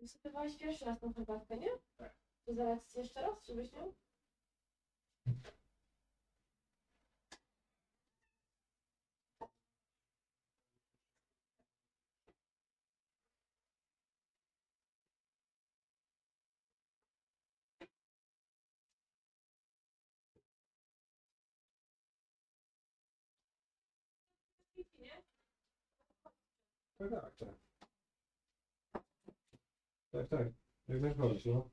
Wysypywałeś pierwszy raz tą herbatkę, nie? Czy zalać jeszcze raz, żebyś miał? Tak, tak, tak. Tak, tak. Jak najbardziej, no.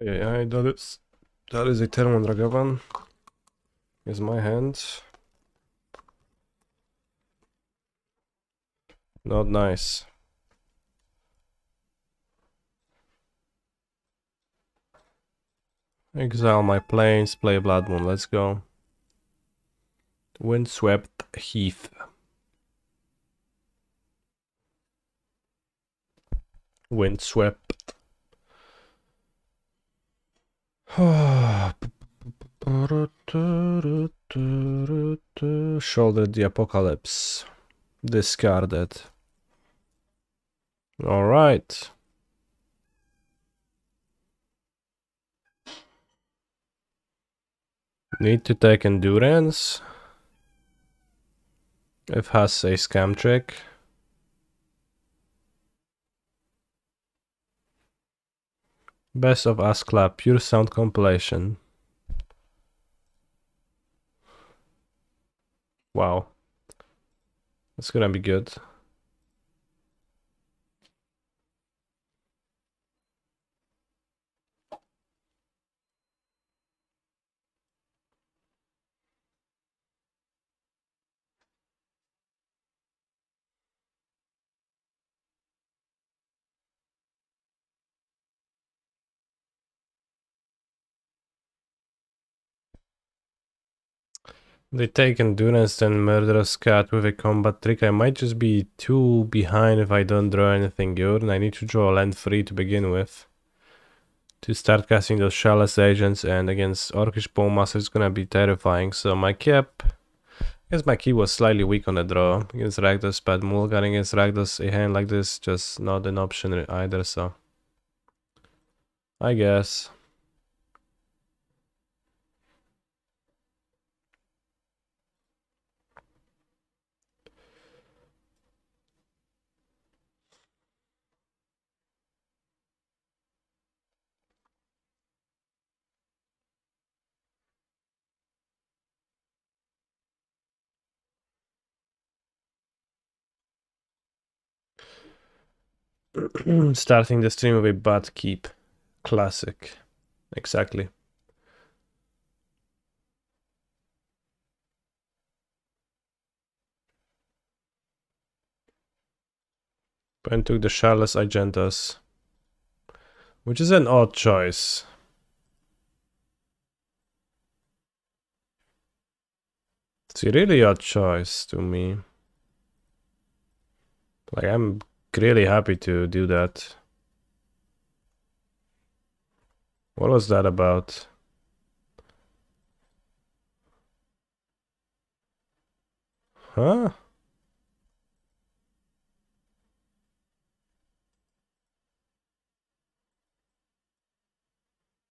Ojej, that is a Termondragovan. Is my hand. Not nice. Exile my planes, play Blood Moon, let's go. Windswept Heath. Windswept. Shoulder the Apocalypse. Discarded. Alright. Need to take Endurance. If has a scam trick. Best of Asclap, pure sound compilation. Wow. That's gonna be good. They take endurance then murderous cat with a combat trick. I might just be too behind if I don't draw anything good, and I need to draw land 3 to begin with. To start casting those Shallow's agents, and against Orcish Bowmaster it's gonna be terrifying. So my cap, I guess my key was slightly weak on the draw against Rakdos, but Mulgar against Rakdos, a hand like this, just not an option either, so I guess. Starting the stream with a bad keep. Classic. Exactly. Ben took the Shallow's Agendas, which is an odd choice. It's a really odd choice to me. Like, I'm really happy to do that. What was that about? Huh?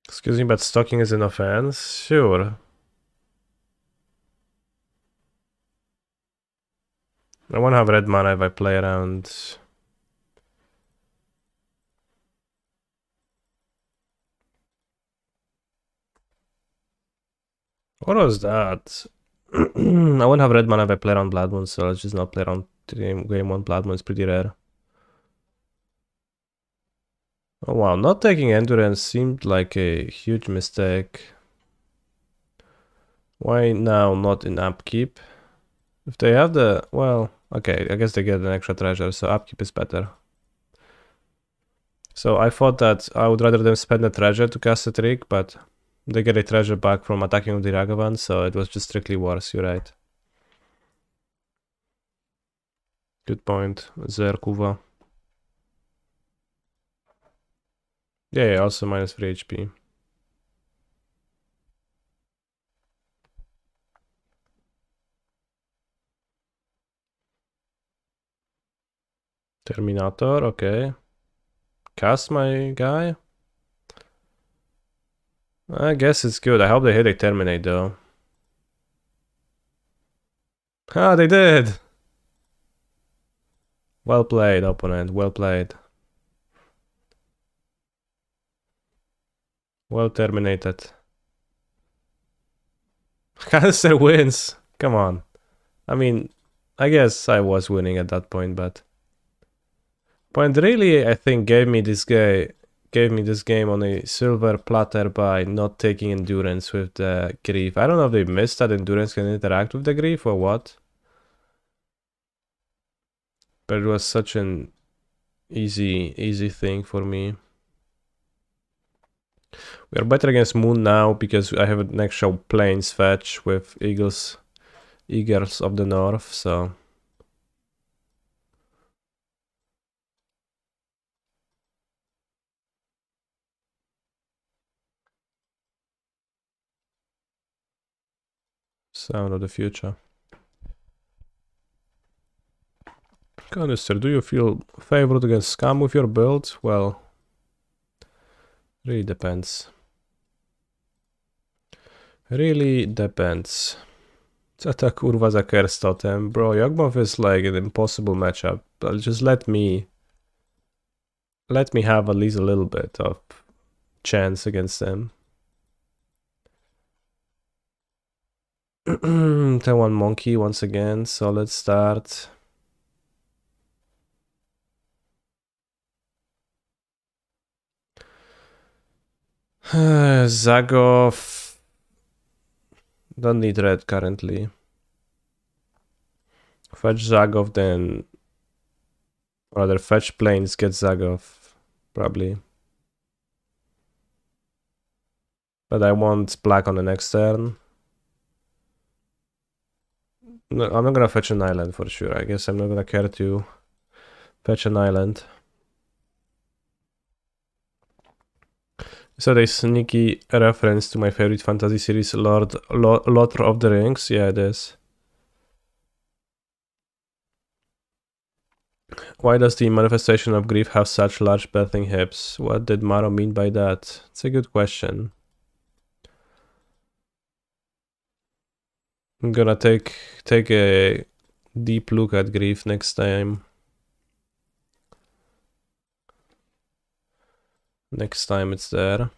Excuse me, but stalking is an offense? Sure. I wanna have red mana if I play around. What was that? I won't have red mana if I play around Blood Moon, so let's just not play around game 1 Blood Moon. It's pretty rare. Oh wow, not taking Endurance seemed like a huge mistake. Why now not in Upkeep? If they have the... well, okay, I guess they get an extra treasure, so Upkeep is better. So I thought that I would rather them spend a treasure to cast a trick, but they get a treasure back from attacking with the Ragavan, so it was just strictly worse, you're right. Good point, Zerkuva. Yeah, also minus 3 HP. Terminator, okay. Cast my guy? I guess it's good. I hope they hit a Terminate though. Ah, they did! Well played, opponent. Well played. Well terminated. Canister wins! Come on. I mean, I guess I was winning at that point, but... Point really, I think, gave me this game on a silver platter by not taking Endurance with the Grief. I don't know if they missed that Endurance can interact with the Grief or what. But it was such an easy thing for me. We are better against Moon now because I have an actual Plains fetch with Eagles of the North, so... Sound of the future. Canister, do you feel favored against Scam with your build? Well, really depends. Really depends. Co ta kurwa za Curse Totem? Bro, Yawgmoth is like an impossible matchup. But just let me have at least a little bit of chance against them. Turn 1 Monkey once again, solid start. Zagov. Don't need red currently. Fetch Zagov, then rather fetch Plains, get Zagov, probably. But I want black on the next turn. No, I'm not gonna fetch an island for sure. I guess I'm not gonna care to fetch an island. So a sneaky reference to my favorite fantasy series, Lord of the Rings. Yeah, it is. Why does the manifestation of grief have such large bathing hips? What did Maro mean by that? It's a good question. I'm gonna take a deep look at grief next time. Next time it's there.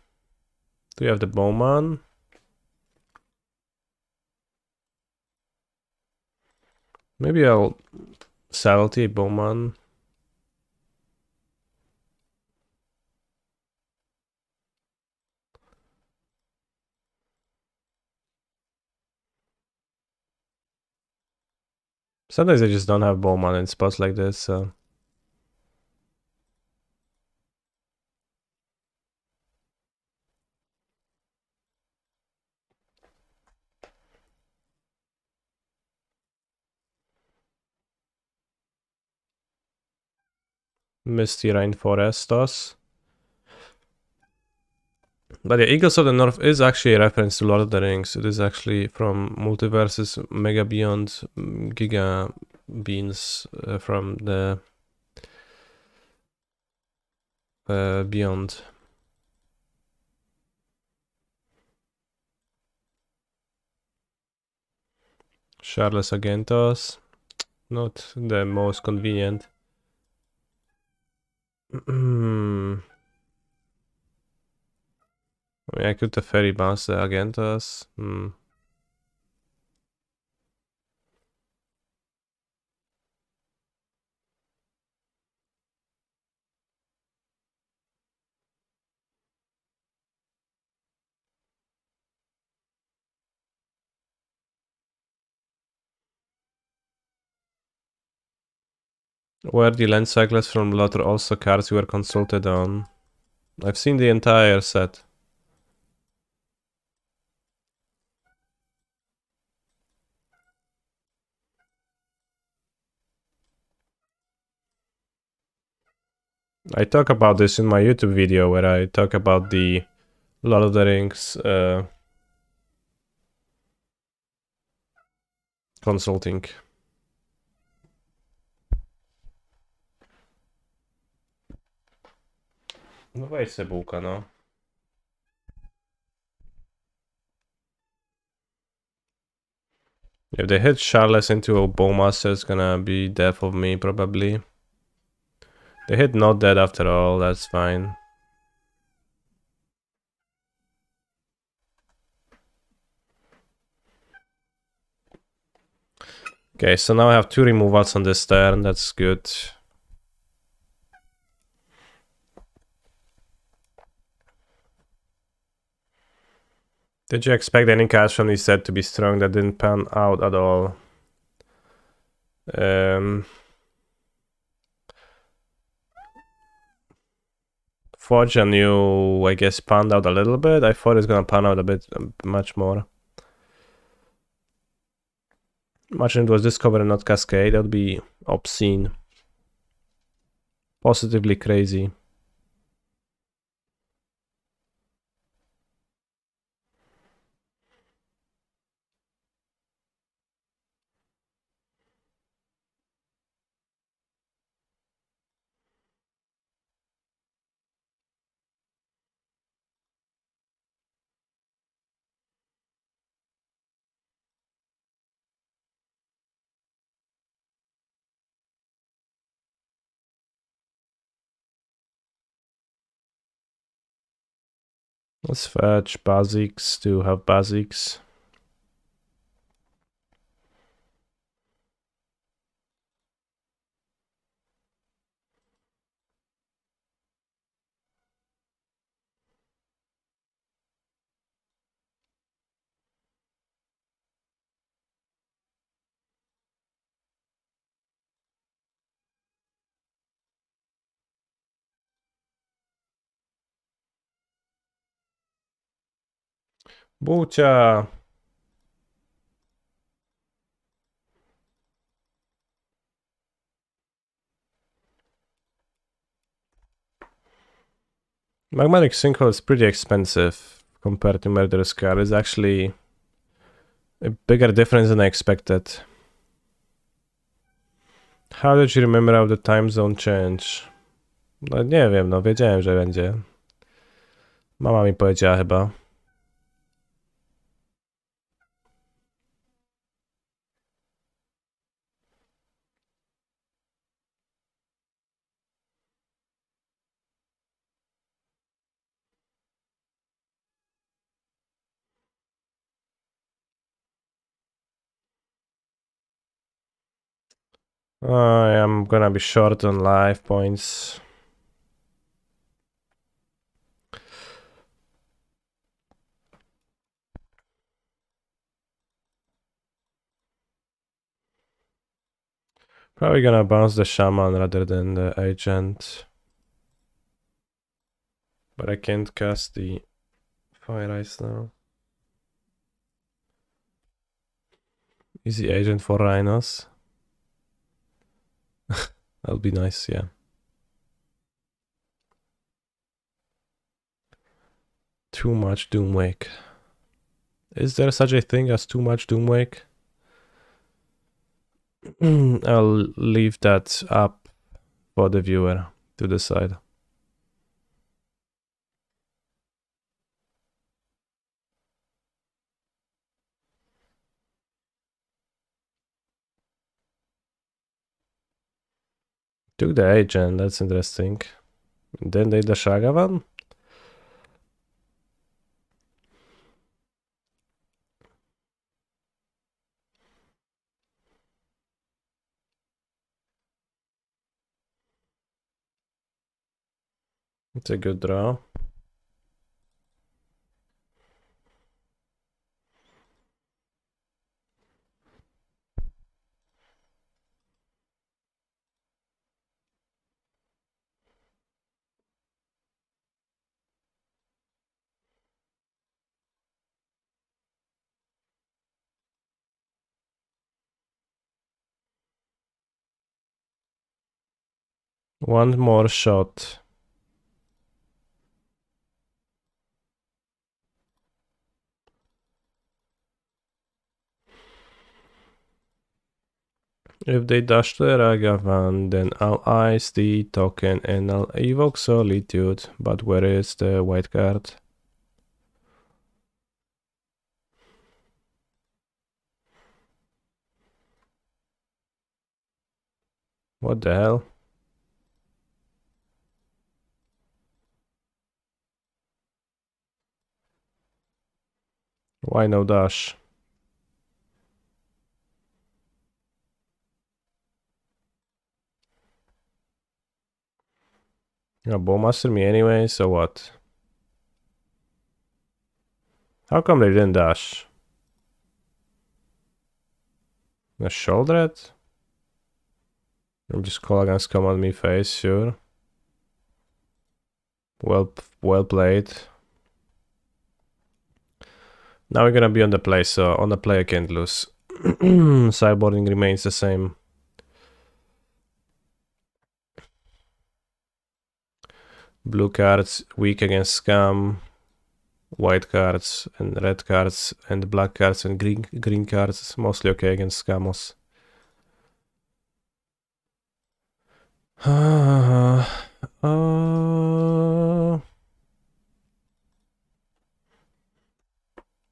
Do we have the bowman? Maybe I'll sell the bowman. Sometimes I just don't have bowman in spots like this, so. Misty Rainforestos. But yeah, Eagles of the North is actually a reference to Lord of the Rings. It is actually from Multiverses Mega Beyond Giga Beans from the Beyond. Charles Agentos. Not the most convenient. I mean, I could have ferry bounce the Agentas. Were the land cycles from Lotter also cards you were consulted on? I've seen the entire set. I talk about this in my YouTube video where I talk about the Lord of the Rings consulting. No weź se bułka, no. If they hit Charles into a Bowmaster, it's gonna be death of me, probably. They hit not dead after all, that's fine. Okay, so now I have 2 removals on this turn, that's good. Did you expect any cards from this set to be strong that didn't pan out at all? Forge and you, I guess, panned out a little bit. I thought it's gonna pan out a bit, much more. Imagine it was Discover and not Cascade, that would be obscene. Positively crazy. Let's fetch basics to have basics. Bucia! Magmatic Sinkhole is pretty expensive compared to Murderous Cat. It's actually a bigger difference than I expected. How did you remember how the time zone change? No nie wiem, no wiedziałem, że będzie. Mama mi powiedziała chyba. I am gonna be short on life points. Probably gonna bounce the shaman rather than the agent. But I can't cast the fire ice now. Easy agent for rhinos. That'll be nice, yeah. Too much Doomwake. Is there such a thing as too much Doomwake? I'll leave that up for the viewer to decide. Took the agent, that's interesting. Then they the Shagavan? It's a good draw. One more shot. If they dash the Ragavan, then I'll ice the token and I'll evoke Solitude. But where is the white card? What the hell? Why no dash? Yeah, Bowmaster me anyway, so what? How come they didn't dash? A shoulder it? I'm just call against command me face, sure. Well played. Now we're gonna be on the play, so on the play I can't lose. Sideboarding remains the same. Blue cards weak against scam. White cards and red cards and black cards and green cards mostly okay against scamos.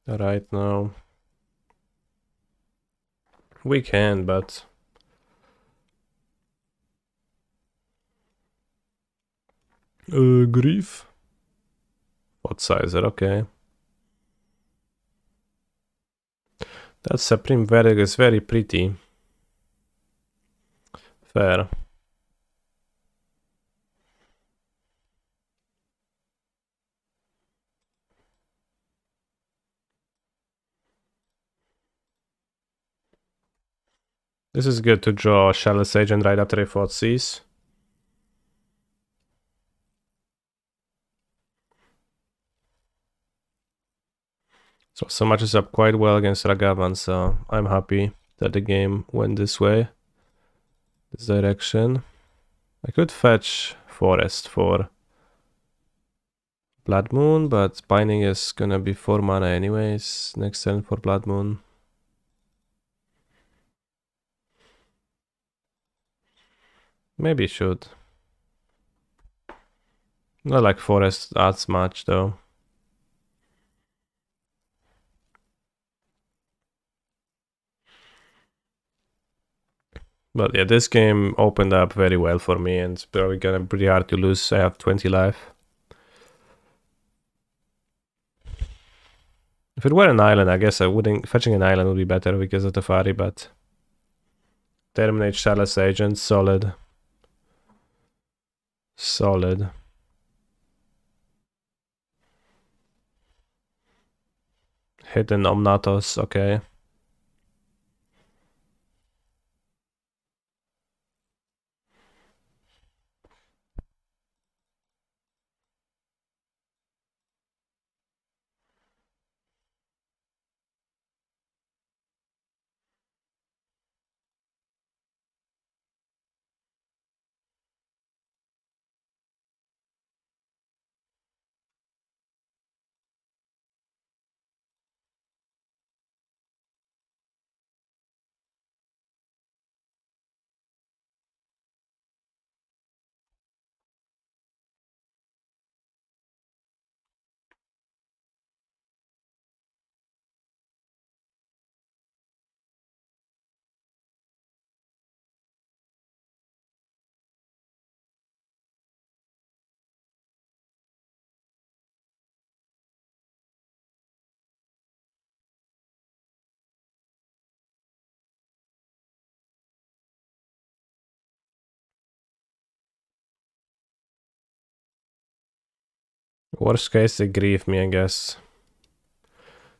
Right now we can, but grief. What sizer? Okay. That Supreme Verdict is very pretty. Fair. This is good to draw Shallow's Agent right after a fought Seas. So matches up quite well against Ragavan, so I'm happy that the game went this way, this direction. I could fetch Forest for Blood Moon, but binding is gonna be 4 mana anyways. Next turn for Blood Moon. Maybe should. Not like Forest adds much though. But yeah, this game opened up very well for me and it's probably gonna be pretty hard to lose. I have 20 life. If it were an island, I guess I wouldn't. Fetching an island would be better because of the Teferi, but terminate Chalice Agent, solid. Solid. Hit an Omnatos, okay. Worst case, they grieve me, I guess.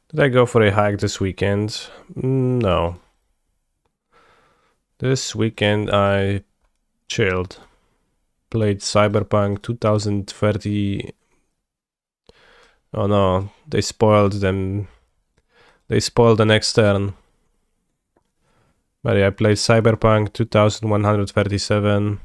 Did I go for a hike this weekend? No. This weekend I chilled. Played Cyberpunk 2030. Oh no, they spoiled them. They spoiled the next turn. But yeah, I played Cyberpunk 2137.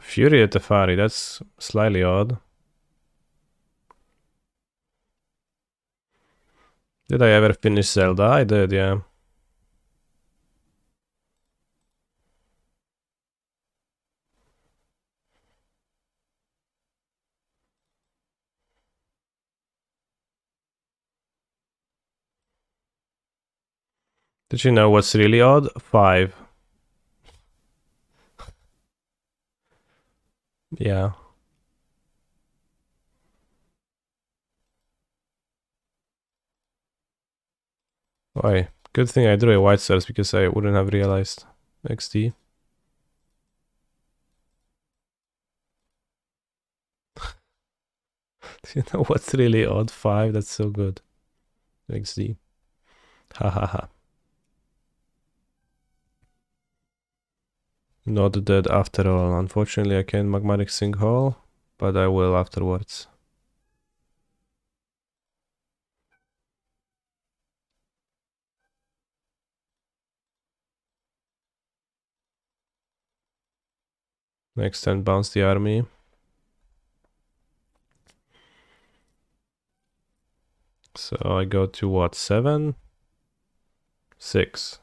Fury at Teferi, that's slightly odd. Did I ever finish Zelda? I did, yeah. Did you know what's really odd? 5. Yeah. Why? Good thing I drew a white source because I wouldn't have realized. XD. You know what's really odd? 5, that's so good. XD. Ha ha ha. Not dead after all. Unfortunately, I can't magmatic sinkhole, but I will afterwards. Next turn, bounce the army. So I go to what, 7? 6.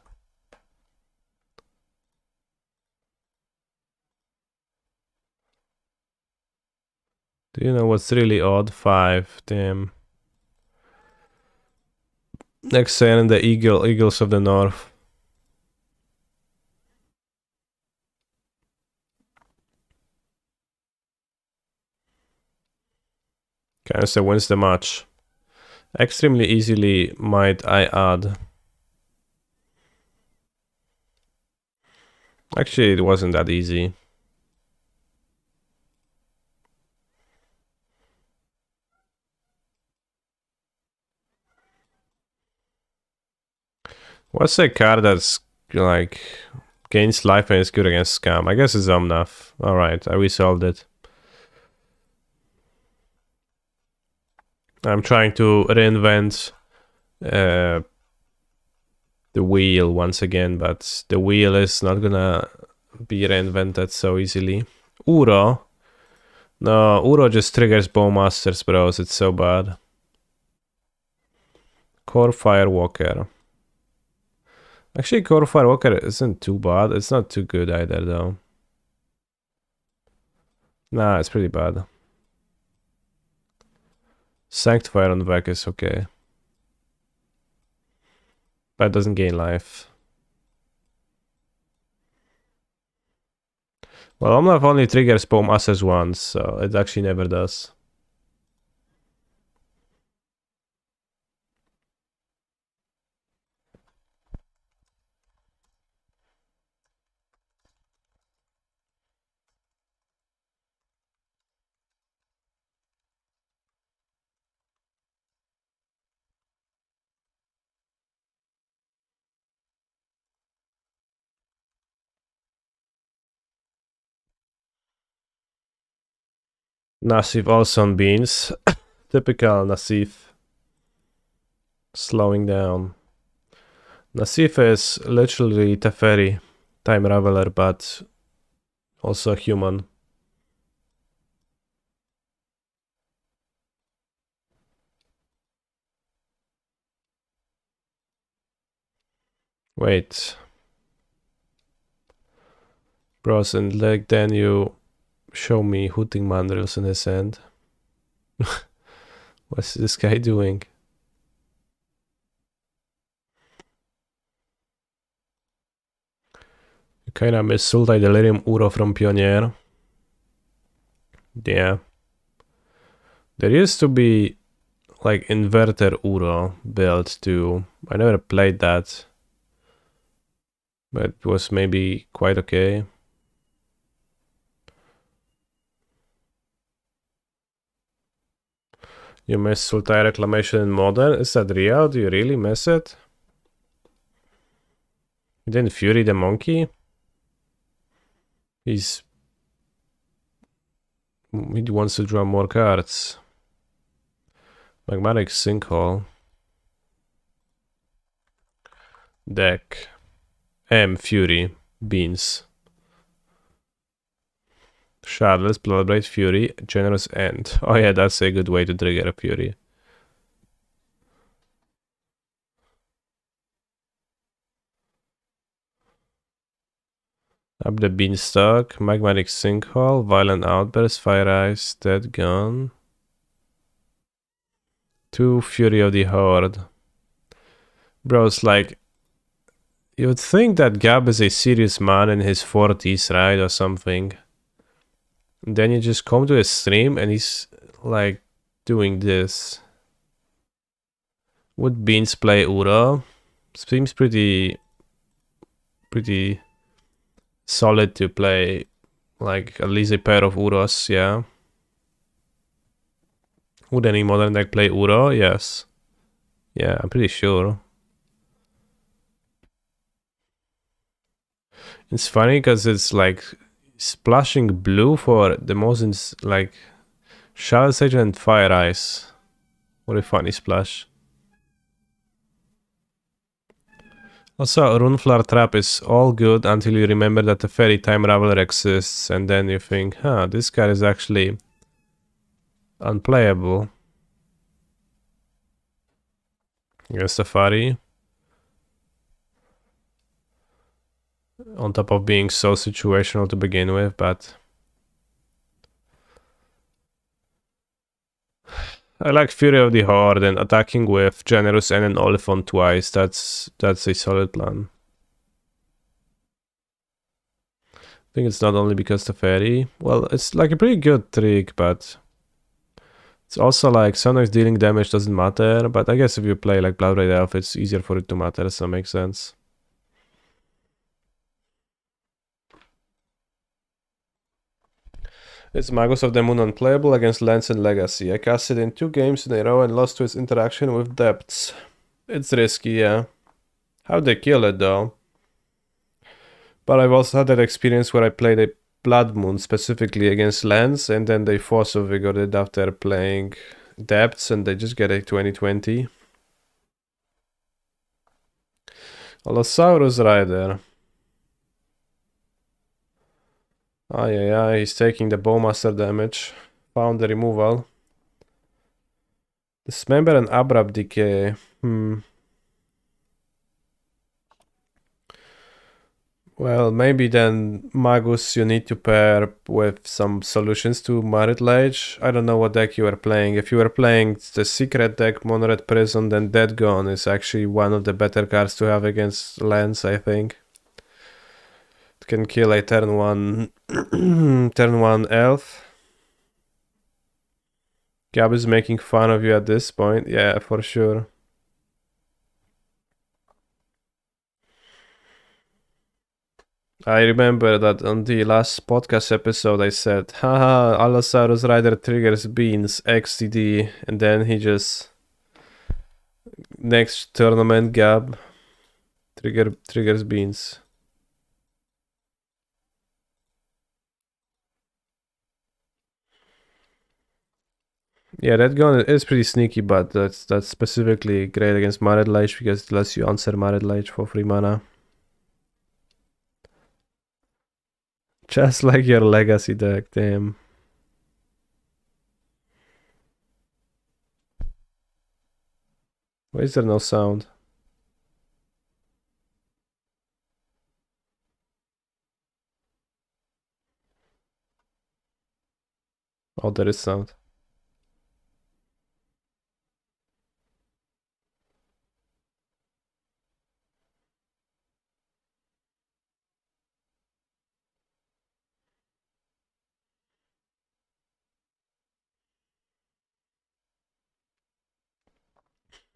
Do you know what's really odd? 5, damn. Next turn, the Eagles of the North. Cancer wins the match. Extremely easily, might I add. Actually, it wasn't that easy. What's a card that's like gains life and is good against scam? I guess it's Omnath. Alright, I resolved it. I'm trying to reinvent the wheel once again, but the wheel is not gonna be reinvented so easily. Uro. No, Uro just triggers Bowmasters, bros. It's so bad. Core Firewalker. Actually, Core Firewalker isn't too bad. It's not too good either, though. Nah, it's pretty bad. Sanctifier on Vec is okay. But it doesn't gain life. Well, Omnath only triggers Bowmasters once, so it actually never does. Nassif also on beans. Typical Nassif. Slowing down. Nassif is literally Teferi, Time Raveler, but also human. Wait. Bros, and like then you show me hooting mandrills in his hand. What's this guy doing? You kinda miss Sultai Delirium Uro from Pioneer. Yeah. There used to be like Inverter Uro build too. I never played that. But it was maybe quite okay. You miss Sultai Reclamation in Modern? Is that real? Do you really miss it? You didn't Fury the Monkey? He wants to draw more cards. Magmatic Sinkhole. Deck. Fury. Beans. Shardless, Bloodblade, Fury, Generous End. Oh yeah, that's a good way to trigger a Fury. Up the Beanstalk, Magmatic Sinkhole, Violent Outburst, Fire Ice, Dead Gun. 2 Fury of the Horde. Bro, it's like... You would think that Gab is a serious man in his 40s, right? Or something. And then you just come to his stream and he's like doing this. Would Beans play Uro? Seems pretty solid to play like at least a pair of Uros, yeah. Would any modern deck play Uro? Yes. Yeah, I'm pretty sure. It's funny because it's like splashing blue for the most like Shadow Sage and Fire Ice. What a funny splash. Also, Runeflar Trap is all good until you remember that the Fairy Time Raveler exists, and then you think, huh, this card is actually unplayable. Against Safari. On top of being so situational to begin with, but... I like Fury of the Horde and attacking with Generous and an Oliphant twice. That's a solid plan. I think it's not only because the fairy. Well, it's like a pretty good trick, but it's also like sometimes dealing damage doesn't matter. But I guess if you play like Blood Red Elf, it's easier for it to matter, so that makes sense. It's Magos of the Moon unplayable against Lance and Legacy. I cast it in 2 games in a row and lost to its interaction with Depths. It's risky, yeah. How'd they kill it though? But I've also had that experience where I played a Blood Moon specifically against Lance, and then they Force of Vigor it after playing Depths, and they just get a 20/20. Allosaurus Rider. He's taking the Bowmaster damage. Found the removal. Dismember and Abrupt Decay. Well, maybe then Magus you need to pair with some solutions to Marit Lage. I don't know what deck you are playing. If you are playing the secret deck Monored Prison, then Dead Gone is actually one of the better cards to have against lands, I think. It can kill a turn 1 turn 1 elf. Gab is making fun of you at this point. Yeah, for sure. I remember that on the last podcast episode I said, haha, Allosaurus Rider triggers beans, XTD, and then he just next tournament Gab triggers beans. Yeah, that gun is pretty sneaky, but that's specifically great against Marit Lage because it lets you answer Marit Lage for 3 mana. Just like your legacy deck, damn. Why is there no sound? Oh, there is sound.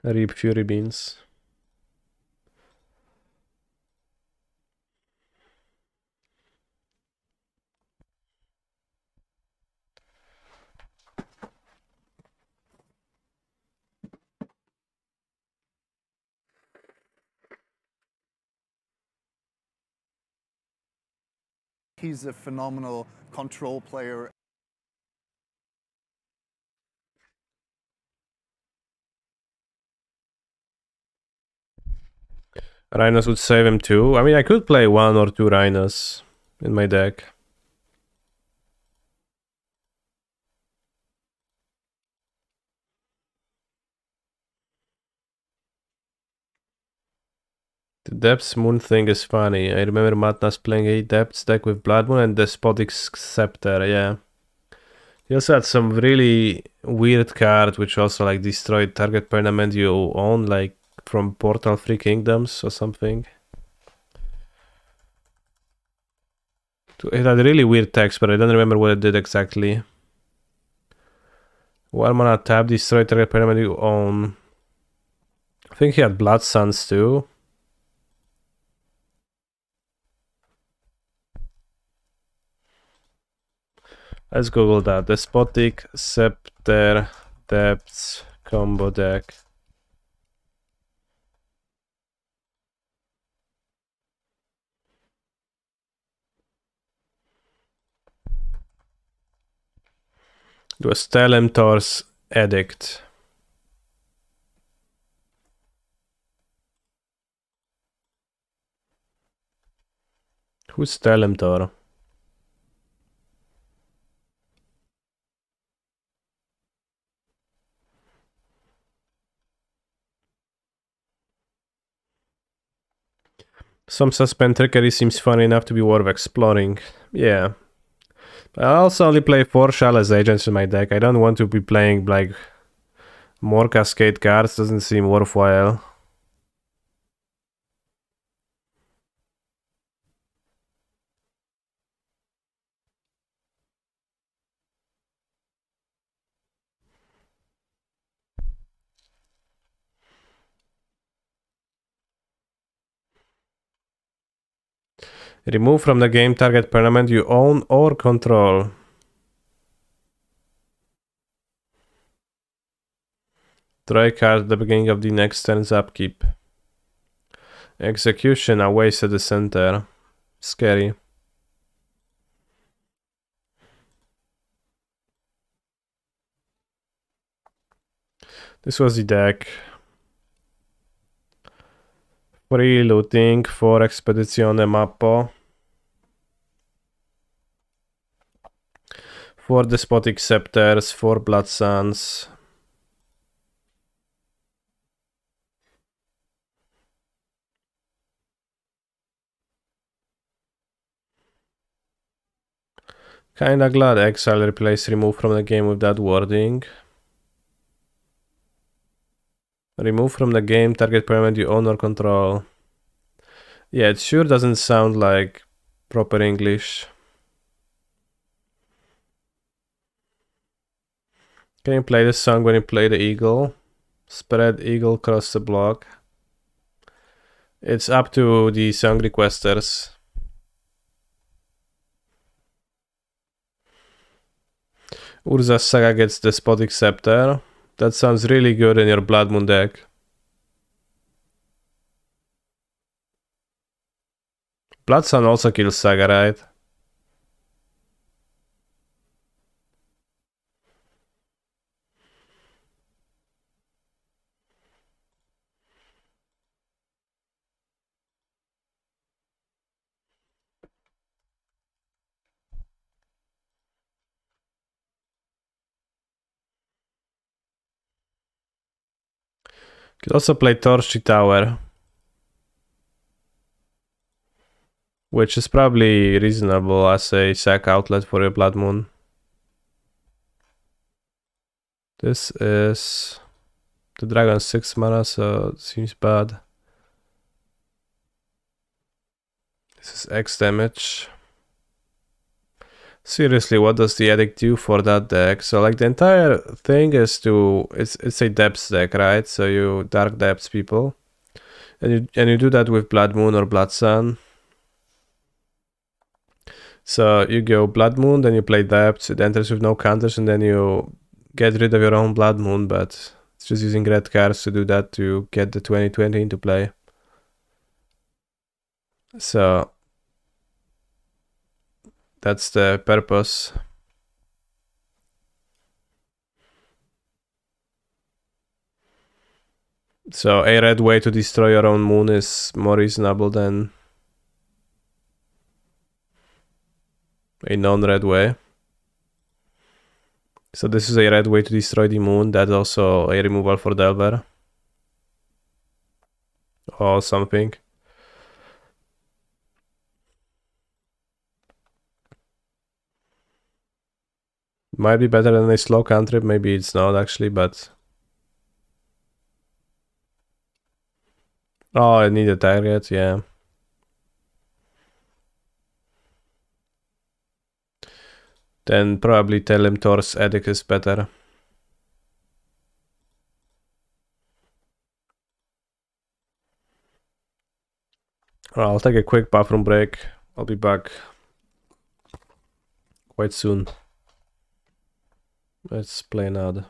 Reap Fury Beans. He's a phenomenal control player. Rhinos would save him too. I mean, I could play 1 or 2 Rhinos in my deck. The Depths Moon thing is funny. I remember Matnas playing a Depths deck with Blood Moon and Despotic Scepter, yeah. He also had some really weird card which also like destroyed target permanent you own, like from Portal Free Kingdoms or something. It had really weird text, but I don't remember what it did exactly. 1 mana tap, destroy target permanent you own. I think he had Blood Suns too. Let's Google that. Despotic Scepter Depths combo deck. It was Telemtor's Edict. Who's Telemtor? Some suspend trickery seems funny enough to be worth exploring. Yeah. I also only play 4 Shallow's Agents in my deck. I don't want to be playing like more Cascade cards, doesn't seem worthwhile. Remove from the game target permanent you own or control. Draw a card at the beginning of the next turn's upkeep. Execution, a waste at the center. Scary. This was the deck. Free looting, 4 expedizione mappo. 4 despotic scepters, 4 blood suns. Kinda glad exile replace remove from the game with that wording. Remove from the game target permanent you own or control. Yeah, it sure doesn't sound like proper English. Can you play this song when you play the eagle? Spread eagle across the block. It's up to the song requesters. Urza's Saga gets Despotic Scepter. That sounds really good in your Blood Moon deck. Blood Sun also kills Saga, right? Could also play Torchy Tower, which is probably reasonable as a sack outlet for your Blood Moon. This is the dragon 6 mana, so it seems bad. This is X damage. Seriously, what does the Edict do for that deck? So like the entire thing is to it's a depths deck, right? So you dark depths people. And you do that with Blood Moon or Blood Sun. So you go Blood Moon, then you play depths, it enters with no counters, and then you get rid of your own Blood Moon, but it's just using red cards to do that to get the 2020 into play. So that's the purpose. So a red way to destroy your own moon is more reasonable than a non-red way. So this is a red way to destroy the moon. That's also a removal for Delver. Or something. Might be better than a slow cantrip, maybe it's not actually, but... Oh, I need a target, yeah. Then probably tell him Thor's Edict is better. I'll take a quick bathroom break. I'll be back quite soon. Let's play another.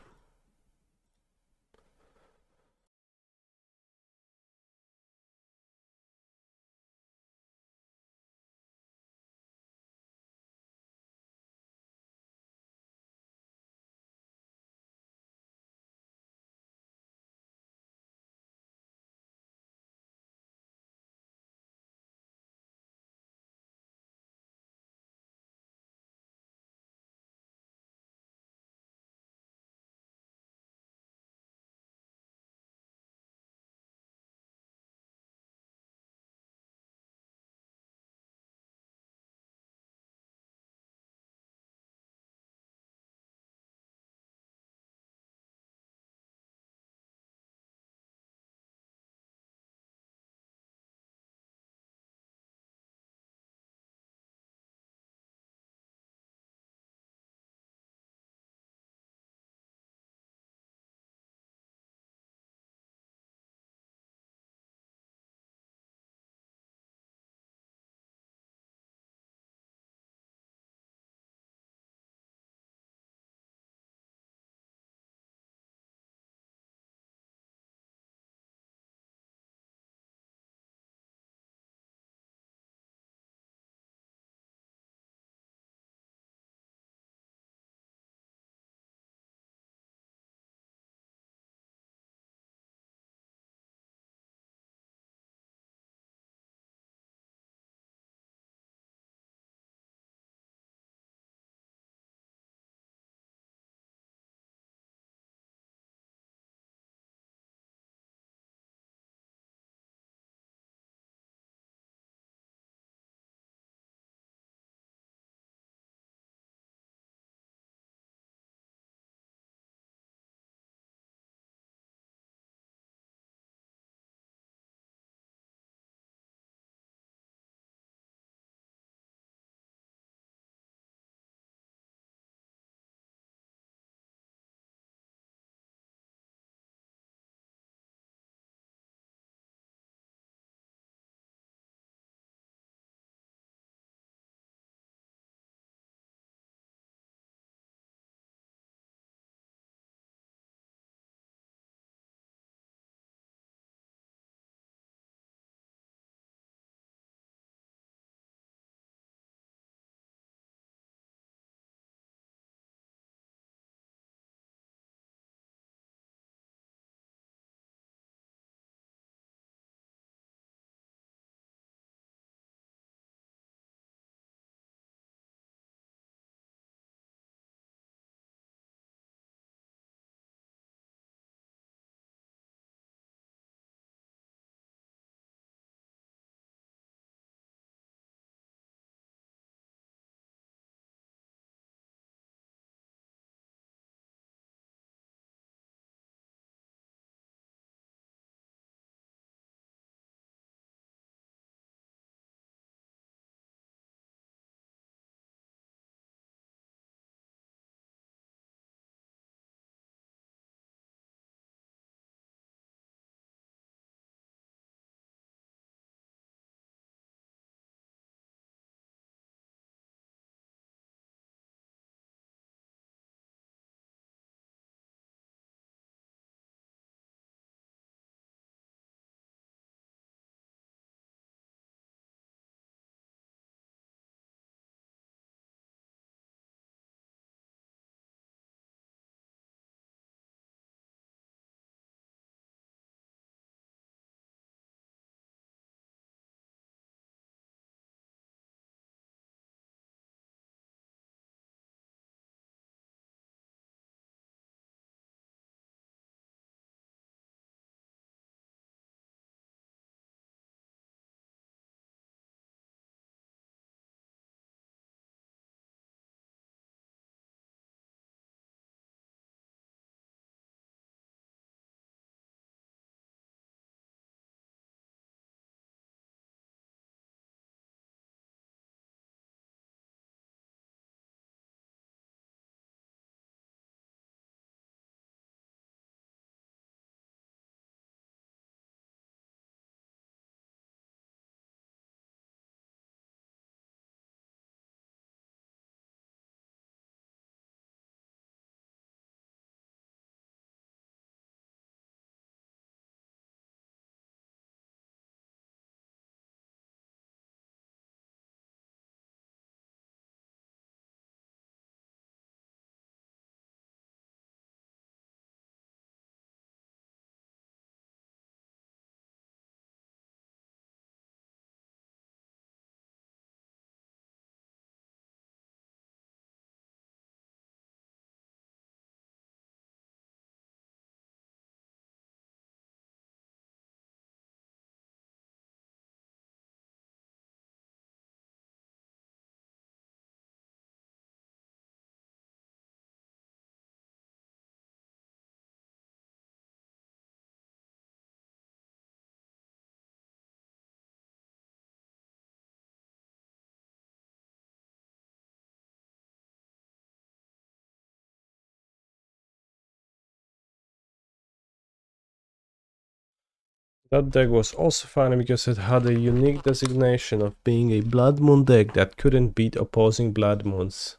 That deck was also funny because it had a unique designation of being a Blood Moon deck that couldn't beat opposing Blood Moons.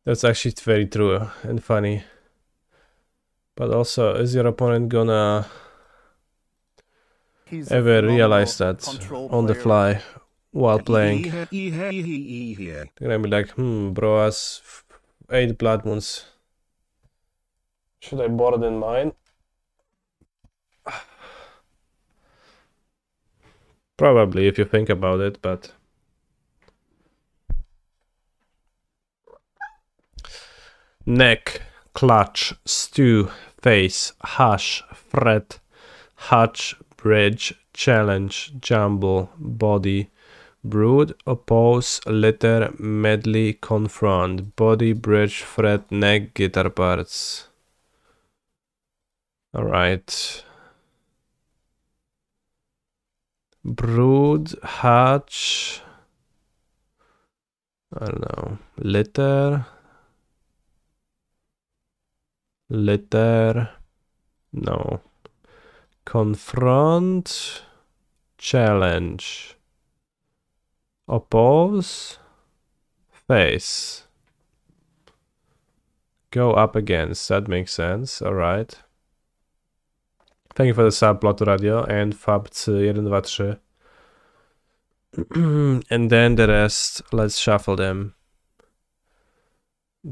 That's actually very true and funny. But also, is your opponent gonna ever realize that on the fly while playing? They're gonna be like, bro has 8 Blood Moons. Should I board in mine? Probably, if you think about it, but... Neck, clutch, stew, face, hash, fret, hatch, bridge, challenge, jumble, body, brood, oppose, litter, medley, confront, body, bridge, fret, neck, guitar parts. Alright. Brood, hatch, I don't know, litter, no, confront, challenge, oppose, face, go up against, that makes sense, alright. Thank you for the sub, Plot Radio, and Fabc123. And then the rest, let's shuffle them.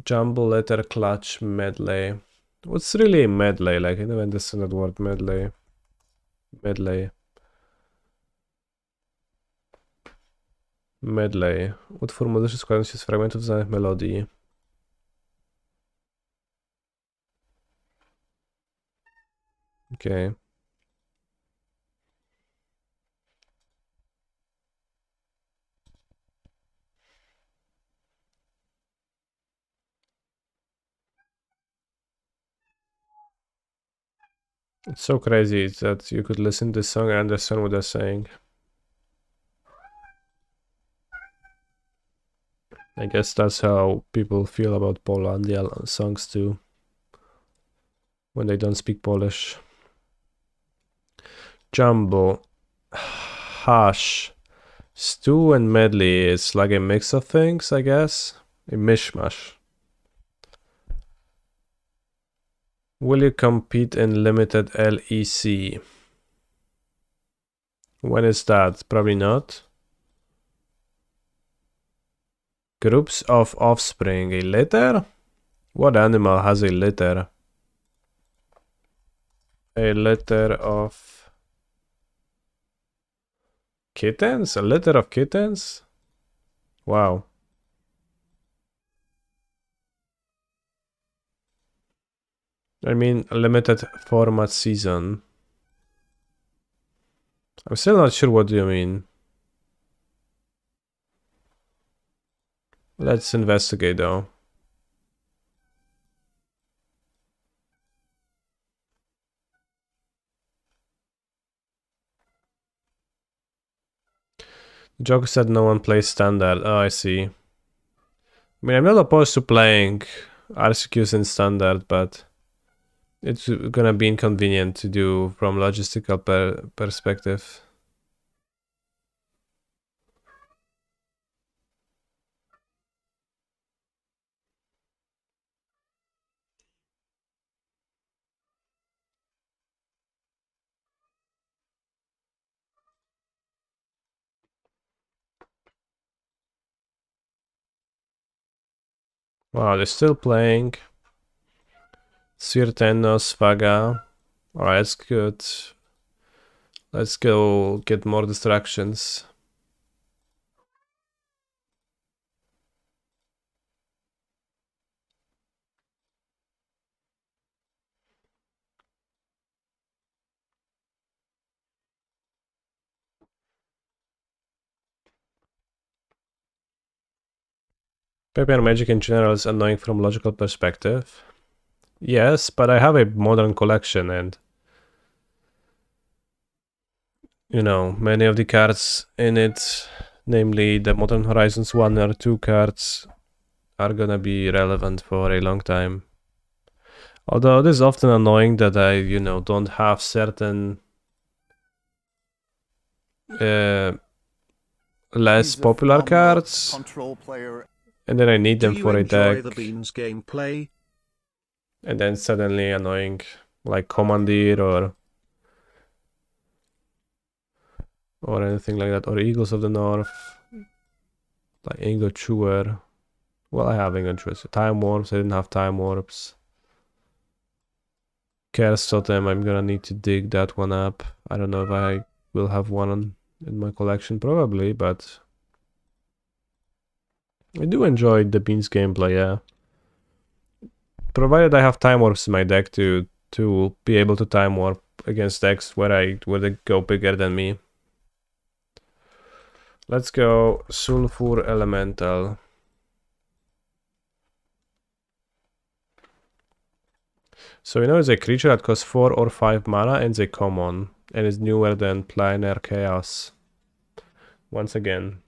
Jumble, letter, clutch, medley. What's really a medley? Like, I don't understand that word, medley. Medley. Medley. Utwór muzyczny składający się z fragmentów znanych melodii. Okay. It's so crazy that you could listen to this song and understand what they're saying. I guess that's how people feel about Polandia songs too, when they don't speak Polish. Jumble, hash, stew and medley is like a mix of things, I guess. A mishmash. Will you compete in limited LEC? When is that? Probably not. Groups of offspring. A litter? What animal has a litter? A litter of kittens? A litter of kittens? Wow. I mean, a limited format season. I'm still not sure what you mean. Let's investigate though. Joke said no one plays standard. Oh, I see. I mean, I'm not opposed to playing RCQs in standard, but it's gonna be inconvenient to do from logistical perspective. Wow, they're still playing. Sirteno, Svaga. Alright, that's good. Let's go get more distractions. Paper Magic in general is annoying from logical perspective. Yes, but I have a modern collection and you know, many of the cards in it, namely the Modern Horizons 1 or 2 cards, are gonna be relevant for a long time. Although it is often annoying that I, you know, don't have certain less He's a popular phenomenal cards, control player. and then I need them Do you for a enjoy deck, the Beans gameplay? and then suddenly annoying, like Commandeer or anything like that, or Eagles of the North, like Ingot Chewer. Well, I have Ingot Chewers. Time Warps, I didn't have Time Warps. Curse Totem, I'm gonna need to dig that one up. I don't know if I will have one in my collection, probably, but I do enjoy the Beans gameplay, yeah. Provided I have Time Warps in my deck to be able to Time Warp against decks where they go bigger than me. Let's go Sulfur Elemental. So it's a creature that costs 4 or 5 mana and it's a common, and is newer than Planar Chaos. Once again.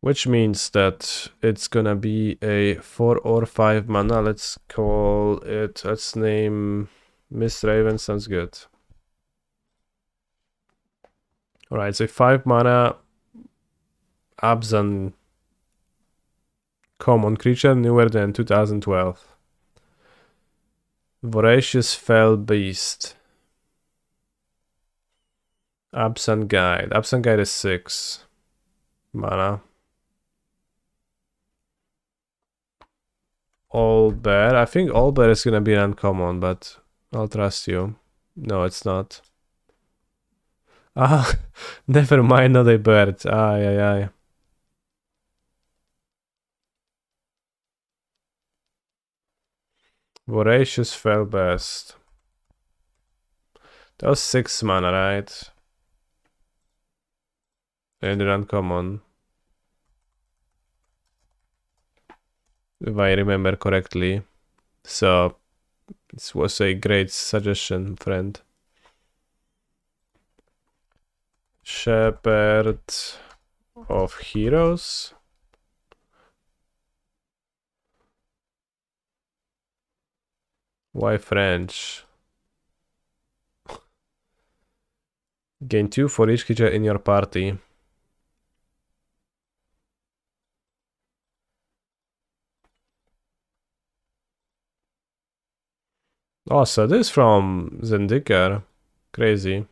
Which means that it's gonna be a 4 or 5 mana. Let's name Miss Raven, sounds good. Alright, it's a 5 mana Abzan common creature, newer than 2012. Voracious Fell Beast. Absent Guide. Absent Guide is 6 mana. All Bear. I think All Bear is gonna be an uncommon, but I'll trust you. No, it's not. Ah, never mind, not a bird. Aye. Voracious Fell Beast. That was 6 mana, right? And an uncommon. If I remember correctly. So, this was a great suggestion, friend. Shepherd of Heroes. Why French? Gain 2 for each creature in your party. Oh, so this is from Zendikar. Crazy.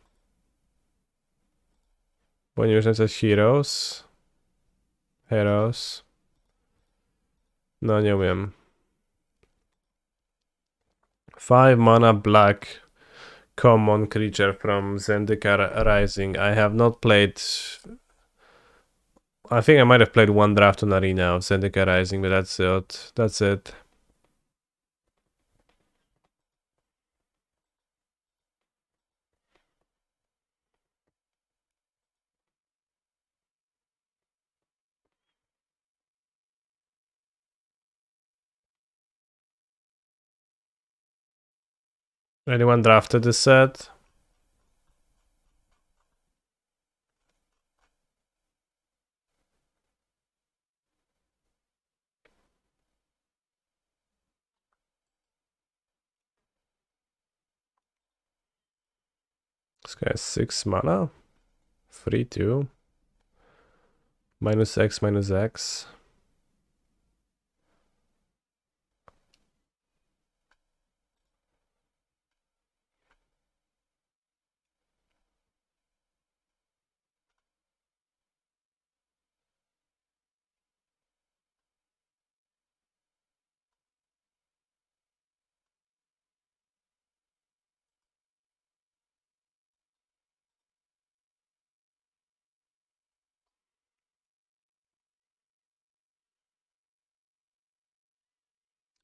When you says Heroes. No, nie umiem. 5 mana black common creature from Zendikar Rising. I have not played. I think I might have played one draft on Arena of Zendikar Rising, but that's it. That's it. Anyone drafted this set? This guy has 6 mana. 3/2. -X.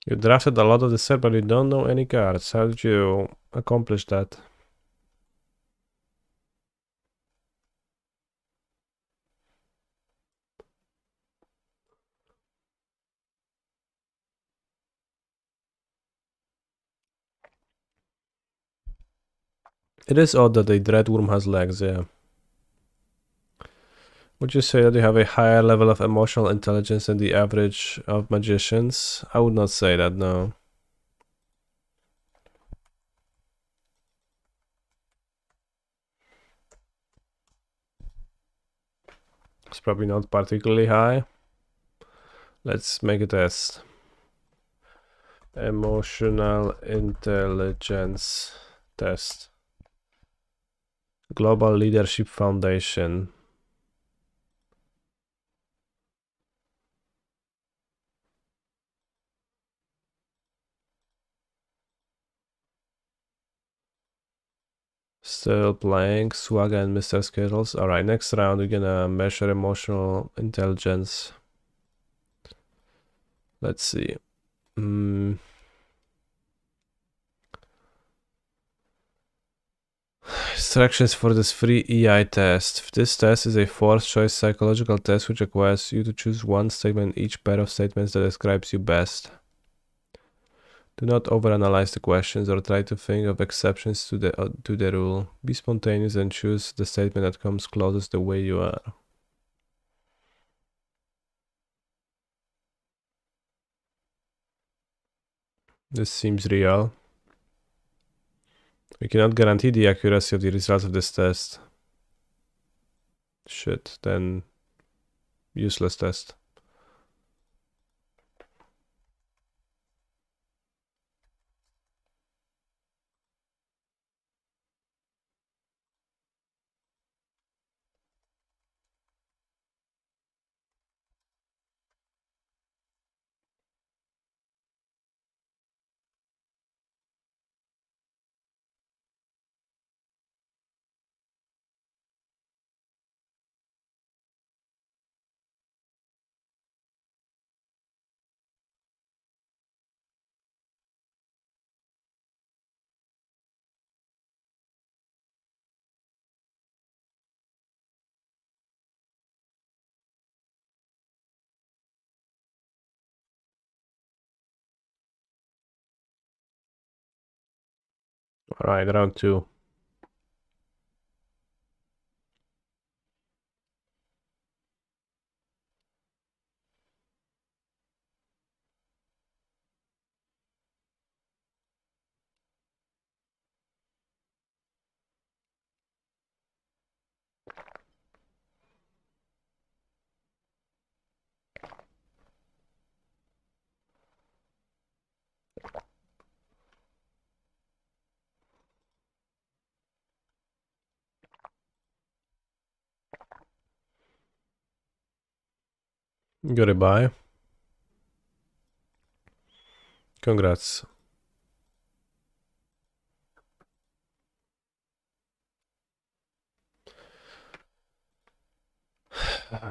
You drafted a lot of the set, but you don't know any cards. How did you accomplish that? It is odd that a Dreadworm has legs, yeah. Would you say that you have a higher level of emotional intelligence than the average of magicians? I would not say that, no. It's probably not particularly high. Let's make a test. Emotional intelligence test. Global Leadership Foundation. Still playing Swagger and Mr. Skittles. Alright, next round we're gonna measure emotional intelligence. Let's see. Instructions for this free EI test. This test is a forced choice psychological test which requires you to choose one statement in each pair of statements that describes you best. Do not overanalyze the questions or try to think of exceptions to the rule. Be spontaneous and choose the statement that comes closest the way you are. This seems real. We cannot guarantee the accuracy of the results of this test. Shit, then useless test. Alright, round 2. Goodbye. Congrats.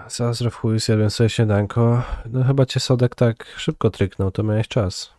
Zazdro w chuju, zjadłem sobie śniadanko. No chyba cię Sodek tak szybko tryknął, to miałeś czas.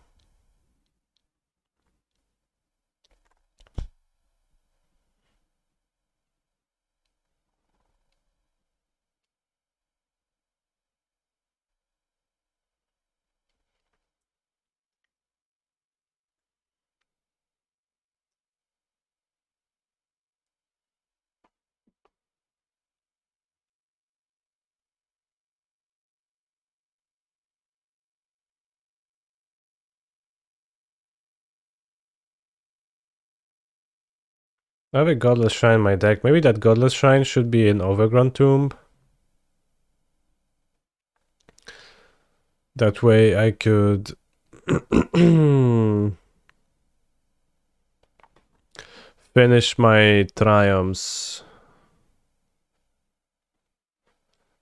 I have a Godless Shrine in my deck. Maybe that Godless Shrine should be an Overgrown Tomb. That way I could finish my triumphs.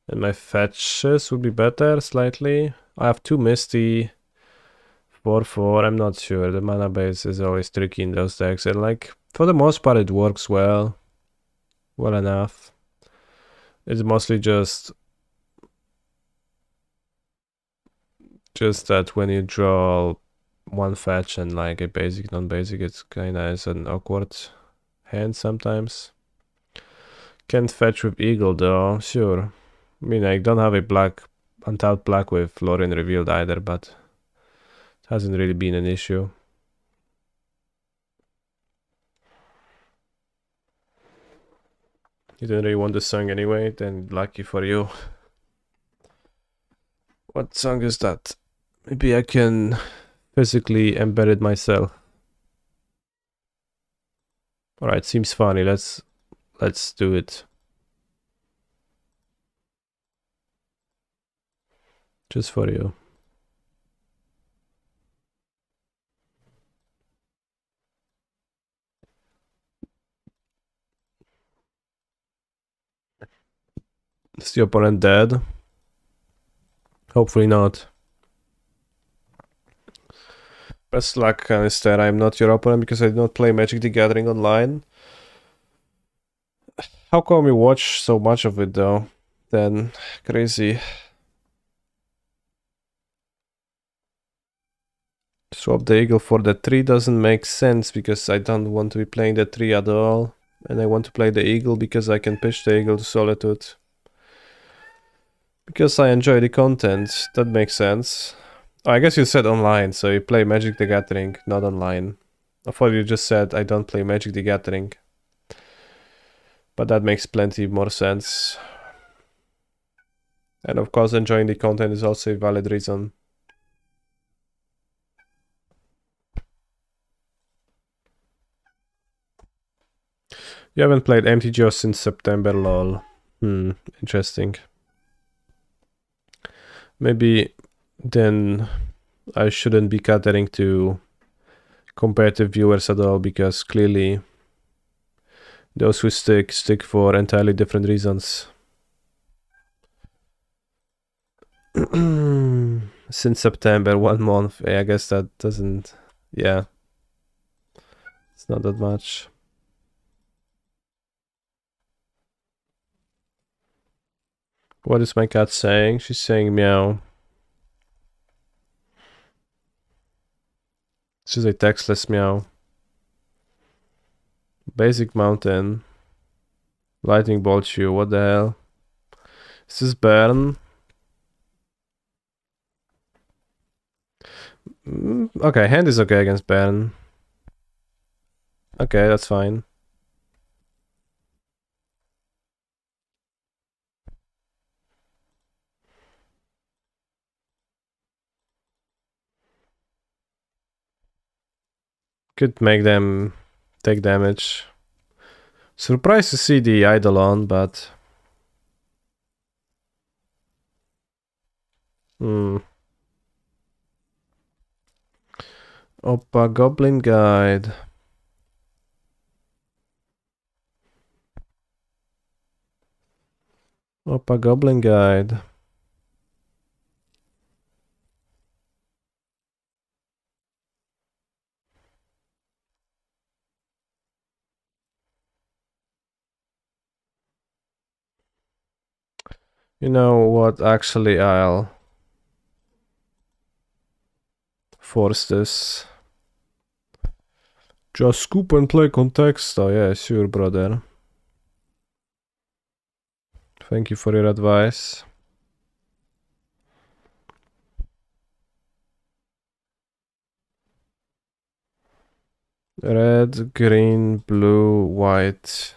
And my fetches would be better slightly. I have 2 Misty. 4/4, I'm not sure. The mana base is always tricky in those decks. And like, for the most part it works well. Well enough. It's mostly just that when you draw one fetch and like a basic, non-basic, it's kinda is an awkward hand sometimes. Can't fetch with Eagle though, sure. I mean, I don't have a black, untapped black with Lorien revealed either, but it hasn't really been an issue. You didn't really want the song anyway, then lucky for you. What song is that? Maybe I can physically embed it myself. Alright, seems funny. Let's do it. Just for you. Is the opponent dead? Hopefully not. Best luck, Canister. I'm not your opponent because I did not play Magic the Gathering online. How come you watch so much of it though? Then crazy. Swap the eagle for the 3 doesn't make sense because I don't want to be playing the 3 at all. And I want to play the eagle because I can pitch the eagle to Solitude. Because I enjoy the content, that makes sense. Oh, I guess you said online, so you play Magic the Gathering, not online. I thought you just said I don't play Magic the Gathering. But that makes plenty more sense. And of course enjoying the content is also a valid reason. You haven't played MTGO since September, lol. Interesting. Maybe then I shouldn't be catering to competitive viewers at all because clearly those who stick for entirely different reasons. Since September, 1 month. I guess that doesn't... Yeah. It's not that much. What is my cat saying? She's saying meow. She's a textless meow. Basic mountain. Lightning bolt you. What the hell? Is this burn? Okay, hand is okay against burn. Okay, that's fine. Could make them take damage. Surprised to see the Eidolon, but... Oppa Goblin Guide. Oppa Goblin Guide. You know what, actually I'll force this. Just scoop and play context. Oh yeah, sure, brother. Thank you for your advice. Red, green, blue, white.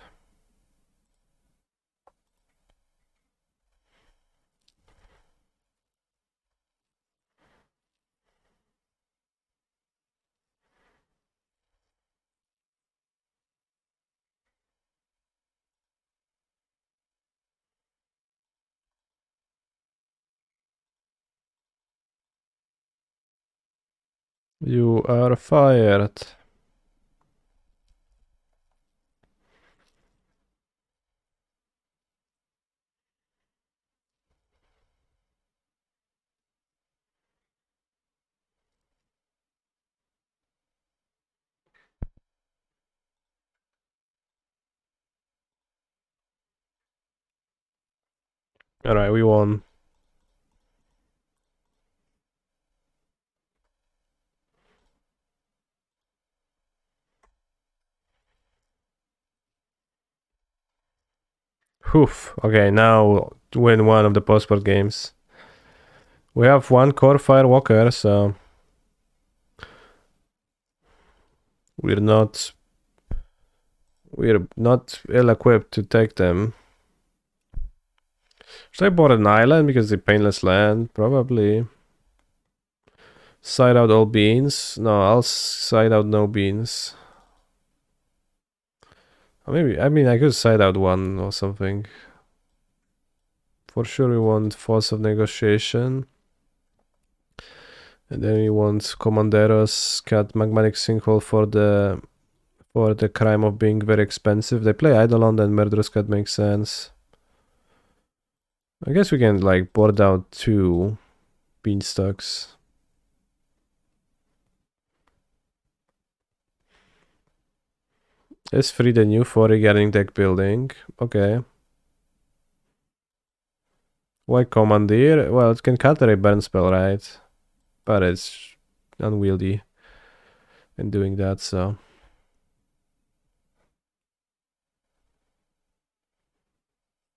You are fired. Alright, we won. Oof. Okay, now win one of the postport games. We have one core Firewalker, so we're not ill-equipped to take them. Should I board an island because the painless land? Probably. Side out all beans? No, I'll side out no beans. Or maybe, I mean, I could side out one or something. For sure we want force of negotiation. And then he wants Commanderos cut Magmatic Sinkhole for the crime of being very expensive. They play Eidolon, then Murderous Cut makes sense. I guess we can like board out 2 Beanstalks. Is 3 the new 4 regarding deck building? Okay. Why Commandeer? Well, it can counter a burn spell, right? But it's unwieldy in doing that, so.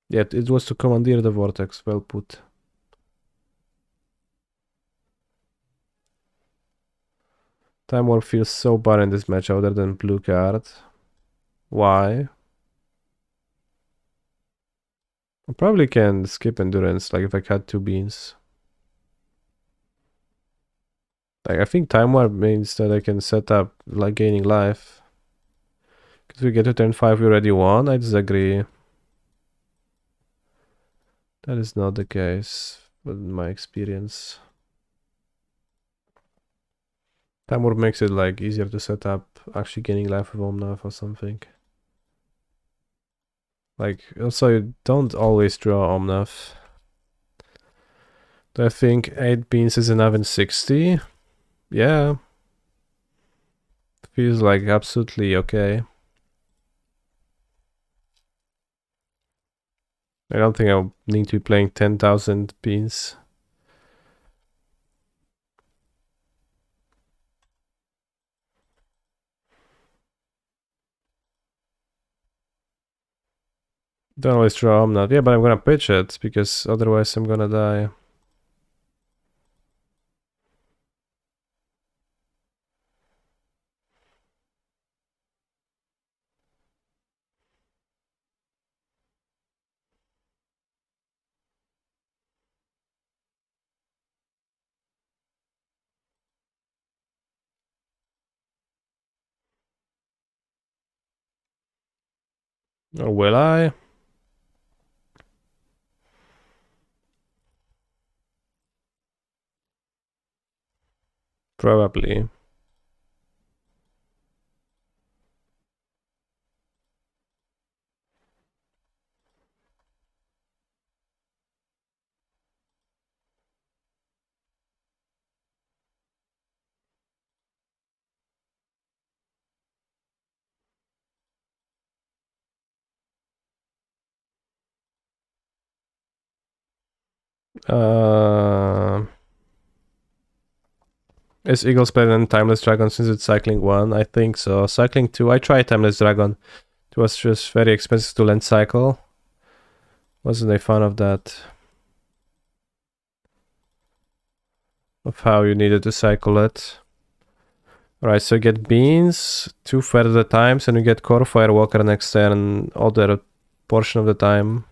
Yeah, it was to commandeer the vortex. Well put. Time Warp feels so bad in this match other than blue card. Why? I probably can skip endurance, like if I cut 2 beans. Like I think Time Warp means that I can set up like gaining life. Because we get to turn 5, we already won. I disagree. That is not the case, in my experience. Time Warp makes it like easier to set up actually gaining life with Omnath or something. Like, also you don't always draw Omnath. Do I think 8 beans is enough in 60? Yeah. Feels like absolutely okay. I don't think I'll need to be playing 10,000 beans. Don't always draw Omnath. Yeah, but I'm gonna pitch it because otherwise I'm gonna die. Or will I? Probably. Is Eagles better than Timeless Dragon since it's cycling 1? I think so. Cycling 2, I tried Timeless Dragon. It was just very expensive to land cycle. Wasn't a fan of that. Of how you needed to cycle it. Alright, so you get beans 2 further times and you get Core Firewalker next turn other portion of the time.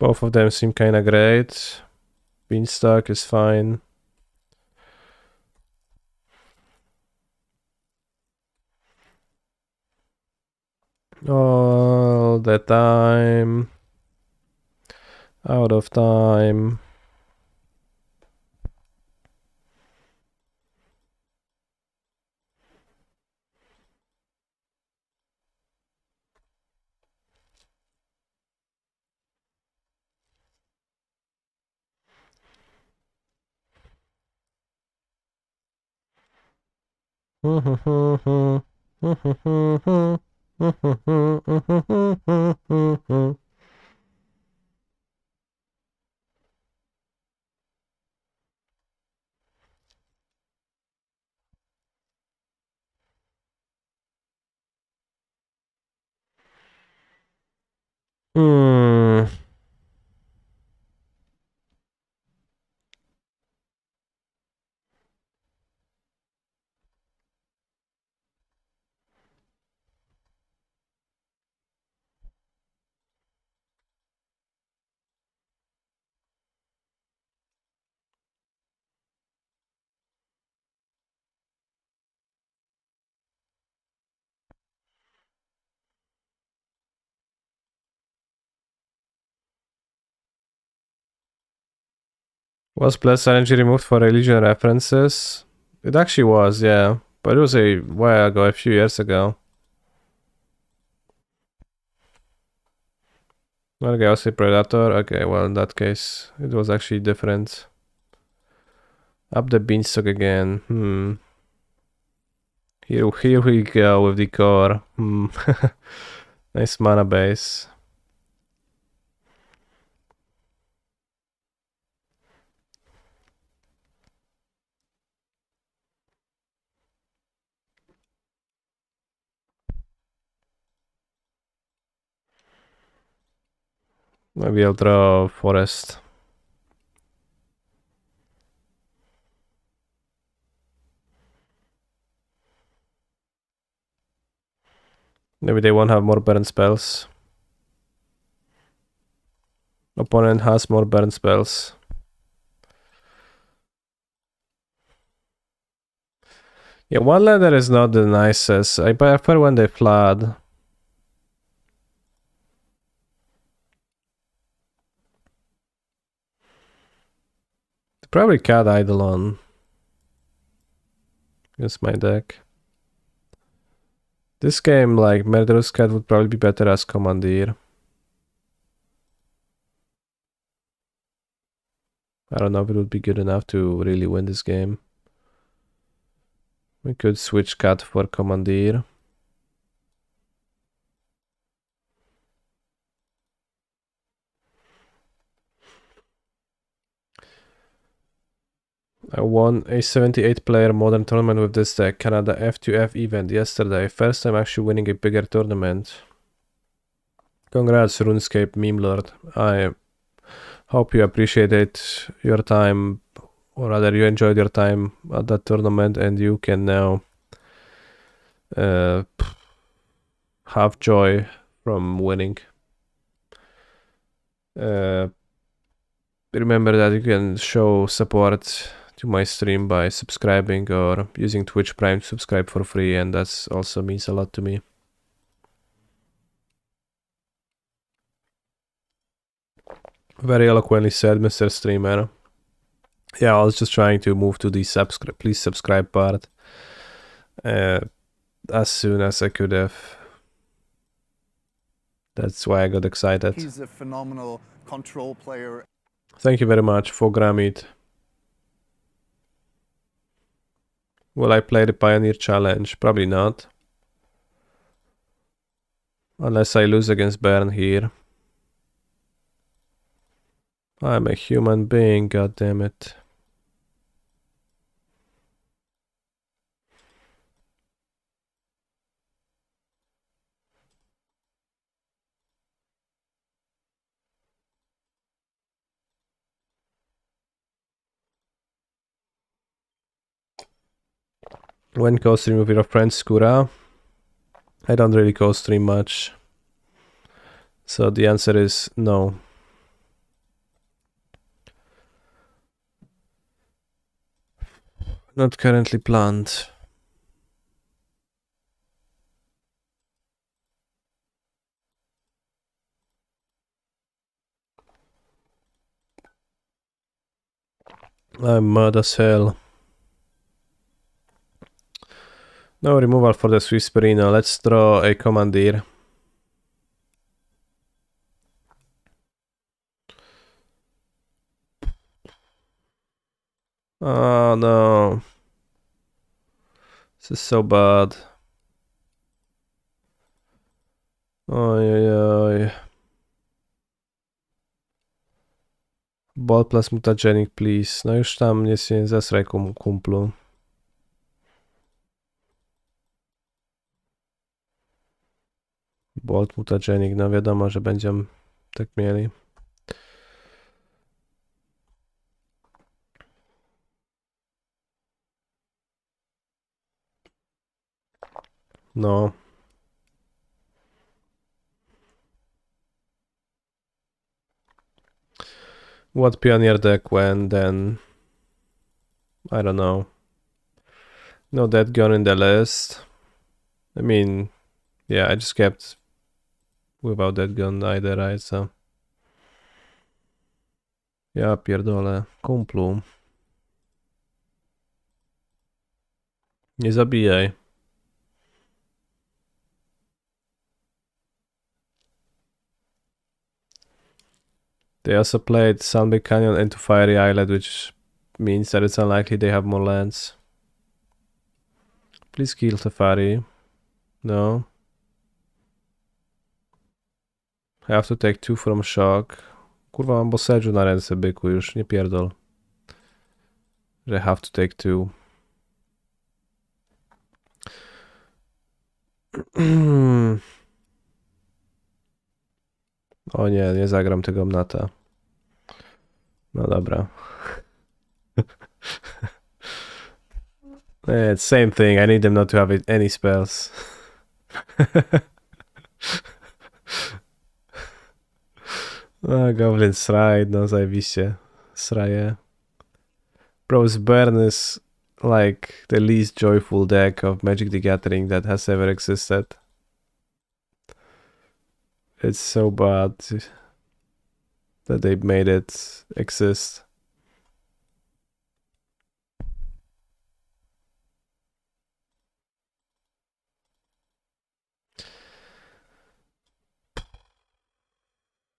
Both of them seem kinda great. Beanstalk is fine. All the time. Out of time. Hmm. Was plus energy removed for religion references? It actually was, yeah. But it was a while ago, a few years ago. Okay, I was a predator. Okay, well, in that case, it was actually different. Up the beanstalk again. Here we go with the core. Nice mana base. Maybe I'll draw forest. Maybe they won't have more burn spells. Opponent has more burn spells. Yeah, one lander is not the nicest. I prefer when they flood. Probably Cat Eidolon against my deck. This game, like Murderous Cat, would probably be better as Commandeer. I don't know if it would be good enough to really win this game. We could switch Cat for Commandeer. I won a 78 player modern tournament with this deck, Canada F2F event yesterday. First time actually winning a bigger tournament. Congrats, RuneScape meme lord. I hope you appreciated your time, or rather you enjoyed your time at that tournament, and you can now have joy from winning. Remember that you can show support to my stream by subscribing or using Twitch Prime to subscribe for free, and that also means a lot to me. Very eloquently said, Mr. Streamer. Yeah, I was just trying to move to the please subscribe part as soon as I could have. That's why I got excited. He's a phenomenal control player. Thank you very much for Gramit. Will I play the Pioneer Challenge? Probably not. Unless I lose against Bern here. I'm a human being, god damn it. When co-stream with your friend Skura? I don't really co-stream much. So the answer is no. Not currently planned. I'm mad as hell. No removal for the Swissperino. Let's draw a Commandeer. Oh no. This is so bad. Oj. Ball plus mutagenic, please. No już tam nie się zesraj, kumplu. Bolt mutagenic, no wiadomo, że będziemy tak mieli. No. What Pioneer deck when then? I don't know. No dead gun in the list. I mean, yeah, I just kept without that gun either, right? So Ja pierdolę, kumplu. Nie zabijaj. They also played Sunbig Canyon into Fiery Islet, which means that it's unlikely they have more lands. Please kill Safari. No. I have to take 2 from shock. Kurwa, mam Bosedżu na ręce, byku, już nie pierdol. Że have to take 2. O nie, nie zagram tego mnata. No dobra. It's same thing. I need them not to have any spells. Goblin Sride, no zajebiście. Sraje. Bro's Burn is like the least joyful deck of Magic the Gathering that has ever existed. It's so bad that they made it exist.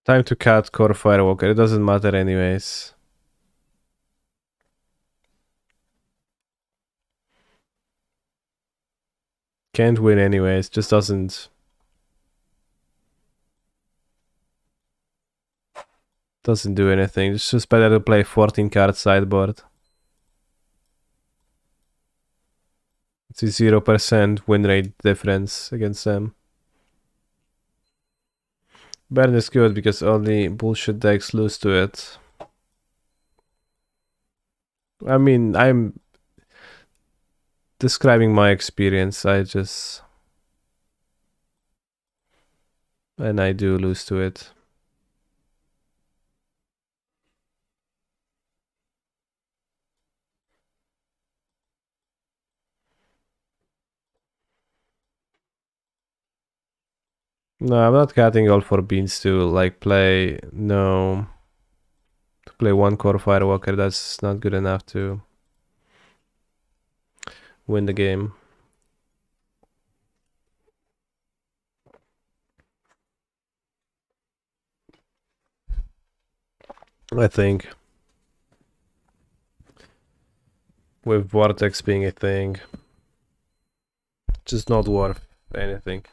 Time to cut Core Firewalker. It doesn't matter anyways. Can't win anyways. Just doesn't do anything. It's just better to play 14 card sideboard. It's a 0% win rate difference against them. Burn is good because only bullshit decks lose to it. I mean, I'm describing my experience. And I do lose to it. No, I'm not cutting all 4 beans to like play. No. To play 1 Core Firewalker, that's not good enough to win the game. I think. With Vortex being a thing. Just not worth anything.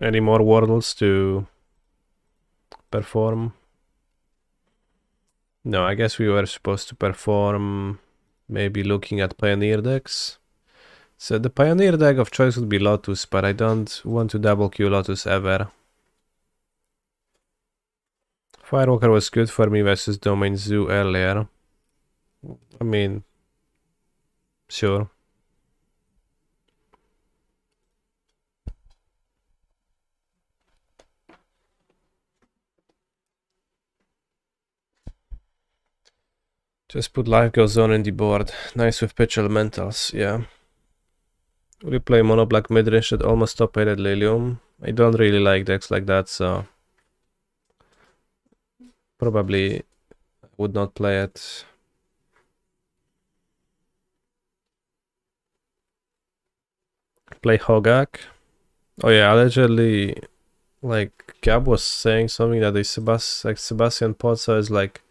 Any more Wordles to perform? No, I guess we were supposed to perform maybe looking at Pioneer decks. So the Pioneer deck of choice would be Lotus, but I don't want to double queue Lotus ever. Firewalker was good for me versus Domain Zoo earlier. I mean, sure. Just put Life Goes On in the board. Nice with pitch elementals, yeah. We play Mono Black Midrange at almost top 8 at Lilium. I don't really like decks like that, so probably would not play it. Play Hogak. Oh yeah, allegedly, like Gab was saying something that the Sebastian Pozzo is like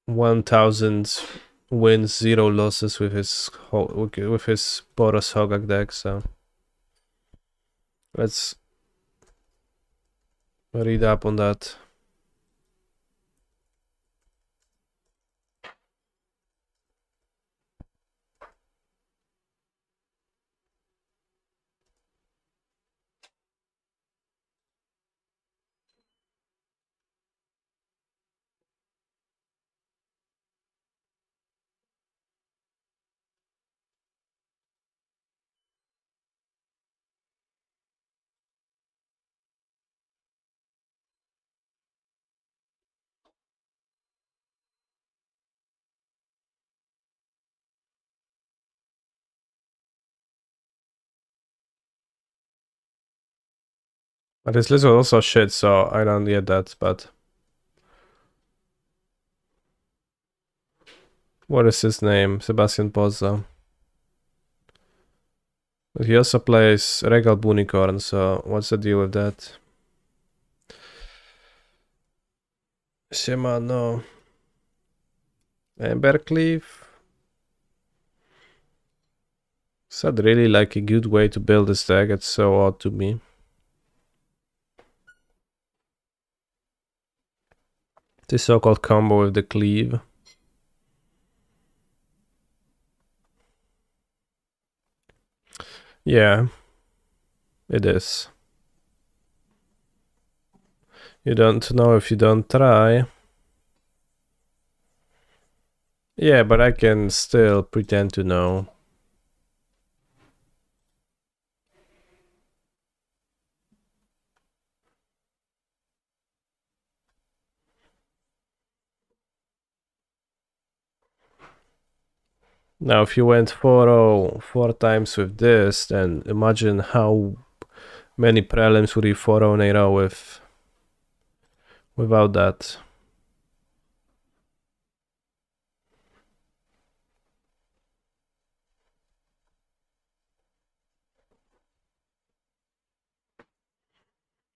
1000 wins, 0 losses with his Boros Hogak deck. So let's read up on that. But his list was also shit, so I don't get that, but... What is his name? Sebastian Pozza. But he also plays Regal Bunicorn, so what's the deal with that? Shimano. Embercleave. Is that really like a good way to build this deck? It's so odd to me. This so-called combo with the cleave. Yeah, it is. You don't know if you don't try. Yeah, but I can still pretend to know. Now, if you went 4-0 4 times with this, then imagine how many prelims would you 4-0 in a row with without that.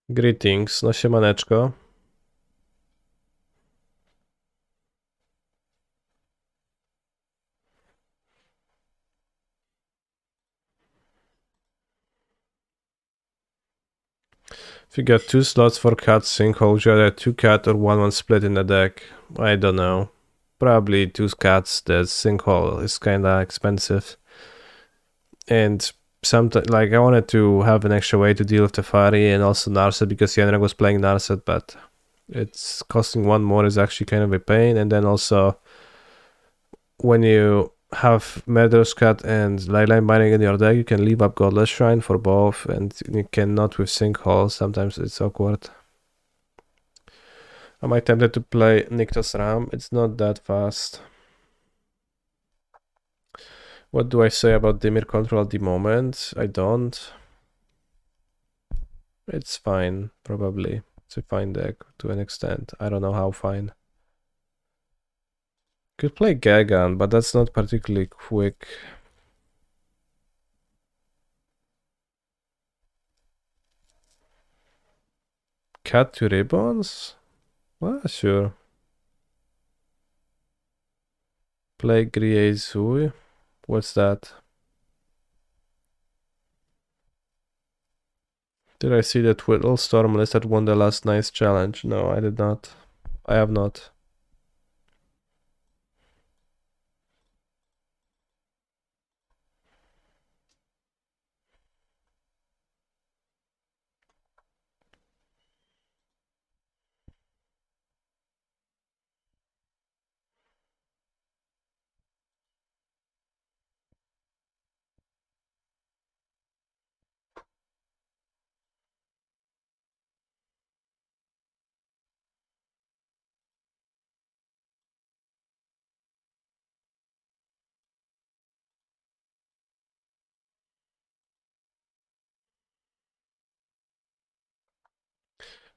Greetings, no siemaneczko. If you got 2 slots for cat sinkhole, would you rather 2 cat or 1-1 split in the deck? I don't know. Probably 2 cats. The sinkhole is kinda expensive. And sometimes, like, I wanted to have an extra way to deal with Teferi and also Narset because Yenrek was playing Narset, but it's costing 1 more is actually kind of a pain. And then also, when you have Murderous Cat and Leyline Binding in your deck, you can leave up Godless Shrine for both, and you cannot with Sinkhole. Sometimes it's awkward. Am I tempted to play Nyctos Ram? It's not that fast. What do I say about Dimir Control at the moment? I don't. It's fine, probably. It's a fine deck to an extent. I don't know how fine. Could play Gagan, but that's not particularly quick. Cat to Ribbons? Well, sure. Play Griezui. What's that? Did I see that Whittle Storm list that won the last night's challenge? No, I did not. I have not.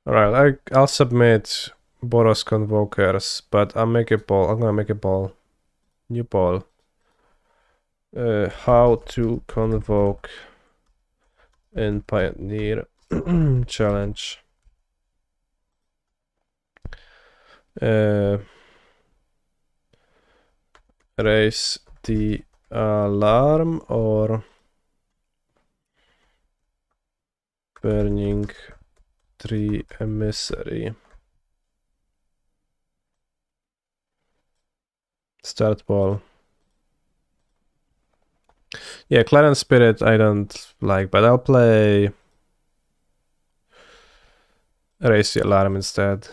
Alright, I'll submit Boros Convokers, but I'll make a poll. I'm gonna make a poll. New poll. How to convoke in Pioneer challenge. Raise the alarm or burning tree emissary. Start ball. Yeah, Clarence Spirit I don't like, but I'll play Raise the Alarm instead.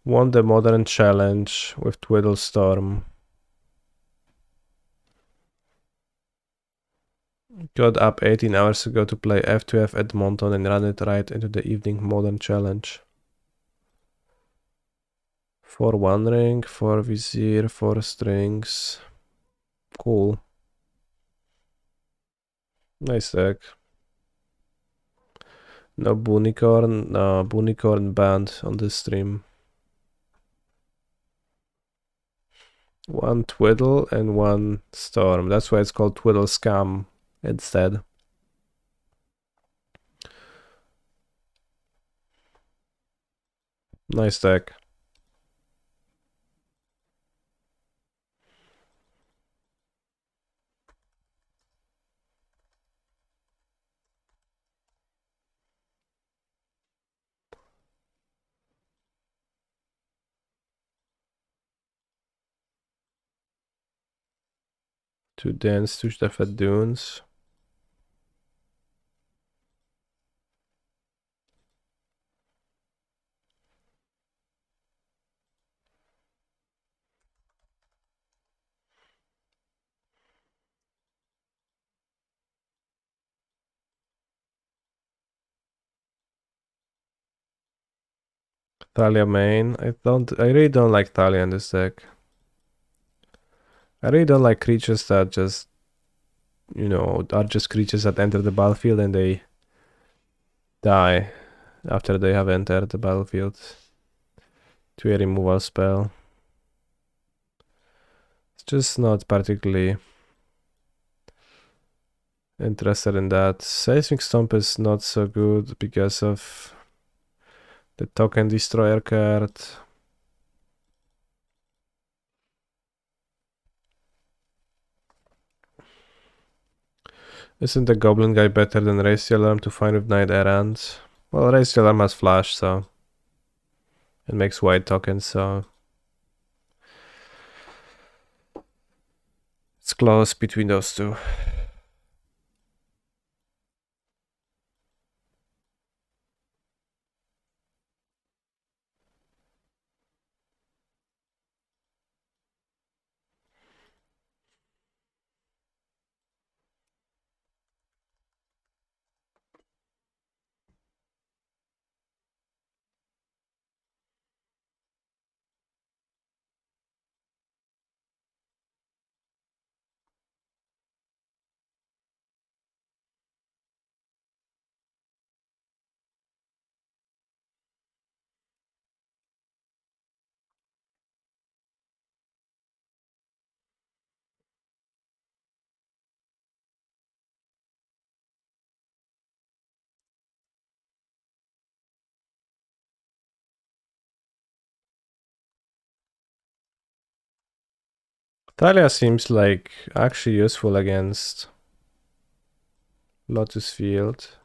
Won the Modern Challenge with Twiddle Storm. Got up 18 hours ago to play F2F Edmonton and ran it right into the evening Modern Challenge. 4 One Ring, 4 Vizier, 4 Strings. Cool. Nice deck. No Boonicorn banned on this stream. One Twiddle and one Storm. That's why it's called Twiddle Scam instead. Nice deck. Two Dance, two Stafford Dunes. Thalia main. I really don't like Thalia in this deck. I really don't like creatures that just, you know, are just creatures that enter the battlefield and they die after they have entered the battlefield to a removal spell. It's just not particularly interested in that. Seismic Stomp is not so good because of the Token Destroyer card. Isn't the Goblin guy better than Raise the Alarm to find with Knight Errant? Well, Raise the Alarm has Flash, so it makes white tokens, so it's close between those two. Thalia seems like actually useful against Lotus Field.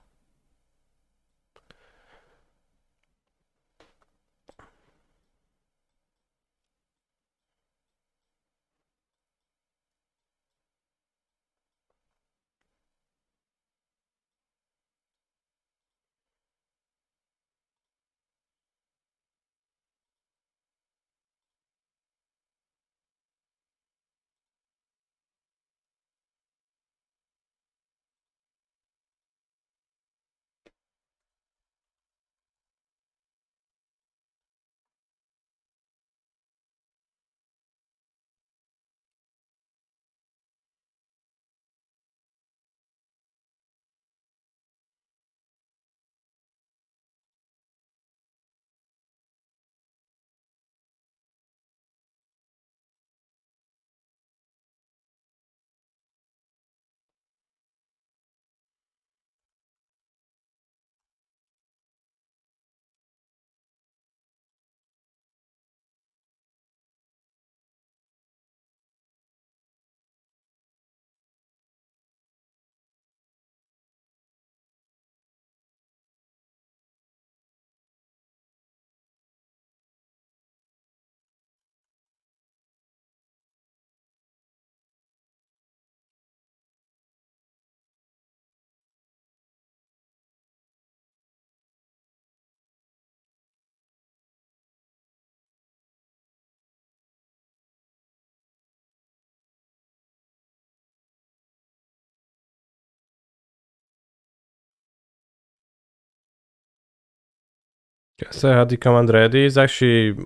Guess I had the command ready. It's actually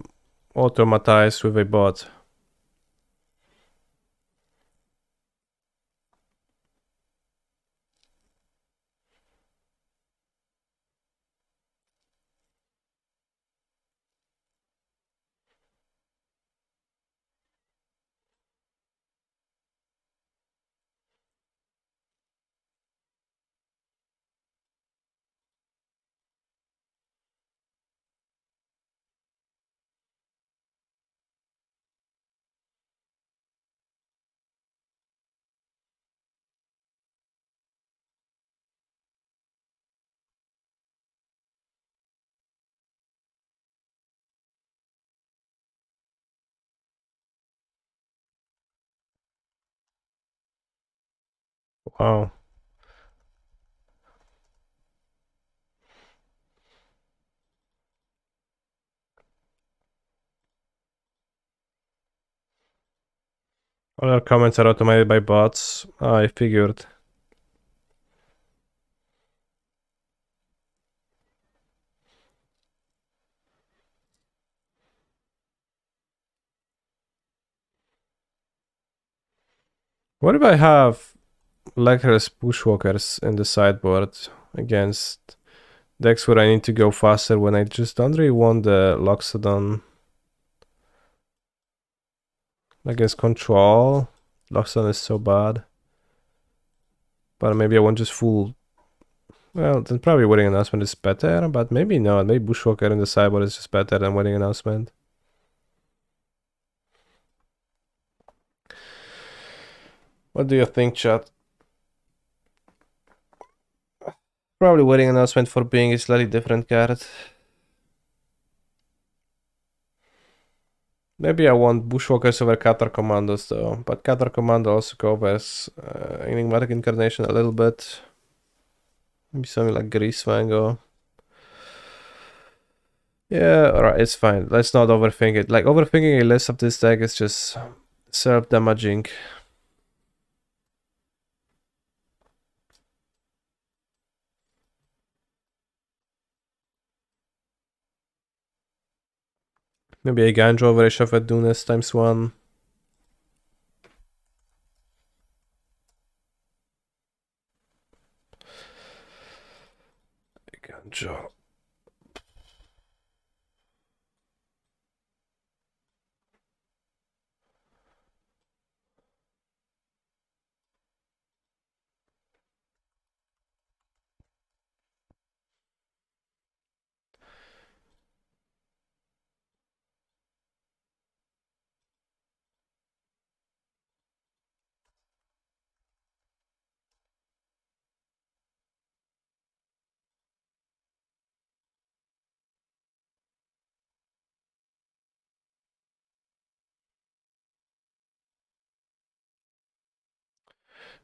automatized with a bot. Wow. All our comments are automated by bots. I figured. What if I have Leclerc's bushwalkers in the sideboard against decks where I need to go faster when I just don't really want the Loxodon against control? Loxodon is so bad. But maybe I want just full. Well, then probably Wedding Announcement is better, but maybe not. Maybe Bushwalker in the sideboard is just better than Wedding Announcement. What do you think, chat? Probably Wedding Announcement for being a slightly different card. Maybe I want Bushwalkers over Catar Commandos though, but Catar Commando also covers Enigmatic Incarnation a little bit. Maybe something like Greasefango. Yeah, alright, it's fine. Let's not overthink it. Like, overthinking a list of this deck is just self-damaging. Maybe a Ganjo over a Shuffle Dunes ×1. A Ganjo.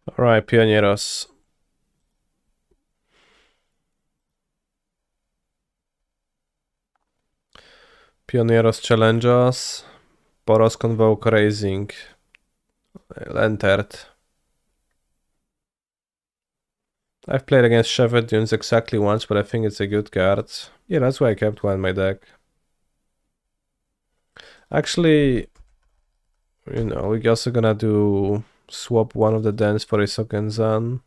Alright, Pioneros. Pioneros challenge us. Boros Convoke raising. Entered. I've played against Shepherd Dunes exactly once, but I think it's a good card. Yeah, that's why I kept one in my deck. Actually, you know, we're also gonna do swap one of the dens for a Sokenzan.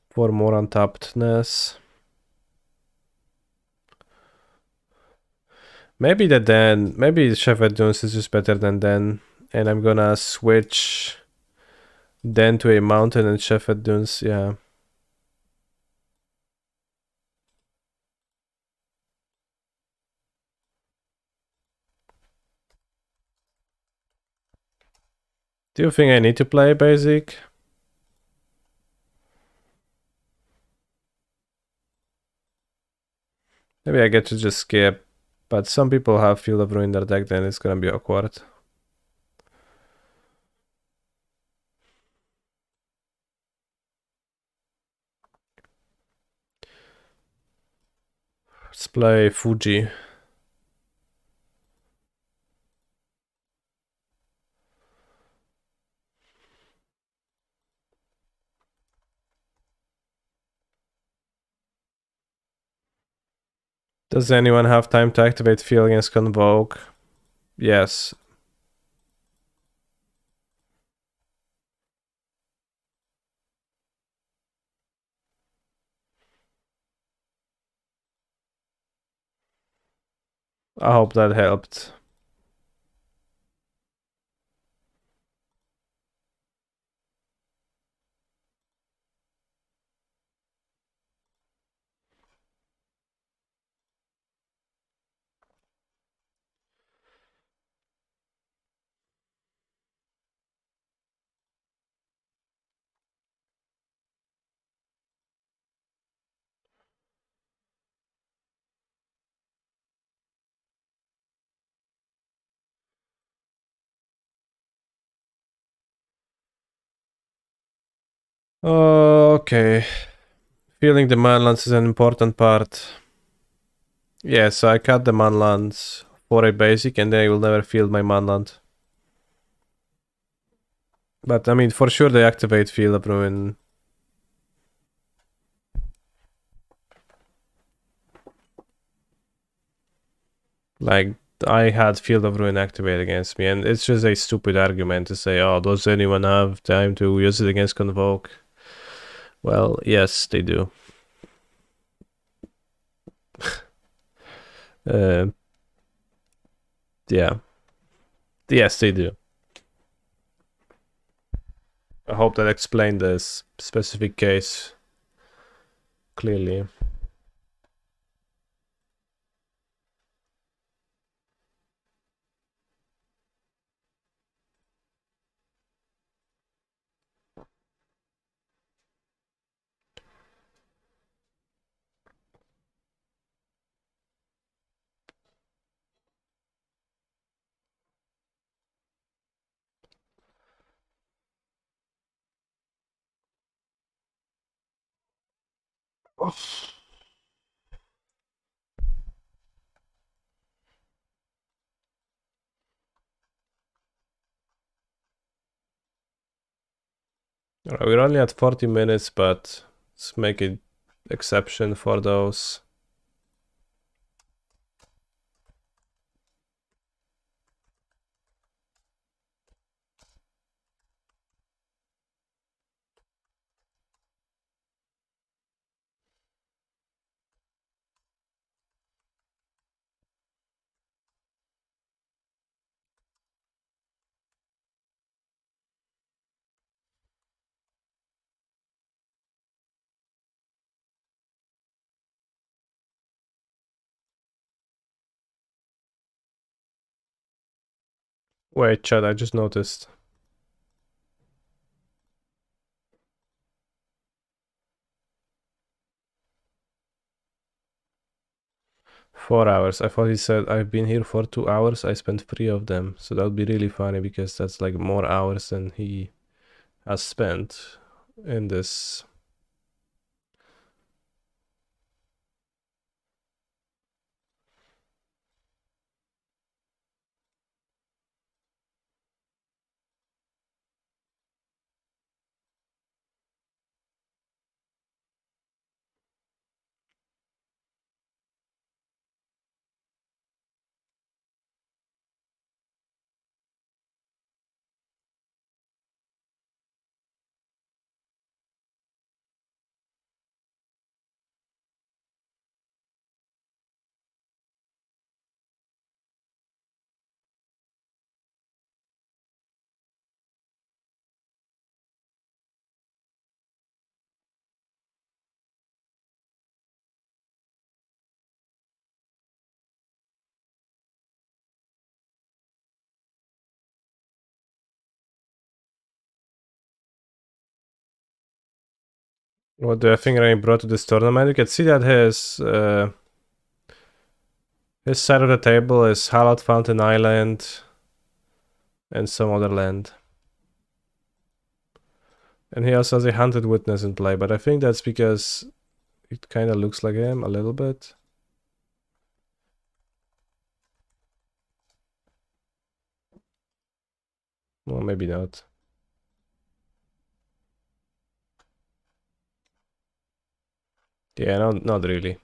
For more untappedness. Maybe the den, maybe Shepherd Dunes is just better than den. And I'm gonna switch den to a mountain and Shepherd Dunes, yeah. Do you think I need to play basic? Maybe I get to just skip. But some people have Field of Ruin in their deck, then it's gonna be awkward. Let's play Fuji. Does anyone have time to activate Field against Convoke? Yes. I hope that helped. Okay. Feeling the manlands is an important part. Yeah, so I cut the manlands for a basic and then I will never field my manland. But I mean, for sure they activate Field of Ruin. Like, I had Field of Ruin activate against me, and it's just a stupid argument to say, oh, does anyone have time to use it against Convoke? Well, yes, they do. uh, yeah. Yes, they do. I hope that explained this specific case clearly. Alright, we're only at 40 minutes, but let's make an exception for those. Wait, chat, I just noticed. Four hours. I thought he said I've been here for 2 hours. I spent 3 of them. So that would be really funny because that's like more hours than he has spent in this. What do I think Rain brought to this tournament? You can see that his side of the table is Hallowed Fountain Island and some other land. And he also has a Hunted Witness in play, but I think that's because it kind of looks like him a little bit. Well, maybe not. Yeah, no, not really.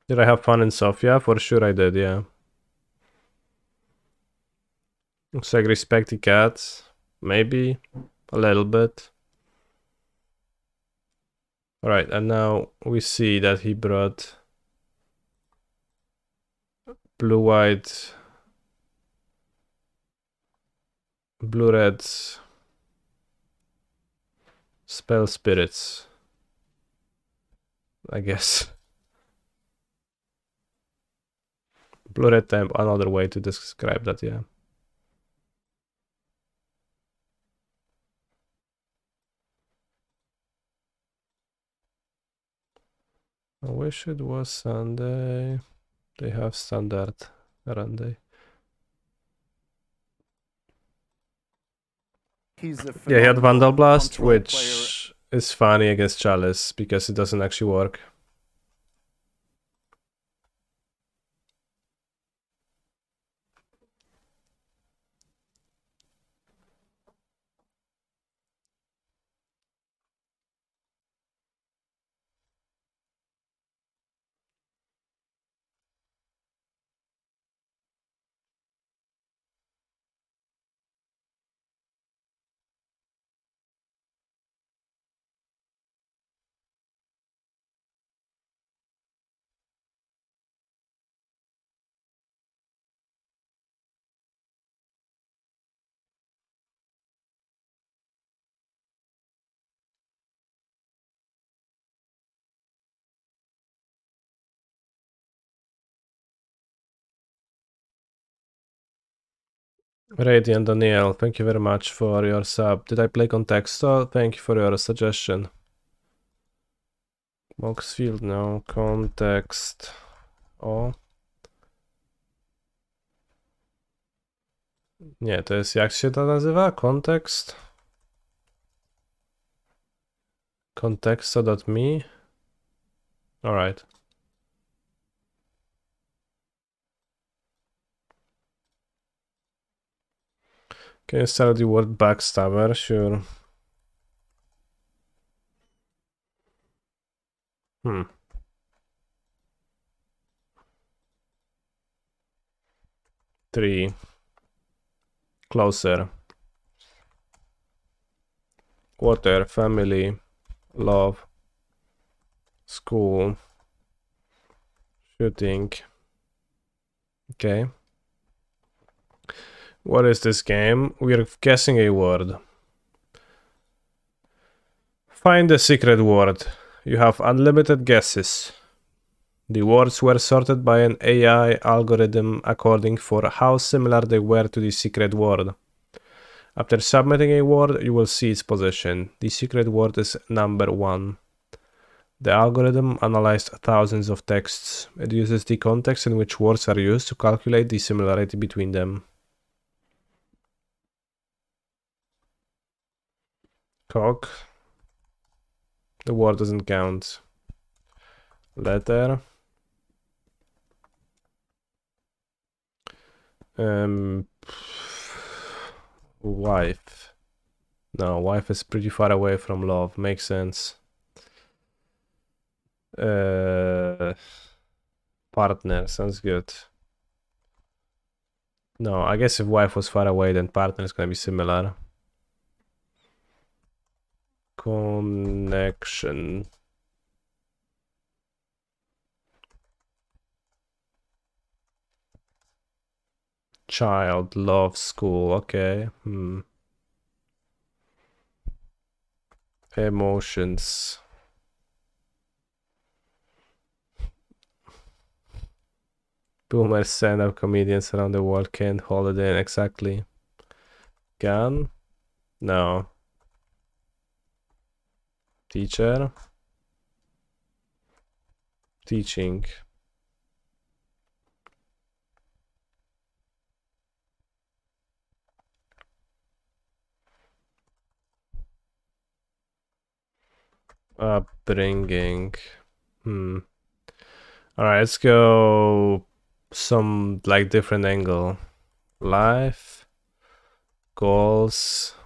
Did I have fun in Sofia? For sure I did, yeah. Looks like Respect the Cat. Maybe. A little bit. Alright, and now we see that he brought blue-white, blue-red spell spirits, I guess. Blue-red temp, another way to describe that, yeah. I wish it was Sunday. They have standard, aren't they? He's a Yeah, he had phenomenal Vandal Blast, control which is funny against Chalice because it doesn't actually work. Radiant Daniel, thank you very much for your sub. Did I play Contexto? Thank you for your suggestion. Moxfield, no. Context. O. Nie, to jest, jak się to nazywa? Kontekst? Contexto.me? Alright. Can you start the word backstabber? Sure. Hmm. Three. Closer. Water, family, love, school, shooting. Okay. What is this game? We're guessing a word. Find the secret word. You have unlimited guesses. The words were sorted by an AI algorithm according for how similar they were to the secret word. After submitting a word, you will see its position. The secret word is number 1. The algorithm analyzed thousands of texts. It uses the context in which words are used to calculate the similarity between them. Cock. The word doesn't count. Letter. Wife. No, wife is pretty far away from love. Makes sense. Partner sounds good. No, I guess if wife was far away, then partner is gonna be similar. Connection. Child, love, school. Okay. Emotions. Boomer stand-up comedians around the world can't hold it in. Exactly. Gun? No. Teacher? Teaching. Upbringing. Alright, let's go some like different angle. Life. Goals.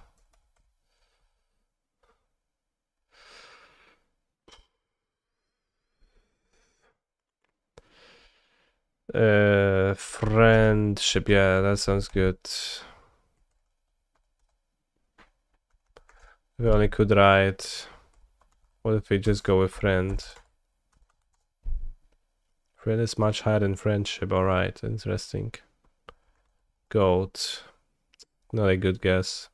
Friendship, yeah, that sounds good. We only could write. What if we just go with friend? Friend is much higher than friendship, alright, interesting. Goat. Not a good guess.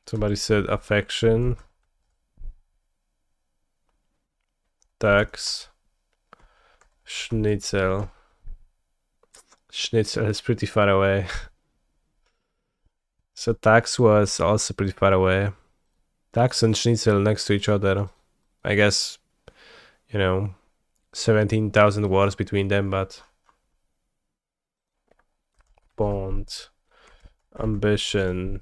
Somebody said affection. Tax. Schnitzel. Schnitzel is pretty far away. So tax was also pretty far away. Tax and schnitzel next to each other. I guess you know, 17,000 words between them, but bond, ambition,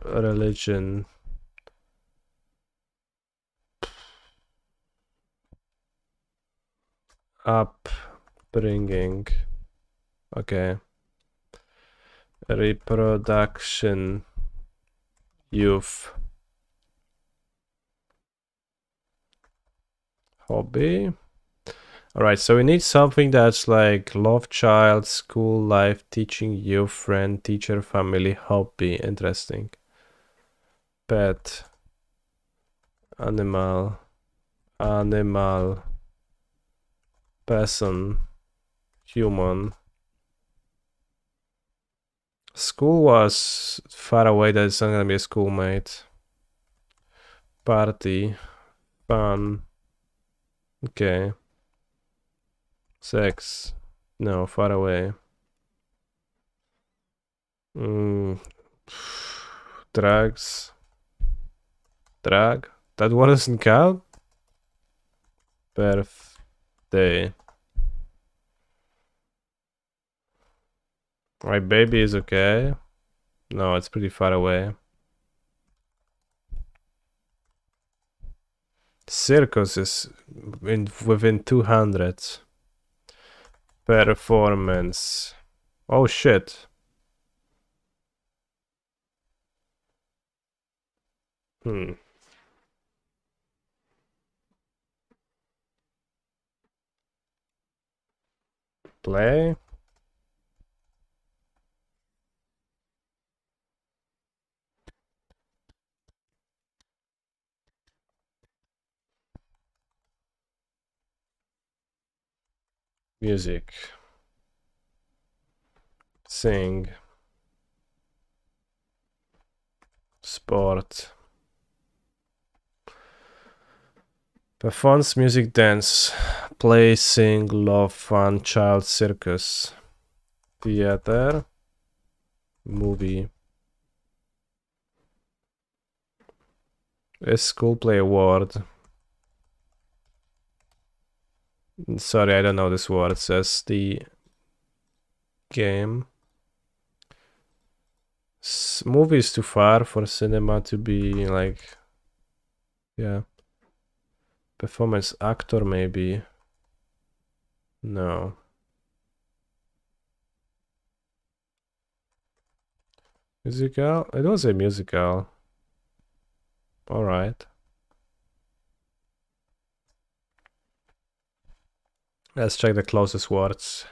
religion, upbringing, okay, reproduction, youth, hobby. All right, so we need something that's like love child, school life, teaching, youth, friend, teacher, family, hobby. Interesting. Pet, animal, animal, person, human. School was far away, that's not gonna be a schoolmate. Party, fun. Okay. Sex. No, far away. Drugs. Drug? That one doesn't count? Birthday. My baby is okay. No, it's pretty far away. Circus is within 200. Performance. Oh shit. Play. Music. Sing. Sport. Performance, music, dance. Play, sing, love, fun, child, circus. Theater. Movie. A school play award. Sorry, I don't know this word. It says the game. Movie is too far for cinema to be like, yeah. Performance actor maybe. No. Musical? It was a musical. Alright. Let's check the closest words.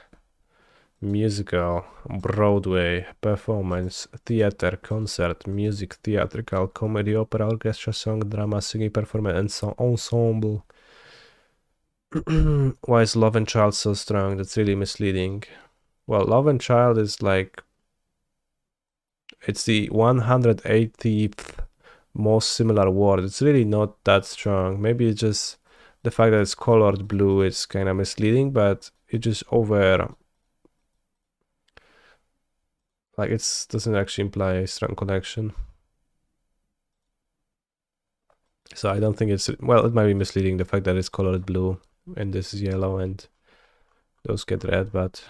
Musical, Broadway, performance, theater, concert, music, theatrical, comedy, opera, orchestra, song, drama, singing, performance, and ensemble. Why is Love and Child so strong? That's really misleading. Well, Love and Child is like, it's the 180th most similar word. It's really not that strong. Maybe it's just the fact that it's colored blue is kind of misleading, but it just like it doesn't actually imply a strong connection. So I don't think it's, well, it might be misleading, the fact that it's colored blue and this is yellow and those get red, but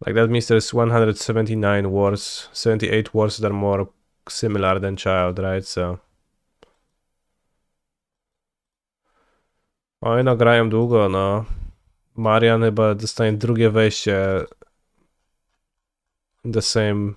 like that means there's 179 words, 78 words that are more similar than child, right? So oj, no grają długo, no. Marian chyba dostanie drugie wejście in the same.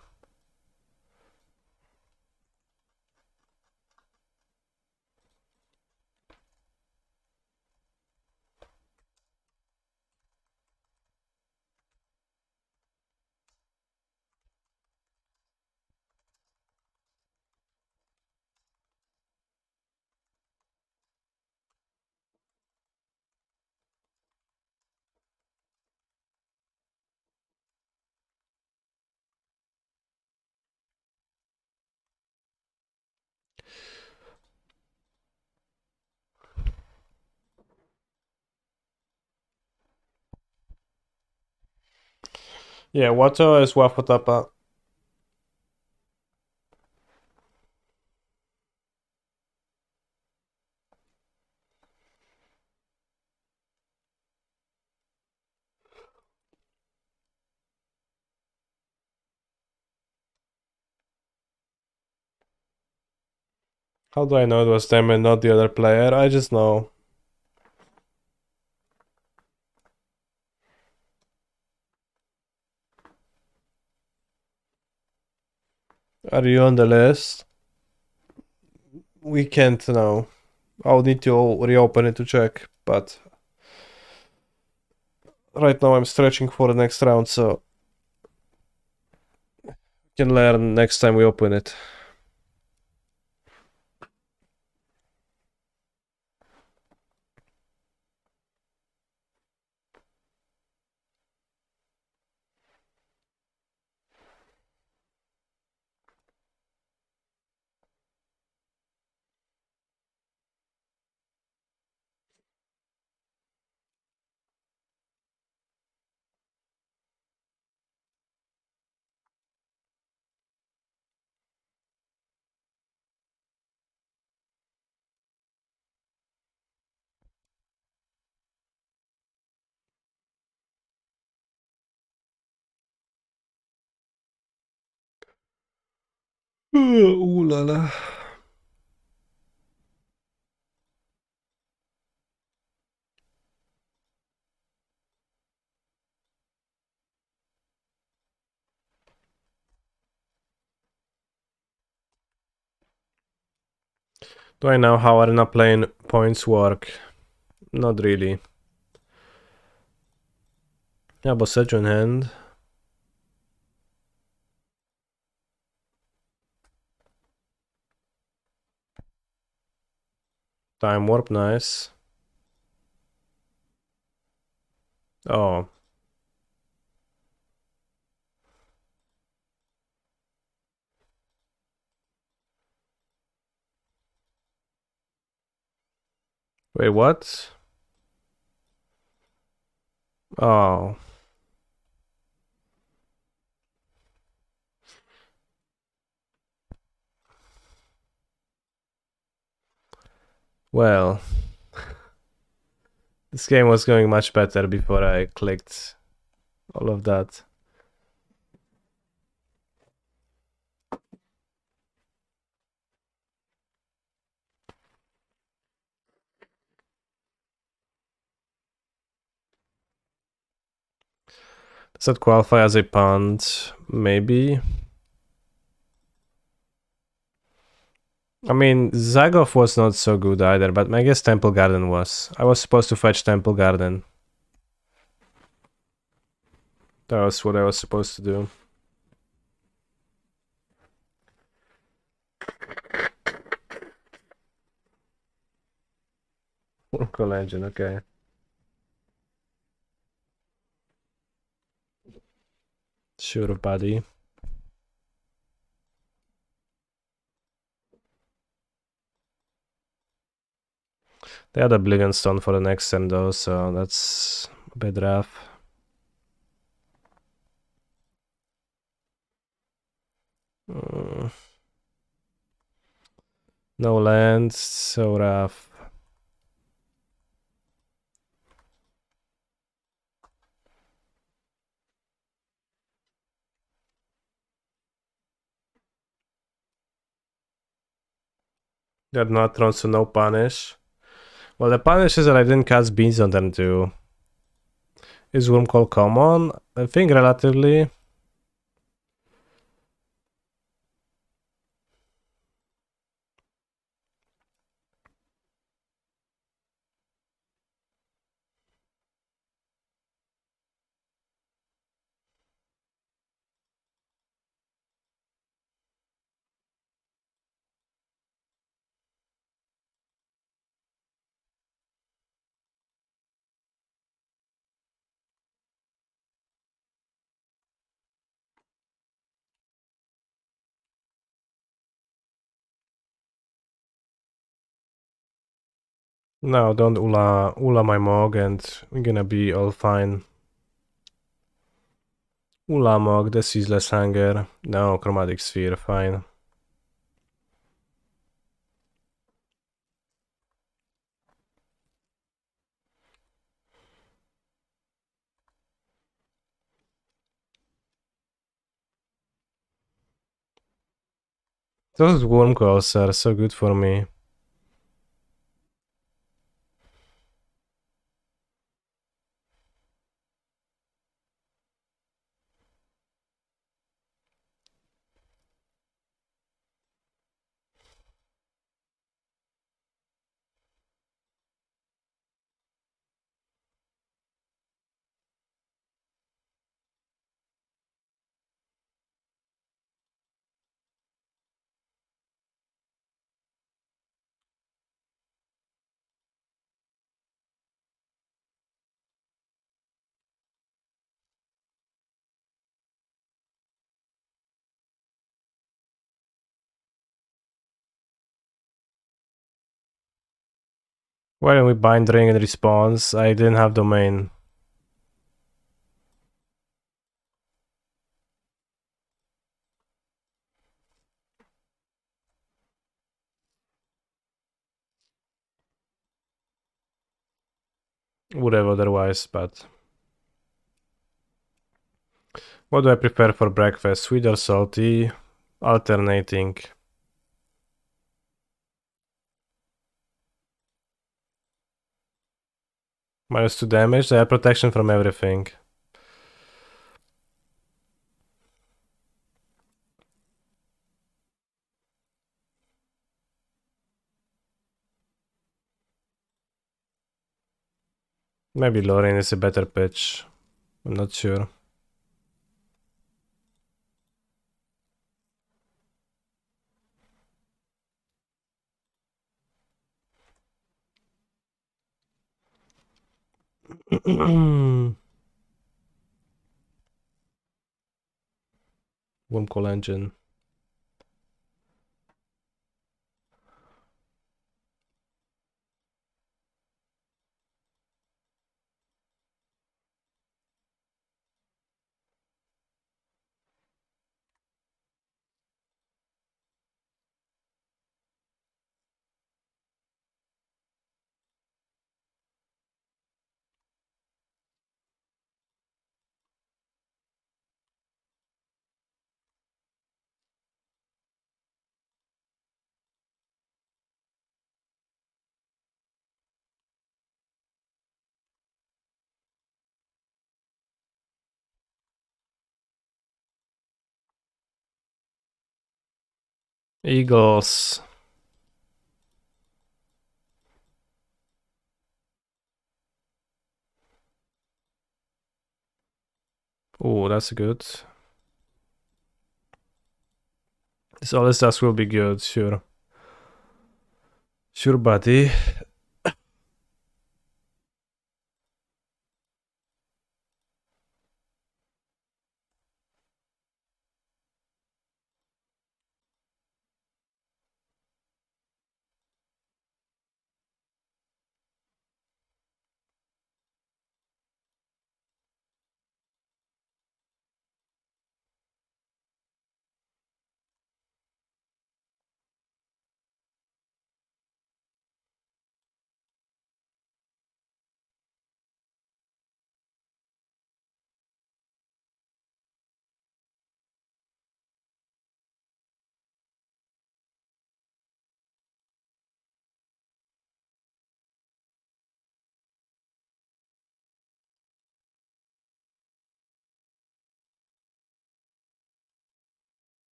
Yeah, Watto is Wafotapa. How do I know it was them and not the other player? I just know. Are you on the list? We can't know. I'll need to reopen it to check, but right now I'm stretching for the next round, so can learn next time we open it. Ooh la la. Do I know how arena playing points work? Not really. Yeah, but set in hand. Time warp, nice. Oh. Wait, what? Oh. Well. This game was going much better before I clicked all of that. Does that qualify as a punt? Maybe. I mean, Zagov was not so good either, but I guess Temple Garden was. I was supposed to fetch Temple Garden. That was what I was supposed to do. Local engine, okay. Sure, buddy. They had Oblivion Stone for the next turn though, so that's a bit rough. No land, so rough. They're not thrown, so no punish. Well, the punish is that I didn't cast beans on them too. Is Wormcall common? I think relatively. No, don't Ula my Mog and we're gonna be all fine. Ulamog, the Ceaseless Hunger. No, Chromatic Sphere, fine. Those worm coils are so good for me. Why don't we bind ring and response? I didn't have domain. Would have otherwise, but... What do I prefer for breakfast? Sweet or salty? Alternating. -2 damage, they have protection from everything. Maybe Lorraine is a better pitch. I'm not sure. Wormcoil engine. Eagles. Oh, that's good. This all this task will be good, sure. Sure, buddy.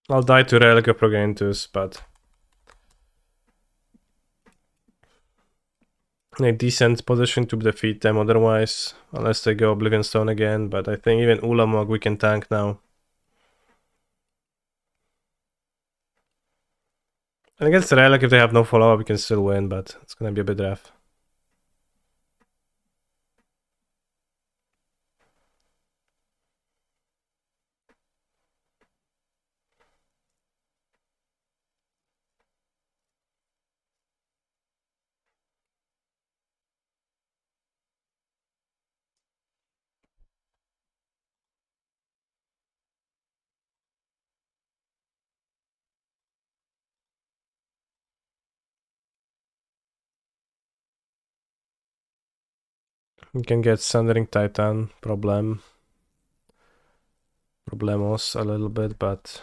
I'll die to Relic of Progentus, but... in a decent position to defeat them otherwise, unless they go Oblivion Stone again, but I think even Ulamog we can tank now. And against Relic, if they have no follow-up, we can still win, but it's gonna be a bit rough. You can get Sundering Titan problemos a little bit, but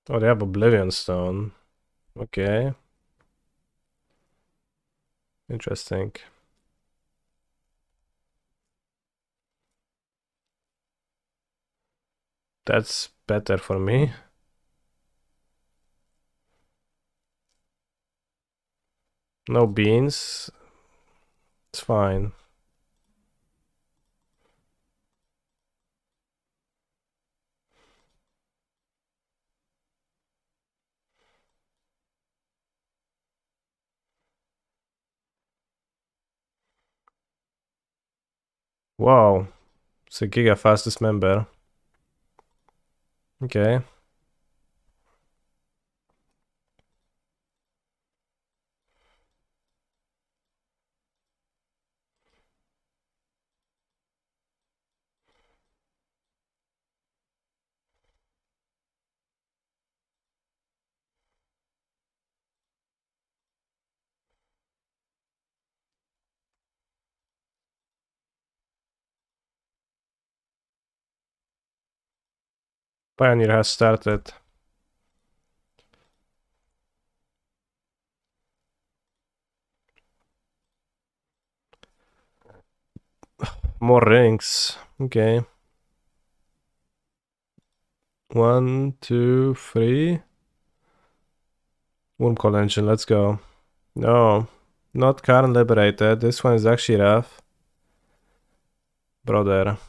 oh, they have Oblivion Stone. Okay. Interesting. That's better for me. No beans. It's fine. Wow. It's a giga fastest member. Okay. Pioneer has started. More rings. Okay. 1, 2, 3. Wormcoil engine, let's go. No, not Karn liberated. This one is actually rough. Brother.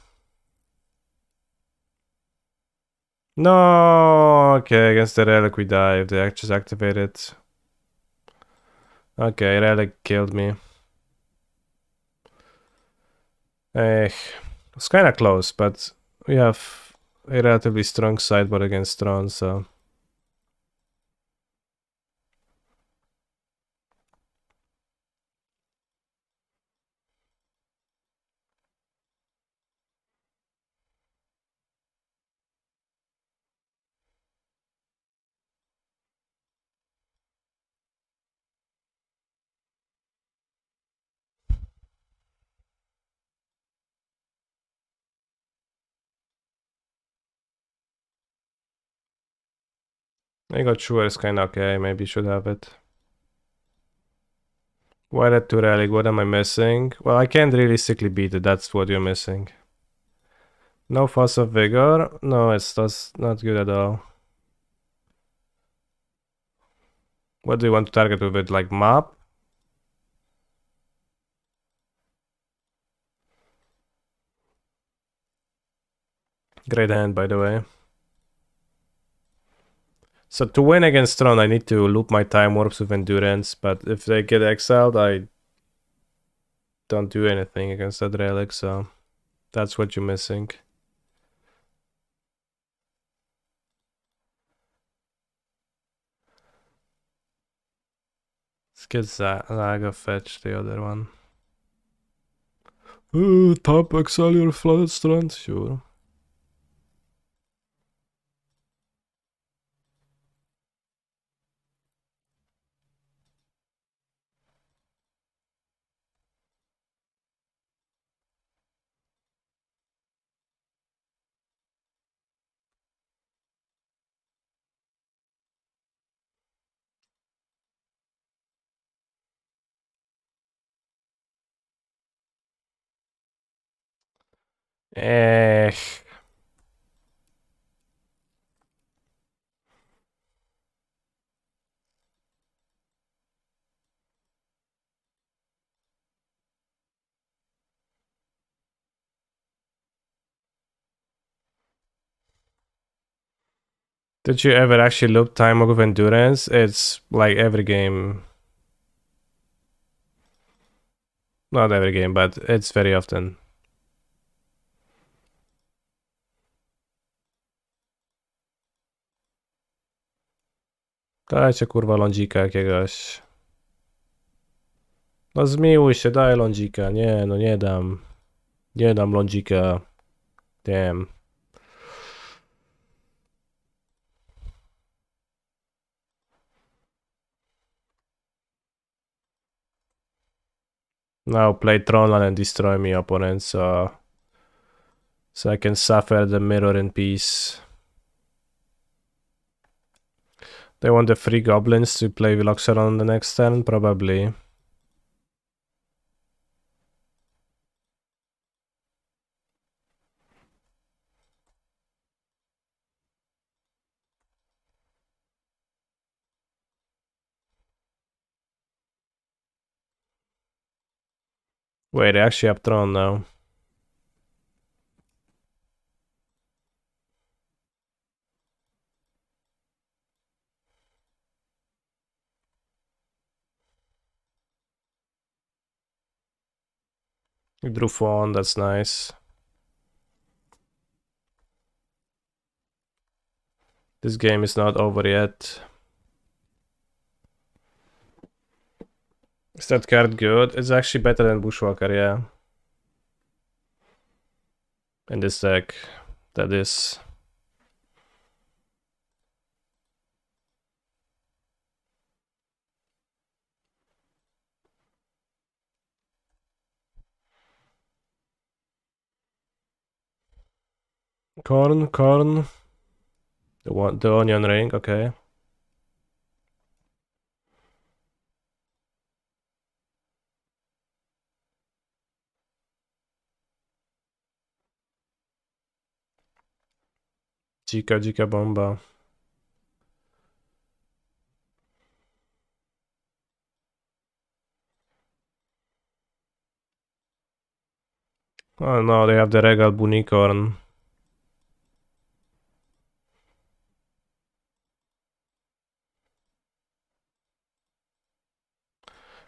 No, okay, against the relic we die if they just activate it. Okay, relic killed me. It's kinda close, but we have a relatively strong sideboard against Tron, so... I got sure it's kinda okay, maybe should have it. Why that 2 relic? What am I missing? Well, I can't realistically beat it, that's what you're missing. No Fuss of Vigor? No, that's not good at all. What do you want to target with it? Like map? Great hand, by the way. So to win against Tron, I need to loop my Time Warps with Endurance, but if they get exiled, I don't do anything against that relic, so that's what you're missing. Let's get Zaga fetch the other one. Top exile your Flooded Strand? Sure. Eh. Did you ever actually loop Time of Endurance? It's like every game. Not every game, but it's very often. Dajcie kurwa lądzika jakiegoś. No zmiłuj się, daj lądzika. Nie, no nie dam. Nie dam lądzika. Damn. Now play Tronland and destroy me opponent, so I can suffer the mirror in peace. They want the 3 goblins to play Veloxeron on the next turn? Probably. Wait, they actually have Tron now. You drew 4, that's nice. This game is not over yet. Is that card good? It's actually better than Bushwalker, yeah. In this deck, that is. Corn. The onion ring, okay. Dzika bomba. Oh no, they have the Regal Bunicorn.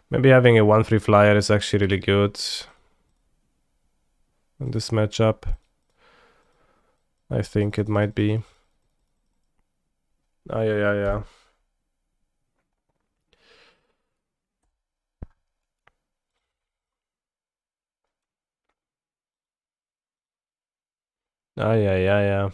Maybe having a 1/3 flyer is actually really good in this matchup. I think it might be. Oh, yeah. Oh, yeah.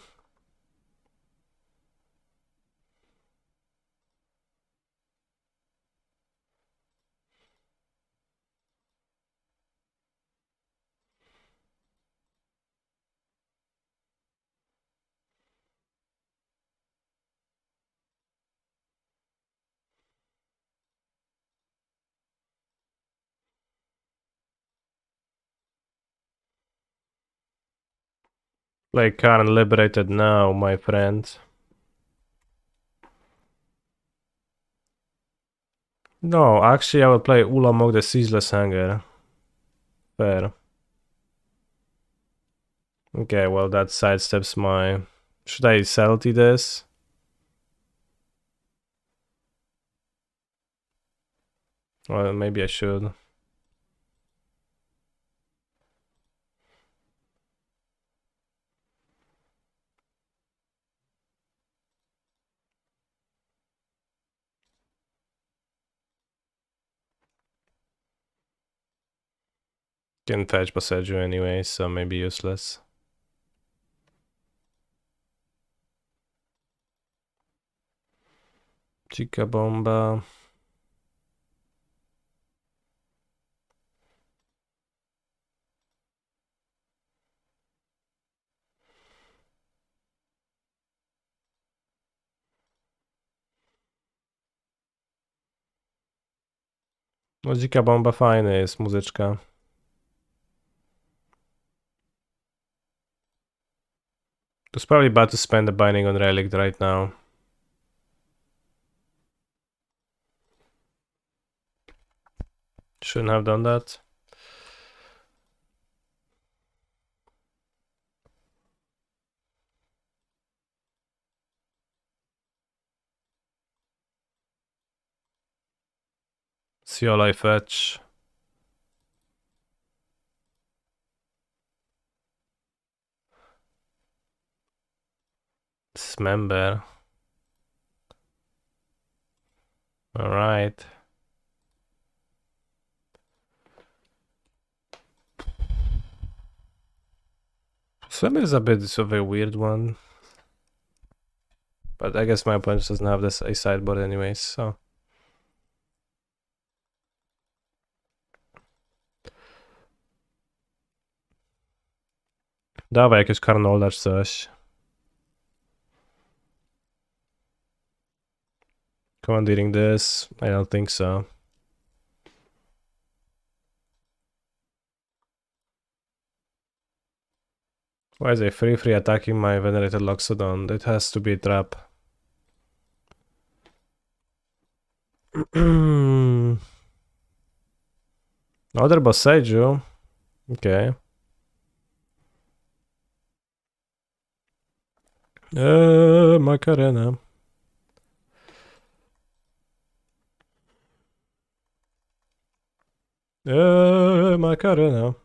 Play Khan Liberated now, my friend. No, actually I will play Ulamog the Ceaseless Hanger. Fair. Okay, well that sidesteps my... Should I salty this? Well, maybe I should. Can fetch Passaggio anyway, so maybe useless. Chica Bomba. No, Dzika Bomba fajna jest muzyczka. Was probably about to spend the binding on Relic right now. Shouldn't have done that. See all I fetch. Dismember. Alright. Dismember is a bit of a weird one. But I guess my opponent doesn't have this a sideboard anyways, so. Dawaj jakieś Karnolda czy coś. Commandeering this? I don't think so. Why is a free attacking my venerated Loxodon? It has to be a trap. Other Bosseiju. Okay. Macarena. Macarena.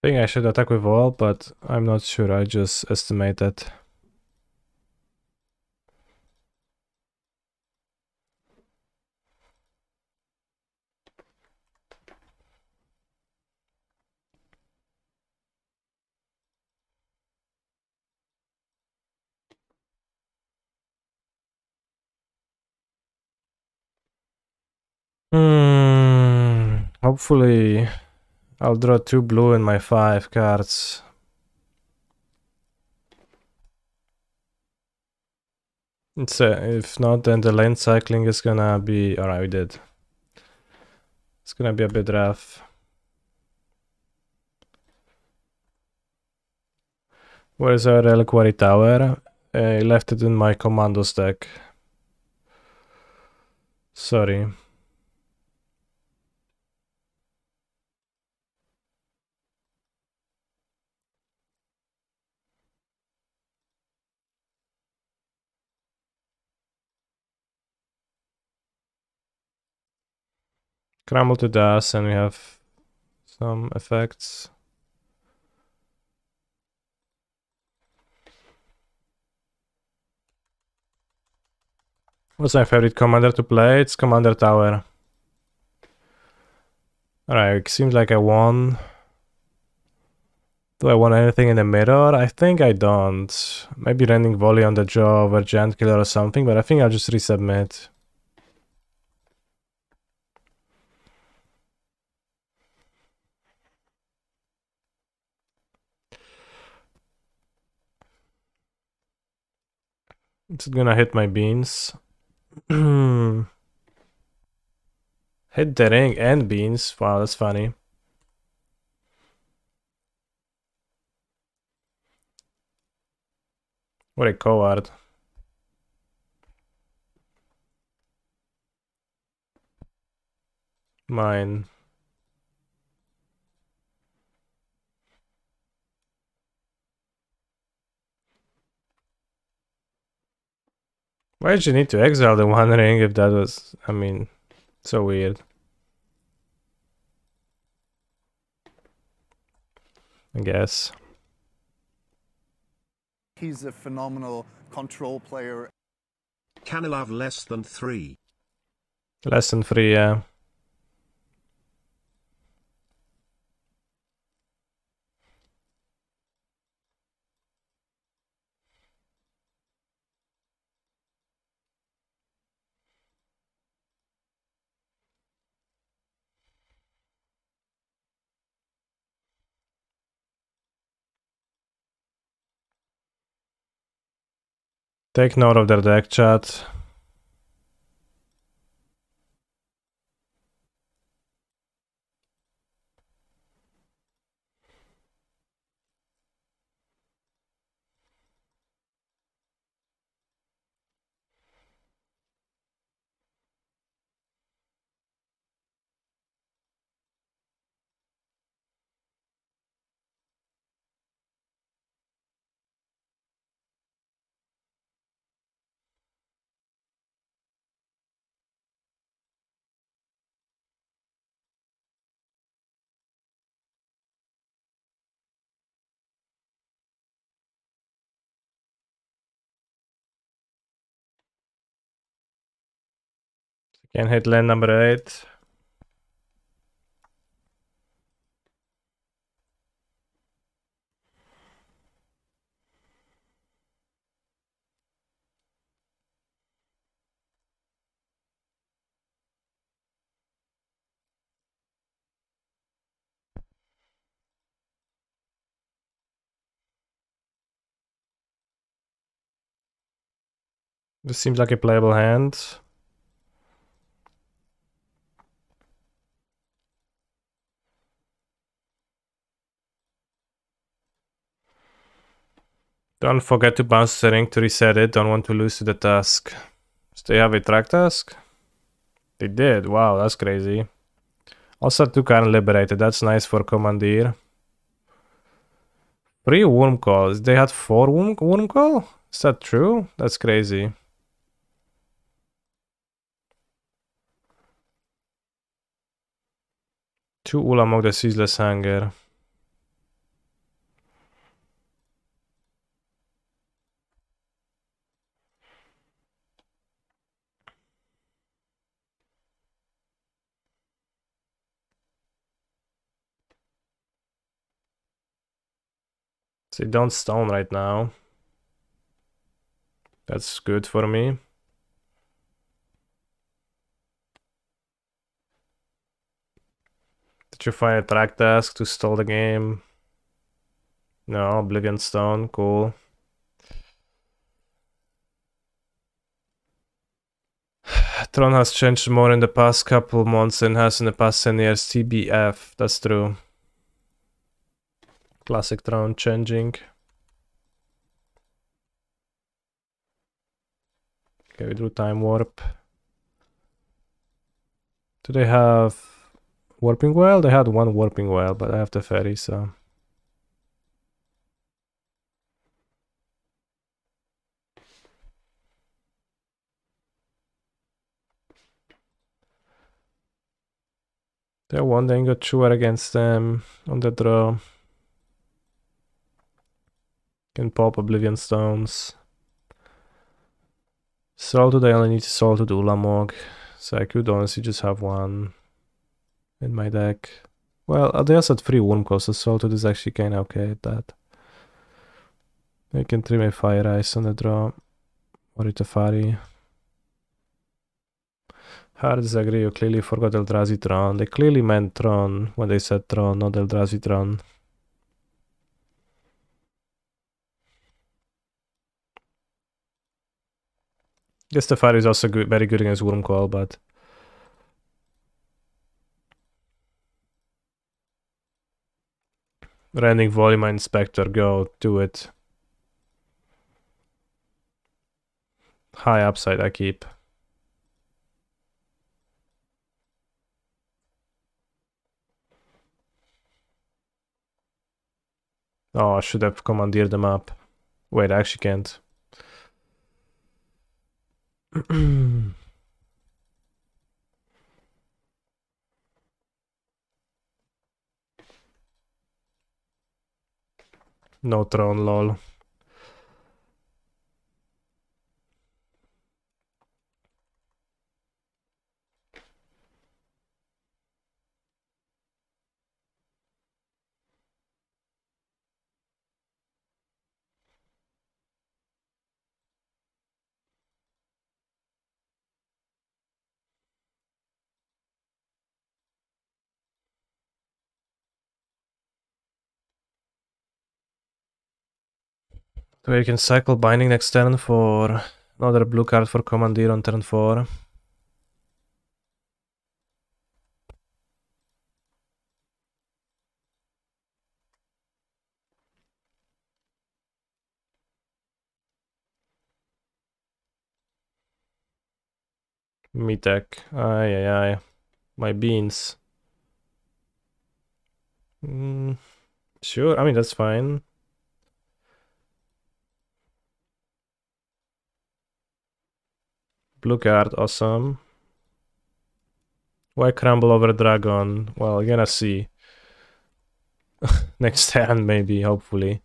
I think I should attack with all, but I'm not sure. I just estimated. Hopefully I'll draw 2 blue in my 5 cards. If not, then the lane cycling is gonna be... Alright, we did. It's gonna be a bit rough. Where's our Reliquary Tower? I left it in my commandos deck. Sorry. Crumble to dust, and we have some effects. What's my favorite commander to play? It's Commander Tower. Alright, seems like I won. Do I want anything in the mirror? I think I don't. Maybe Rending Volley on the jaw over Giant Killer or something, but I think I'll just resubmit. It's gonna hit my beans. Hit the ring and beans. Wow, that's funny. What a coward. Mine. Why did you need to exile the One Ring if that was... I mean, so weird. I guess. He's a phenomenal control player. Can I have less than 3? Less than 3, yeah. Take note of their deck, chat. Can hit land number 8. This seems like a playable hand. Don't forget to bounce the ring to reset it. Don't want to lose to the task. So they have a track task? They did. Wow, that's crazy. Also took unliberated. That's nice for Commandeer. 3 Worm Calls. They had 4 Worm Call? Is that true? That's crazy. Two Ulamog the Ceaseless Hunger. So they don't stone right now. That's good for me. Did you find a track task to stall the game? No, Oblivion Stone, cool. Tron has changed more in the past couple months than has in the past 10 years. TBF, that's true. Classic Tron changing. Okay, we drew Time Warp. Do they have Warping Well? They had 1 Warping Well, but I have the Ferry, so... They're one Dango Chewer against them on the draw. Can pop Oblivion Stones. Salted, I only need to Salted Ulamog. So I could honestly just have 1 in my deck. Well, they also had 3 Worm Calls, so Salted is actually kinda okay at that. I can trim a Fire Ice on the draw. Or Itafari. Hard disagree, you clearly forgot Eldrazi Tron. They clearly meant Tron when they said Tron, not Eldrazi Tron. Guess Tefari is also good, very good against Wormcoil, but... Rending Volume Inspector, go, do it. High upside, I keep. Oh, I should have commandeered them up. Wait, I actually can't. No Tron, lol. So you can cycle binding next turn for another blue card for Commandeer on turn 4. Mitek. Ay, ay, ay. My beans. Sure, I mean, that's fine. Blue card, awesome. Why crumble over dragon? Well, you're gonna see. Next hand, maybe, hopefully.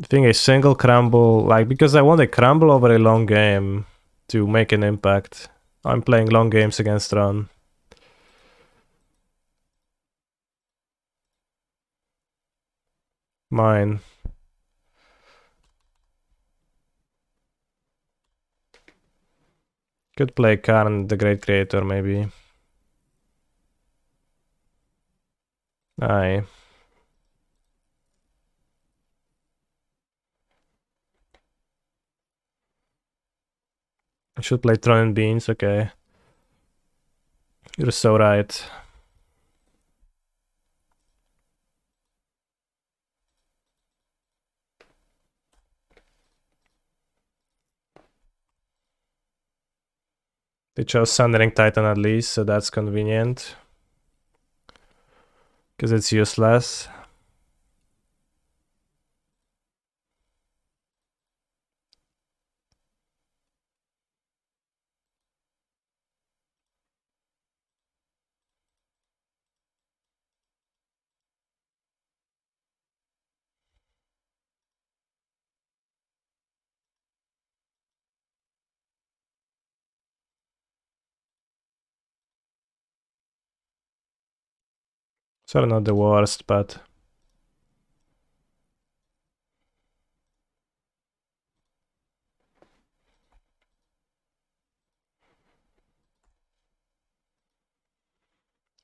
I think a single crumble, like, because I want a crumble over a long game to make an impact. I'm playing long games against Ron. Mine. Could play Karn, the Great Creator, maybe. Aye. I should play Tron and Beans, okay. You're so right. They chose Sundering Titan at least, so that's convenient. Because it's useless. So not the worst, but...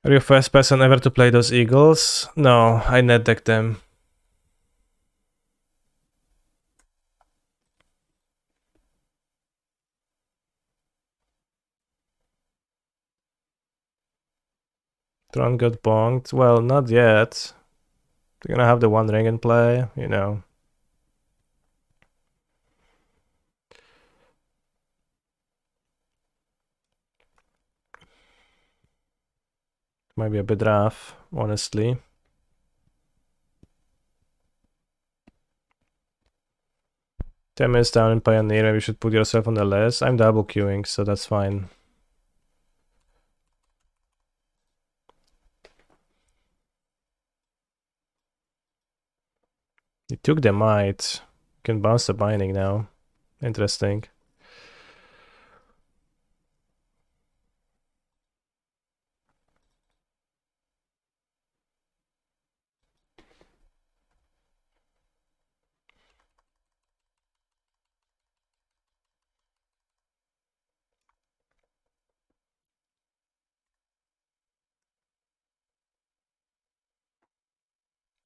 Are you first person ever to play those eagles? No, I net deck them. Tron got bonked. Well, not yet. They're gonna have the One Ring in play, you know. Might be a bit rough, honestly. Ten minutes down in Pioneer, maybe you should put yourself on the list. I'm double queuing, so that's fine. You took the might. You can bounce the binding now. Interesting.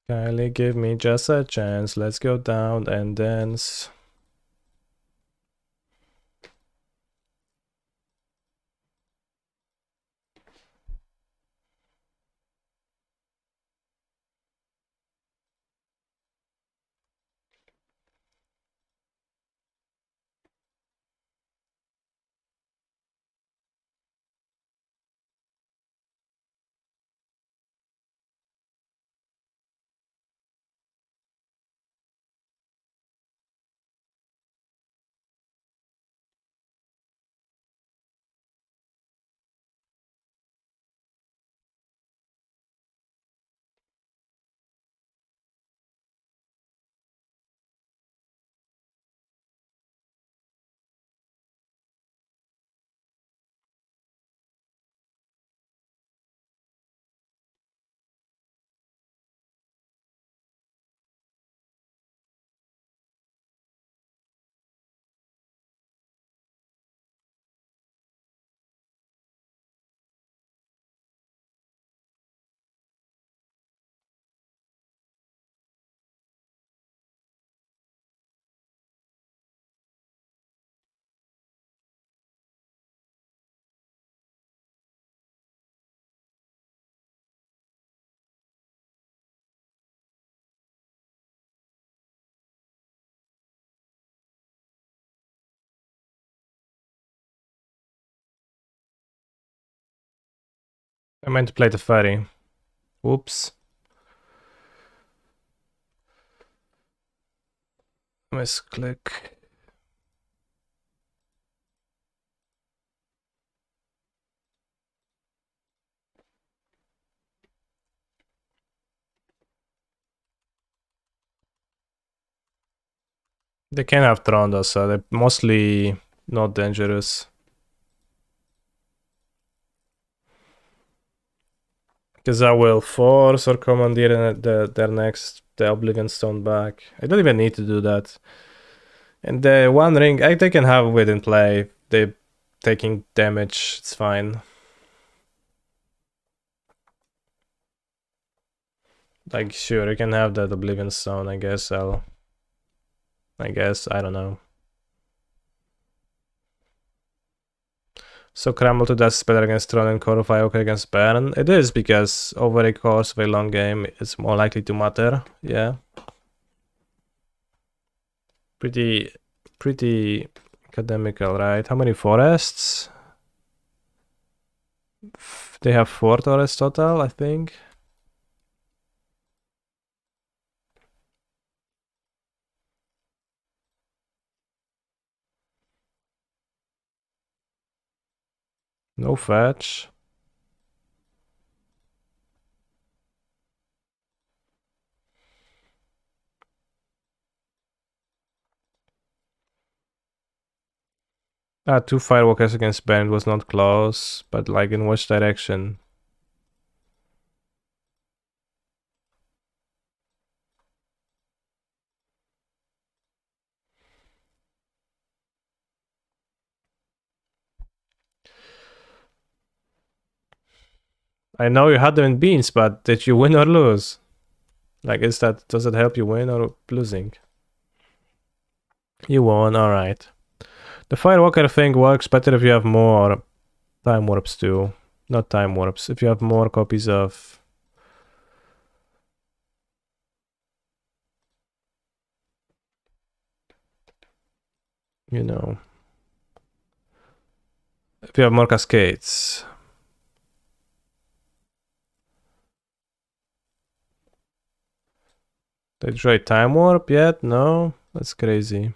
Kylie, give me just a chance. Let's go down and dance. I meant to play the ferry. Whoops. Misclick. They can have Tron though, so they're mostly not dangerous. Because I will force or commandeer their next the Oblivion Stone back. I don't even need to do that. And the One Ring, they can have within play. They're taking damage, it's fine. Like, sure, you can have that Oblivion Stone, I guess I don't know. So Crumble to Dust is better against Tron and Core of Ioka against Baron. It is, because over a course of a long game, it's more likely to matter, yeah. Pretty academical, right? How many forests? They have 4 forests total, I think. No fetch. Ah, 2 Firewalkers against Baron was not close, but like in which direction? I know you had them in beans, but did you win or lose? Like, does it help you win or losing? You won, alright. The Firewalker thing works better if you have more time warps too. Not time warps, if you have more copies of... You know. If you have more cascades. Did you try time warp yet? No? That's crazy.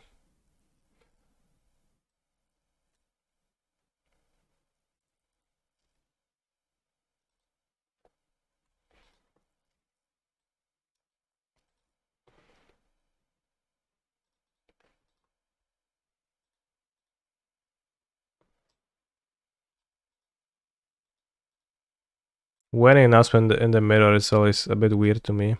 Wearing an asp in the mirror is always a bit weird to me.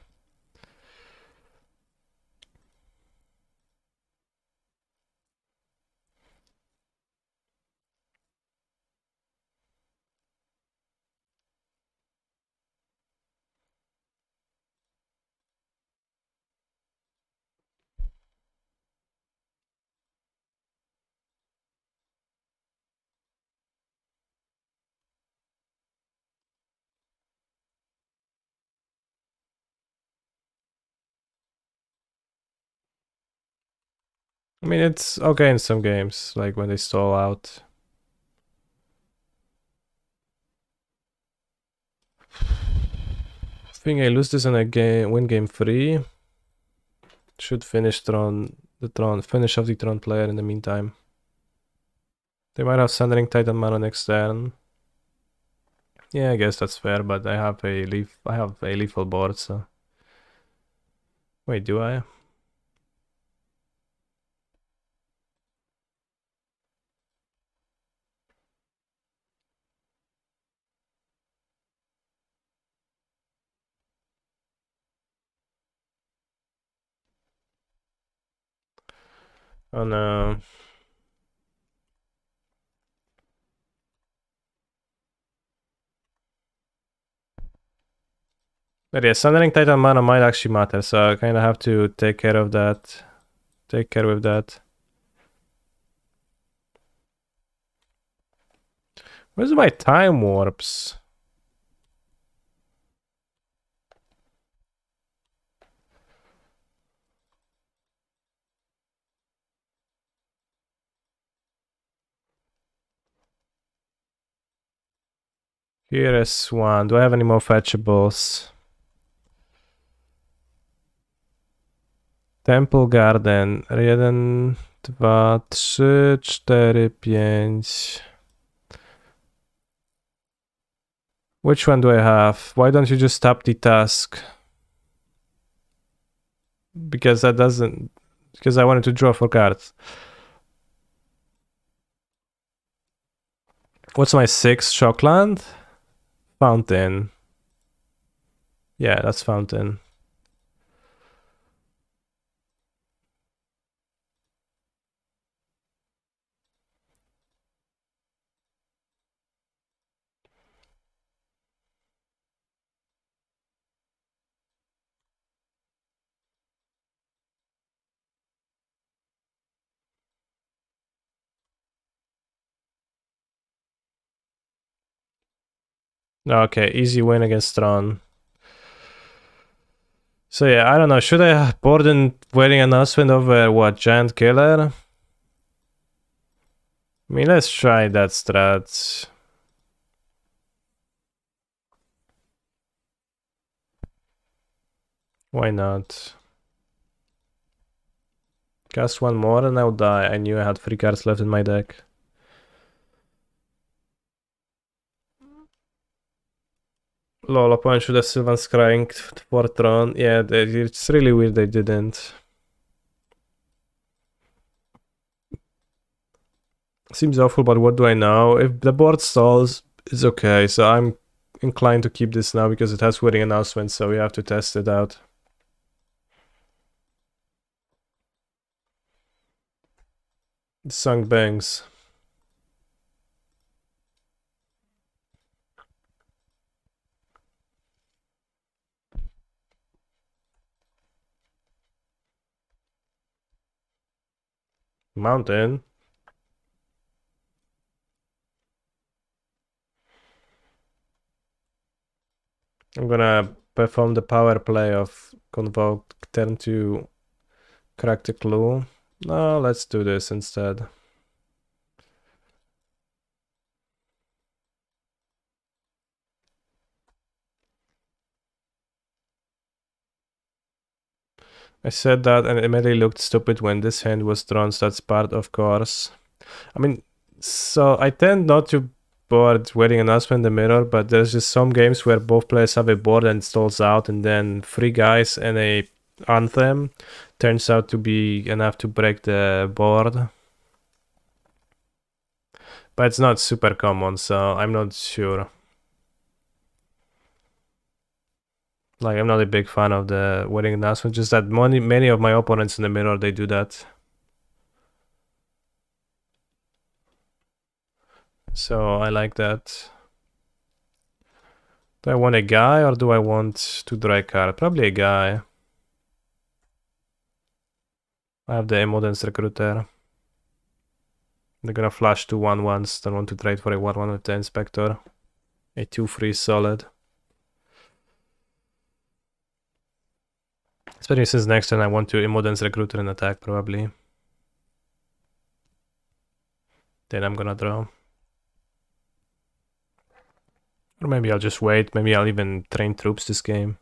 I mean, it's okay in some games, like when they stall out. I think I lose this in a game, win game 3. Should finish finish off the Tron player in the meantime. They might have Sundering Titan Mana next turn. Yeah, I guess that's fair, but I have a lethal board, so. Wait, do I? Oh no. But yeah, Sundering Titan Mana might actually matter, so I kind of have to take care of that. Take care with that. Where's my time warps? Here is one. Do I have any more fetchables? Temple Garden. 1, 2, 3, 4, 5. Which one do I have? Why don't you just stop the task? Because that doesn't... Because I wanted to draw 4 cards. What's my 6th Shockland? Fountain. Yeah, that's Fountain. Okay, easy win against Tron. So yeah, I don't know. Should I board in Wedding Announcement over what? Giant Killer? I mean, let's try that strat. Why not? Cast one more and I'll die. I knew I had 3 cards left in my deck. Lol, opponent should have Sylvan Scrying for Tron. Yeah, it's really weird they didn't. Seems awful, but what do I know? If the board stalls, it's okay. So I'm inclined to keep this now because it has Wedding Announcement, so we have to test it out. Sunk bangs. Mountain. I'm gonna perform the power play of Convoke, turn to crack the clue. No, let's do this instead. I said that and it immediately looked stupid when this hand was drawn, so that's part of course. I mean, so I tend not to board Wedding Announcement in the mirror, but there's just some games where both players have a board and it stalls out, and then 3 guys and a Anthem turns out to be enough to break the board. But it's not super common, so I'm not sure. Like, I'm not a big fan of the Wedding Announcement, just that many of my opponents in the mirror, they do that. So I like that. Do I want a guy or do I want to draw a card? Probably a guy. I have the Emodens Recruiter. They're gonna flash 2 1/1s. Don't want to trade for a 1/1 with the Inspector. A 2/3 solid. Especially since next turn I want to Emodens Recruiter and attack probably. Then I'm gonna draw. Or maybe I'll just wait. Maybe I'll even train troops this game.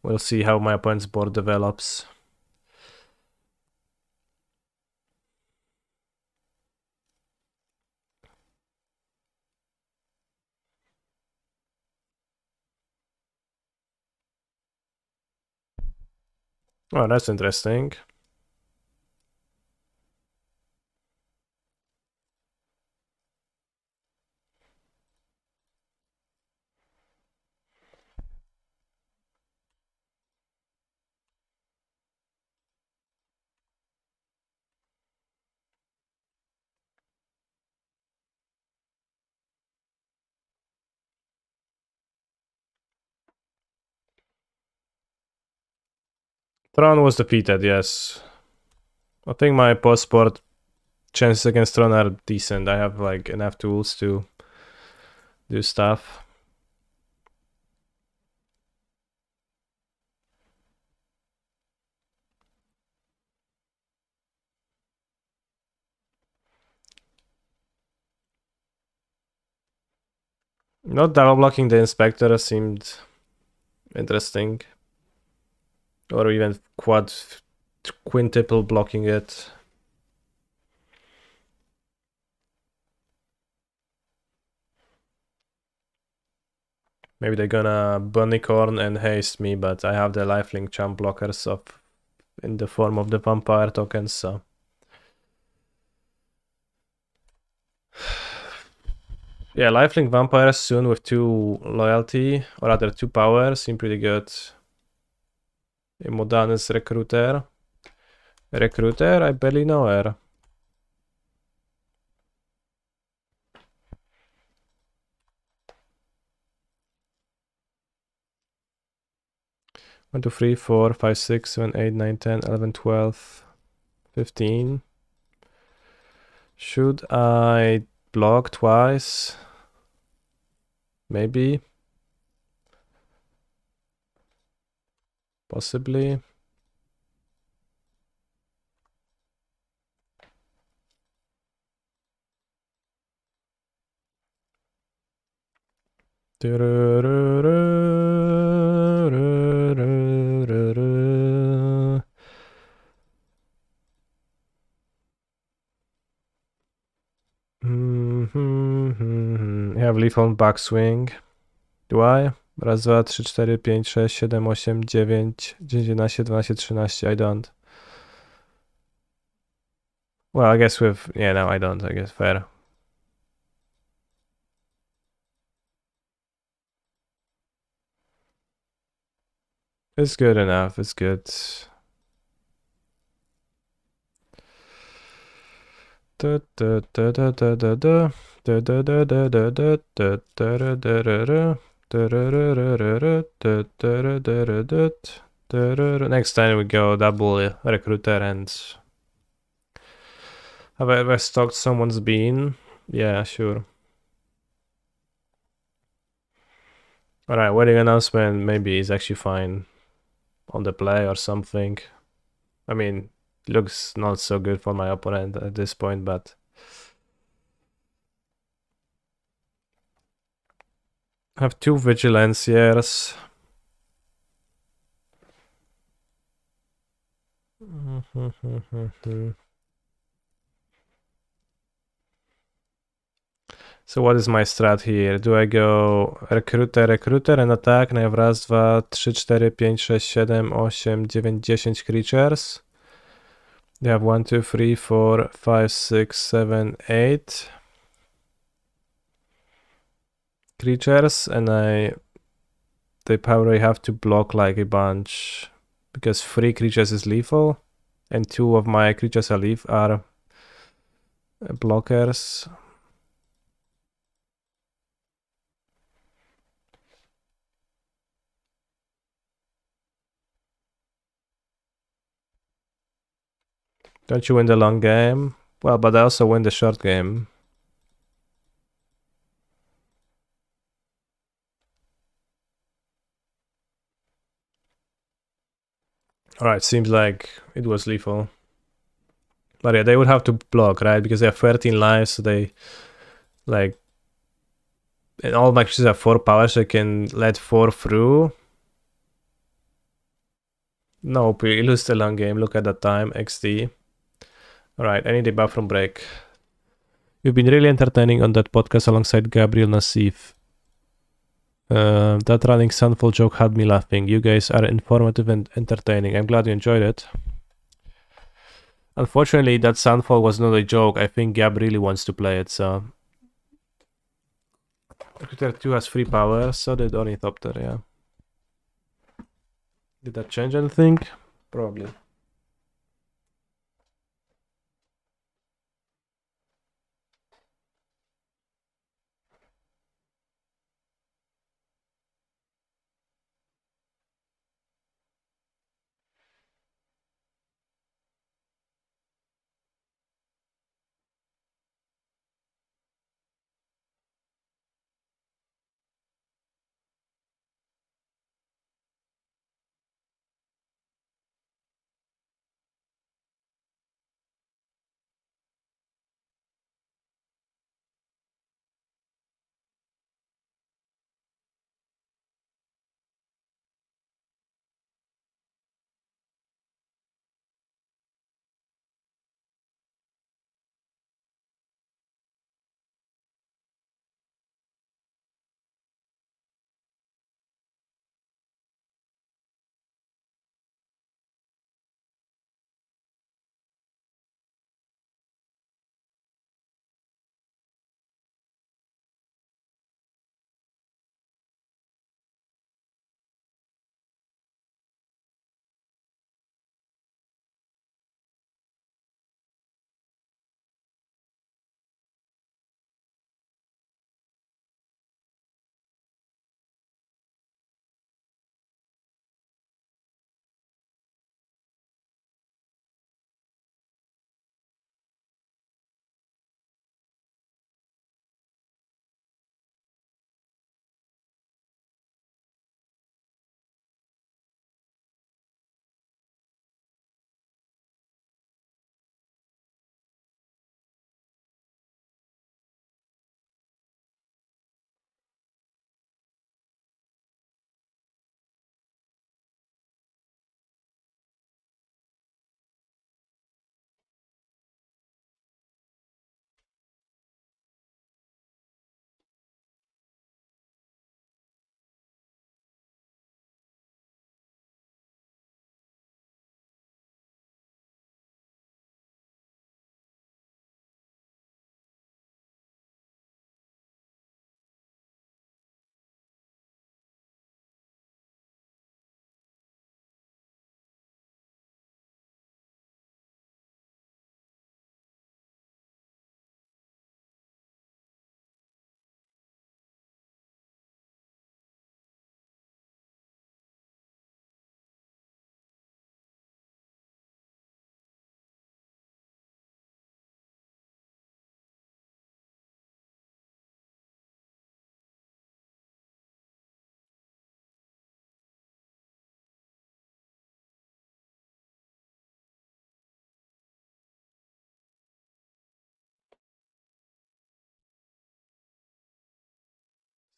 We'll see how my opponent's board develops. Oh, that's interesting. Tron was defeated, yes. I think my post-board chances against Tron are decent. I have like enough tools to do stuff. Not double blocking the Inspector seemed interesting. Or even quintuple blocking it. Maybe they're gonna Bunnycorn and haste me, but I have the lifelink champ blockers up in the form of the vampire tokens, so. Yeah, lifelink vampires soon with 2 loyalty, or rather 2 power, seem pretty good. Modanus Recruiter. Recruiter, I barely know her. One, two, three, 4, 5, 6, 7, 8, 9, 10, 11, 12, 15. Should I block twice? Maybe. Possibly. I have leaf on backswing. Do I? Raz, dwa, trzy, cztery, pięć, sześć, siedem, osiem, dziewięć, 11, 12, 13. I don't. Well, I guess with... Yeah, no, I don't. I guess fair. It's good enough. It's good. Next time we go double recruiter and... Have I ever stalked someone's bean? Yeah, sure. Alright, wedding announcement maybe is actually fine on the play or something. I mean, looks not so good for my opponent at this point, but... I have 2 Vigilanciers. So what is my strat here? Do I go recruiter and attack? And I have raz, 2, 3, 4, 5, 6, 7, 8, 9, 10 creatures. They have 1, 2, 3, 4, 5, 6, 7, 8 creatures, and they probably have to block like a bunch because 3 creatures is lethal, and 2 of my creatures are blockers. Don't you win the long game? Well, but I also win the short game. Alright, seems like it was lethal. But yeah, they would have to block, right? Because they have 13 lives, so they... Like... And all my creatures have 4 power, so I can let 4 through. Nope, we lose the long game. Look at that time, XD. Alright, I need a bathroom break. You've been really entertaining on that podcast alongside Gabriel Nassif. That running Sunfall joke had me laughing. You guys are informative and entertaining. I'm glad you enjoyed it. Unfortunately, that Sunfall was not a joke. I think Gab really wants to play it, so... Recruiter 2 has 3 power, so did Ornithopter, yeah. Did that change anything? Probably.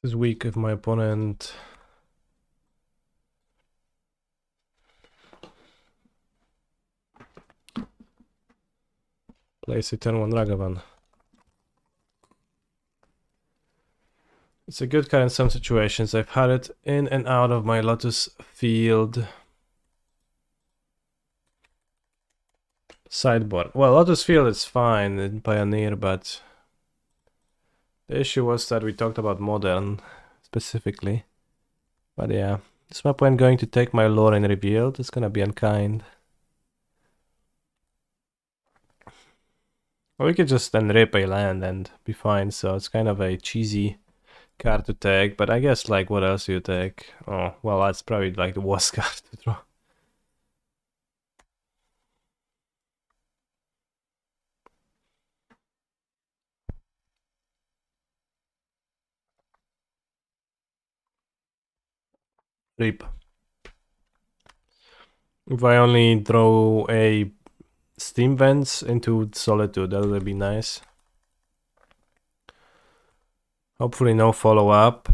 This is weak if my opponent plays a turn 1 Ragavan. It's a good card in some situations. I've had it in and out of my Lotus Field sideboard. Well, Lotus Field is fine in Pioneer, but the issue was that we talked about Modern specifically. But yeah, is my opponent going to take my Lauren Revealed? It's gonna be unkind. Or we could just then rip a land and be fine, so it's kind of a cheesy card to take, but I guess, like, what else do you take? Oh, well, that's probably like the worst card to draw. Rip. If I only throw a Steam Vents into Solitude, that would be nice. Hopefully no follow-up.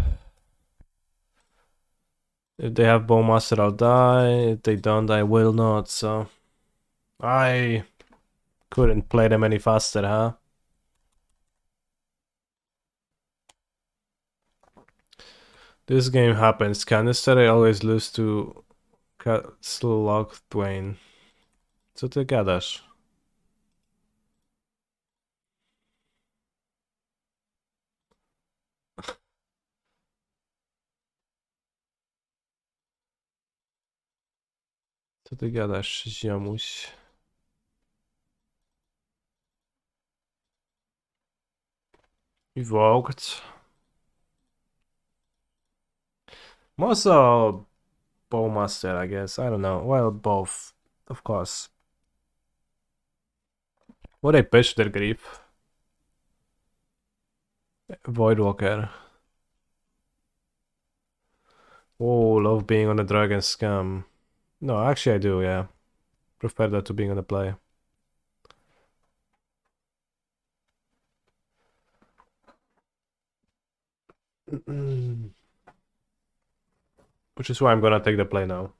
If they have Bowmaster, I'll die. If they don't, I will not, so... I couldn't play them any faster, huh? This game happens. Canister, I always lose to Castle Lochthwain. Co ty gadasz? Co ty gadasz, ziomuś? Evoked. Also Bowmaster, I guess. I don't know. Well, both, of course. What a pitch their grief. Voidwalker. Oh, love being on the Dragon Scam. No, actually I do, yeah. Prefer that to being on the play. Which is why I'm gonna take the play now.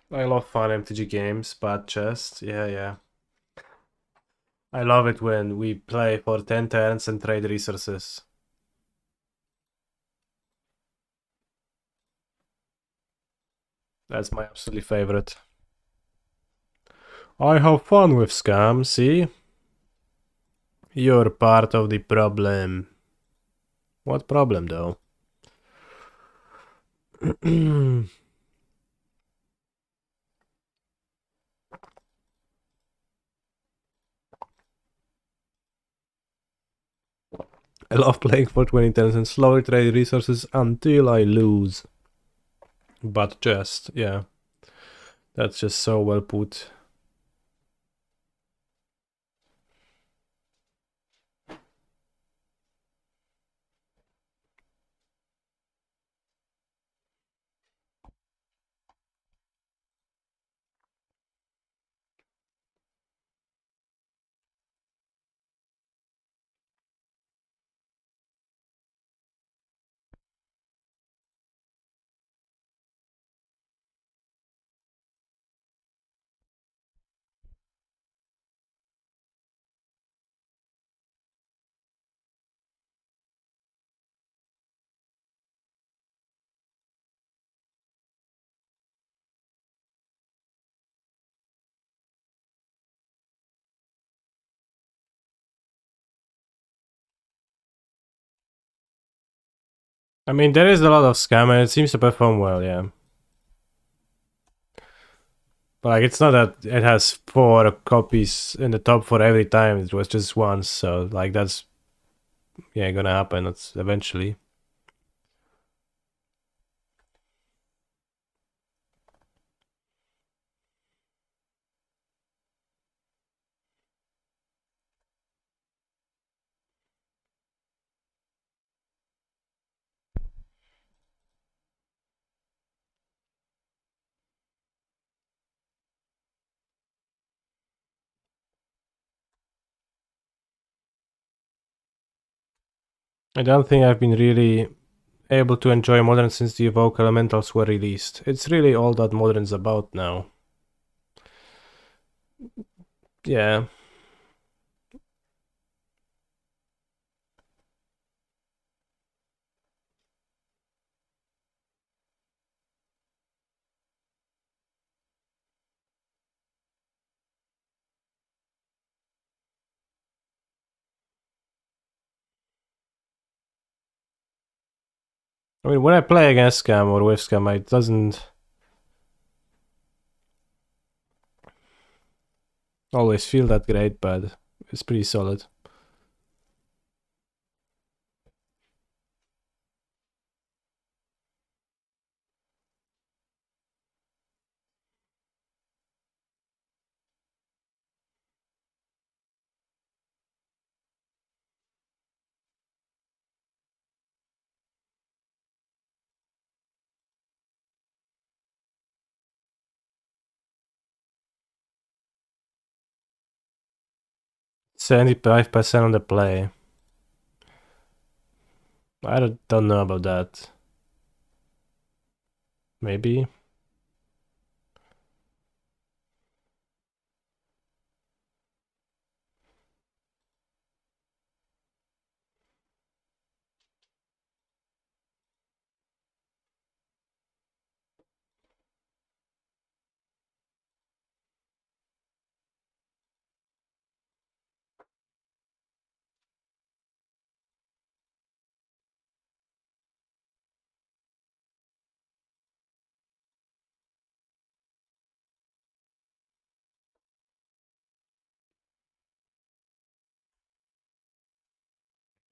I love fun MTG games, bad chest. Yeah. I love it when we play for 10 turns and trade resources. That's my absolutely favorite. I have fun with scam, see? You're part of the problem. What problem, though? I love playing for 20 turns and slowly trade resources until I lose. But just, yeah. That's just so well put. I mean, there is a lot of scam and it seems to perform well, yeah. But like, it's not that it has 4 copies in the top for every time, it was just once, so like that's yeah, gonna happen eventually. I don't think I've been really able to enjoy Modern since the Evoke Elementals were released. It's really all that Modern's about now. Yeah. I mean, when I play against Scam or with Scam, it doesn't always feel that great, but it's pretty solid. %75% on the play. I don't know about that. Maybe.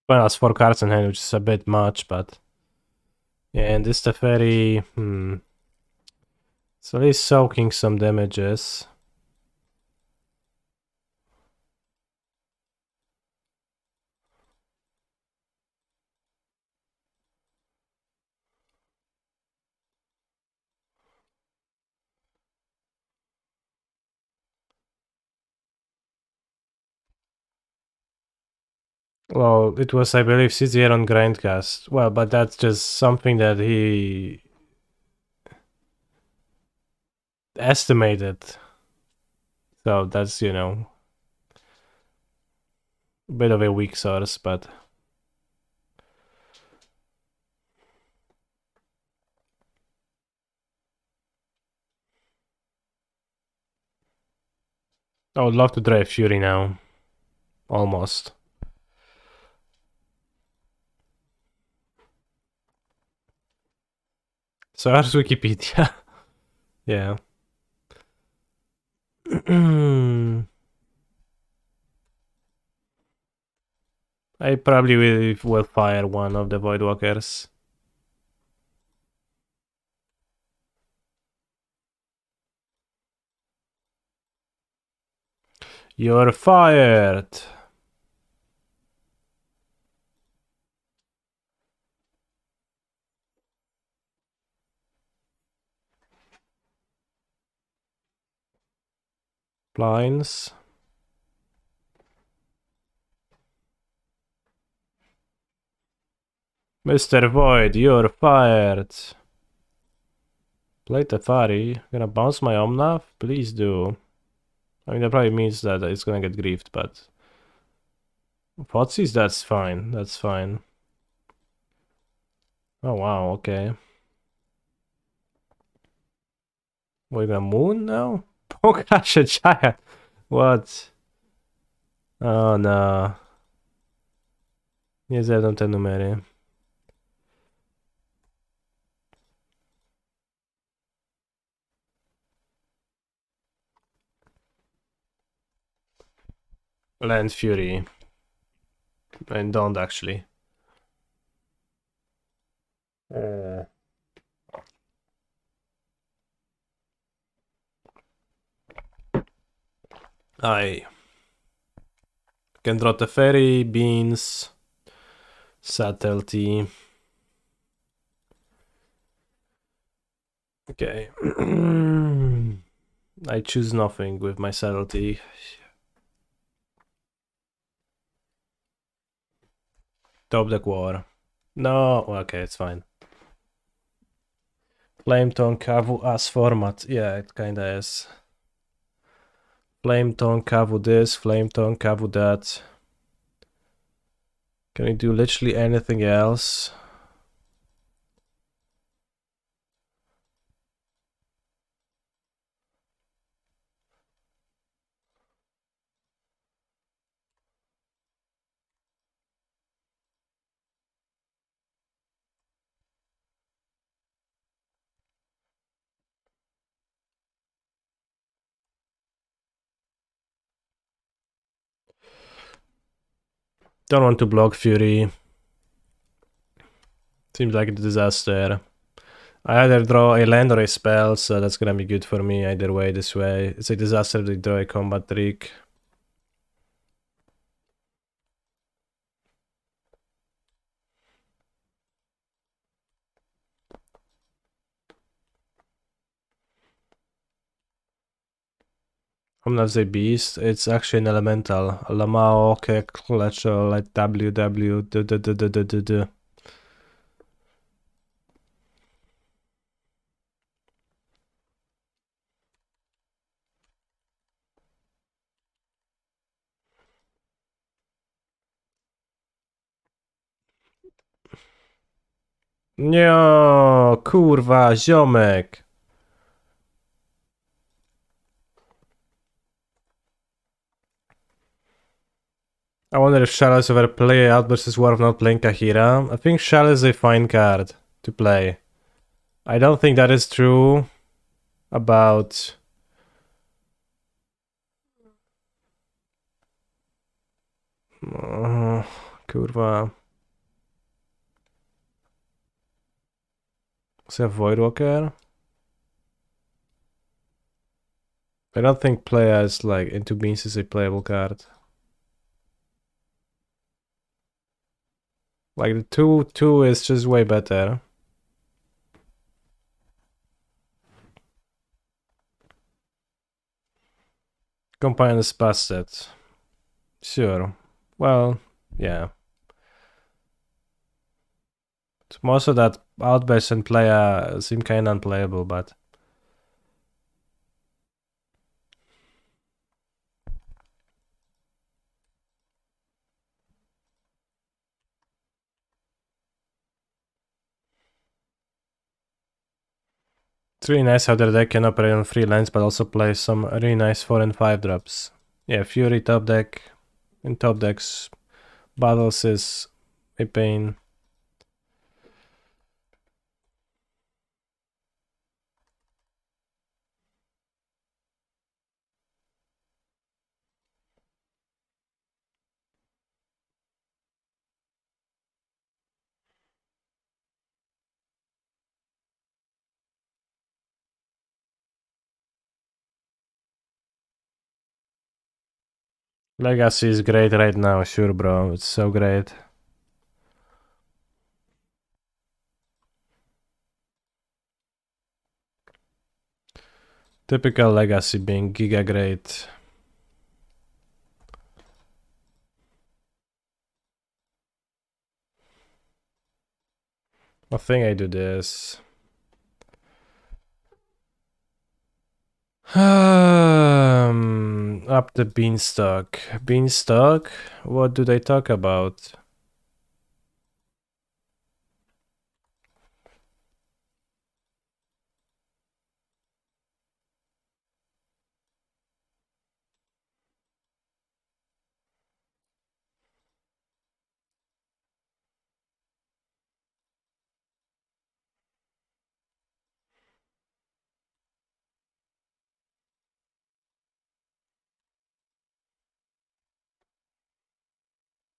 Well, that's 4 cards in hand, which is a bit much, but yeah, and this Teferi, so he's soaking some damages. Well, it was, I believe, CZR on Grindcast. Well, but that's just something that he estimated. So that's, you know, a bit of a weak source, but... I would love to drive Fury now. Almost. So how's Wikipedia? Yeah. I probably will fire one of the Voidwalkers. You're fired! Blinds. Mr. Void, you're fired. Play Tefari. Gonna bounce my Omnath? Please do. I mean, that probably means that it's gonna get griefed, but... Fotsies, that's fine. That's fine. Oh, wow, okay. We're gonna Moon now? Pokash a Giant! What? Oh, no. Nie zjadą te numery. Land Fury. And don't actually. I can draw the ferry, beans, subtlety. Okay. I choose nothing with my subtlety. Top deck war. No, okay, it's fine. Flame Tongue Kavu as format. Yeah, it kinda is. Flame Tongue Kavu this, Flame Tongue Kavu that. Can we do literally anything else? Don't want to block Fury. Seems like a disaster. I either draw a land or a spell, so that's gonna be good for me either way this way. It's a disaster to draw a combat trick. Omnav's a beast. It's actually an elemental. Lamao, Klecho, like WW, Nie, kurwa, ziomek. I wonder if Shell is ever play out versus War of not playing Kahira. I think Shell is a fine card to play. I don't think that is true about... kurwa. Does he have Voidwalker? I don't think Playa is like into beans is a playable card. Like the 2/2 is just way better. Companion is past it. Sure. Well, yeah. Most of that Outburst and Playa seem kinda unplayable, but... It's really nice how their deck can operate on 3 lands, but also play some really nice 4 and 5 drops. Yeah, Fury top deck. In top decks, Battles is a pain. Legacy is great right now, sure bro, it's so great. Typical Legacy being giga great. I think I do this. Up the beanstalk. Beanstalk? What do they talk about?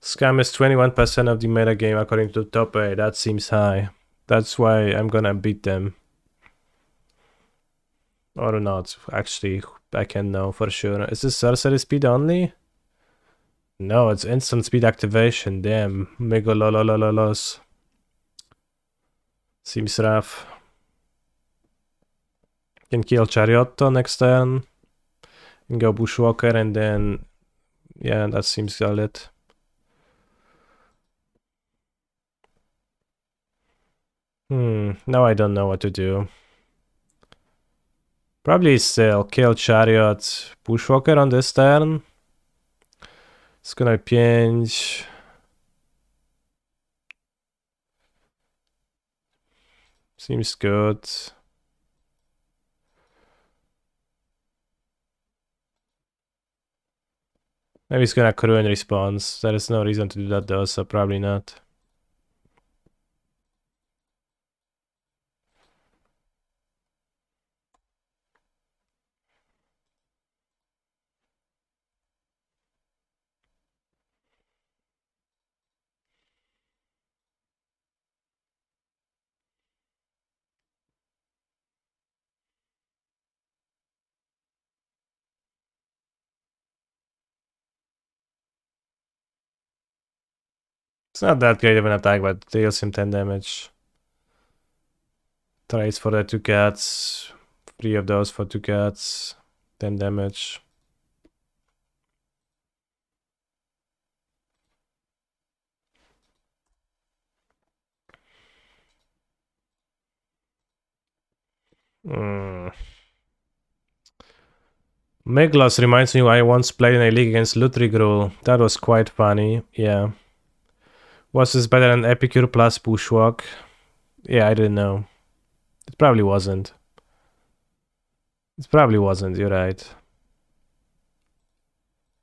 Scam is 21% of the meta game according to top 8. That seems high. That's why I'm gonna beat them. Or not. Actually, I can know for sure. Is this sorcery speed only? No, it's instant speed activation. Damn. Megalololololos. Seems rough. Can kill Chariotto next turn. And go Bushwalker and then... Yeah, that seems solid. Now I don't know what to do. Probably still kill Chariot, Bushwalker on this turn. It's gonna be 5. Seems good. Maybe it's gonna crew in response. There is no reason to do that though, so probably not. It's not that great of an attack, but it deals him 10 damage. Trades for the 2 cats. 3 of those for 2 cats. 10 damage. Meglos reminds me I once played in a league against Lutrigrul. That was quite funny, yeah. Was this better than Epicure plus Bushwalk? Yeah, I didn't know. It probably wasn't. It probably wasn't, you're right.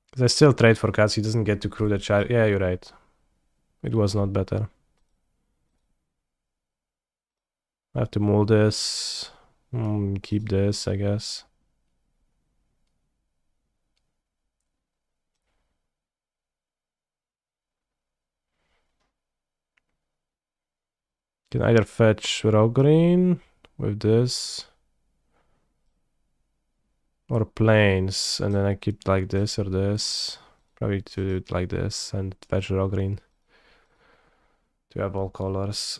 Because I still trade for cats, he doesn't get to crew the chart. Yeah, you're right. It was not better. I have to mold this. Keep this, I guess. Can either fetch raw green with this. Or plains, and then I keep like this or this. Probably to do it like this and fetch raw green. To have all colors.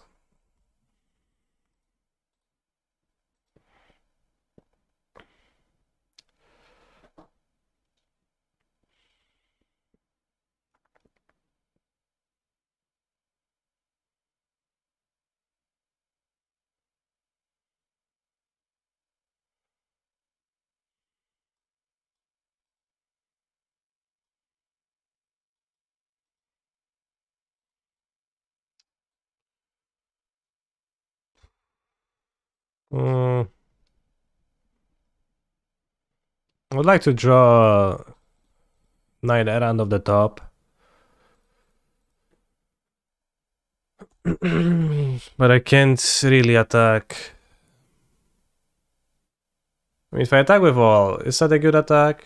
I would like to draw Knight Errant of the top. But I can't really attack. I mean, if I attack with all, is that a good attack?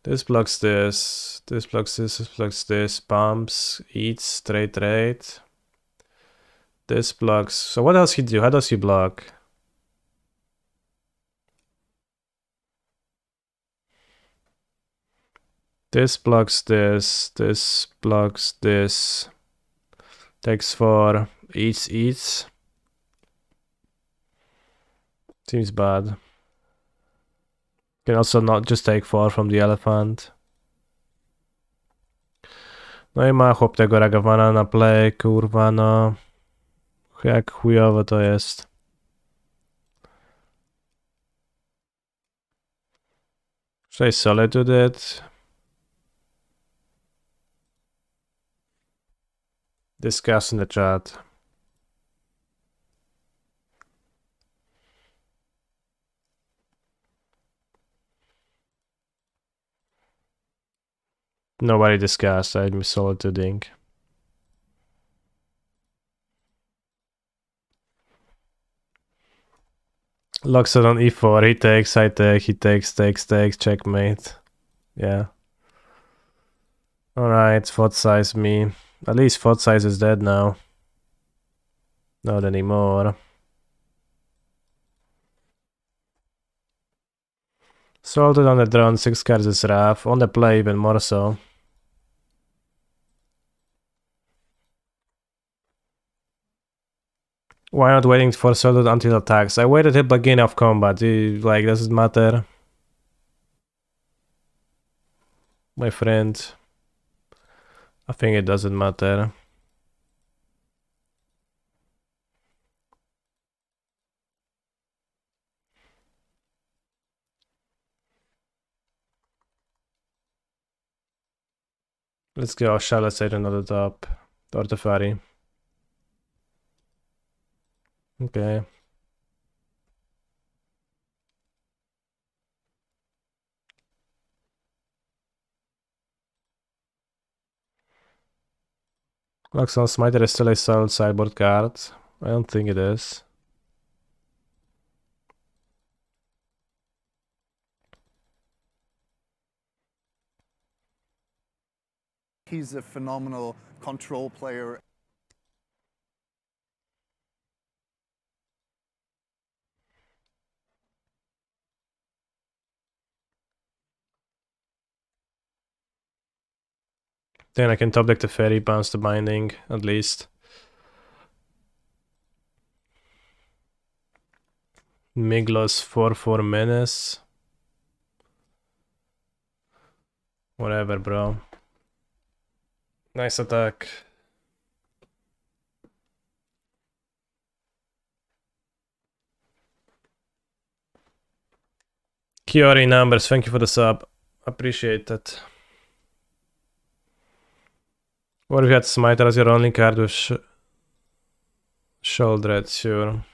This blocks this. This blocks this. This blocks this. Pumps. Eats. Trade. This blocks. So what else he do? How does he block? This blocks this. This blocks this. Takes 4. Eats. Seems bad. Can also not just take 4 from the elephant. No i ma chłop tego Ragawana na play, kurwa no. Jak chujowo to jest. Should I solitude it? Discuss in the chat. Nobody discussed, I'm solituding. Locks it on e4, he takes, I take, he takes, checkmate. Yeah. Alright, fort size me. At least fort size is dead now. Not anymore. Salted on the drone, 6 cards is rough. On the play even more so. Why not waiting for Salted until attacks? I waited till beginning of combat. Like, does it matter? My friend. I think it doesn't matter. Let's go Shala Satan on the top. Tortefari. Okay. Luxon Smiter is still a solid sideboard card. I don't think it is. He's a phenomenal control player. Then I can top deck the Fairy, bounce the Binding, at least. Miglos 4/4 Menace. Whatever, bro. Nice attack. Kiori numbers, thank you for the sub. Appreciate that. What if you had Smiter as your only card with Shouldered? Sure.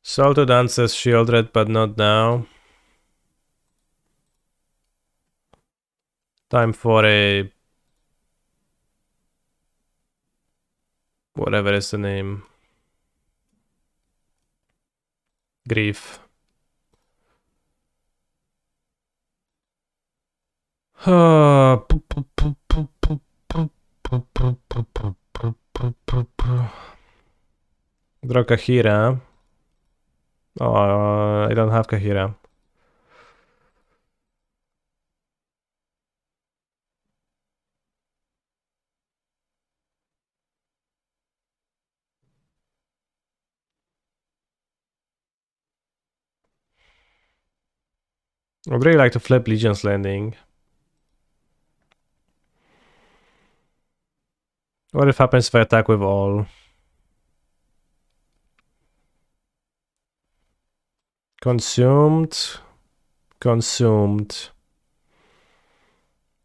Salted answers Shieldred, but not now. Time for a... whatever is the name. Grief. Draw Kahira. Oh, I don't have Kahira. I'd really like to flip Legion's Landing. What if happens if I attack with all? Consumed. Consumed.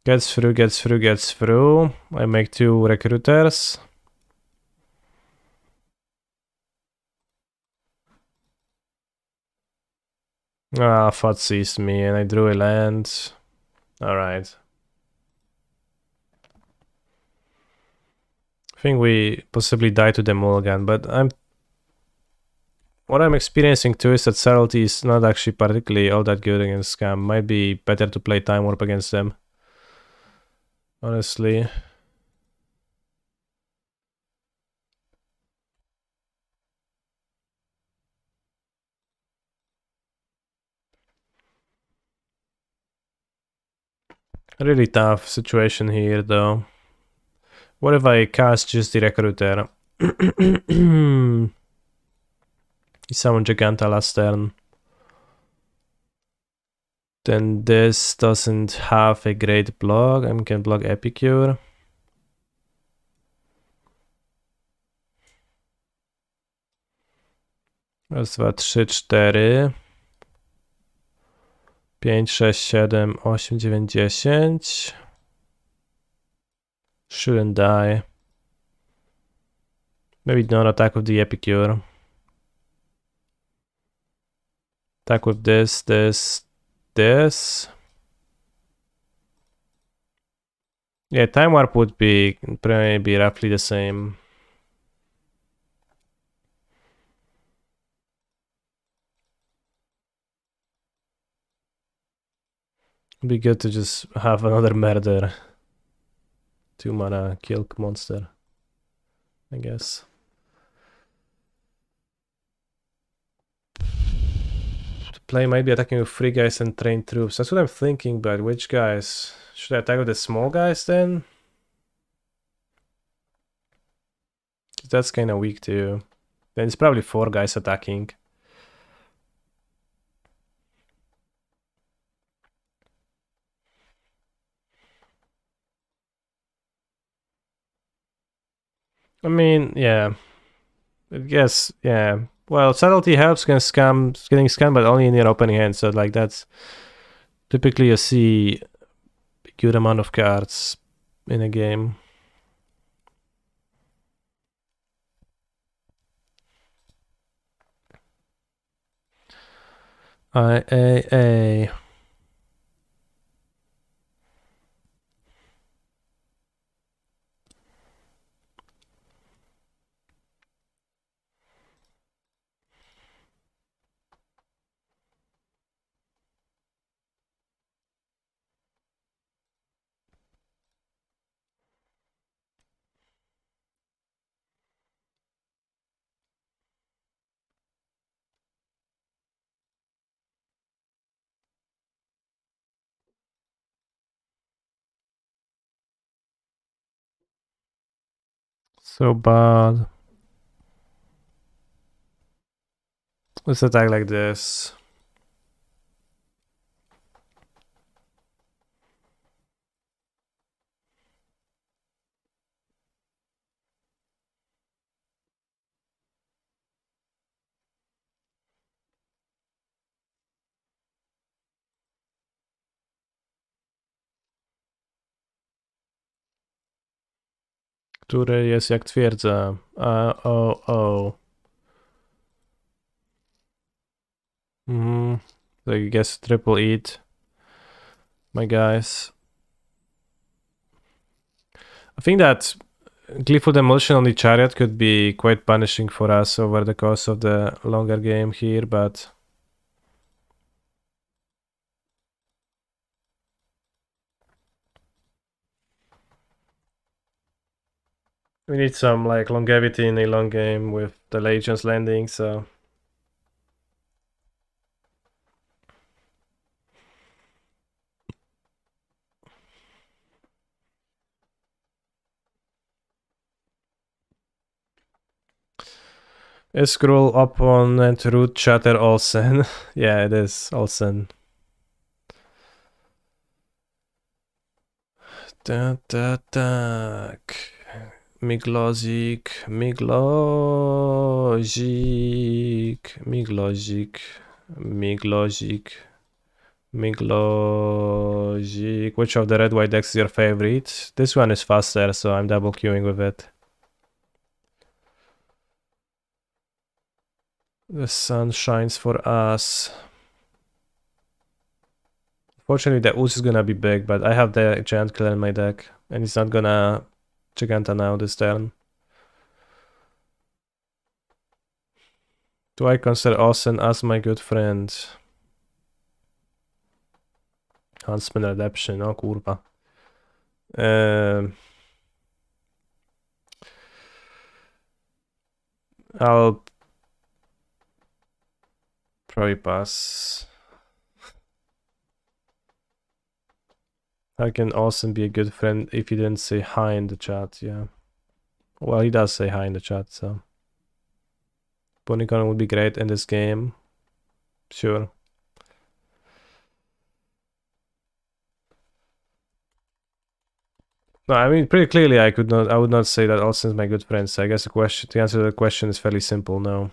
Gets through, gets through, gets through. I make 2 recruiters. Ah, Fud seized me and I drew a land. Alright. I think we possibly die to the mulligan, but what I'm experiencing too is that subtlety is not actually particularly all that good against Scam. Might be better to play Time Warp against them. Honestly. Really tough situation here though. What if I cast just the Recruiter? He summoned Giganta last turn. Then this doesn't have a great block. I can block Epicure. Raz, dwa, trzy, cztery. 5, 6, 7, 8, 9, 10. Shouldn't die. Maybe not attack with the Epicure. Attack with this, this. Yeah, Time Warp would be maybe roughly the same. It'd be good to just have another murder. 2 mana kill monster, I guess. The play might be attacking with 3 guys and trained troops. That's what I'm thinking, but which guys? Should I attack with the small guys then? That's kind of weak too. Then it's probably 4 guys attacking. I mean, yeah. I guess, yeah. Well, subtlety helps against getting scammed, but only in your opening hand. So, like, that's typically you see good amount of cards in a game. A. So bad. Let's attack like this. Który jest jak twierdza. So I guess triple eat. My guys. I think that Gleeful Demolition on the chariot could be quite punishing for us over the course of the longer game here, but we need some like longevity in a long game with the Legion's landing, so scroll opponent root chatter Olsen. Yeah, it is Olsen. Tak. Miglozik. Which of the red white decks is your favorite? This one is faster, so I'm double queuing with it. The sun shines for us. Fortunately, the Ooze is gonna be big, but I have the Giant Killer in my deck, and he's not gonna Giganta now this turn. Do I consider Olsen as my good friend? Huntsman Redemption, o kurwa. I'll probably pass. How can Olsen be a good friend if he didn't say hi in the chat? Yeah. Well, he does say hi in the chat, so. Ponycon would be great in this game. Sure. No, I mean, pretty clearly I would not say that Olsen's my good friend, so I guess the answer to the question is fairly simple, no.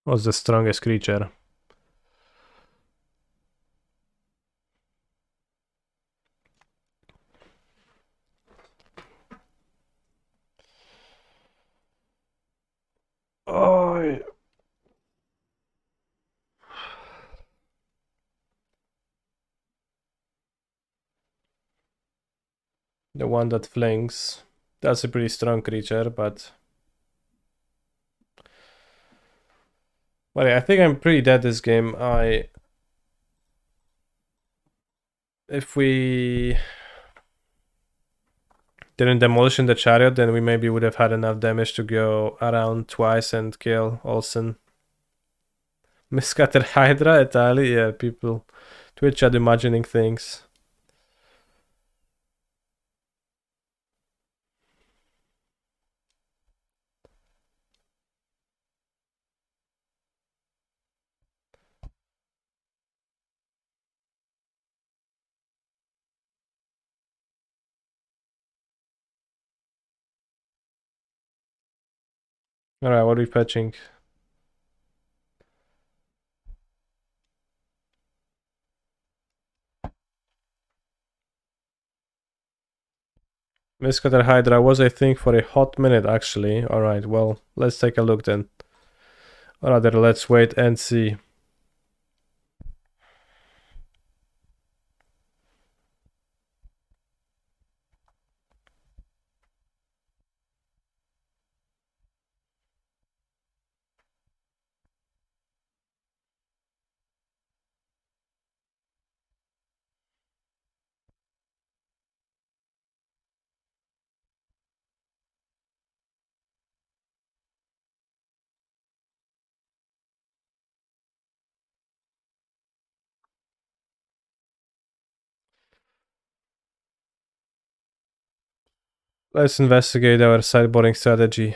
What's the strongest creature? Oh, the one that flings. That's a pretty strong creature, but well, I think I'm pretty dead this game. If we didn't demolition the chariot, then we maybe would have had enough damage to go around twice and kill Olsen. Miscatter Hydra, Italy, yeah, people. Twitch are imagining things. Alright, what are we fetching? Miscutter Hydra was, I think, for a hot minute actually. Alright, well, let's take a look then. Or rather, let's wait and see. Let's investigate our sideboarding strategy.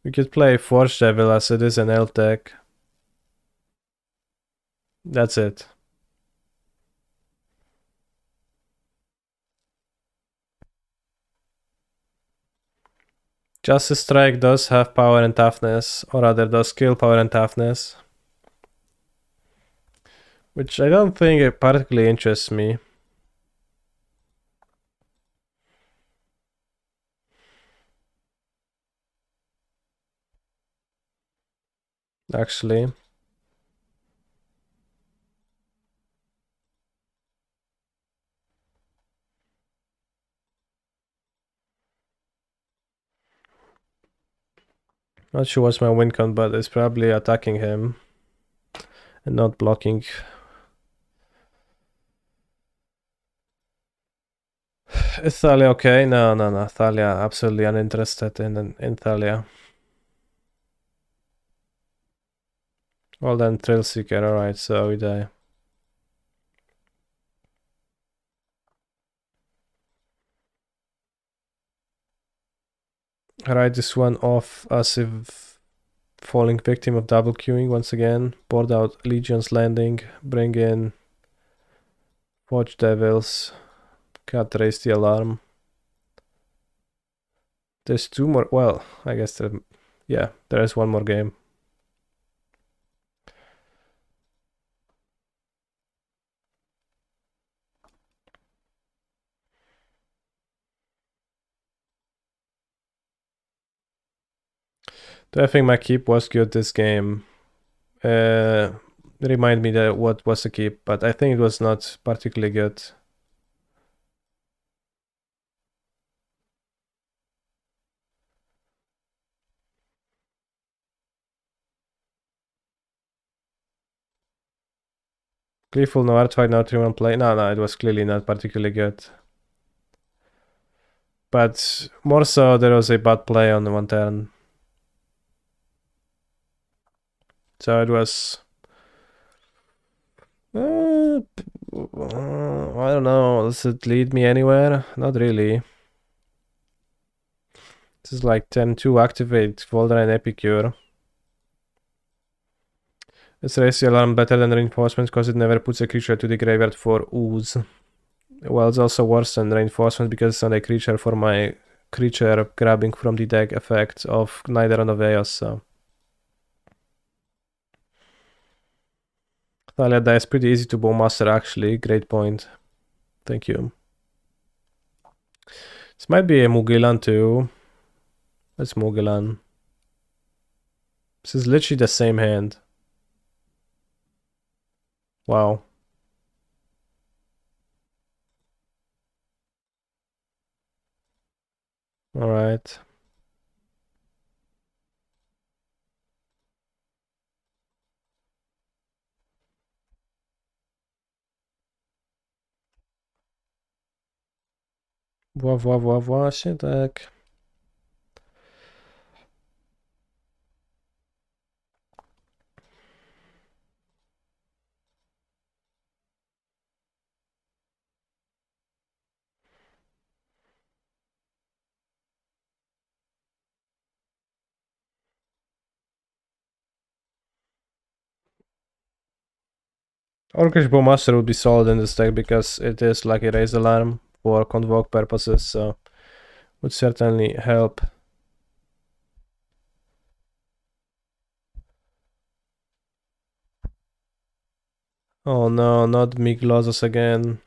We could play Forge Devil as it is an L deck. That's it. Justice Strike does have power and toughness, or rather does skill, power and toughness. Which I don't think it particularly interests me. Actually. Not sure what's my win con, but it's probably attacking him and not blocking. Is Thalia okay? No. Thalia, absolutely uninterested in Thalia. Well then, Thrill Seeker, alright, so we die. Write this one off as if falling victim of double queuing once again. Board out Legion's Landing, bring in Watch Devils, can't raise the alarm. There's two more, well, I guess yeah, there is one more game. Do I think my keep was good this game? Remind me that what was the keep, but I think it was not particularly good. Gleeful, no artifact, no 3-1 play. No, it was clearly not particularly good. But more so, there was a bad play on the one turn. So it was... I don't know, does it lead me anywhere? Not really. This is like 10-2 activate Voldemort and Epicure. Is raise the alarm better than reinforcement because it never puts a creature to the graveyard for ooze? Well, it's also worse than reinforcement because it's not a creature for my creature grabbing from the deck effect of neither on Chaos, so... Thalia dies pretty easy to Bowmaster actually, great point. Thank you. This might be a Mugilan too. Let's Mugilan. This is literally the same hand. Wow. Alright. Właśnie tak. Orcish Bowmaster would be solid in this deck because it is like a raise alarm for Convoke purposes, so would certainly help. Oh no, not Miglosos again.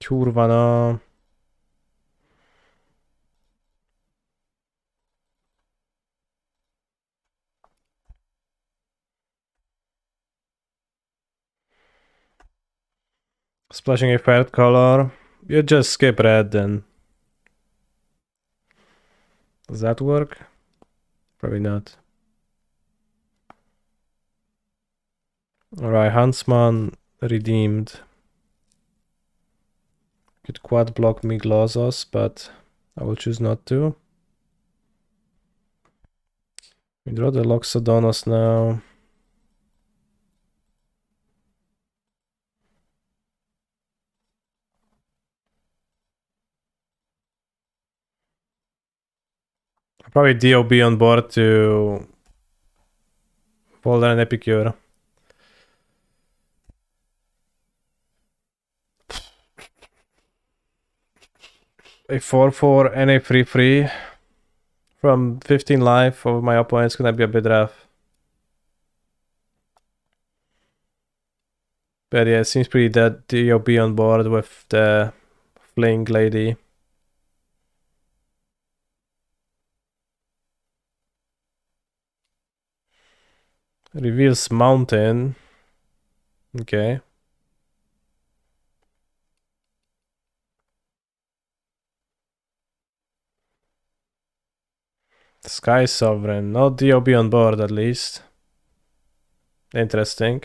Kurwa no. Splashing a third color. You just skip red then. Does that work? Probably not. Alright, Huntsman redeemed. Could quad block Miglosos, but I will choose not to. We draw the Loxodonus now. Probably DOB on board to Boulder and Epicure. A 4-4 and a 3-3 from 15 life of my opponent's gonna be a bit rough. But yeah, it seems pretty dead. DOB on board with the Fling Lady. Reveals Mountain. Okay. Sky Sovereign. No DOB on board at least. Interesting.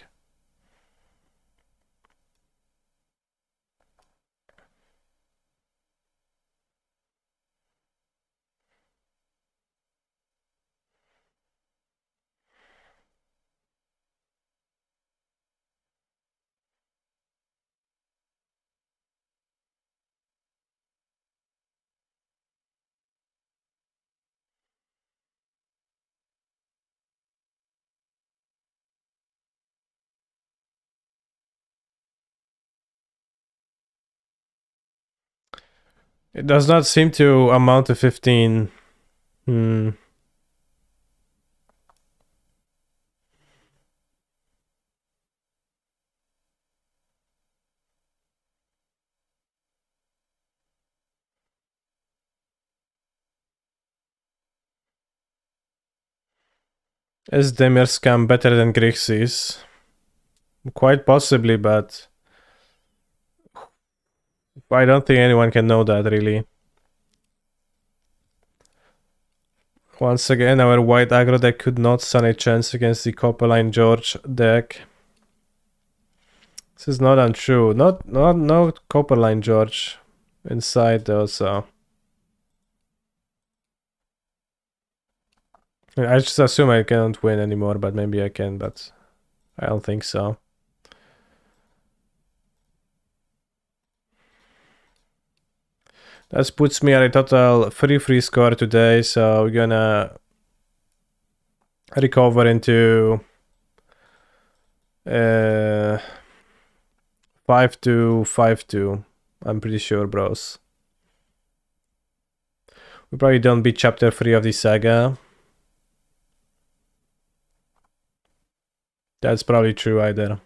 It does not seem to amount to 15. Is Demirscam better than Grixis? Quite possibly, but I don't think anyone can know that really. Once again, our white aggro deck could not stand a chance against the Copperline George deck. This is not untrue. No Copperline George inside though, so I just assume I cannot win anymore, but maybe I can, but I don't think so. That puts me at a total 3-3 score today, so we're gonna recover into 5-2, 5-2. I'm pretty sure, bros. We probably don't beat chapter 3 of the saga. That's probably true either.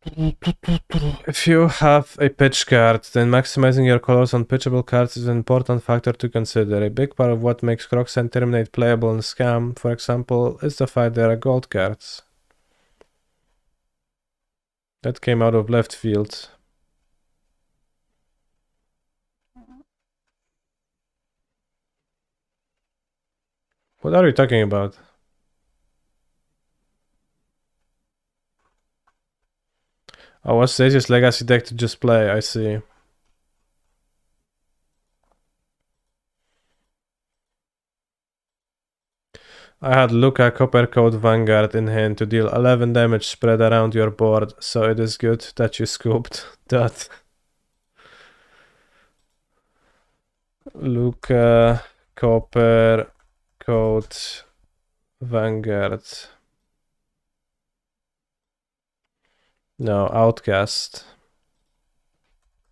If you have a pitch card, then maximizing your colors on pitchable cards is an important factor to consider. A big part of what makes Crocs and Terminate playable in Scam, for example, is the fact there are gold cards. That came out of left field. What are you talking about? Oh, what's the easiest legacy deck to just play? I see. I had Luca Coppercoat Vanguard in hand to deal 11 damage spread around your board, so it is good that you scooped that. Luca, Copper, Coat, Vanguard. No, Outcast.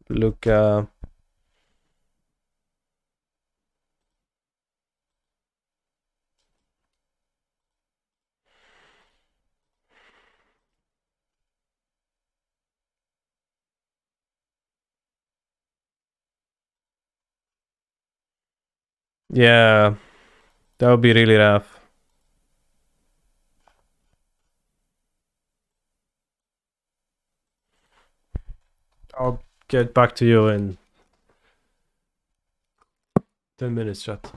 Luca. Yeah, that would be really rough. I'll get back to you in 10 minutes, chat.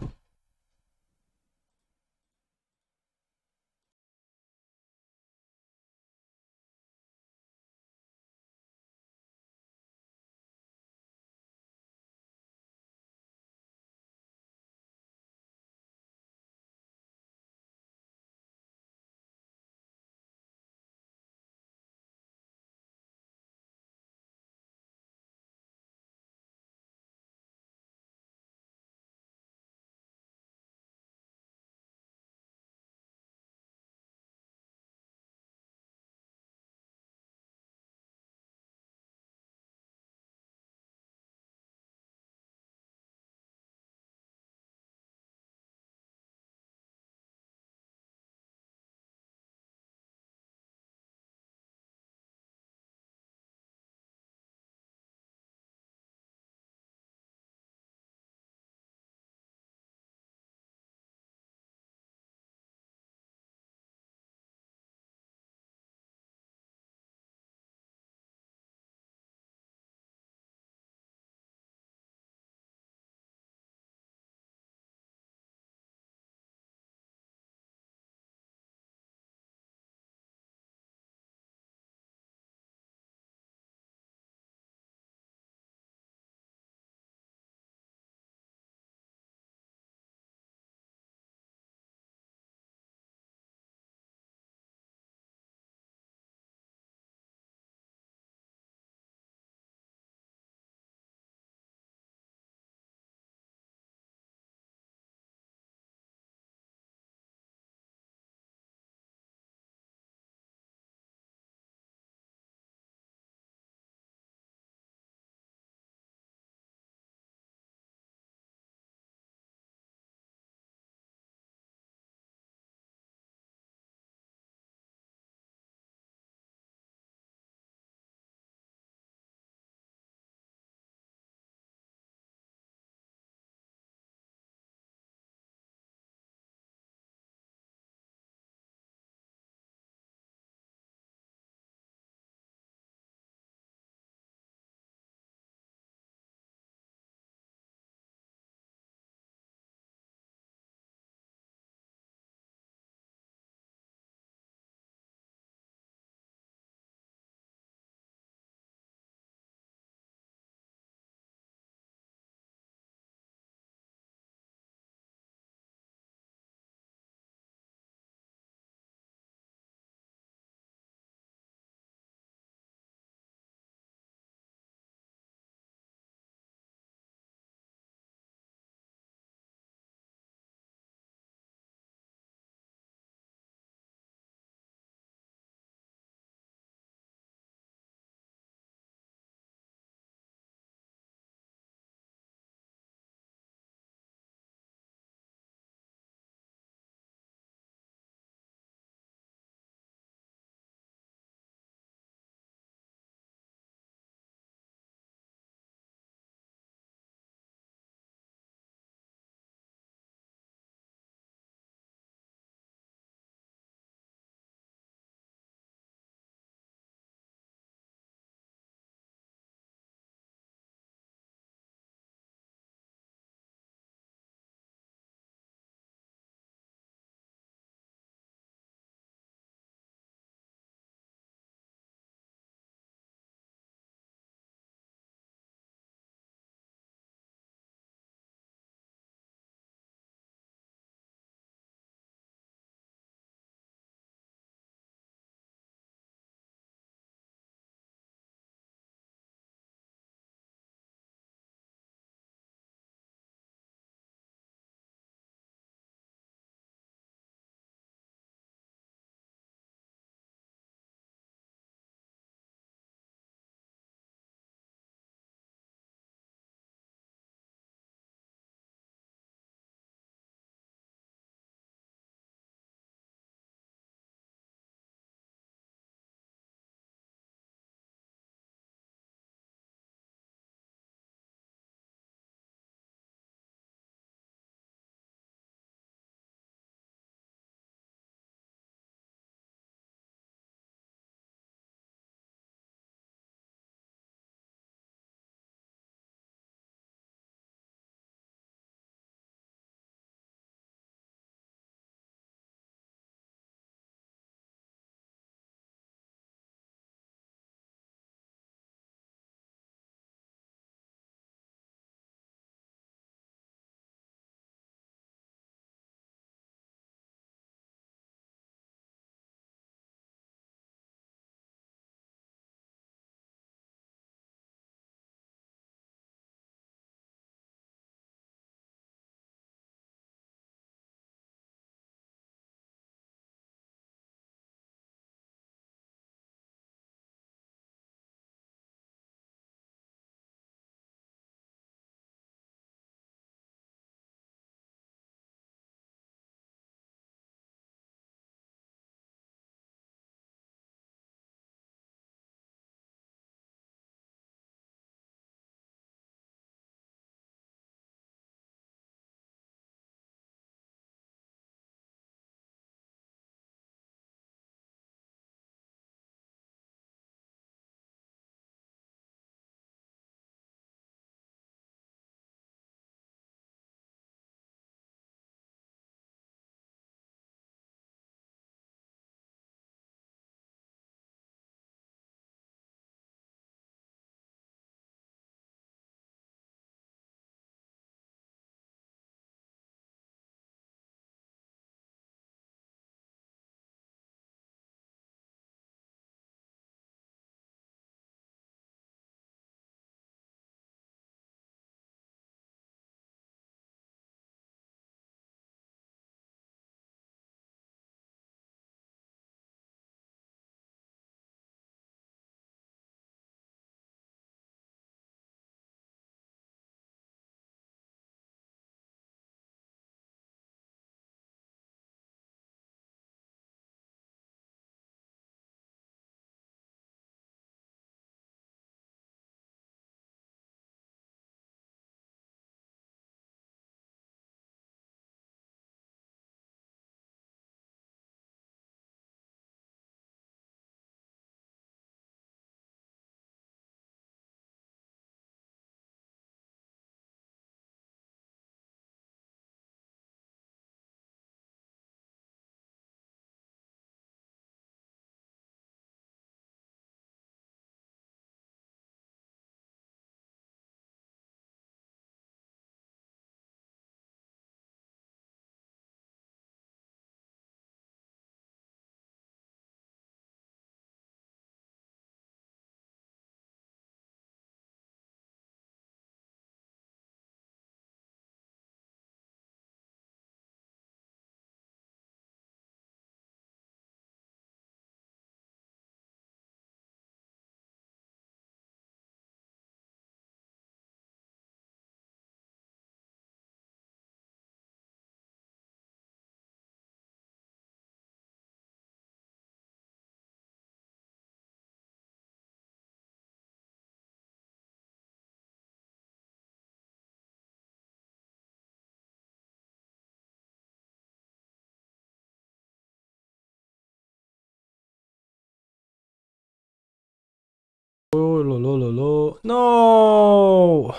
No!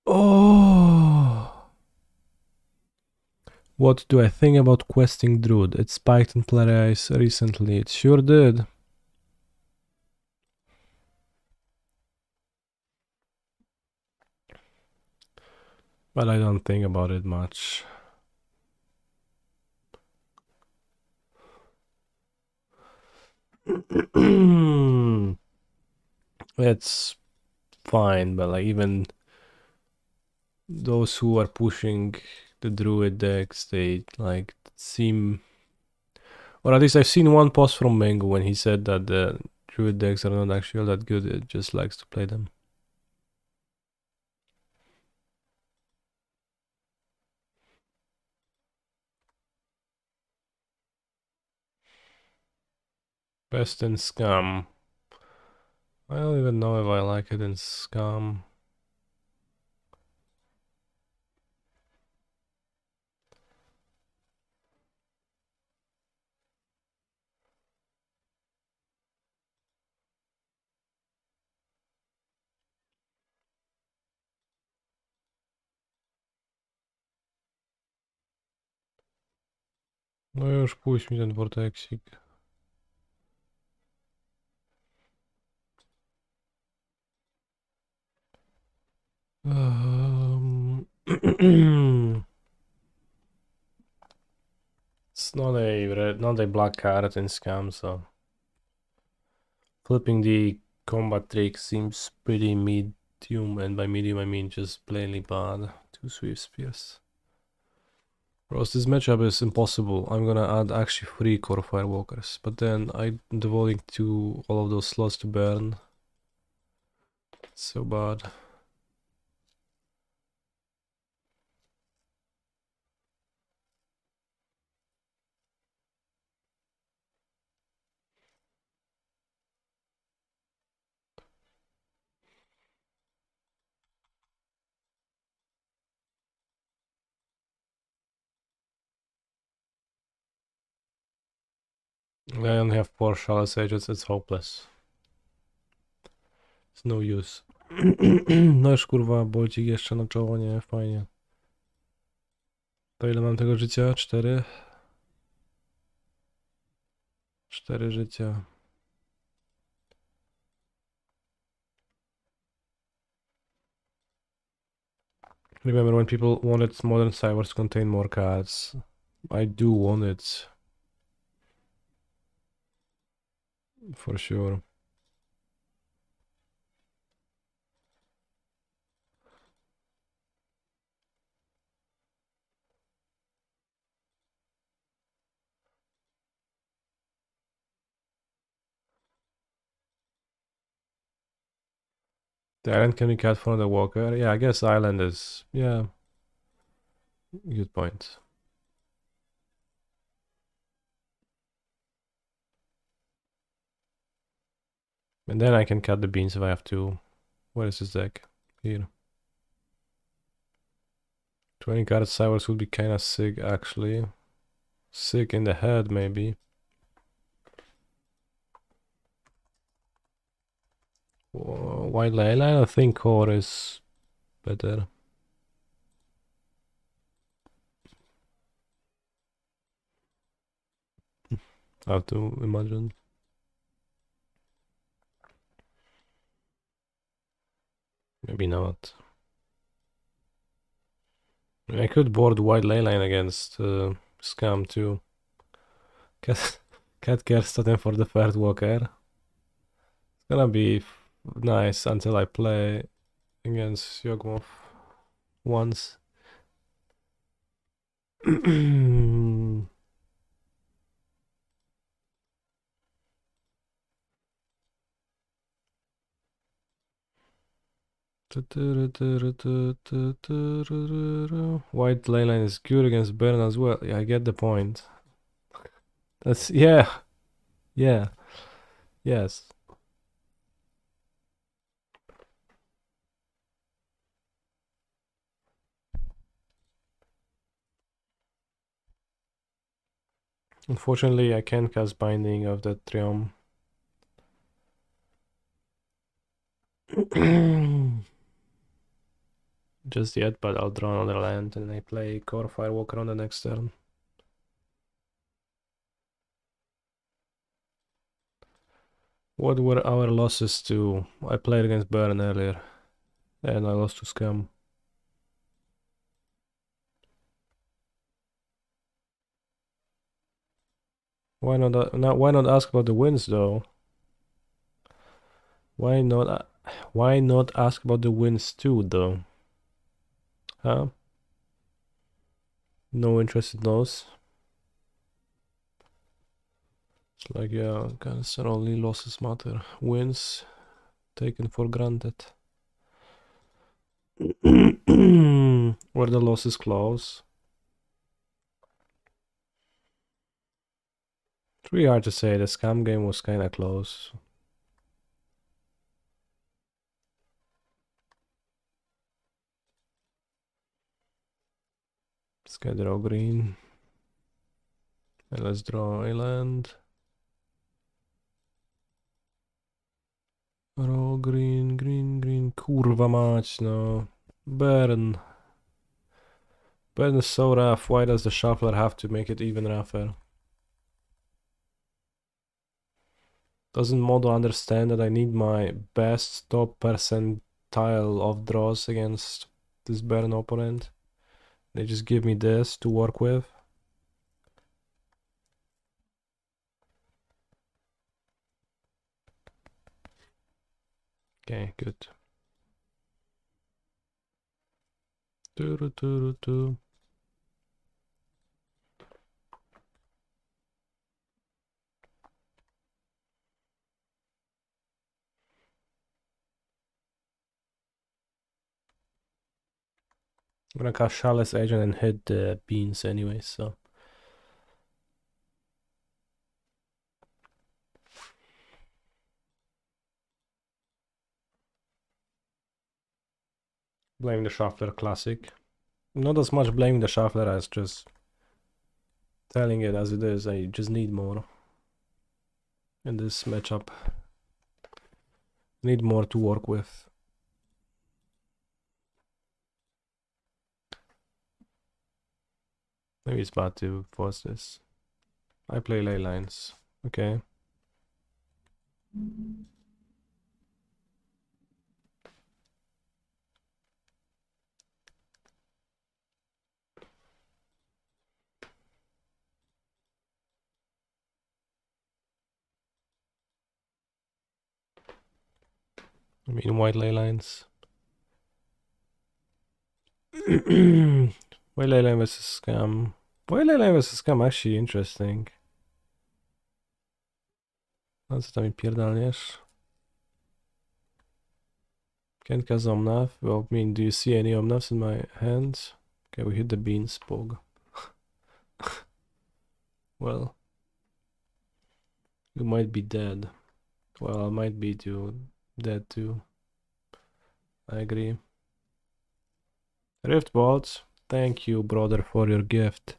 Oh! What do I think about questing Druid? It spiked in Player Ice recently. It sure did. But I don't think about it much. It's fine, but like even those who are pushing the Druid decks, they like seem, or at least I've seen one post from Mango when he said that the Druid decks are not actually that good. It just likes to play them. Best in Scum. I don't even know if I like it in Scum. No już puść mi ten vortexik. It's not a red, not a black card in Scum, so flipping the combat trick seems pretty medium, and by medium I mean just plainly bad. 2 swift spears. Bros, this matchup is impossible. I'm gonna add actually 3 core firewalkers, but then I'm devoting to all of those slots to burn. It's so bad. I only have 4 Shallow Sages, it's hopeless. It's no use. No już kurwa, bolcik jeszcze na czoło, nie, fajnie. To ile mam tego życia? 4? 4 życia. Remember when people wanted modern cybers to contain more cards? I do want it. For sure. The island can be cut from the walker. Yeah, I guess island is, yeah. Good point. And then I can cut the beans if I have to. Where is this deck? Here. 20 card cybers would be kinda sick actually. Sick in the head maybe. White Leyline, I think core is better. I have to imagine. Maybe not. I could board White Leyline against Scam too. Cat, Cat Kerstaten for the third walker. It's gonna be nice until I play against Yogmoth once. White Leyline is good against Burn as well. Yeah, I get the point. That's, yeah. Yeah. Yes. Unfortunately, I can't cast Binding of the Triumph. Just yet, but I'll draw another land and I play Core Firewalker on the next turn. What were our losses to? I played against Burn earlier and I lost to Scum. Why not ask about the wins though? Why not ask about the wins too though? Huh? No interest in those. It's like, yeah, cancer only losses matter. Wins taken for granted. Were the losses close? It's really hard to say. The Scam game was kinda close. Let's get draw green. And let's draw a land. Draw green, green, green. Kurwa mać, no. Burn. Burn is so rough. Why does the shuffler have to make it even rougher? Doesn't Modo understand that I need my best top percentile of draws against this burn opponent? They just give me this to work with. Okay, good. Doo-doo-doo-doo-doo. I'm gonna cast Chalice Agent and hit the beans anyway, so. Blame the Shuffler classic. Not as much blaming the Shuffler as just telling it as it is. I just need more in this matchup. Need more to work with. Maybe it's bad to force this. I play ley lines. Okay. I mean white ley lines. White ley line versus Scam. White ley line versus Scam actually interesting. A co tam mi pierdalniesz? Can't cast Omnath. Well, I mean, do you see any Omnaths in my hands? Okay, we hit the beans, Pog. Well, you might be dead. Well, I might be dead too. I agree. Rift Bolts. Thank you, brother, for your gift.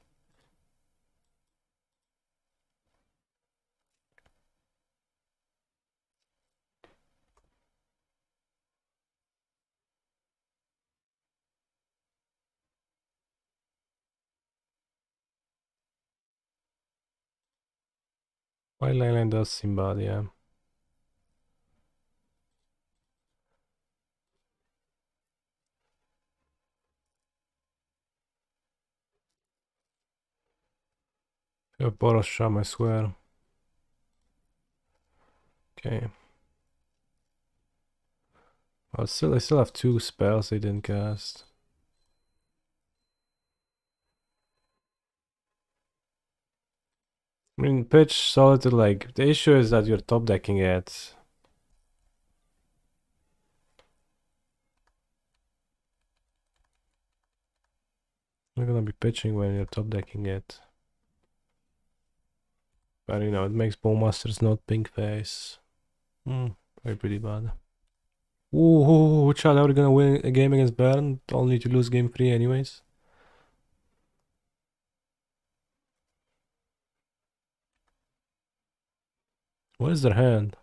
White Leyline does seem bad, yeah. You have Boros Sham, I swear. Okay. I still have 2 spells they didn't cast. I mean, pitch solitude, like, the issue is that you're top decking it. You're gonna be pitching when you're top decking it. But you know, it makes Bowmasters not pink face. Very pretty bad. Ooh, which are we gonna win a game against Baron, only to lose game 3 anyways? What is their hand?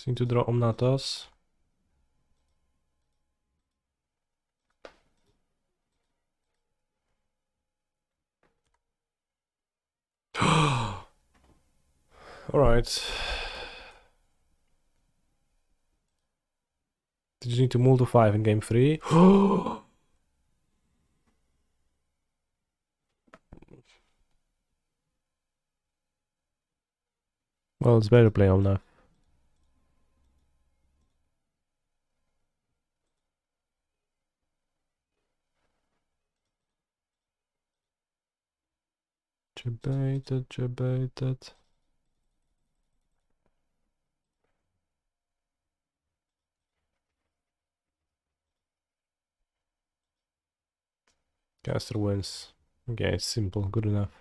Just need to draw Omnatos. Alright. Did you need to move to 5 in game 3? Well, it's better to play Omnath. Debated. Caster wins. Okay, it's simple, good enough.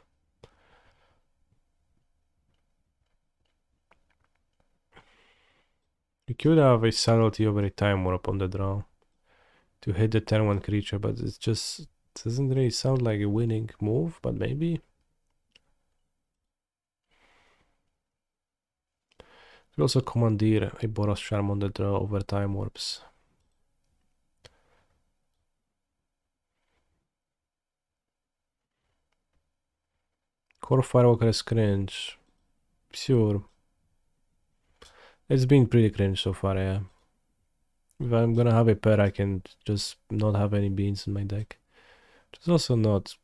You could have a subtlety over a time warp on the draw to hit the turn 1 creature, but it just doesn't really sound like a winning move, but maybe. You could also commandeer a Boros Charm on the draw over time warps. Core Firewalker is cringe. Sure. It's been pretty cringe so far, yeah. If I'm gonna have a pair, I can just not have any beans in my deck. It's also not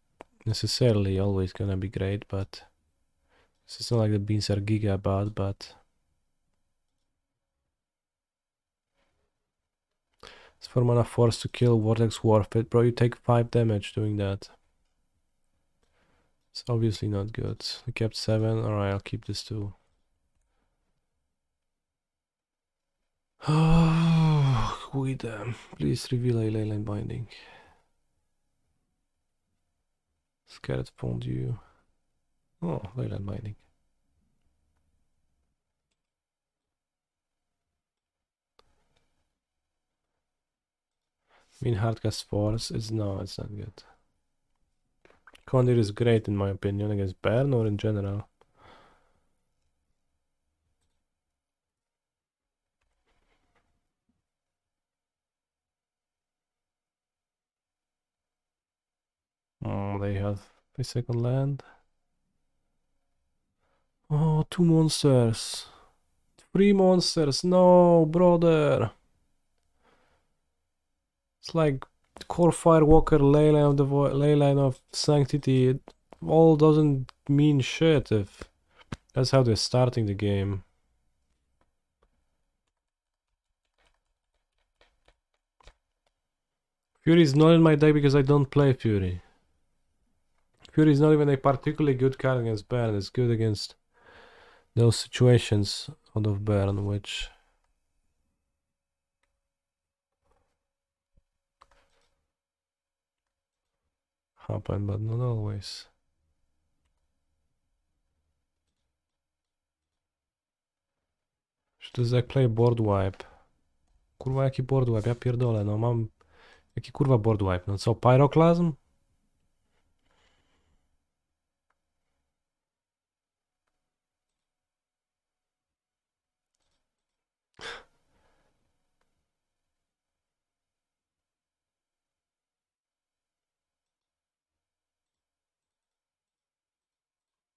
necessarily always gonna be great, but it's not like the beans are giga bad, but it's 4 mana force to kill Vortex worth it. Bro, you take 5 damage doing that. It's obviously not good. I kept 7, alright, I'll keep this too. Wait, please reveal a Leyline Binding. Scared Fondue. Oh, Leyline Binding. I mean, Hardcast Force is no, it's not good. Condir is great in my opinion against Baron or in general. Oh, they have a second land. Oh, 2 monsters. 3 monsters. No, brother. It's like Core Firewalker, Leyline of the Leyline of Sanctity. It all doesn't mean shit if that's how they're starting the game. Fury is not in my deck because I don't play Fury. Fury is not even a particularly good card against Baron. It's good against those situations out of Baron, which happen, but not always. Czy to jest jak play board wipe? Kurwa, jaki board wipe? Ja pierdolę, no mam... Jaki kurwa board wipe? No co, Pyroclasm?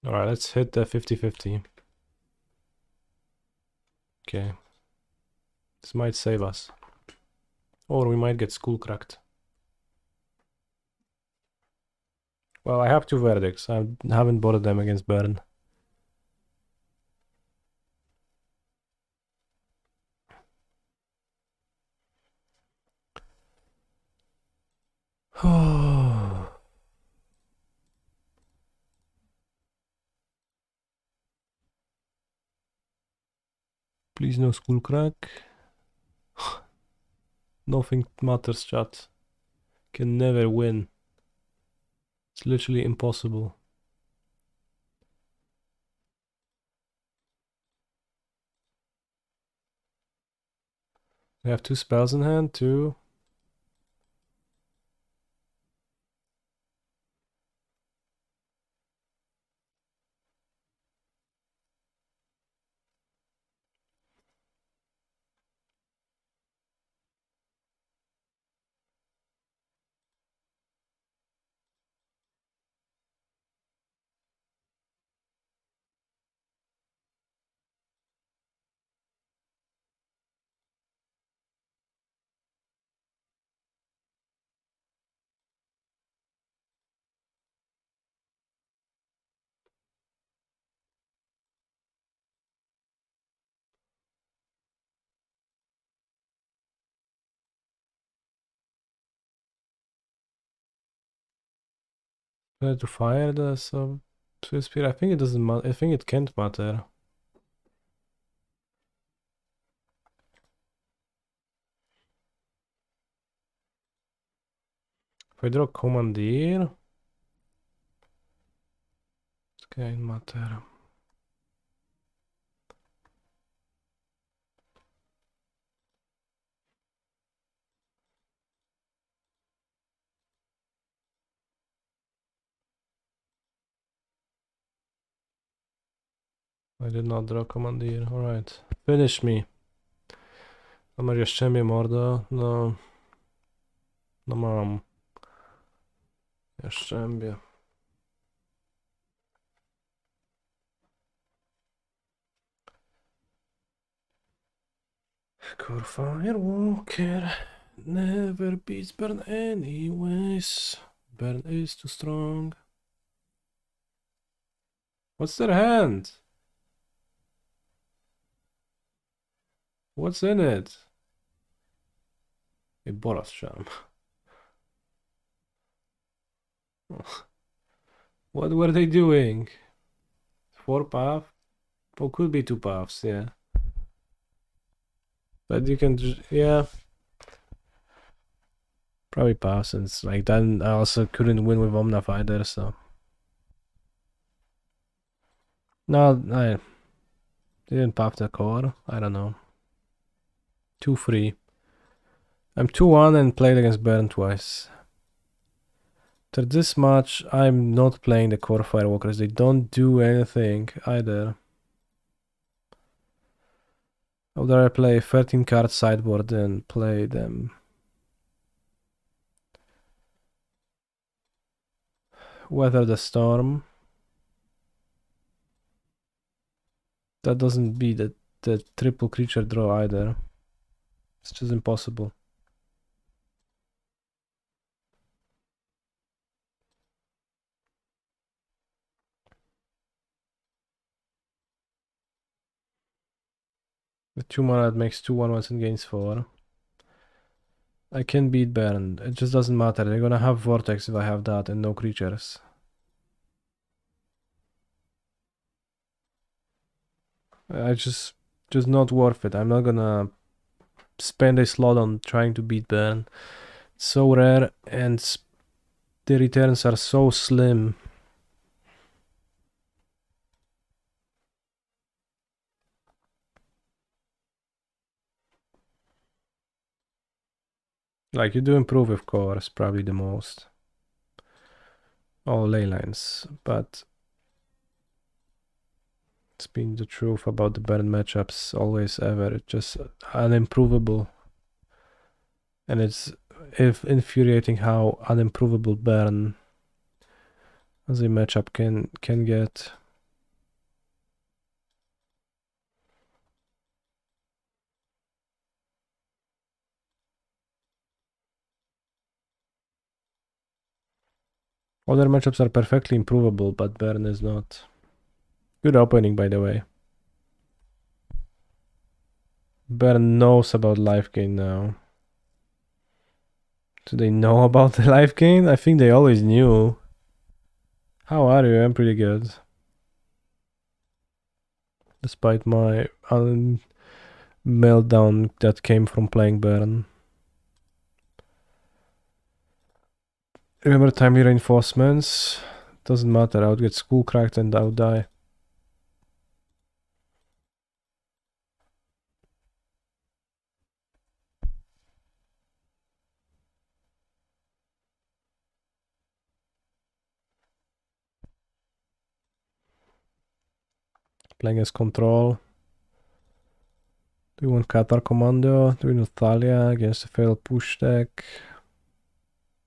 Alright, let's hit the 50-50. Okay. This might save us. Or we might get school cracked. Well, I have 2 verdicts. I haven't bothered them against Baron. Please no school crack. Nothing matters, chat. Can never win. It's literally impossible. We have 2 spells in hand, 2. Try to fire the Swiss spear. I think it doesn't matter. I think it can't matter. If I draw commandeer, it can't matter. I did not draw commandeer. Alright. Finish me. No masz jeszcze mnie mordo? No. No mam. Jeszcze mnie. Core Firewalker never beats Burn anyways. Burn is too strong. What's their hand? What's in it? A Boros Sham. What were they doing? 4 path? Oh, could be 2 paths, yeah. But you can, yeah. Probably pass, and it's like then I also couldn't win with Omnath either, so. No, I didn't path the core. I don't know. 2-3. I'm 2-1 and played against Baron twice. After this match, I'm not playing the core Firewalkers. They don't do anything either. I would rather play 13 card sideboard than play them. Weather the Storm. That doesn't beat the triple creature draw either. It's just impossible. With 2 mana it makes 2 1/1s and gains 4. I can beat Baron. It just doesn't matter. They're gonna have Vortex if I have that and no creatures. I just not worth it. I'm not gonna spend a slot on trying to beat Baron. It's so rare and the returns are so slim. Like, you do improve, of course, probably the most. All ley lines, but it's been the truth about the Baron matchups always ever. It's just unimprovable. And it's infuriating how unimprovable Baron as a matchup can get. Other matchups are perfectly improvable, but Baron is not. Good opening, by the way. Baron knows about life gain now. Do they know about the life gain? I think they always knew. How are you? I'm pretty good. Despite my meltdown that came from playing Baron. Remember timely reinforcements? Doesn't matter, I would get school cracked and I would die. Playing as control. Do we want Qatar Commando? Do we want Thalia against a failed push deck?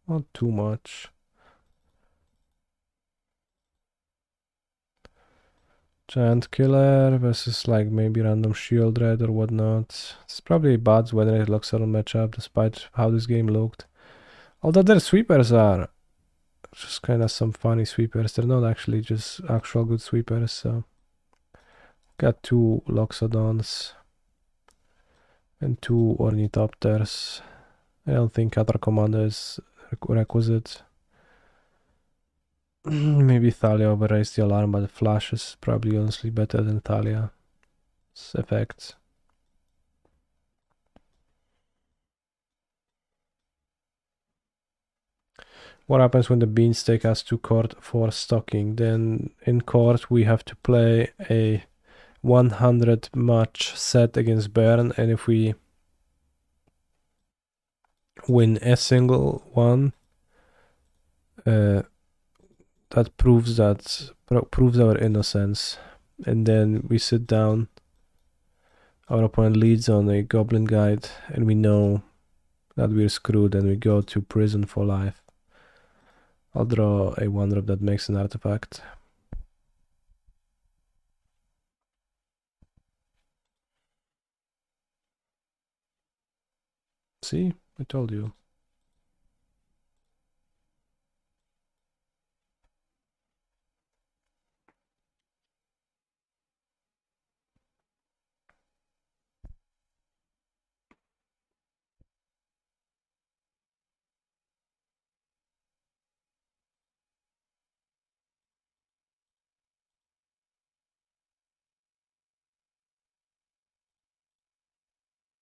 Not too much. Giant Killer versus like maybe random Shield Red or whatnot. It's probably bad when it looks on matchup despite how this game looked. Although their sweepers are just kind of some funny sweepers. They're not actually just actual good sweepers, so. Got 2 Loxodons and 2 Ornithopters. I don't think Qatar Commando is requisite. Maybe Thalia overraised the alarm, but the flash is probably honestly better than Thalia's effects. What happens when the beans take us to court for stocking? Then in court we have to play a 100 match set against Bern, and if we win a single one, that proves our innocence, and then we sit down. Our opponent leads on a goblin guide, and we know that we're screwed, and we go to prison for life. I'll draw a 1-drop that makes an artifact. See, I told you.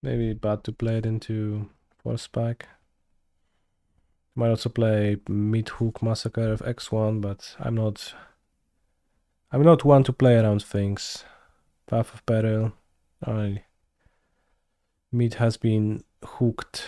Maybe bad to play it into force pack. Might also play mid hook massacre of X1, but I'm not one to play around things. Path of Peril. Mid has been hooked.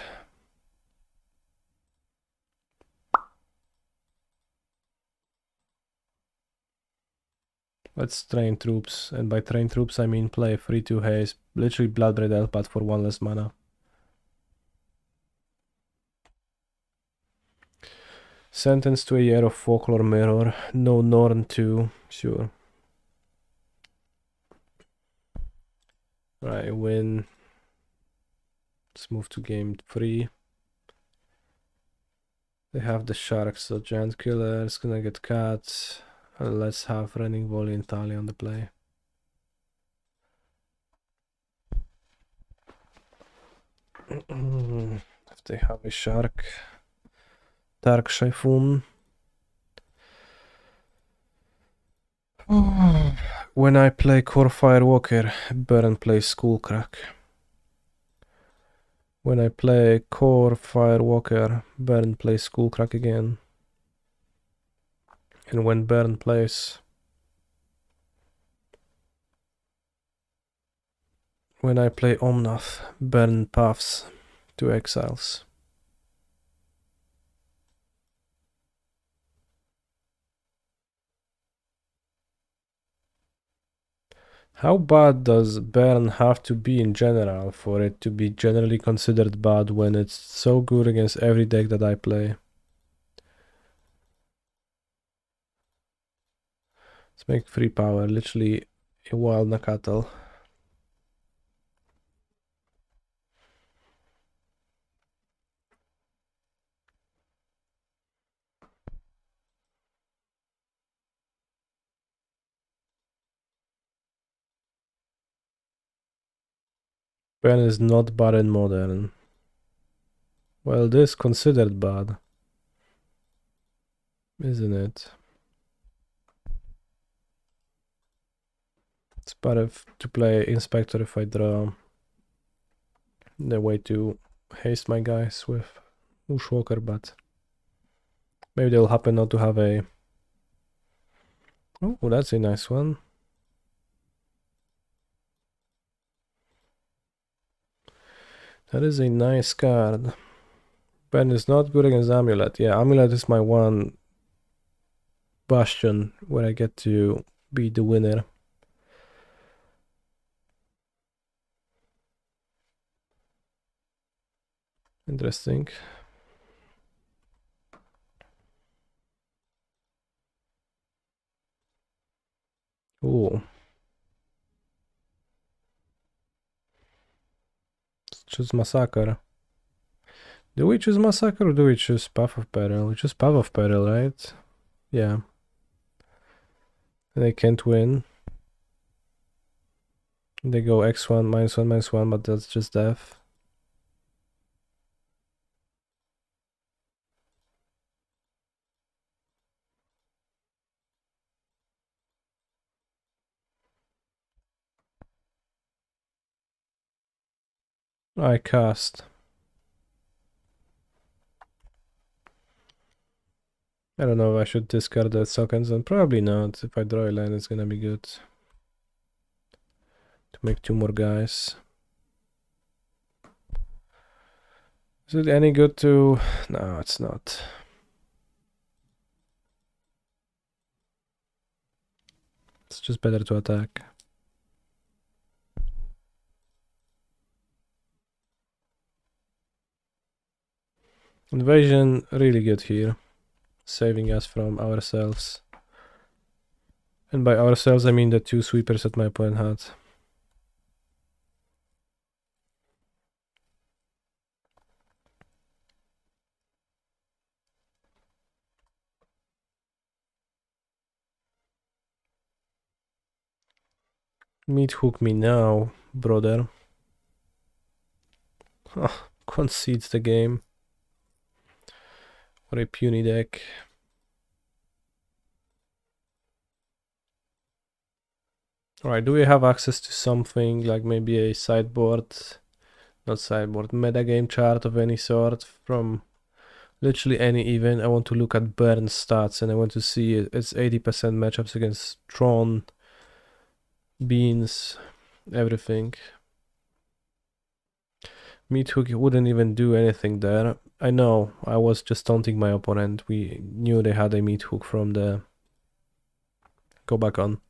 Let's train troops, and by train troops I mean play 3-2 haste, literally Bloodbraid Elfpath for 1 less mana. Sentenced to a year of Folklore Mirror, no Norn 2, sure. Right, win. Let's move to game 3. They have the sharks, so Giant Killer is gonna get cut. And let's have Running Volley and Thalia on the play. If they have a shark. Dark Typhoon. When I play Core Firewalker, Baron plays Skullcrack. When I play Core Firewalker, Baron plays Skullcrack again. And when Baron plays... When I play Omnath, Baron paths to exiles. How bad does Baron have to be in general for it to be generally considered bad when it's so good against every deck that I play? Let's make 3 power, literally a wild Nakatal. Baron is not bad in Modern. Well, this considered bad, isn't it? It's better to play Inspector if I draw the way to haste my guys with Bushwalker, but maybe they'll happen not to have a... Oh, that's a nice one. That is a nice card. Ben is not good against Amulet. Yeah, Amulet is my one bastion where I get to be the winner. Interesting. Ooh. Let's choose Massacre. Do we choose Massacre or do we choose Path of Peril? We choose Path of Peril, right? Yeah. And they can't win. They go X1, -1, -1, but that's just death. I cast. I don't know if I should discard that second zone. Probably not. If I draw a land, it's gonna be good. To make 2 more guys. Is it any good to... No, it's not. It's just better to attack. Invasion, really good here. Saving us from ourselves. And by ourselves, I mean the 2 sweepers that my opponent had. Meat hook me now, brother. Oh, concedes the game. What a puny deck. Alright, do we have access to something like maybe a sideboard? Not sideboard, metagame chart of any sort from literally any event. I want to look at burn stats and I want to see its 80% matchups against Tron, Beans, everything. Meat hook wouldn't even do anything there. I know, I was just taunting my opponent. We knew they had a meat hook from the... Go back on.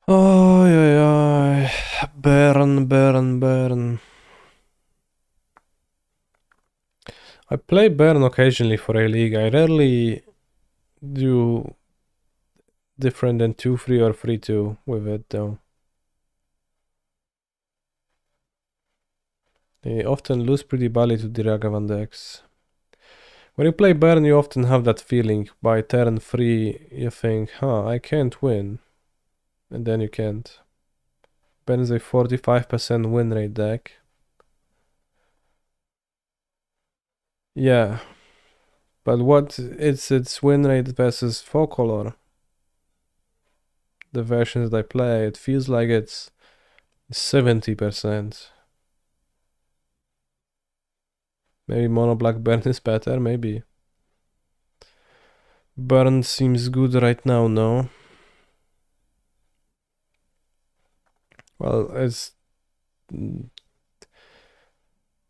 Oh, yeah, yeah. Burn. I play burn occasionally for a league. I rarely do different than 2-3 or 3-2 with it though. They often lose pretty badly to the Ragavan decks. When you play burn, you often have that feeling. By turn 3, you think, huh, I can't win. And then you can't. Burn is a 45% win rate deck. Yeah. But what is its win rate versus Folklore? The versions that I play, it feels like it's 70%. Maybe Mono Black Burn is better, maybe. Burn seems good right now, no? Well, it's...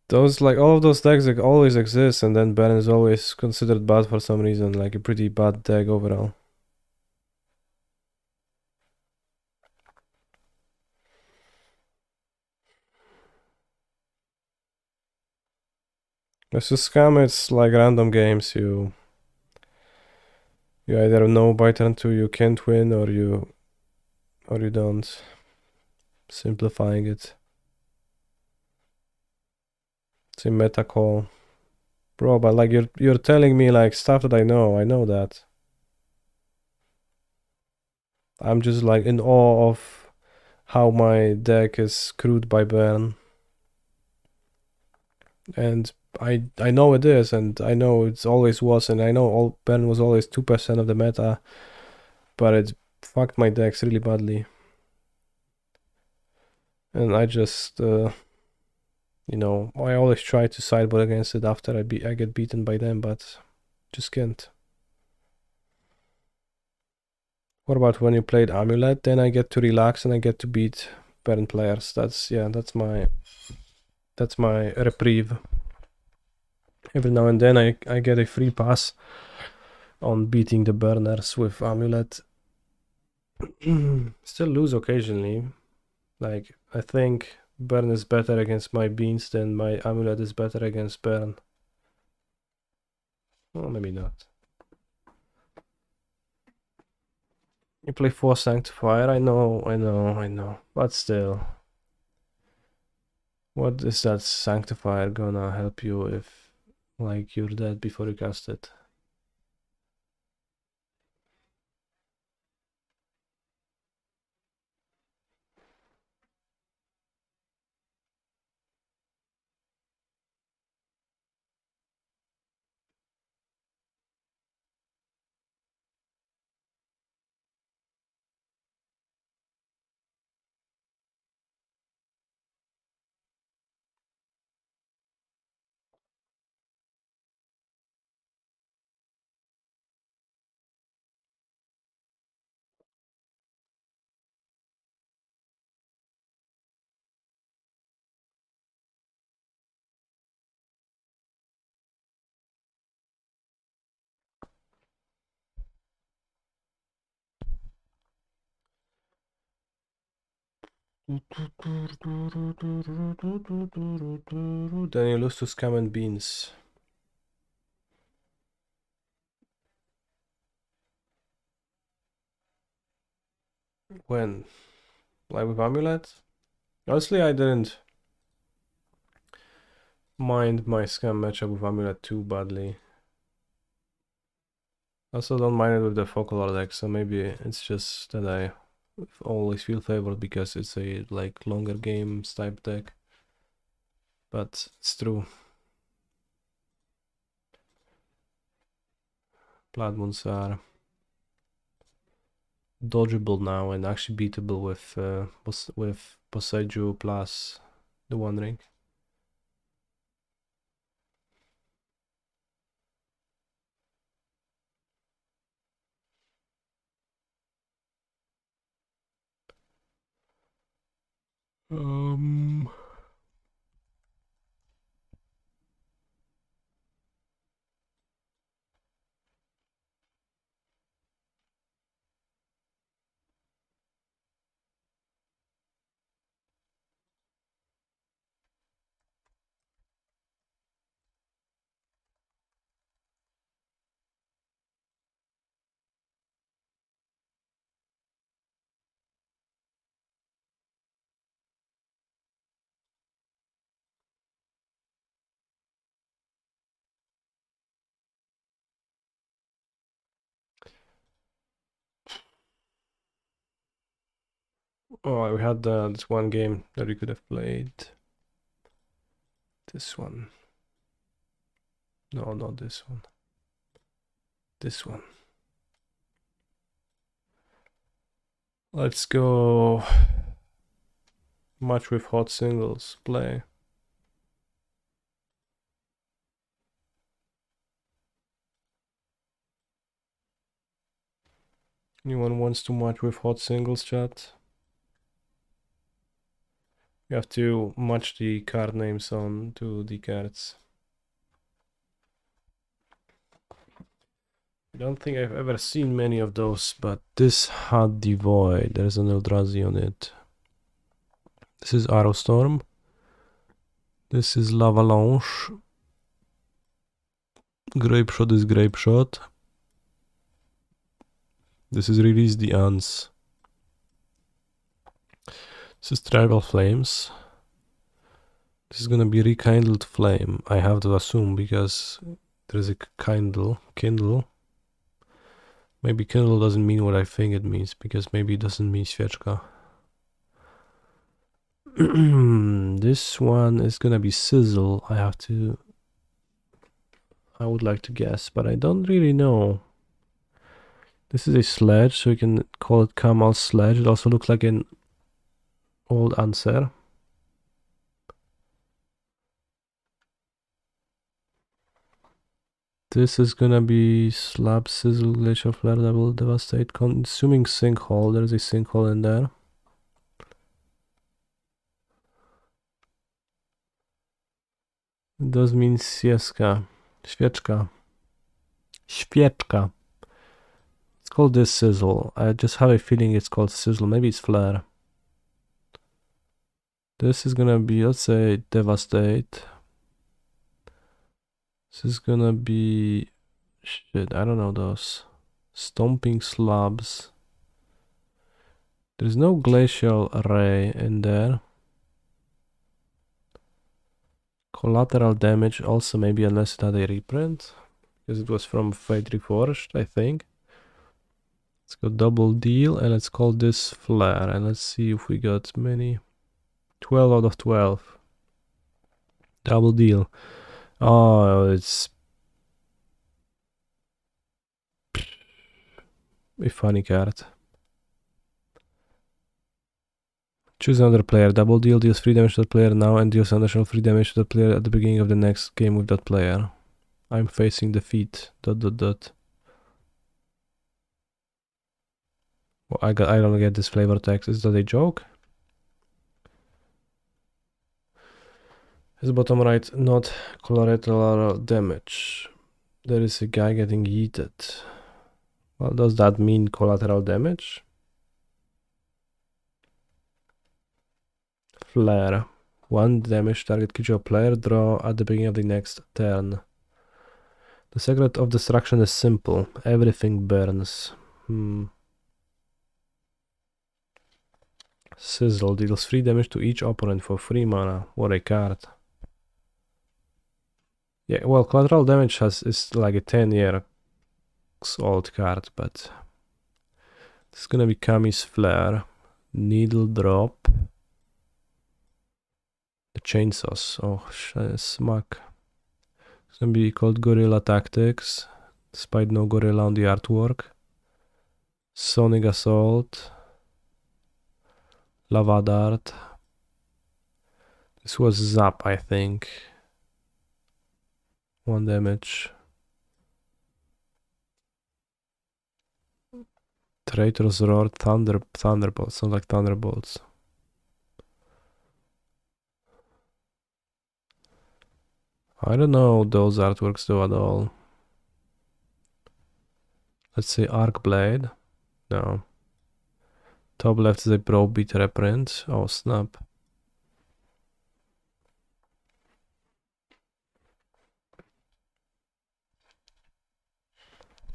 Those, like, all of those decks like, always exist, and then Burn is always considered bad for some reason, like a pretty bad deck overall. Versus Scam, it's like random games, you either know by turn 2 you can't win, or you don't. Simplifying it. It's a meta call. Bro, but like you're telling me like stuff that I know that. I'm just like in awe of how my deck is screwed by burn. And I know it is, and I know it's always was, and I know all burn was always 2% of the meta, but it fucked my decks really badly. And I just you know, I always try to sideboard against it after I get beaten by them, but just can't. What about when you played Amulet? Then I get to relax and I get to beat Baron players. That's my reprieve. Every now and then I get a free pass on beating the burners with Amulet. Still lose occasionally. Like, I think Burn is better against my beans than my Amulet is better against Burn. Well, maybe not. You play 4 Sanctifier, I know. But still. What is that Sanctifier gonna help you if, like, you're dead before you cast it? Then you lose to Scam and Beans. When? Like with Amulet? Honestly, I didn't mind my Scam matchup with Amulet too badly. Also don't mind it with the Folklore deck, so maybe it's just that I always feel favored because it's a like longer games type deck. But it's true. Blood Moons are dodgeable now and actually beatable with Poseidon plus the One Ring. Oh, we had this one game that we could have played. This one. No, not this one. This one. Let's go match with hot singles play. Anyone wants to match with hot singles, chat? You have to match the card names on to the cards. I don't think I've ever seen many of those, but this had the Void. There's an Eldrazi on it. This is Arrow Storm. This is Lavalanche. Grape Shot is Grape Shot. This is Release the Ants. This is Tribal Flames. This is gonna be Rekindled Flame, I have to assume, because there's a kindle. Maybe kindle doesn't mean what I think it means, because maybe it doesn't mean świeczka. This one is gonna be Sizzle. I would like to guess, but I don't really know. This is a sledge, so you can call it Kamal's sledge. It also looks like an old answer. This is gonna be Slab, Sizzle, Glacial Flare, Double Devastate, Consuming Sinkhole. There's a sinkhole in there. It does mean Sieska. Świeczka. Świeczka. Let's call this Sizzle. I just have a feeling it's called Sizzle. Maybe it's Flare. This is gonna be, let's say, Devastate. This is gonna be... Shit, I don't know those. Stomping Slabs. There's no Glacial Ray in there. Collateral Damage also, maybe, unless it had a reprint. Because it was from Fate Reforged, I think. Let's go Double Deal and let's call this Flare. And let's see if we got many. 12 out of 12. Double Deal. Oh, it's a funny card. Choose another player. Double Deal deals 3 damage to that player now and deals an additional 3 damage to that player at the beginning of the next game with that player. I'm facing defeat. ... Well, I don't get this flavor text. Is that a joke? His bottom right, not collateral damage. There is a guy getting yeeted. Well, does that mean collateral damage? Flare. 1 damage target creature or player draw at the beginning of the next turn. The secret of destruction is simple. Everything burns. Sizzle deals 3 damage to each opponent for 3 mana. What a card. Yeah, well, collateral damage is like a 10-year old card, but this is gonna be Kami's Flare. Needle Drop. The chainsaws. Oh, smack. It's gonna be called Gorilla Tactics, despite no gorilla on the artwork. Sonic Assault. Lava Dart. This was Zap, I think. 1 damage. Traitor's Roar, Thunderbolts. Sounds like Thunderbolts. I don't know those artworks though at all. Let's say Arc Blade. No. Top left is a Browbeat reprint. Oh snap.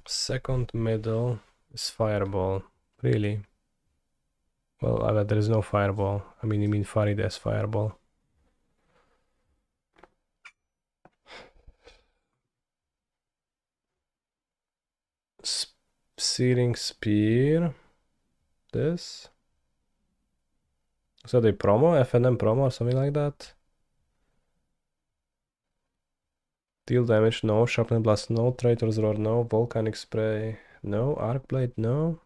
Second middle is Fireball. Really? Well, there is no Fireball. I mean, you mean Farida's Fireball. Searing Spear. This. Is that a promo? FNM promo or something like that? Deal damage, no. Sharpen Blast, no. Traitor's Roar, no. Volcanic Spray, no. Arc Blade, no.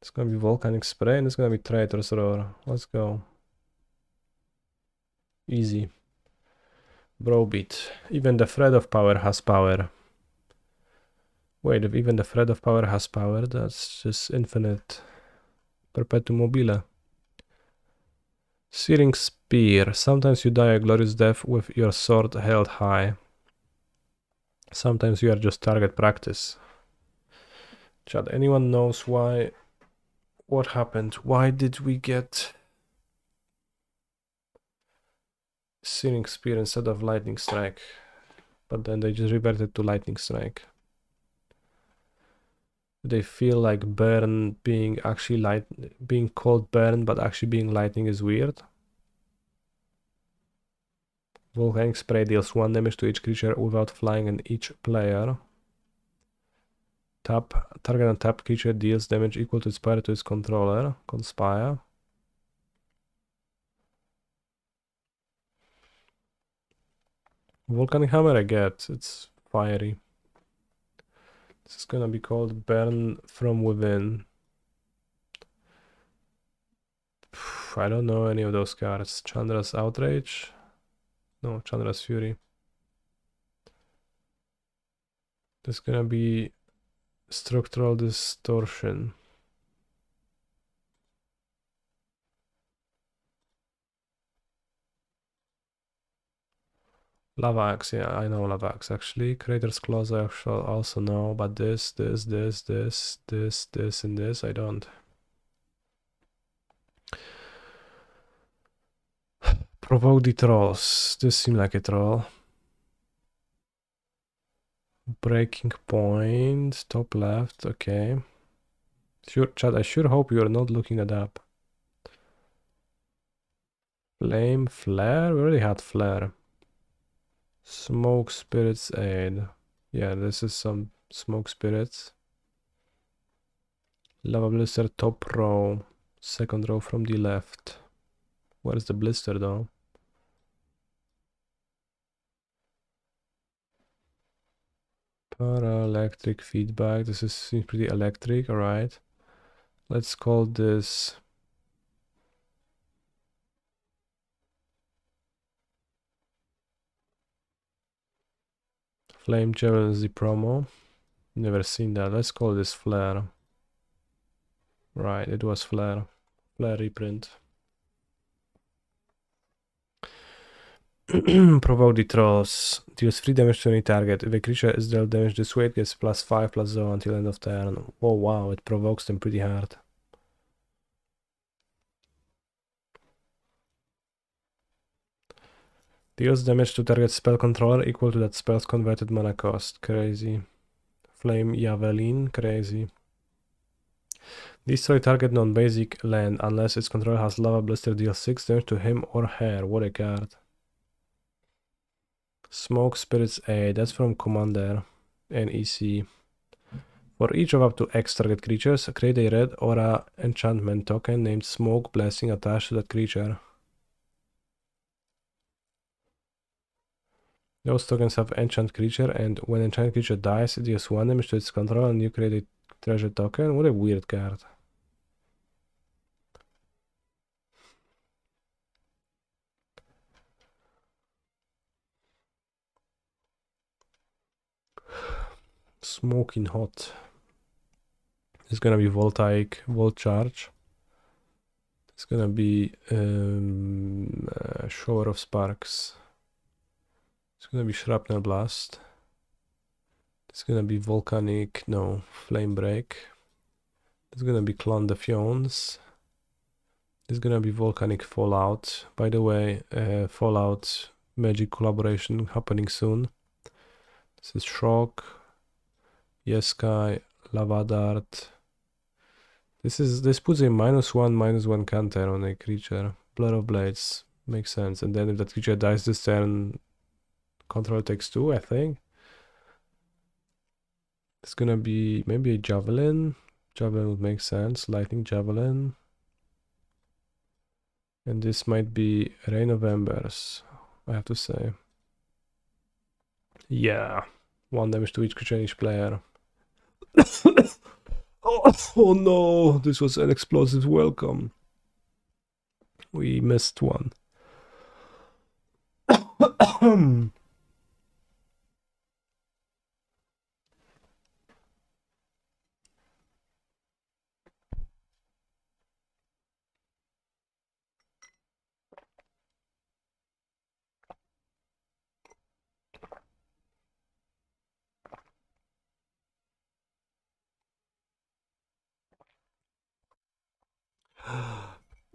It's gonna be Volcanic Spray and it's gonna be Traitor's Roar. Let's go. Easy. Browbeat. Even the Thread of Power has power. Wait, if even the Thread of Power has power, that's just infinite. Perpetuum mobile. Searing Spear. Sometimes you die a glorious death with your sword held high. Sometimes you are just target practice. Chad, anyone knows why? What happened? Why did we get Searing Spear instead of Lightning Strike? But then they just reverted to Lightning Strike. They feel like burn being actually being called burn but actually being lightning is weird. Volcanic Spray deals 1 damage to each creature without flying and each player. Tap, target and tap creature deals damage equal to its power to its controller. Conspire. Volcanic Hammer I get, it's fiery. This is gonna be called Burn from Within. I don't know any of those cards. Chandra's Outrage? No, Chandra's Fury. There's gonna be structural distortion. Lava axe, yeah, I know lava axe actually. Crater's claws I also know, but this, and this, I don't. Provoke the trolls. This seems like a troll. Breaking point, top left, okay. Sure, chat, I sure hope you're not looking that up. Flame, flare? We already had flare. Smoke spirits aid. Yeah, this is some smoke spirits. Lava blister top row. Second row from the left. Where's the blister though? Para-electric feedback. This seems pretty electric, alright. Let's call this Flame Javelin Z promo. Never seen that. Let's call this Flare. Right, it was Flare. Flare reprint. Provoke the trolls. Deals 3 damage to any target. If a creature is dealt damage this way, it gets +5/+0 until end of turn. Oh wow, it provokes them pretty hard. Deals damage to target spell controller equal to that spell's converted mana cost. Crazy. Flame Javelin. Crazy. Destroy target non-basic land unless its controller has Lava Blister, deals 6 damage to him or her. What a card. Smoke Spirits A, that's from Commander and EC. For each of up to X target creatures, create a red aura enchantment token named Smoke Blessing attached to that creature. Those tokens have enchant creature, and when enchant creature dies, it deals 1 damage to its controller and you create a treasure token. What a weird card. Smoking hot. It's gonna be voltaic, volt charge. It's gonna be shower of sparks. It's gonna be shrapnel blast. It's gonna be volcanic, no, flame break. It's gonna be clan defiance. It's gonna be volcanic fallout. By the way, fallout magic collaboration happening soon. This is shock. Yes sky, lava dart. This puts a -1/-1 counter on a creature. Blur of blades makes sense. And then if that creature dies this turn, control takes 2, I think. It's gonna be maybe a javelin. Javelin would make sense. Lightning javelin. And this might be Rain of Embers, I have to say. Yeah. 1 damage to each creature and each player. Oh no, this was an explosive welcome. We missed one.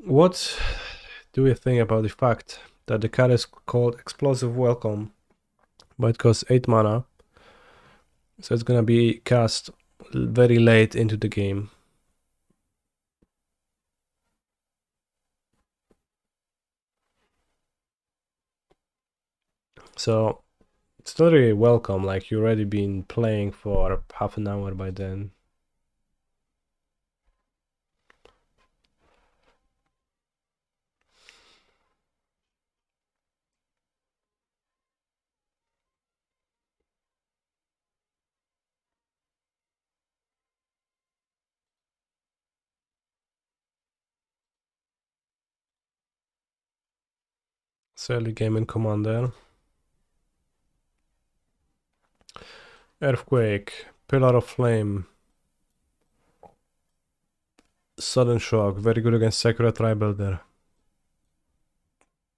What do you think about the fact that the card is called Explosive Welcome, but it costs 8 mana, so it's gonna be cast very late into the game? So it's not really welcome, like you already been playing for half an hour by then. So early game in Commander. Earthquake, Pillar of Flame, Sudden Shock, very good against Sakura Tribuilder.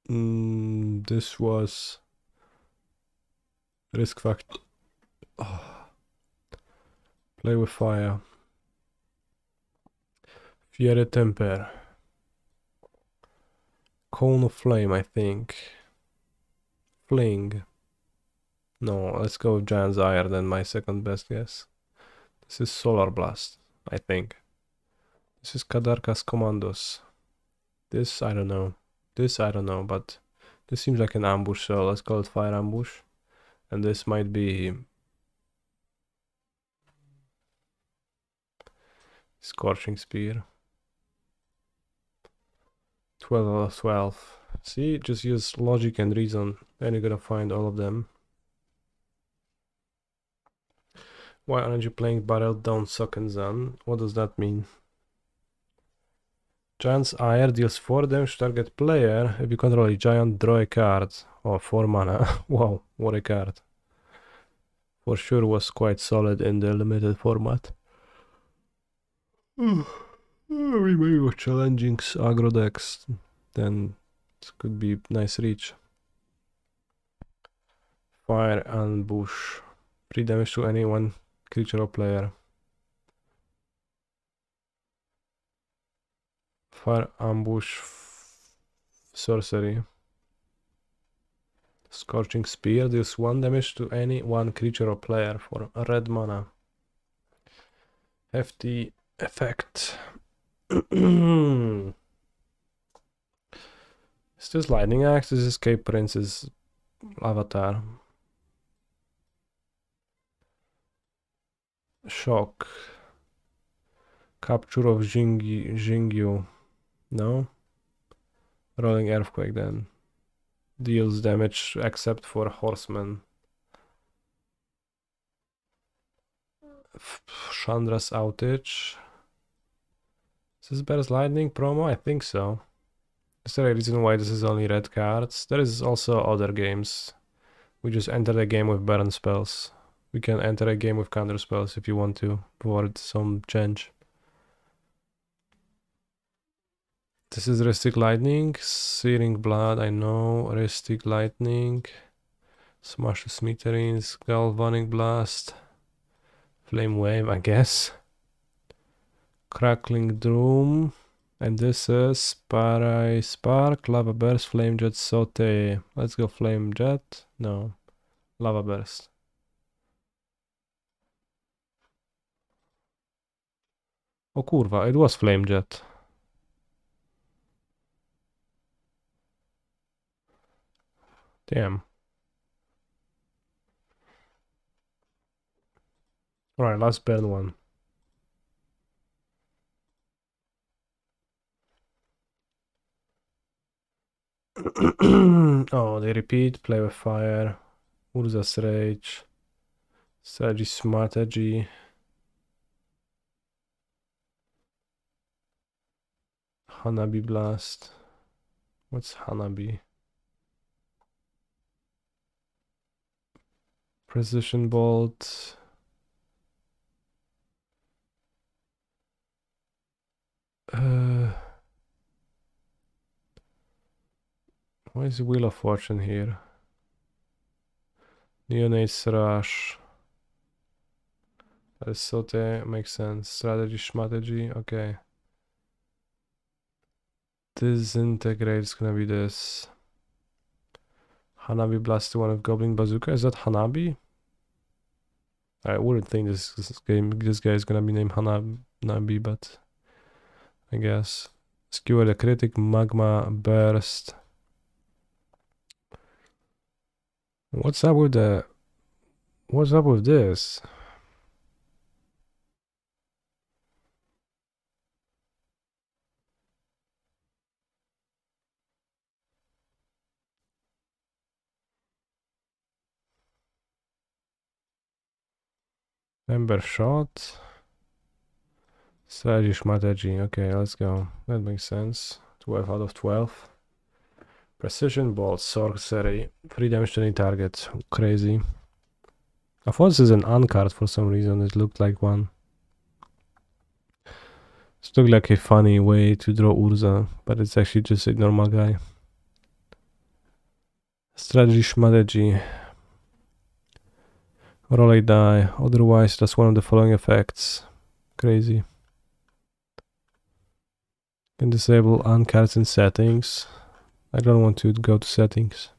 This was Risk Factor. Oh. Play with Fire. Fiery Temper. Cone of Flame, I think. Fling. No, let's go with Giant's Ire, then my second best guess. This is Solar Blast, I think. This is Kadarka's Commandos. This, I don't know. This, I don't know, but this seems like an ambush, so let's call it Fire Ambush. And this might be Scorching Spear. 12 out of 12. See, just use logic and reason, and you're gonna find all of them. Why aren't you playing Barrel Down Sokenzan? What does that mean? Giant's Ire deals 4 damage to target player. If you control a giant, draw a card. Oh, 4 mana. Wow, what a card. For sure was quite solid in the limited format. We maybe were challenging aggro decks. Then it could be nice reach. Fire Ambush. 3 damage to any one creature or player. Fire Ambush Sorcery. Scorching Spear deals 1 damage to any one creature or player for red mana. Hefty effect. Is this Lightning Axe? This is Escape Prince's avatar. Shock. Capture of Jingyu. No? Rolling Earthquake then. Deals damage except for Horseman. Chandra's Outage. Is this Bear's Lightning promo? I think so. Is there a reason why this is only red cards? There is also other games. We just enter the game with burn spells. We can enter a game with counter spells if you want to avoid some change. This is Ristic Lightning, Searing Blood, I know, Ristic Lightning, Smash the Smithereens, Galvanic Blast, Flame Wave, I guess, Crackling Doom, and this is Spark, Lava Burst, Flame Jet, Saute. Let's go Flame Jet, no, Lava Burst. Oh kurwa, it was Flame Jet. Damn. Alright, last burn one. Oh, they repeat, play with fire. Urza's Rage. Strategy Smartagy. Hanabi Blast. What's Hanabi? Precision Bolt. Why is the Wheel of Fortune here? Neonate's Rush. That is Saute, makes sense. Strategy Schmategy, okay. Disintegrate is gonna be this. Hanabi Blast to one of Goblin Bazooka. Is that Hanabi? I wouldn't think this guy is gonna be named Hanabi, but I guess. Skewer the Critic, Magma Burst. What's up with this? Ember Shot. Strategy Schmategy. Okay, let's go. That makes sense. 12 out of 12. Precision Bolt, Sorcery. 3 damage to any target. Crazy. I thought this is an uncard for some reason. It looked like one. It looked like a funny way to draw Urza, but it's actually just a normal guy. Strategy Shmadeji. Roll a die. Otherwise, that's one of the following effects. Crazy. Can disable uncards in settings. I don't want to go to settings.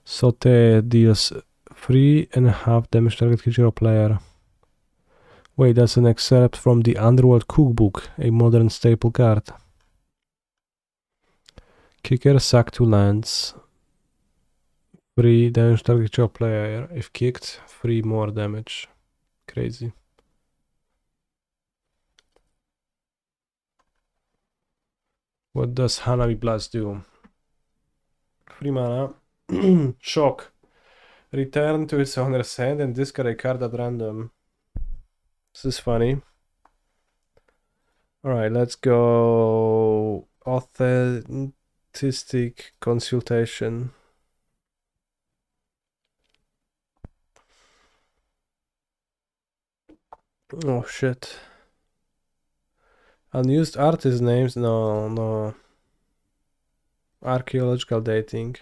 Saute deals 3.5 damage target creature or player. Wait, that's an excerpt from the Underworld Cookbook, a modern staple card. Kicker, sack 2 lands. 3 damage target creature or player. If kicked, 3 more damage. Crazy. What does Hanabi Blast do? 3 mana. Shock. Return to its owner's hand and discard a card at random. This is funny. Alright, let's go. Authentic consultation. Oh shit. Unused artist names? No. Archaeological dating.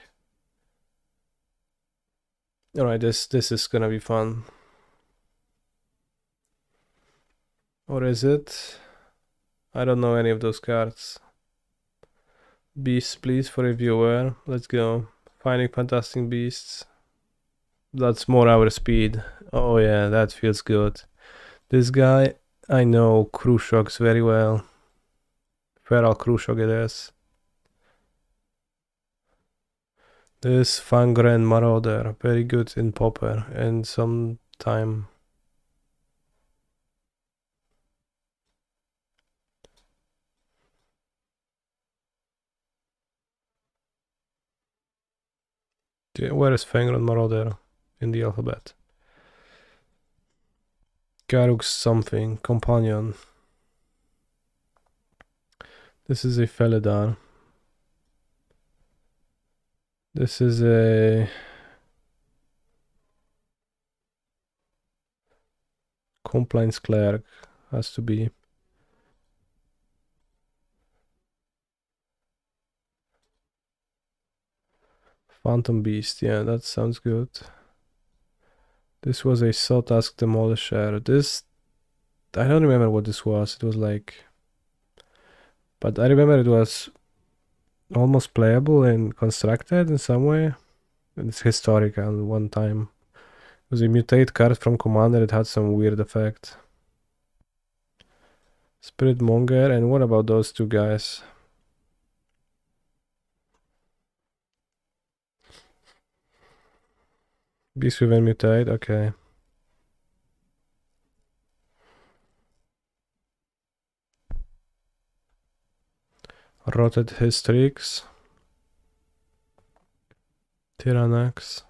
Alright, this is gonna be fun. Or is it? I don't know any of those cards. Beasts, please, for a viewer. Let's go. Finding fantastic beasts. That's more our speed. Oh yeah, that feels good. This guy, I know Khrushchev's very well. Feral Khrushchev it is. This Fangren Marauder, very good in Popper and some time. Where is Fangren Marauder in the alphabet? Garux something, companion. This is a Felidar. This is a compliance clerk, has to be. Phantom Beast, yeah, that sounds good. This was a Sotask Demolisher. This, I don't remember what this was. It was like, but I remember it was almost playable and constructed in some way. It's historic and one time. It was a mutate card from Commander. It had some weird effect. Spirit Monger, and what about those two guys? Beast Within mutate, okay. Rotted Hystrix. Tyrannax.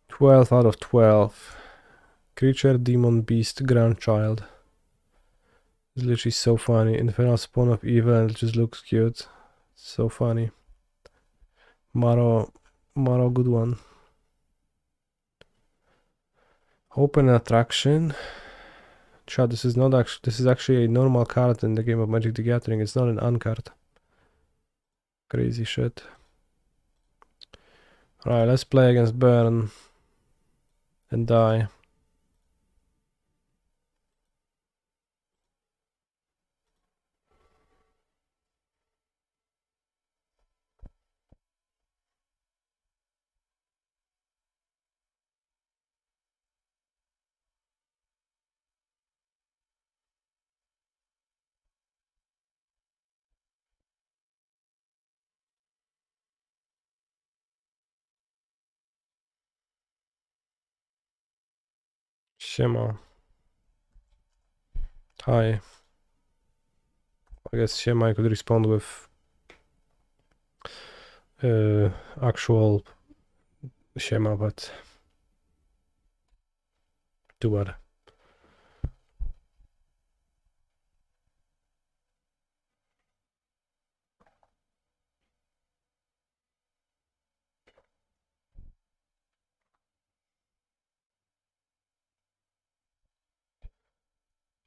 12 out of 12. Creature, Demon, Beast, Grandchild. It's literally so funny. Infernal Spawn of Evil, and it just looks cute. So funny. Maro, good one. Open attraction. Chat, this is not actually, this is actually a normal card in the game of Magic the Gathering. It's not an uncard. Crazy shit. Alright, let's play against Burn and die. Siema. Hi. I guess Siema I could respond with actual Siema, but do what?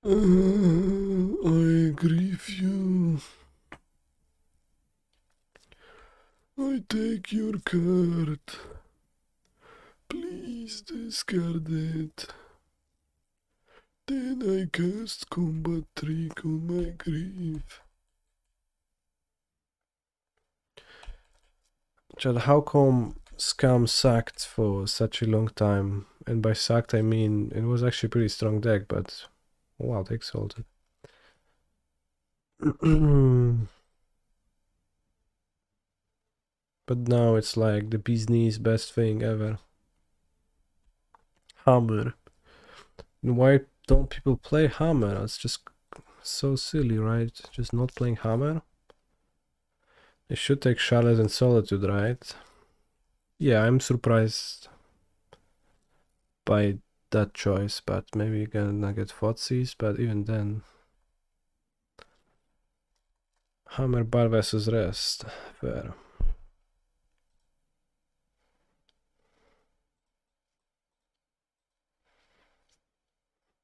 I grieve you. I take your card. Please discard it. Then I cast combat trick on my grief. Chad, how come Scam sacked for such a long time? And by sacked I mean it was actually a pretty strong deck, but wow, they exalted. But now it's like the bee's knees best thing ever. Hammer. Why don't people play Hammer? It's just so silly, right? Just not playing Hammer. They should take Charlotte and Solitude, right? Yeah, I'm surprised by that choice, but maybe you're gonna get Fotsis, but even then. Hammer bar versus rest. Fair.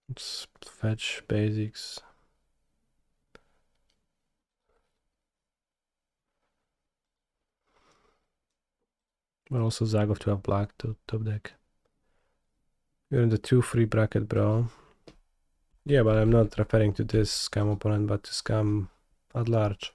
Let's fetch basics. But also Zagov to have black to top deck. You're in the 2-3 bracket, bro. Yeah, but I'm not referring to this scam opponent, but to scam at large.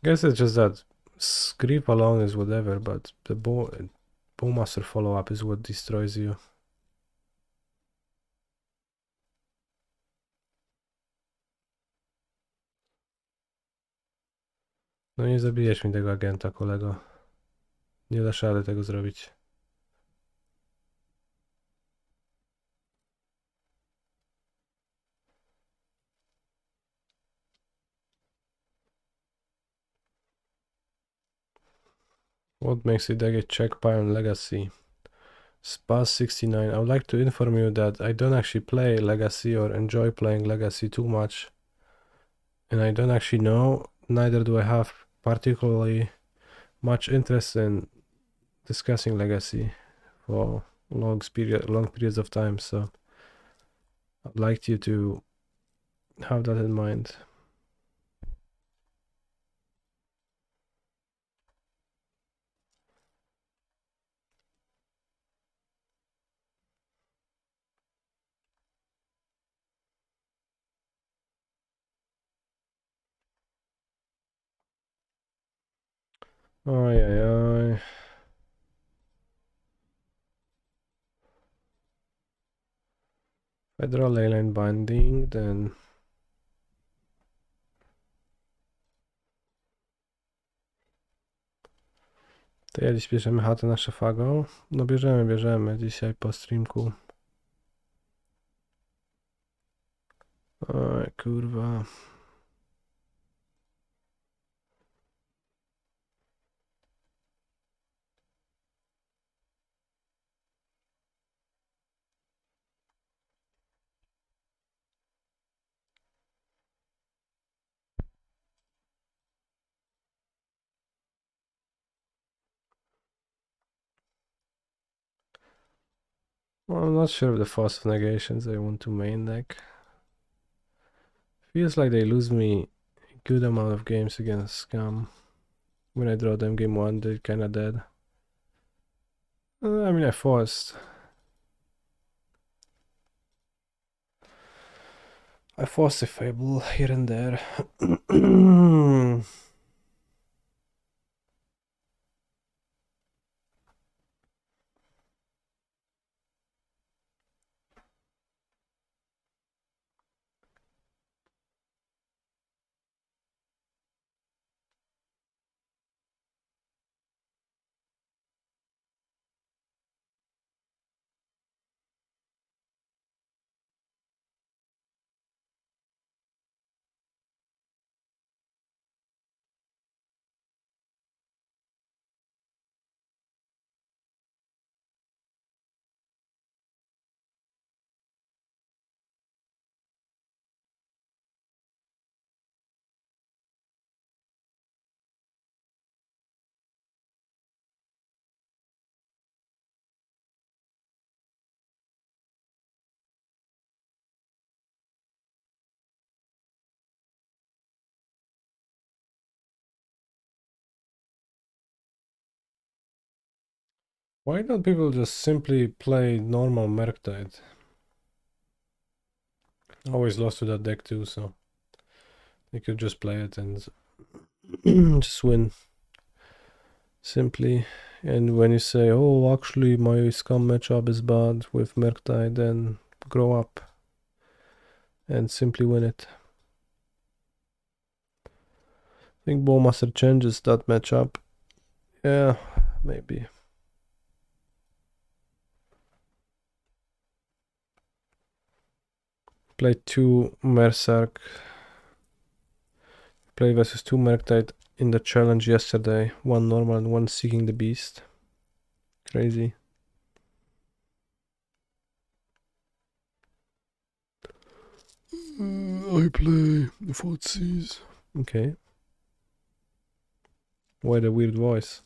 Guess it's just that Screep alone is whatever, but the Bowmaster follow-up is what destroys you. No nie zabijesz mi tego agenta, kolego. Nie dasz rady tego zrobić. What makes it a check Pyron Legacy? Spaz69, I would like to inform you that I don't actually play Legacy or enjoy playing Legacy too much. And I don't actually know, neither do I have particularly much interest in discussing Legacy for long periods of time, so I'd like you to have that in mind. Oj, oj, oj. If I draw Leyline Binding, then to ja dziś bierzemy chatę na Szafago? No bierzemy dzisiaj po streamku. Oj, kurwa. Well, I'm not sure if the Force of Negations I want to main deck. Feels like they lose me a good amount of games against Scam. When I draw them game 1, they're kinda dead. I mean, I forced a Fable here and there. Why don't people just simply play normal Murktide? Always lost to that deck too, so they could just play it and just win. Simply. And when you say, oh, actually my scum matchup is bad with Murktide, then grow up and simply win it. I think Bowmaster changes that matchup. Yeah, maybe. Played 2 Mercerk. Played versus 2 Murktide in the challenge yesterday. 1 normal and 1 Seeking the Beast. Crazy. I play the Footsies. Okay. Why the weird voice?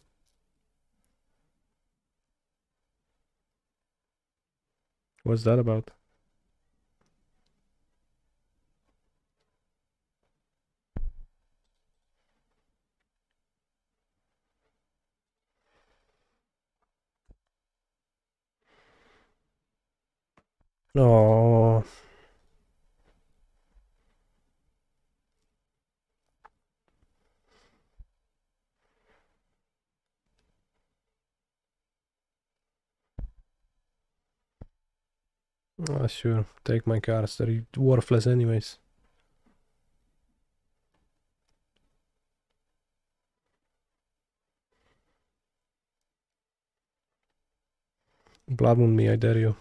What's that about? Oh. Ah, sure. Take my cards. They're worthless anyways. Blood Moon me, I dare you.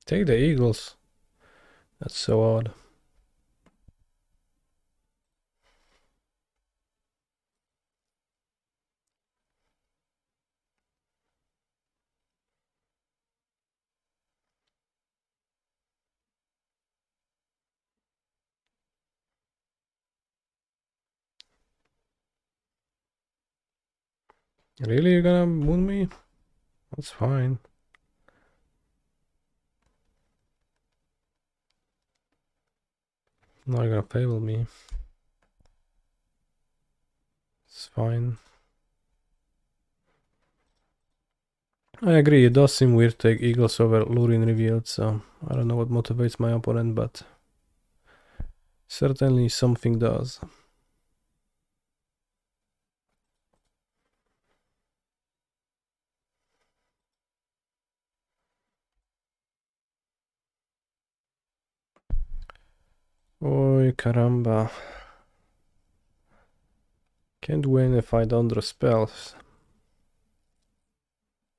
Take the Eagles. That's so odd. Really, you're gonna moon me? That's fine. Not gonna fable me. It's fine. I agree, it does seem weird to take Eagles over Lurin Revealed, so I don't know what motivates my opponent, but certainly something does. Oi, caramba. Can't win if I don't draw spells.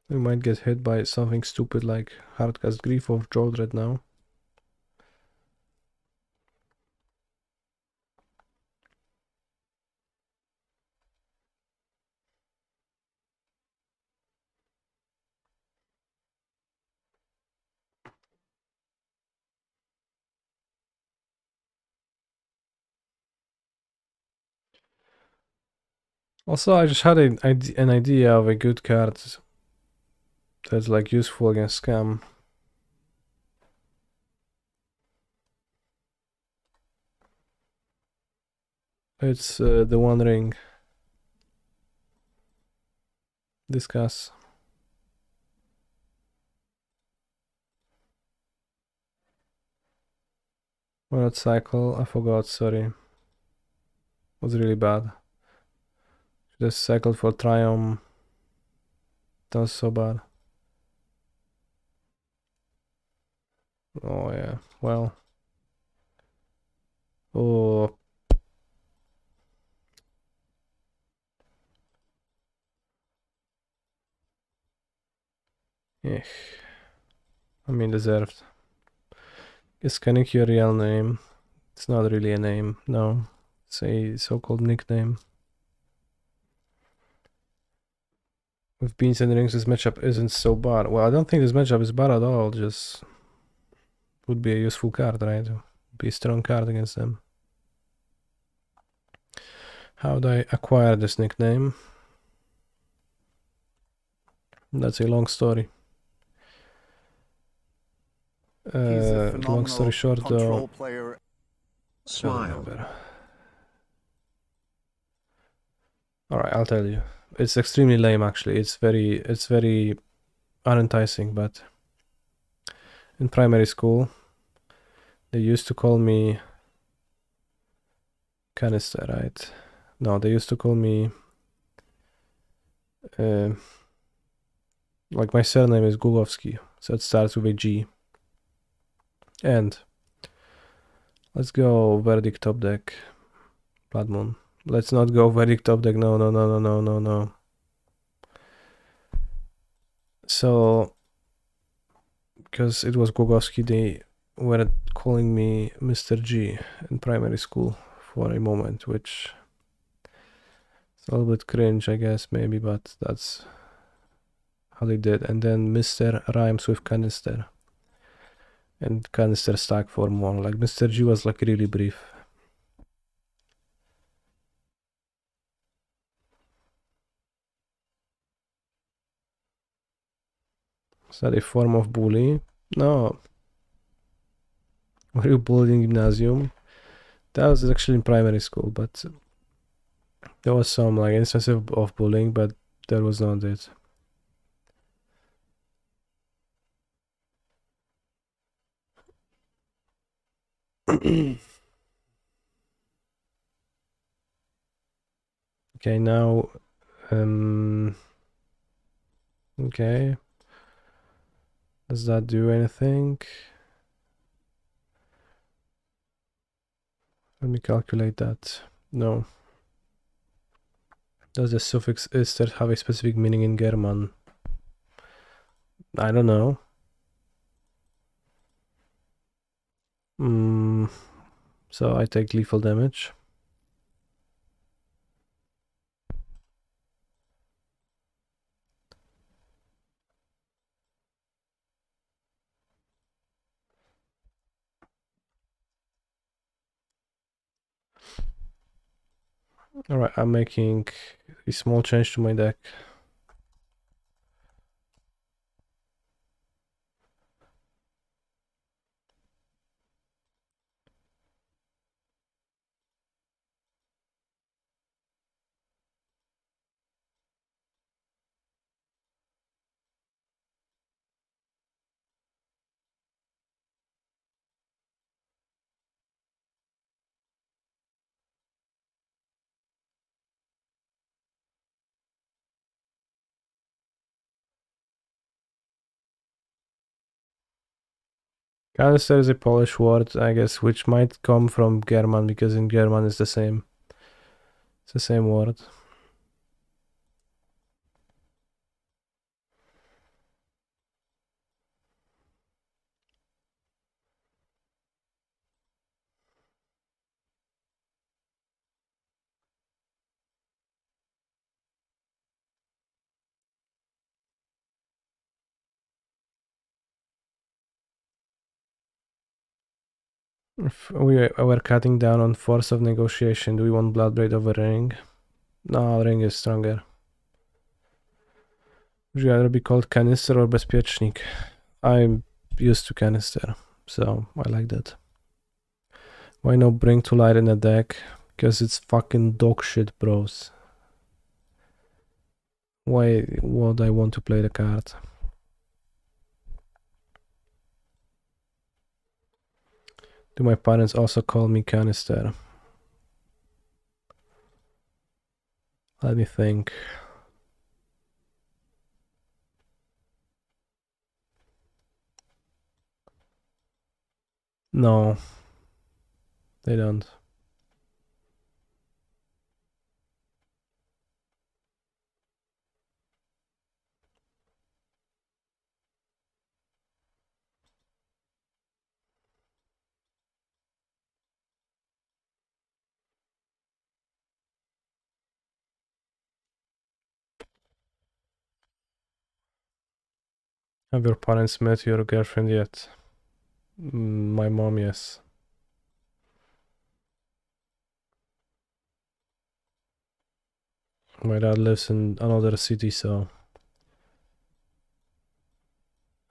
We might get hit by something stupid like Hardcast Grief or Jodred now. Also, I just had an idea of a good card that's like useful against scam. It's the One Ring. Discuss. Well, that cycle, I forgot, sorry. Was really bad. Just cycled for Triumph. That was so bad. Oh yeah, well. Oh. Eh. I mean, deserved. Is Kanik your real name? It's not really a name, no. It's a so-called nickname. With Beans and Rings, this matchup isn't so bad. Well, I don't think this matchup is bad at all, just would be a useful card, right? Be a strong card against them. How do I acquire this nickname? That's a long story. Long story short, though. Player. I don't Smile. remember. Alright, I'll tell you. It's extremely lame actually. It's very unenticing, but in primary school they used to call me Canister, right? No, they used to call me like my surname is Gugowski, so it starts with a G. And let's go Verdict top deck. Blood Moon. Let's not go Verdict top deck. No, no, no, no, no, no, no. So, because it was Gugowski, they were calling me Mr. G in primary school for a moment, which is a little bit cringe, I guess, maybe, but that's how they did. And then Mr. rhymes with canister. And canister stuck for more. Like Mr. G was like really brief. Is that a form of bully? No. Were you bullied in gymnasium? That was actually in primary school, but there was some like instance of bullying, but that was not it. Okay, now okay. Does that do anything? Let me calculate that. No. Does the suffix "ister" have a specific meaning in German? I don't know. So I take lethal damage. Alright, I'm making a small change to my deck. Canister is a Polish word, I guess, which might come from German, because in German it's the same. It's the same word. If we were cutting down on force of negotiation, do we want Bloodbraid over Ring? No, Ring is stronger. Would you rather be called Canister or Bezpiecznik? I'm used to Canister, so I like that. Why not Bring to Light in a deck? Because it's fucking dog shit, bros. Why would I want to play the card? Do my parents also call me Canister? Let me think. No, they don't. Have your parents met your girlfriend yet? My mom, yes. My dad lives in another city, so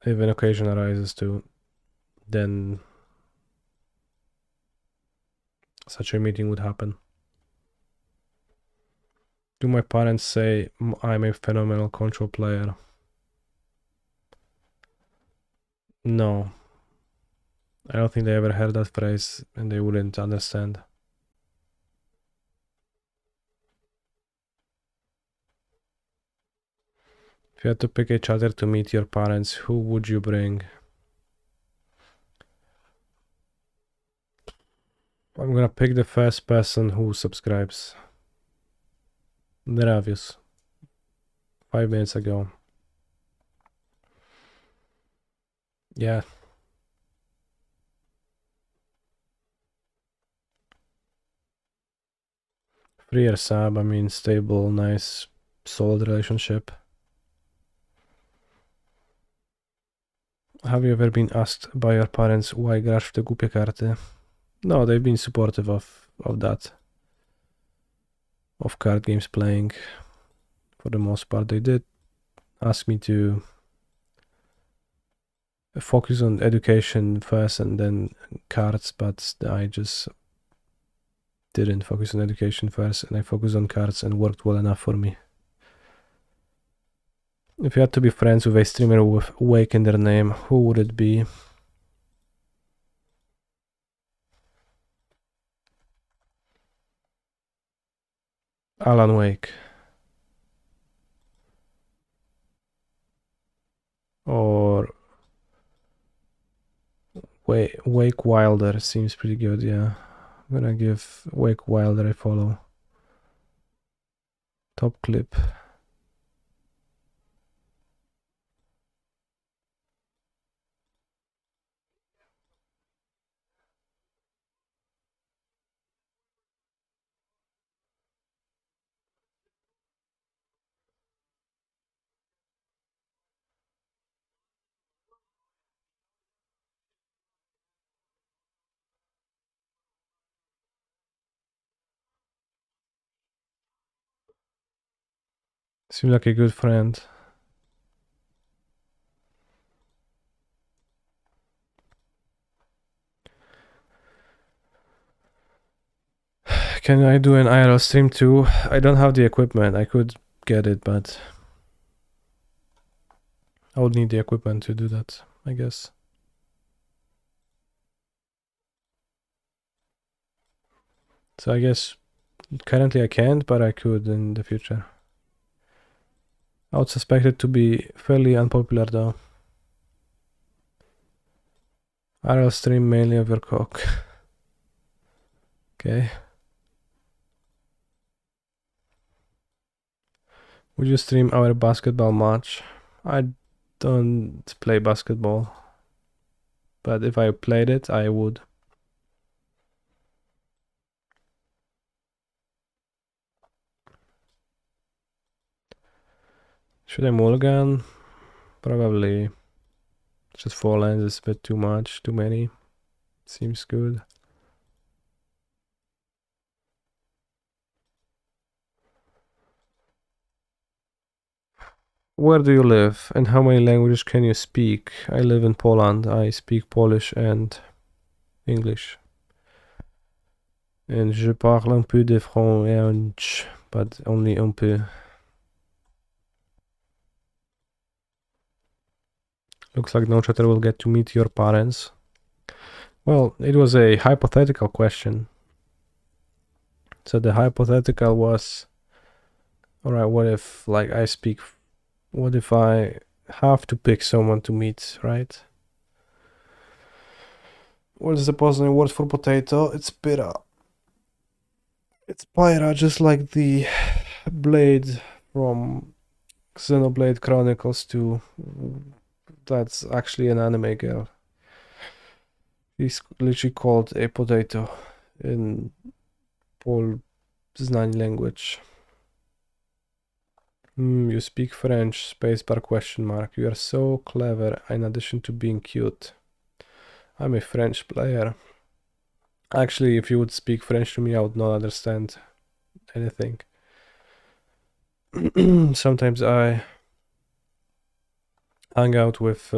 if an occasion arises to, then such a meeting would happen. Do my parents say I'm a phenomenal control player? No. I don't think they ever heard that phrase and they wouldn't understand. If you had to pick each other to meet your parents, who would you bring? I'm gonna pick the first person who subscribes. Neravius. 5 minutes ago. Yeah. Freer sub, I mean stable, nice, solid relationship. Have you ever been asked by your parents why grasz w te głupie karty? No, they've been supportive of that. Of card games playing. For the most part, they did ask me to focus on education first and then cards, but I just didn't focus on education first and I focused on cards and worked well enough for me. If you had to be friends with a streamer with Wake in their name, who would it be? Alan Wake. Or Wake Wilder seems pretty good, yeah. I'm gonna give Wake Wilder a follow. Top clip. Seems like a good friend. Can I do an IRL stream too? I don't have the equipment. I could get it, but I would need the equipment to do that, I guess. So I guess currently I can't, but I could in the future. I would suspect it to be fairly unpopular though. IRL stream mainly of your cock. Okay. Would you stream our basketball match? I don't play basketball, but if I played it, I would. Should I mulligan? Probably. Just 4 lands is a bit too much, too many. Seems good. Where do you live and how many languages can you speak? I live in Poland. I speak Polish and English. And je parle un peu de French, but only un peu. Looks like no chatter will get to meet your parents. Well, it was a hypothetical question. So the hypothetical was, alright, what if like what if I have to pick someone to meet, right? What is the positive word for potato? It's pira. It's pyra, just like the blade from Xenoblade Chronicles 2. That's actually an anime girl. He's literally called a potato in Pol Znań language. You speak French, spacebar question mark. You are so clever in addition to being cute. I'm a French player. Actually, if you would speak French to me, I would not understand anything. Sometimes I hang out with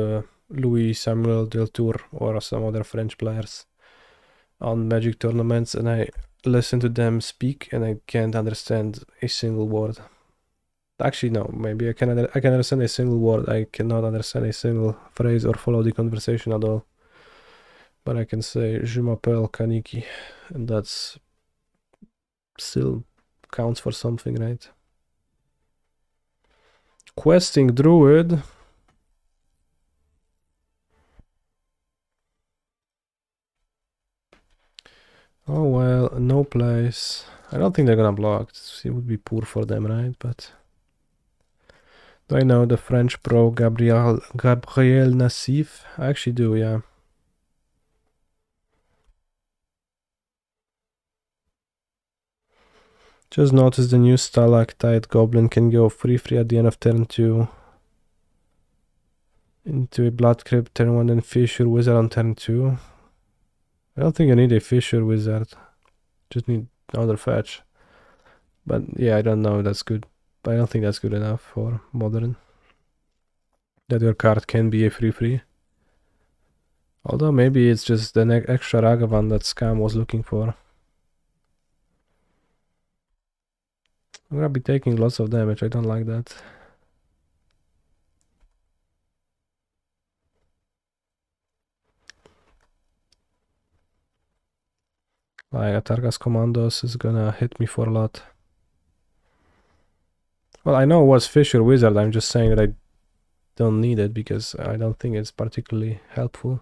Louis Samuel Deltour or some other French players on Magic tournaments, and I listen to them speak and I can't understand a single word. Actually, no, maybe I can understand a single word. I cannot understand a single phrase or follow the conversation at all. But I can say Je m'appelle Kaniki, and that's still counts for something, right? Questing Druid. Oh well, no place. I don't think they're gonna block. It would be poor for them, right? But do I know the French pro Gabriel Nassif? I actually do, yeah. Just notice the new Stalactite Goblin can go 3/3 at the end of turn 2. Into a Blood Crypt turn 1 and Fissure Wizard on turn 2. I don't think I need a Fissure Wizard. Just need another fetch. But yeah, I don't know if that's good. But I don't think that's good enough for Modern. That your card can be a 3/3. Although maybe it's just the extra Ragavan that Scam was looking for. I'm gonna be taking lots of damage, I don't like that. Like Atargas Commandos is gonna hit me for a lot. Well, I know it was Fissure Wizard, I'm just saying that I don't need it because I don't think it's particularly helpful.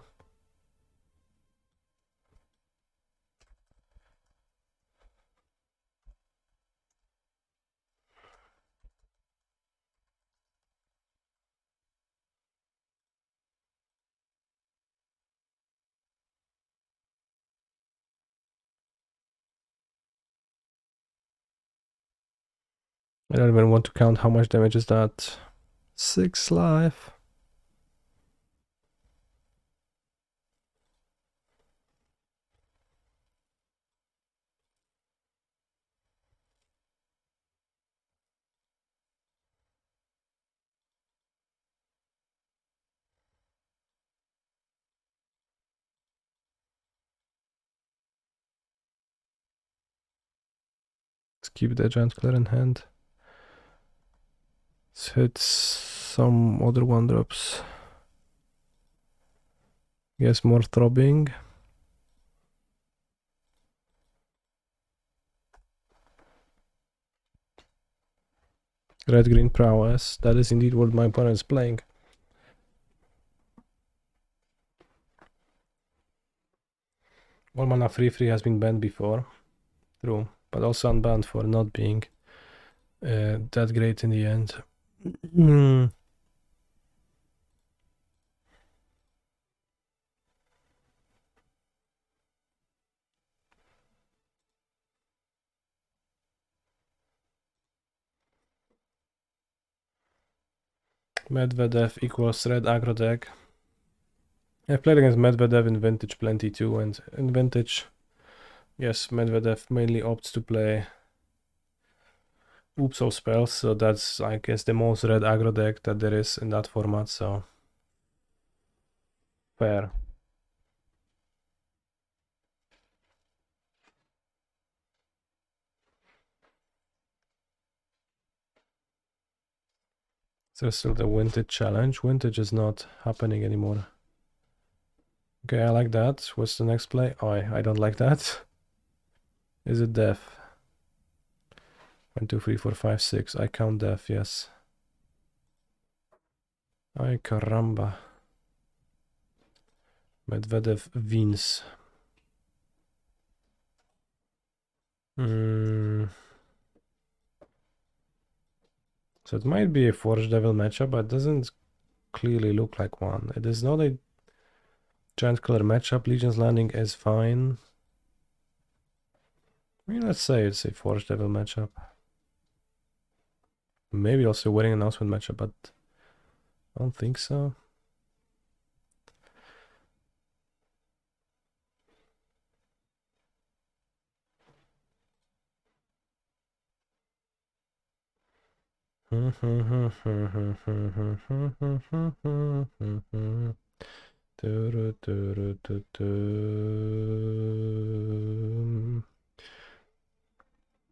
I don't even want to count how much damage is that. 6 life. Let's keep the Giant Clear in hand. Let's hit some other 1-drops. Yes, more throbbing. Red-green prowess. That is indeed what my opponent is playing. One mana 3/3 has been banned before. True. But also unbanned for not being that great in the end. Medvedev equals red aggro deck. I've played against Medvedev in Vintage plenty too, and in Vintage, yes, Medvedev mainly opts to play Oops all spells, so that's, I guess, the most red aggro deck that there is in that format, so fair. So still the Vintage challenge. Vintage is not happening anymore. Okay, I like that. What's the next play? Oh, I don't like that. Is it death? 1, 2, 3, 4, 5, 6. I count death, yes. Ay caramba. Medvedev wins. So it might be a Forge Devil matchup, but it doesn't clearly look like one. It is not a Giant Killer matchup. Legion's Landing is fine. I mean, let's say it's a Forge Devil matchup. Maybe also a Wedding Announcement matchup, but I don't think so.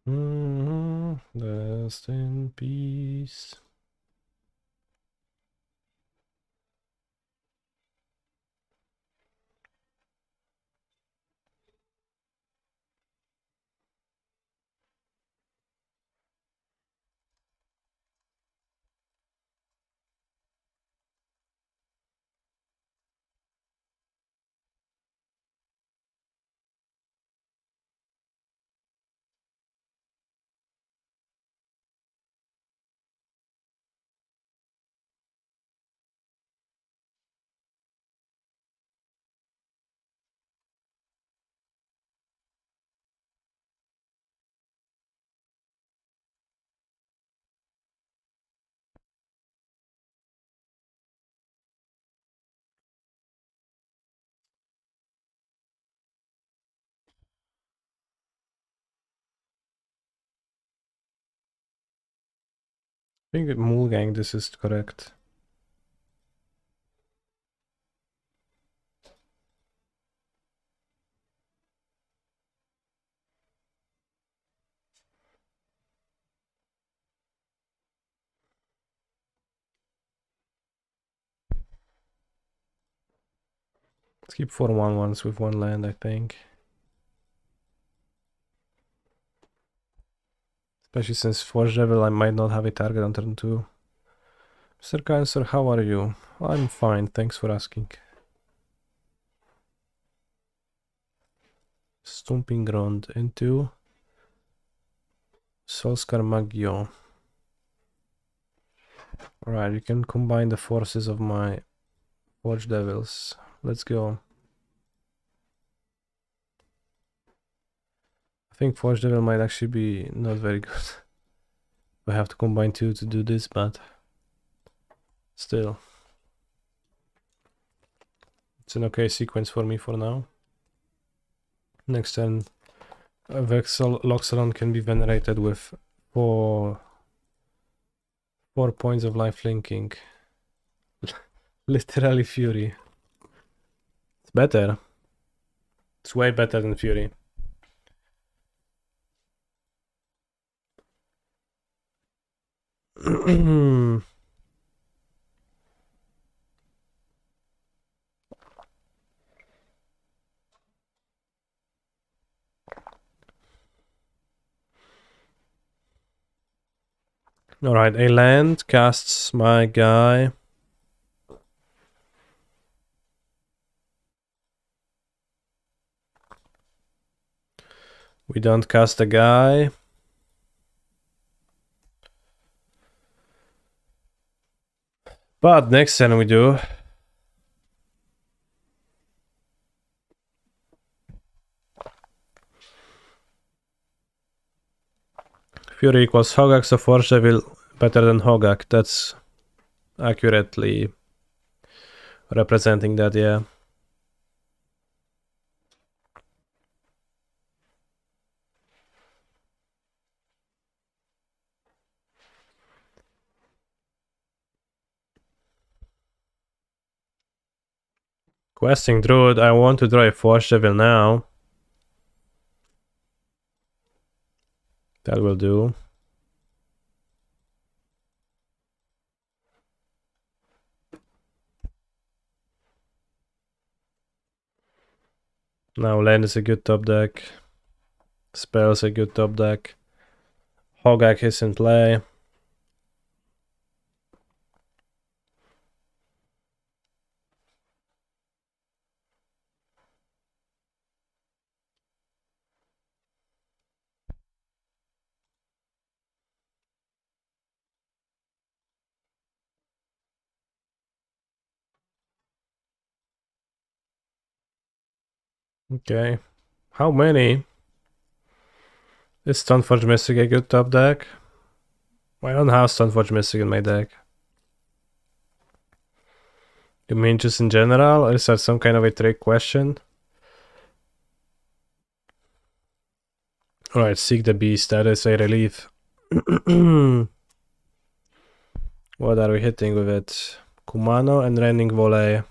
Rest in peace. I think at Mulgang this is correct. Let's keep 4-1-1s with one land, I think. Especially since Forge Devil I might not have a target on turn 2. Mr. Cancer, how are you? I'm fine, thanks for asking. Stomping Ground into Solskar Magio. Alright, you can combine the forces of my Forge Devils. Let's go. I think Forge Devil might actually be not very good. I have to combine 2 to do this, but still. It's an okay sequence for me for now. Next turn, Vexel Loxodon can be venerated with 4 points of life linking. Literally Fury. It's better. It's way better than Fury. Alright, a land casts my guy. We don't cast a guy. But next turn we do. Fury equals Hogak, so Forge Devil better than Hogak. That's accurately representing that, yeah. Questing Druid, I want to draw a Forge Devil now. That will do. Now land is a good top deck. Spell's a good top deck. Hogak is in play. Okay. How many? Is Stoneforge Mystic a good top deck? I don't have Stoneforge Mystic in my deck. You mean just in general, or is that some kind of a trick question? Alright, Seek the Beast, that is a relief. What are we hitting with it? Kumano and Rending Volley.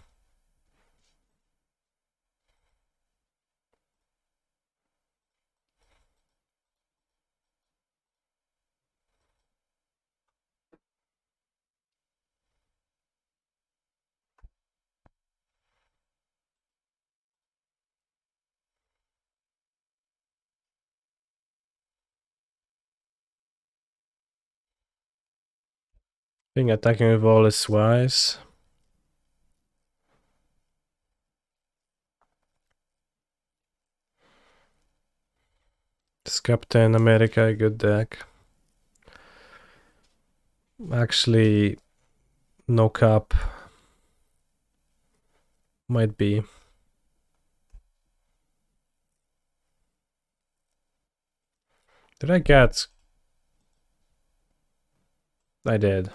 think attacking with wall is wise. This Captain America, good deck. Actually, no cap. Might be. Did I get? I did.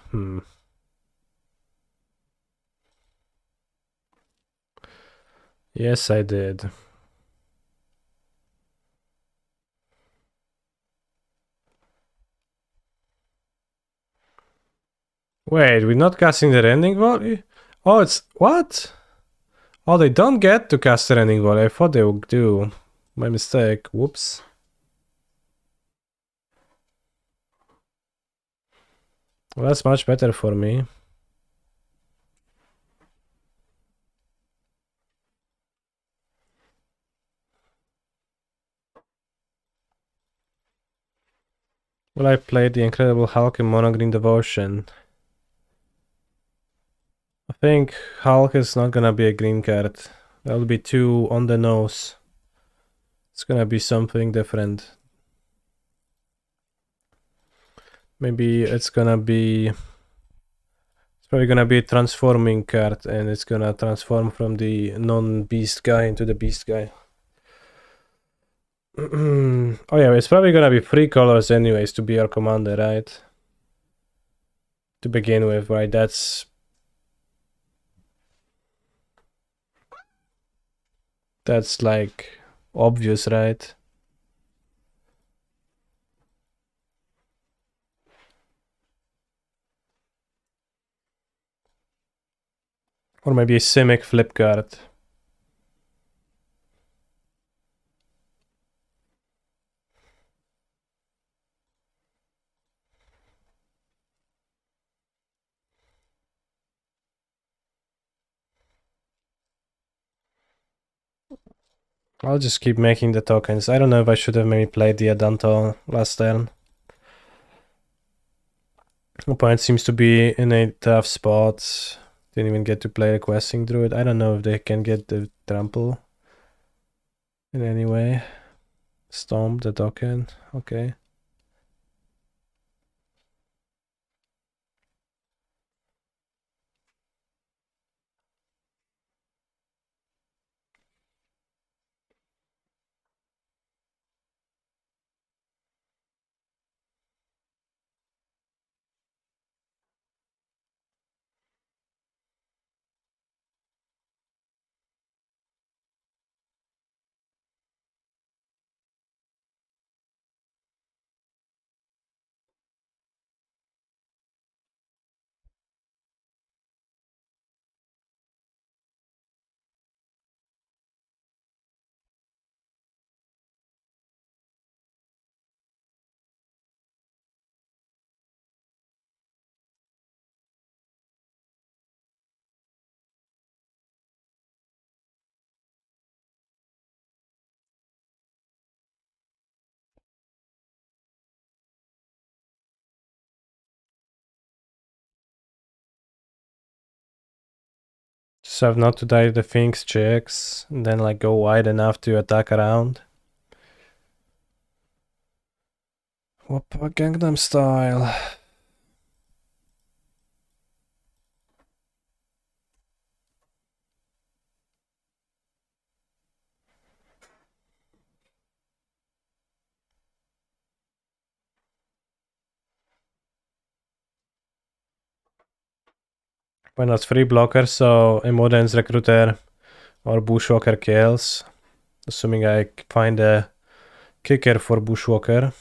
Yes, I did. Wait, we're not casting the rending volley? Oh, it's what? Oh, they don't get to cast the rending volley. I thought they would do. My mistake. Whoops. Well, that's much better for me. Well, I played the Incredible Hulk in Mono Green Devotion. I think Hulk is not gonna be a green card. That'll be too on the nose. It's gonna be something different. Maybe it's gonna be... It's probably gonna be a transforming card, and it's gonna transform from the non-beast guy into the beast guy. Oh yeah, it's probably gonna be 3 colors anyways to be your commander, right? To begin with, right? That's like obvious, right? Or maybe a Simic flip card. I'll just keep making the tokens. I don't know if I should have maybe played the Adanto last turn. Opponent seems to be in a tough spot. Didn't even get to play the Questing Druid. I don't know if they can get the trample in any way. Stomp the token. Okay. Just have not to die the things checks, and then like go wide enough to attack around. Whoppa Gangnam Style. Why not 3 blockers, so Emoden's Recruiter or Bushwalker kills. Assuming I find a kicker for Bushwalker.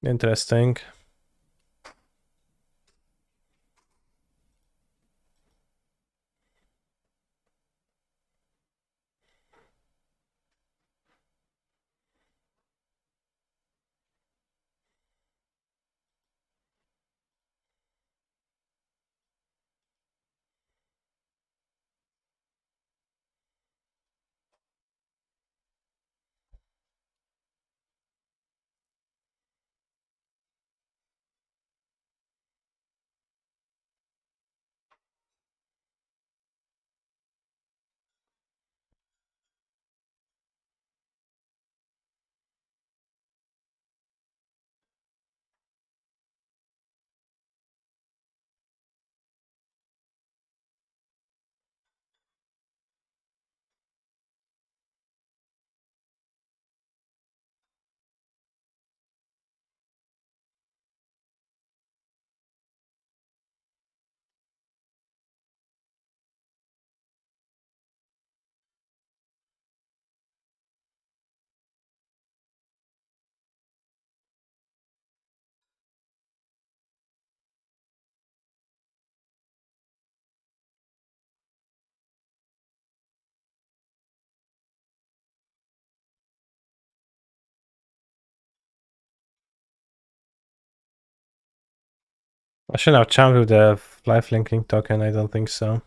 Interesting. I shouldn't have champed with the life linking token, I don't think so.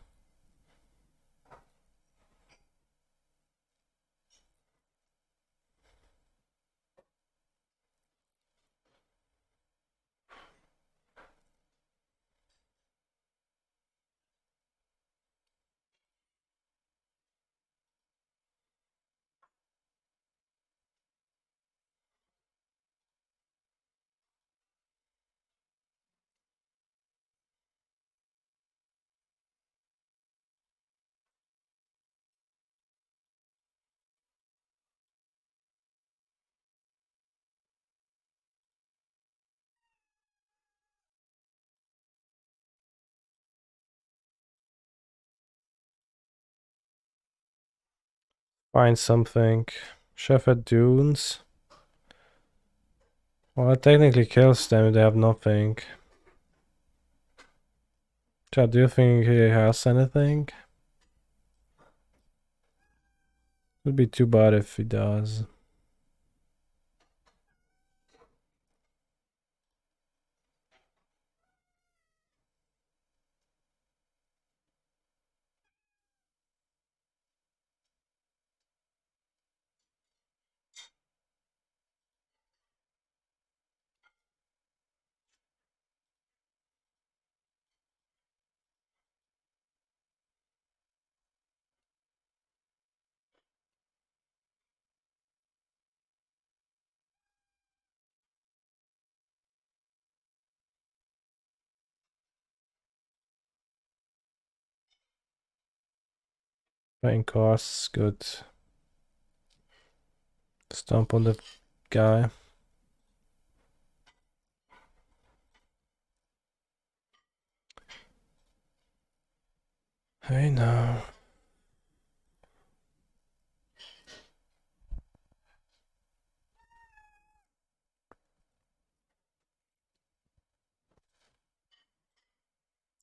Find something. Shepherd Dunes. Well, it technically kills them if they have nothing. Chad, do you think he has anything? Would be too bad if he does. Paying costs, good. Stomp on the guy. Hey now.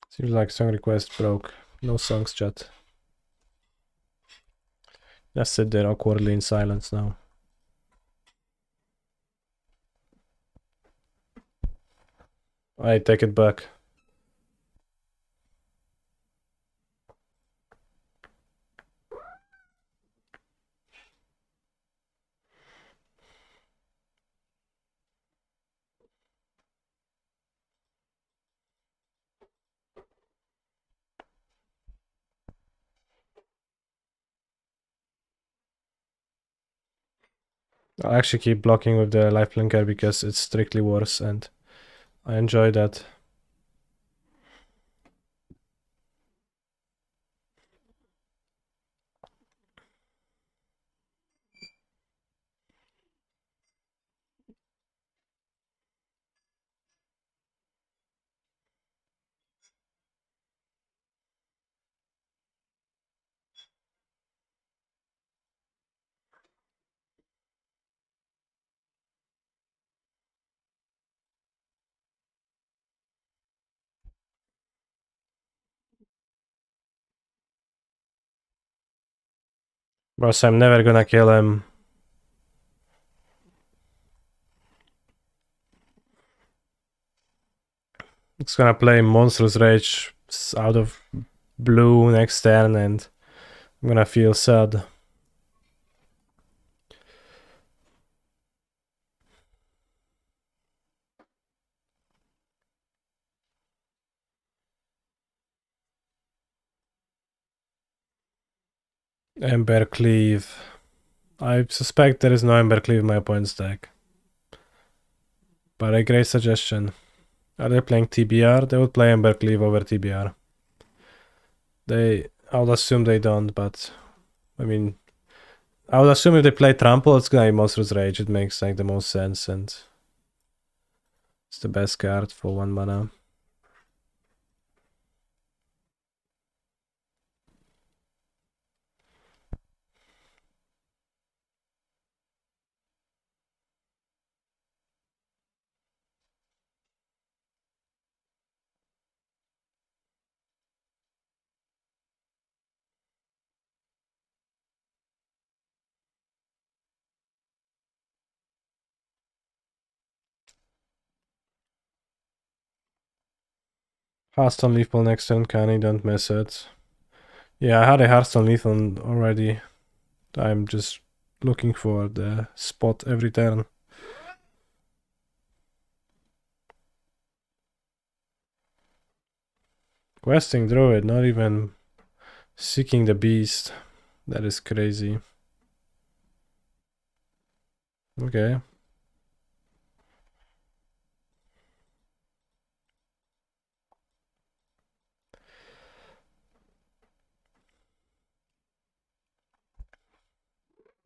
Seems like song request broke. No songs, chat. Just sit there awkwardly in silence now. I take it back. I actually keep blocking with the life blinker because it's strictly worse and I enjoy that. Boss, I'm never gonna kill him. It's gonna play Monstrous Rage out of blue next turn and I'm gonna feel sad. Ember Cleave. I suspect there is no Ember Cleave in my opponent's deck. But a great suggestion. Are they playing TBR? They would play Ember Cleave over TBR. I would assume they don't, but I mean, I would assume if they play Trample, it's gonna be Monstrous Rage. It makes like the most sense and it's the best card for 1 mana. Hearthstone Lethal next turn, Canny, don't miss it. Yeah, I had a Hearthstone Lethal already. I'm just looking for the spot every turn. Questing Druid, not even seeking the beast. That is crazy. Okay.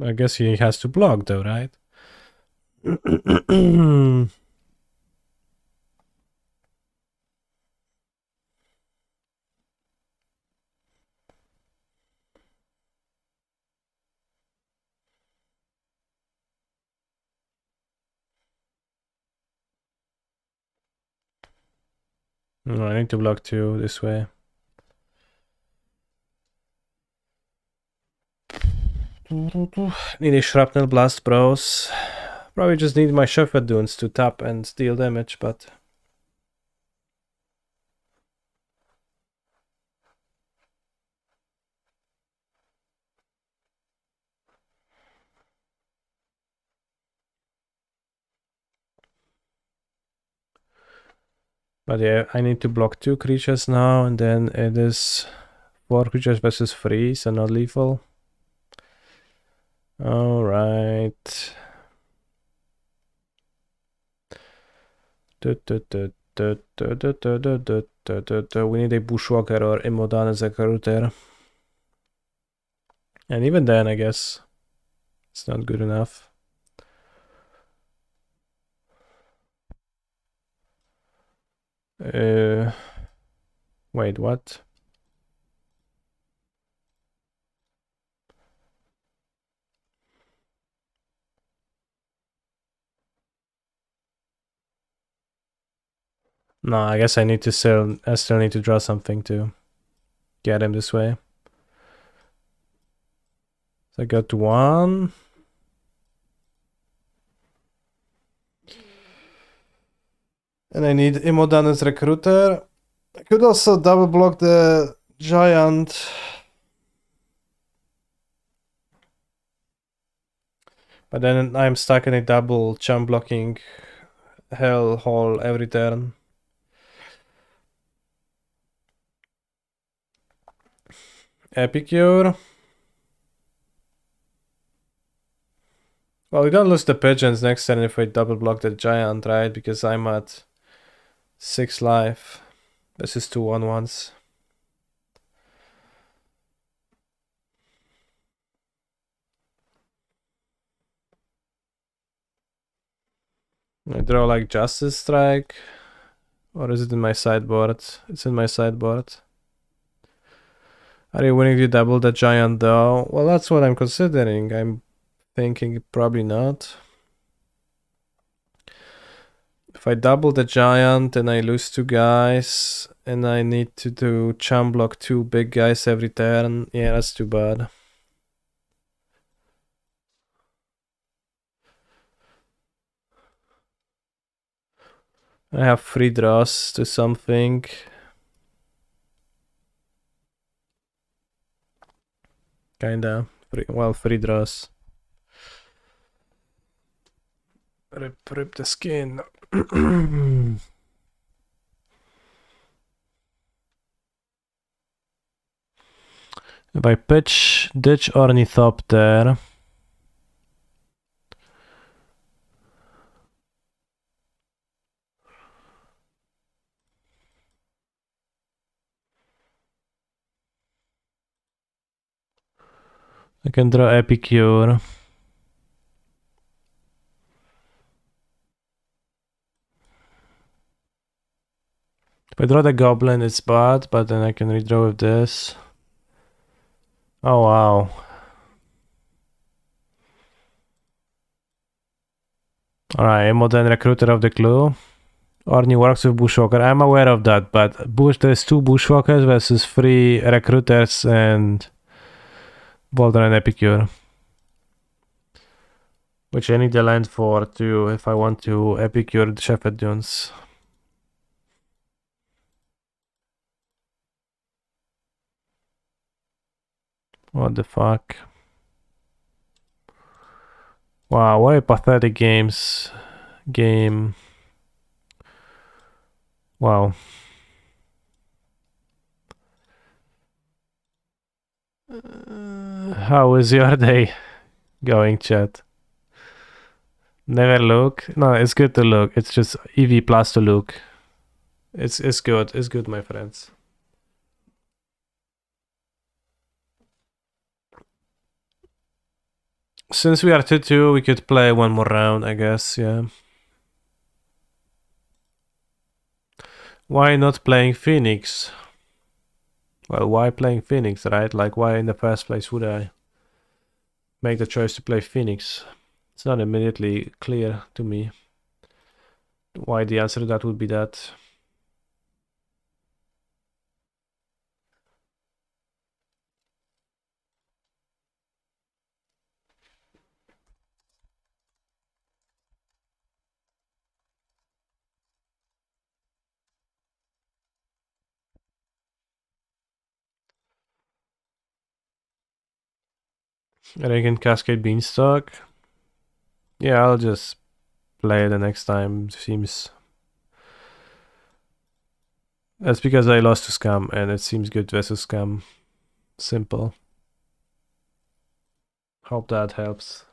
I guess he has to block though, right? No, I need to block 2 this way. Need a Shrapnel Blast, bros. Probably just need my Shepherd Dunes to tap and deal damage, but... But yeah, I need to block 2 creatures now, and then it is 4 creatures versus 3, so not lethal. Alright. We need a Bushwalker or Imodan as a Recruiter. And even then, I guess, it's not good enough. Wait, what? No, I guess I still need to draw something to get him this way. So I got 1. And I need Imodan as Recruiter. I could also double block the Giant. But then I'm stuck in a double chump blocking hell hole every turn. Epicure. Well, we don't lose the pigeons next turn if we double block the Giant, right? Because I'm at 6 life. This is 2 1/1s. I draw like Justice Strike. Or is it in my sideboard? It's in my sideboard. Are you willing to double the Giant though? Well, that's what I'm considering. I'm thinking probably not. If I double the Giant and I lose 2 guys and I need to do chump block 2 big guys every turn, yeah, that's too bad. I have 3 draws to something. Kinda. 3 draws. Rip the skin. If I ditch Ornithopter. I can draw Epicure. If I draw the Goblin, it's bad, but then I can redraw with this. Oh, wow. Alright, Modern Recruiter of the Clue. Orni works with Bushwalker. I'm aware of that, but there's 2 Bushwalkers versus 3 Recruiters and Boulder and Epicure. Which I need the land for too, if I want to Epicure the Shepherd Dunes. What the fuck? Wow, what a pathetic game. Wow. How is your day going, chat? Never look. No, it's good to look. It's just EV plus to look. It's good. It's good, my friends. Since we are 2-2, we could play one more round, I guess, yeah. Why not playing Phoenix? Well, why playing Phoenix, right? Like, why in the first place would I make the choice to play Phoenix? It's not immediately clear to me why the answer to that would be that. Reagan Cascade Beanstalk. Yeah, I'll just play the next time. Seems... That's because I lost to Scam and it seems good versus Scam. Simple. Hope that helps.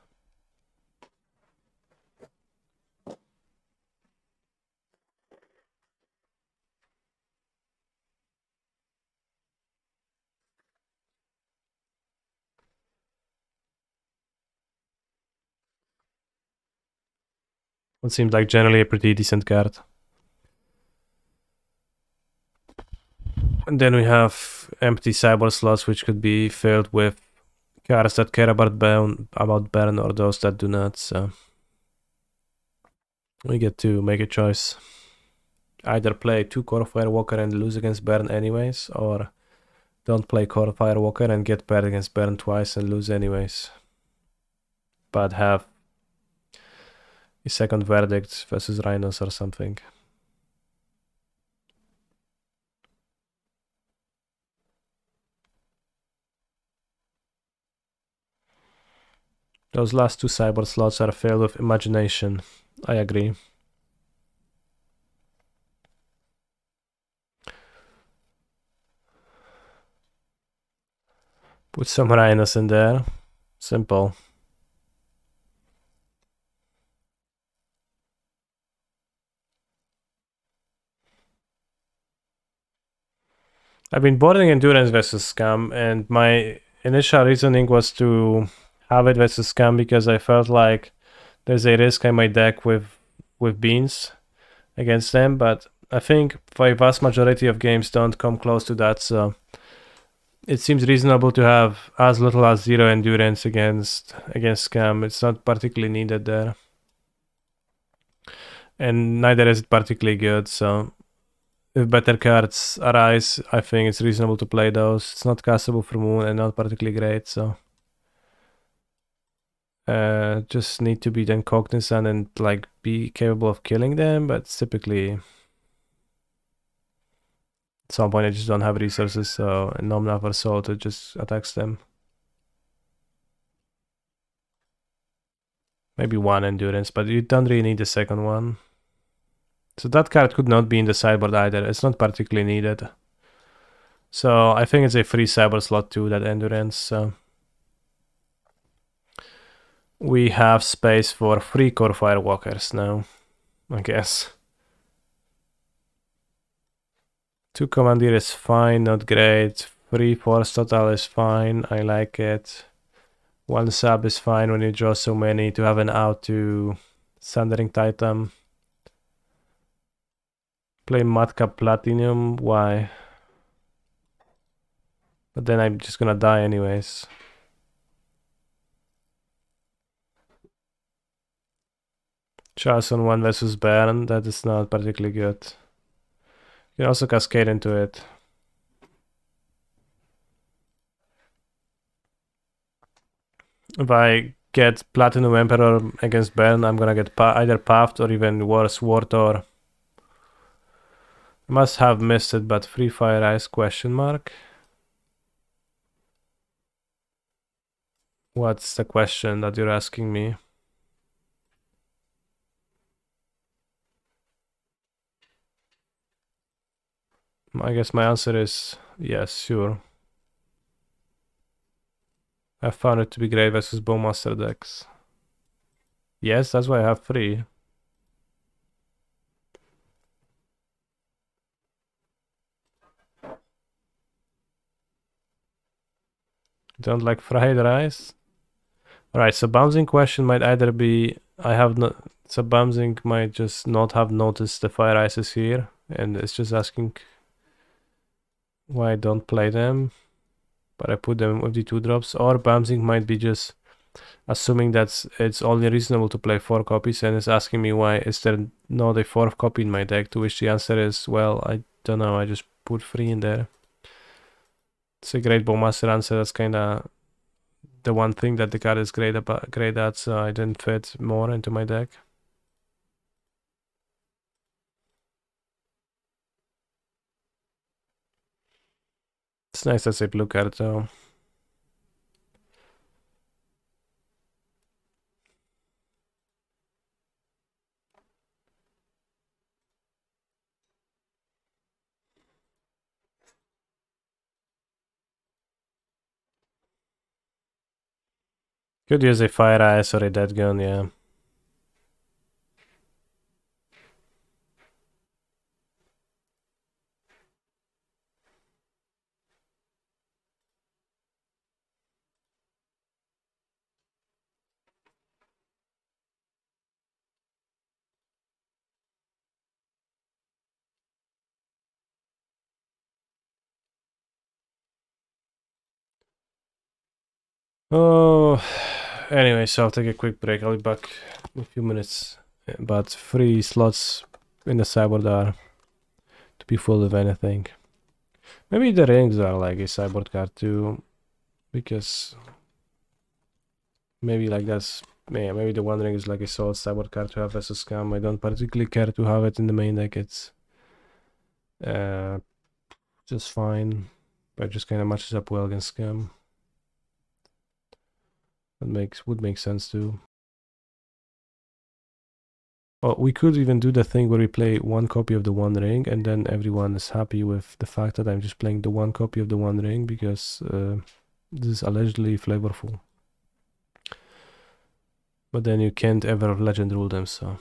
It seems like generally a pretty decent card. And then we have empty cyber slots which could be filled with cards that care about burn or those that do not, so we get to make a choice. Either play 2 Core Firewalker and lose against burn anyways, or don't play Core Firewalker and get paired against burn twice and lose anyways. But have a second verdict versus Rhinos or something. Those last 2 cyber slots are filled with imagination. I agree. Put some Rhinos in there. Simple. I've been boarding Endurance versus Scam, and my initial reasoning was to have it versus Scam because I felt like there's a risk I might deck with Beans against them, but I think the vast majority of games don't come close to that, so it seems reasonable to have as little as 0 Endurance against Scam. It's not particularly needed there. And neither is it particularly good, so if better cards arise, I think it's reasonable to play those. It's not castable for Moon and not particularly great, so just need to be then cognizant and like be capable of killing them, but typically at some point I just don't have resources, so Nomna for Soul to just attacks them. Maybe 1 Endurance, but you don't really need the second one. So that card could not be in the sideboard either. It's not particularly needed. So I think it's a free cyber slot too, that Endurance. So we have space for 3 Core Firewalkers now, I guess. 2 Commandeer is fine, not great. 3 Force Total is fine, I like it. 1 Sub is fine when you draw so many to have an out to Sundering Titan. Play Madcap Platinum, why? But then I'm just gonna die anyways. Charles on 1 versus Baron, that is not particularly good. You can also cascade into it. If I get Platinum Emperor against Baron, I'm gonna get either Puffed or even worse, War Thor. I must have missed it, but Free Fire Ice question mark. What's the question that you're asking me? I guess my answer is yes, sure. I found it to be great versus Bowmaster decks. Yes, that's why I have 3. Don't like fried rice? Alright, so bouncing question might either be I have not. So bouncing might just not have noticed the fire ices here, and it's just asking why I don't play them, but I put them with the 2-drops. Or bouncing might be just assuming that it's only reasonable to play 4 copies, and it's asking me why is there not a 4th copy in my deck, to which the answer is, well, I don't know, I just put 3 in there. It's a great Bowmaster answer. That's kinda the one thing that the card is great at, so I didn't fit more into my deck. It's nice as a blue card though. Could use a fire ice or a dead gun, yeah. Oh, anyway, so I'll take a quick break. I'll be back in a few minutes. But 3 slots in the sideboard are to be full of anything. Maybe the rings are like a sideboard card too, because maybe like that's yeah, maybe the One Ring is like a solid sideboard card to have as a scam. I don't particularly care to have it in the main deck. It's just fine, but it just kind of matches up well against scam. That would make sense too. Well, we could even do the thing where we play 1 copy of the One Ring, and then everyone is happy with the fact that I'm just playing the 1 copy of the One Ring because this is allegedly flavorful. But then you can't ever legend rule them, so.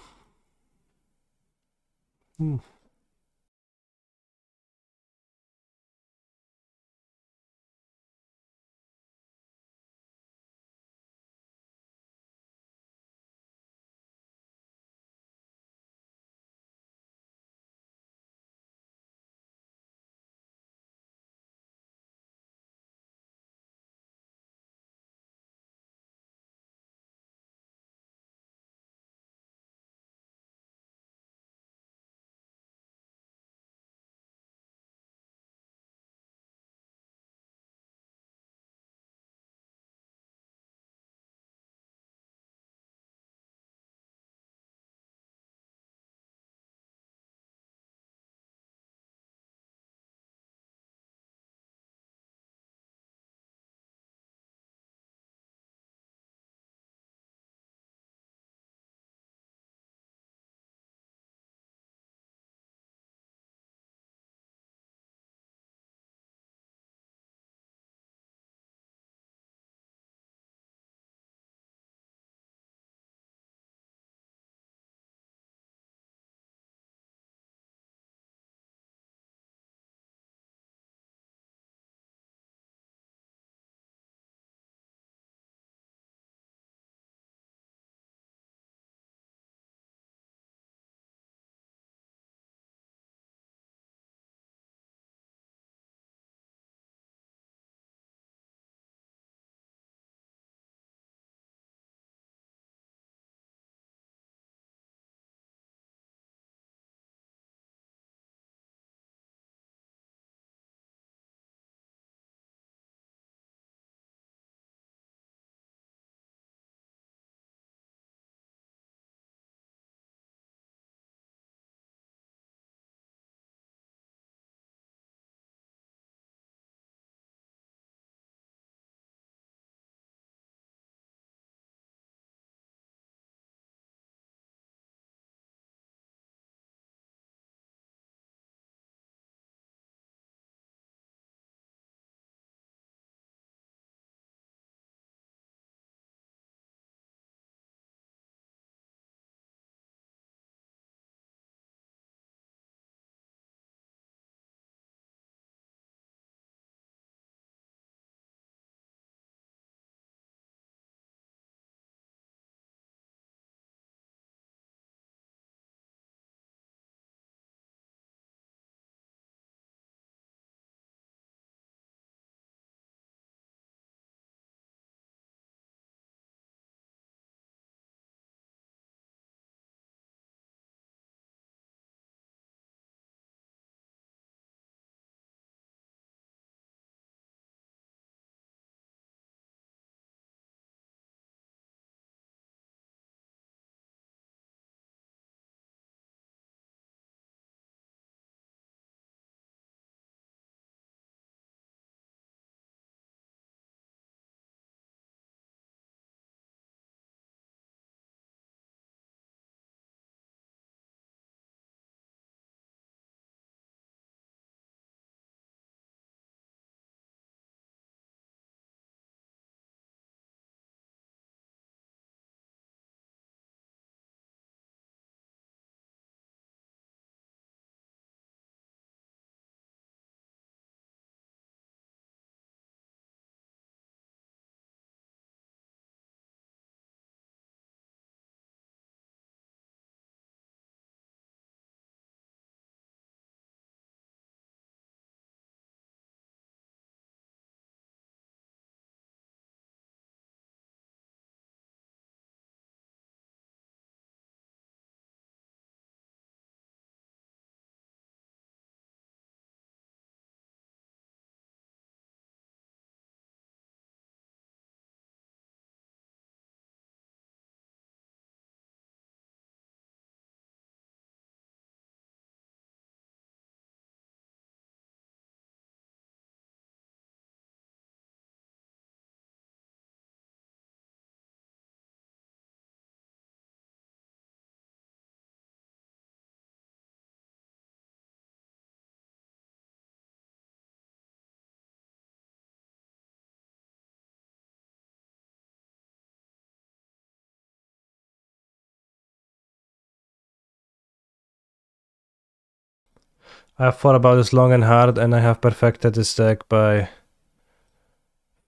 I have thought about this long and hard, and I have perfected this deck by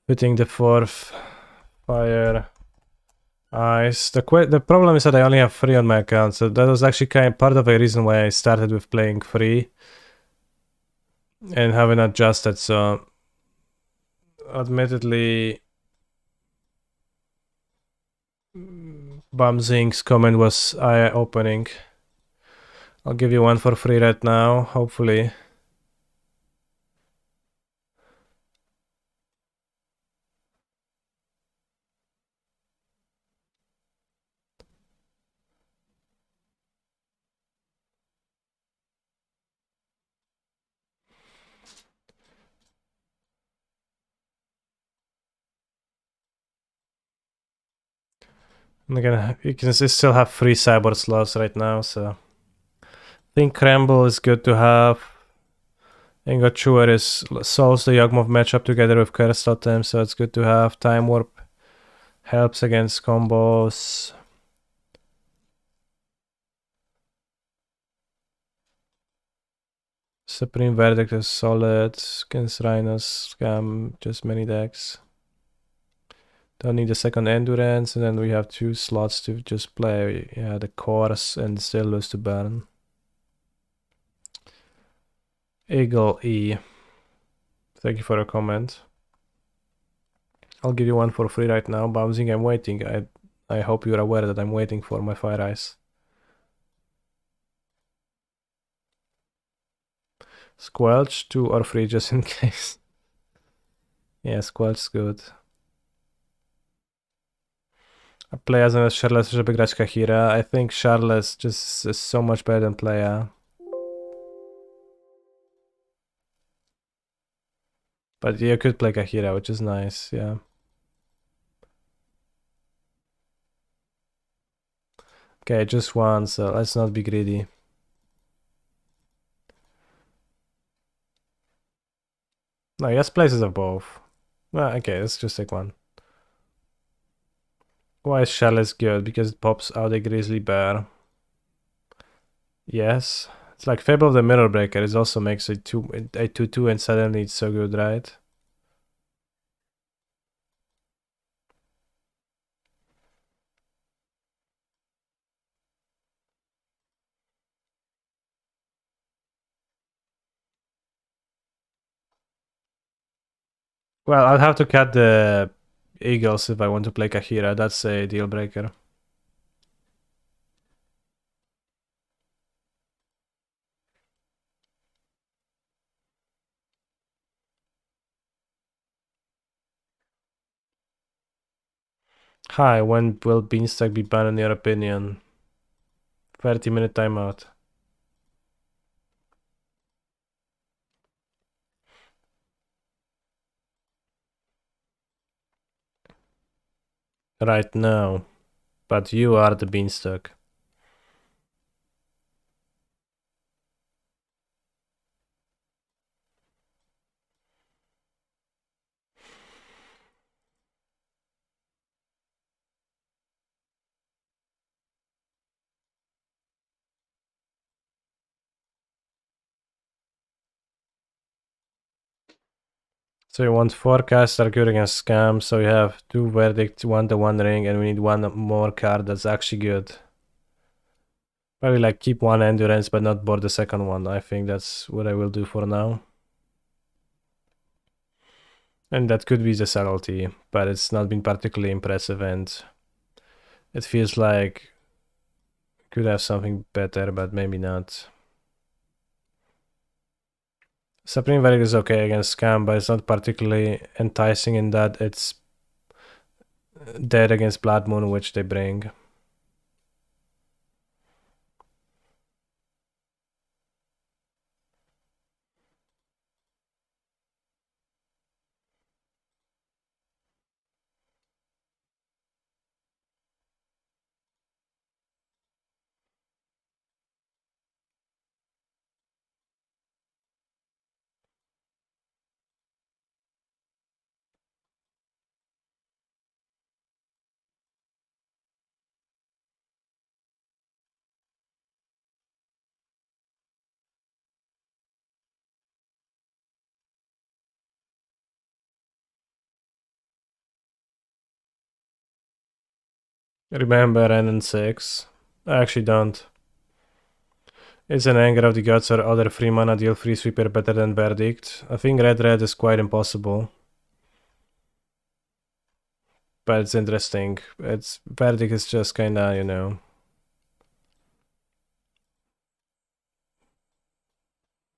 putting the 4th fire ice. The problem is that I only have 3 on my account, so that was actually kind of part of a reason why I started with playing 3 and haven't adjusted. So admittedly, Bumzing's comment was eye-opening. I'll give you one for free right now, hopefully. And again, you can still have 3 cyborg slots right now, so I think Crumble is good to have. Ingot Chewer is solves the Yawgmoth matchup together with Curse Totem, so it's good to have. Time Warp helps against combos. Supreme Verdict is solid against Rhinos, Scam, just many decks. Don't need a second Endurance, and then we have 2 slots to just play the Course and still lose to Burn. Eagle E. Thank you for a comment. I'll give you one for free right now. Bouncing, I'm waiting. I hope you're aware that I'm waiting for my Fire Ice. Squelch, 2 or 3 just in case. Yeah, Squelch's good. A playa zamiast Charles, żeby grać Kahira. I think Charles just is so much better than playa. But you could play Kahira, which is nice, yeah. Okay, just one, so let's not be greedy. No, he has places of both. Well, okay, let's just take one. Why is Charles good? Because it pops out a Grizzly Bear. Yes. It's like Fable of the Mirror Breaker. It also makes a 2/2 and suddenly it's so good, right? Well, I'll have to cut the Eagles if I want to play Kahira. That's a deal breaker. Hi, when will Beanstalk be banned in your opinion? 30-minute timeout. Right now. But you are the Beanstalk. So you want 4 cards that are good against scams, so you have 2 Verdict, 1 the One Ring, and we need 1 more card that's actually good. Probably like keep 1 Endurance but not board the second one. I think that's what I will do for now. And that could be the subtlety, but it's not been particularly impressive and it feels like could have something better, but maybe not. Supreme Verdict is okay against Scam, but it's not particularly enticing in that it's dead against Blood Moon, which they bring. Remember N6. I actually don't. Is an Anger of the Gods or other 3 mana deal free sweeper better than Verdict? I think red is quite impossible. But it's interesting. Verdict is just kinda, you know.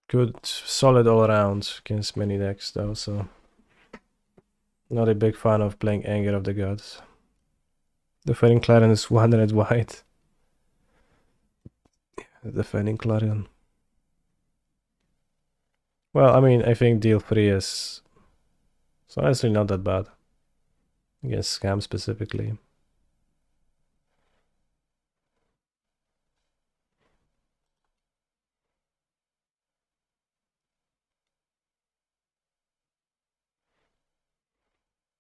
Good, solid all around against many decks though, so. Not a big fan of playing Anger of the Gods. Defending Clarion is 100 white. Defending Clarion. Well, I mean, I think deal 3 is it's honestly not that bad. Against Scam specifically.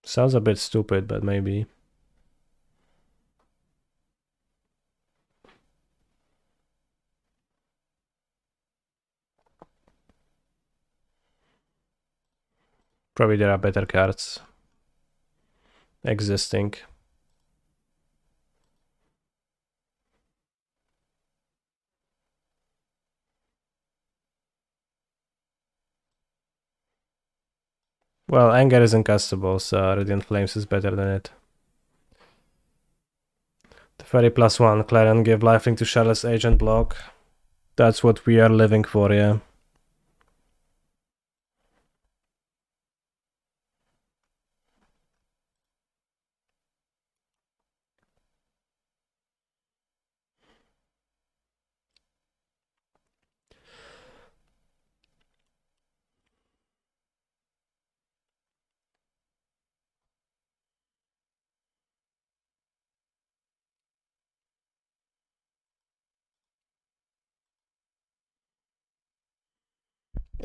Sounds a bit stupid, but maybe. Probably there are better cards existing. Well, Anger isn't castable, so Radiant Flames is better than it. The Fairy +1, Clarion give lifelink to Charlotte's Agent block. That's what we are living for, yeah.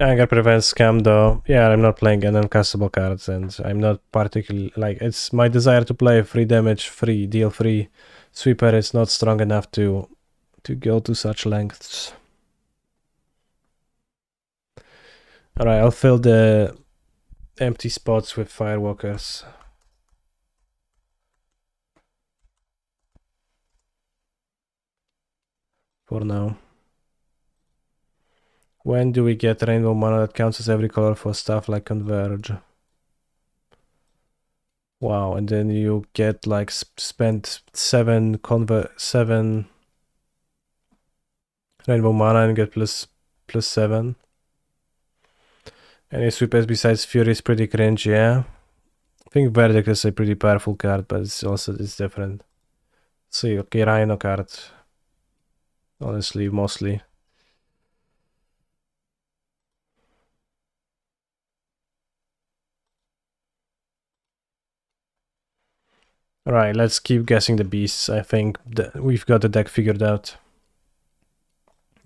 Anger prevents scam though. Yeah, I'm not playing an uncastable cards and I'm not particularly like it's my desire to play free damage, free deal free sweeper is not strong enough to go to such lengths. Alright, I'll fill the empty spots with Firewalkers. For now. When do we get rainbow mana that counts as every color for stuff like Converge? Wow, and then you get like spend 7 rainbow mana and get plus 7. Any sweepers besides Fury is pretty cringe, yeah. I think Verdict is a pretty powerful card, but it's different. See, okay, Rhino card. Honestly, mostly. Alright, let's keep guessing the beasts. I think we've got the deck figured out.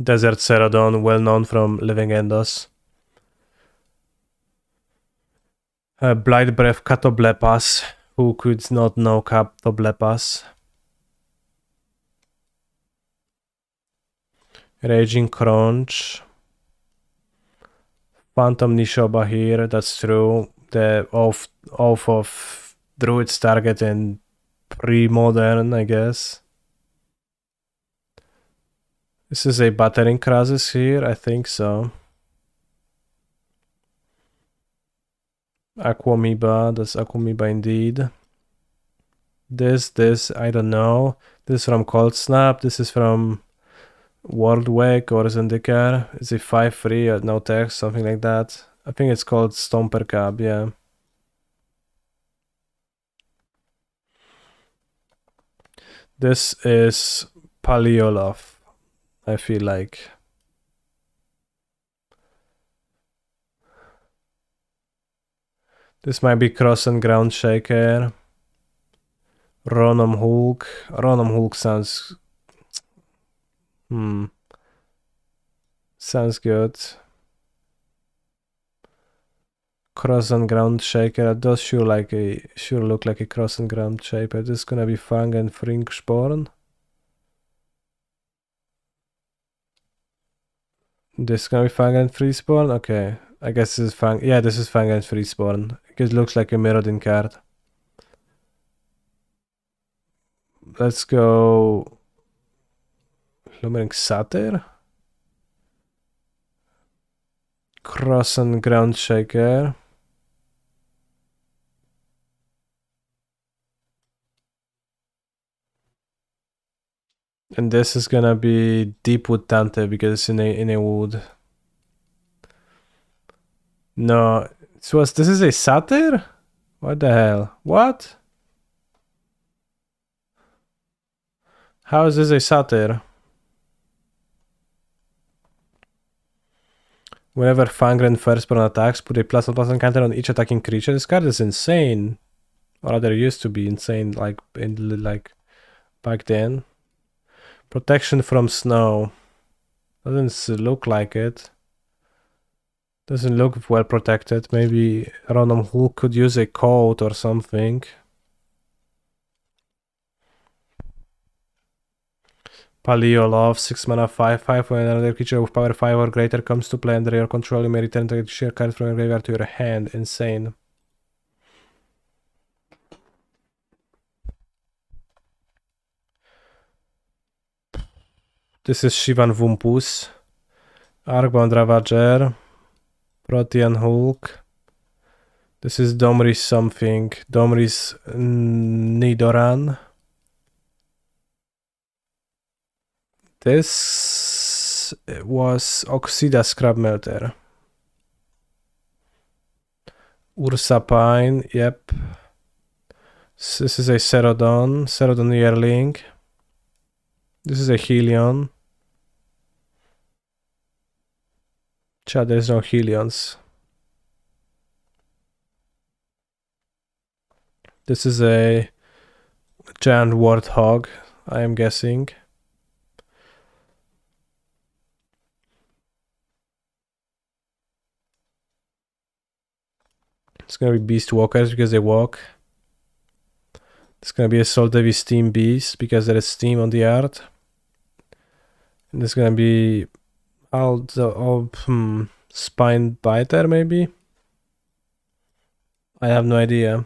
Desert Ceradon, well known from Living Endos. Blight Breath Catoblepas. Who could not know Catoblepas? Raging Crunch. Phantom Nishoba here, that's true. The off of Druid's target and pre-modern, I guess. This is a Battering Krasis here, I think so. Aquamoeba, that's Aquamoeba indeed. This, I don't know. This is from Cold Snap, this is from World Wake or Zendikar. It's a 5-3 at no text, something like that. I think it's called Stomper Cab, yeah. This is Paleolov, I feel like. This might be Cross and Ground Shaker. Ronom Hulk. Ronom Hulk sounds... Sounds good. Cross and Ground Shaker. It does sure look like a Cross and Ground Shaker. This is gonna be Fang and Fringsporn. This is gonna be Fang and Freespawn? Okay. I guess this is Fang. Yeah, this is Fang and Freespawn. It looks like a Mirrodin card. let's go Lumbering Satyr. Cross and Ground Shaker. And this is gonna be Deepwood Tante because it's in a wood. No, this is a Satyr? What the hell? What? How is this a Satyr? Whenever Fangren first burn attacks, put a +1/+1 counter on each attacking creature. This card is insane. Or rather used to be insane, like back then. Protection from snow. Doesn't look like it. Doesn't look well protected. Maybe Random Hulk could use a coat or something. Paleolov, 6 mana, 5/5. When another creature with power 5 or greater comes to play under your control, you may return the share card from your graveyard to your hand. Insane. This is Shivan Vumpus, Arcbound Ravager, Protean Hulk. This is Domri's something, Domri's Nidoran. This was Oxida Scrap Melter. Ursa Pine, yep. This is a Cerodon Yearling. This is a Helion. Chad, there's no Helions. This is a giant warthog, I am guessing. It's gonna be Beast Walkers because they walk. It's gonna be a Soul Devi Steam Beast because there is steam on the art. And there's gonna be Spine Biter maybe? I have no idea.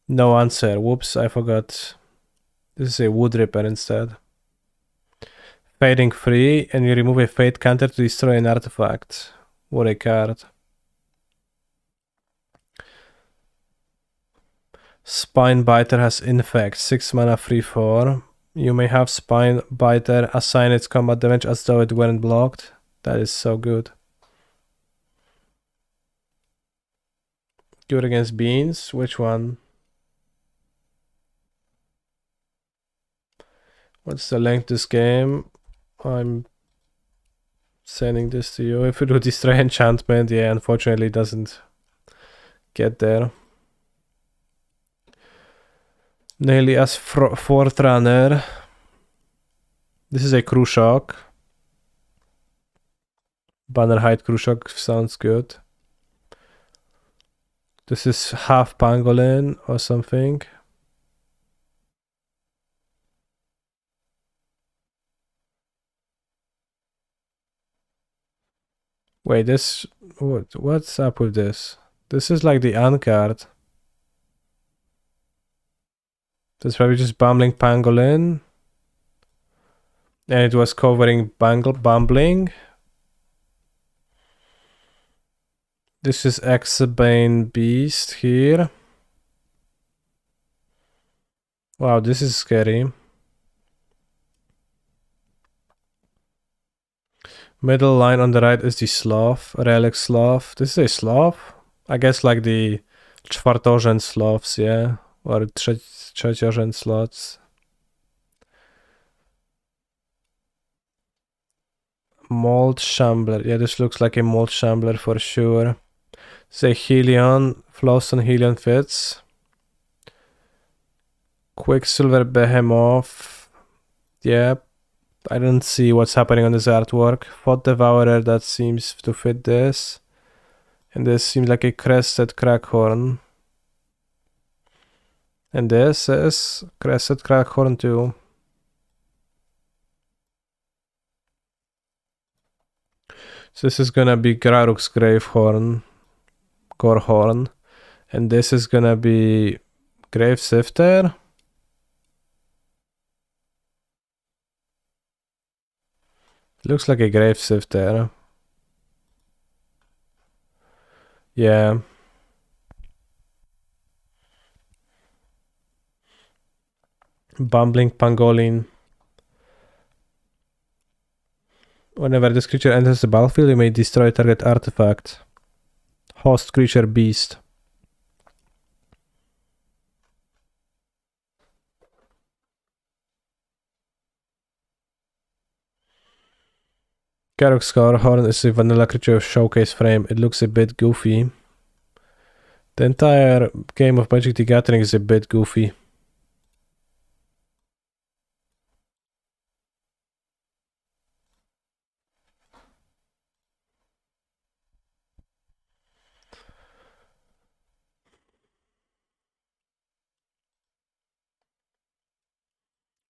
No answer. Whoops, I forgot. This is a Wood Ripper instead. Fading free, and you remove a fate counter to destroy an artifact. What a card. Spine Biter has Infect, 6 mana, 3/4. You may have Spine Biter assign its combat damage as though it weren't blocked. That is so good. Good against beans. Which one? What's the length of this game? I'm sending this to you. If you do destroy enchantment, yeah, unfortunately it doesn't get there. Nelias Fourth Runner. This is a Krushok. Banner Height Krushok sounds good. This is half Pangolin or something. Wait, this what's up with this? This is like the uncard. That's probably just Bumbling Pangolin. And it was covering Bumbling. This is Exabane Beast here. Wow, this is scary. Middle line on the right is the Sloth, Relic Sloth. This is a Sloth? I guess like the czwartorzęd Sloths, yeah? Or trzeciorzęd slots. Mold Shambler. Yeah, this looks like a Mold Shambler for sure. Say Helion. Floss on Helion fits. Quicksilver Behemoth. Yeah. I don't see what's happening on this artwork. Thought Devourer, that seems to fit this. And this seems like a Crested Crackhorn. And this is Crested Crackhorn too. So this is gonna be Graruk's Gravehorn, Gorehorn, and this is gonna be Grave Sifter. Looks like a Grave Sifter. Yeah. Bumbling Pangolin. Whenever this creature enters the battlefield, you may destroy target artifact. Host creature beast. Karok Scarhorn is a vanilla creature with showcase frame. It looks a bit goofy. The entire game of Magic the Gathering is a bit goofy.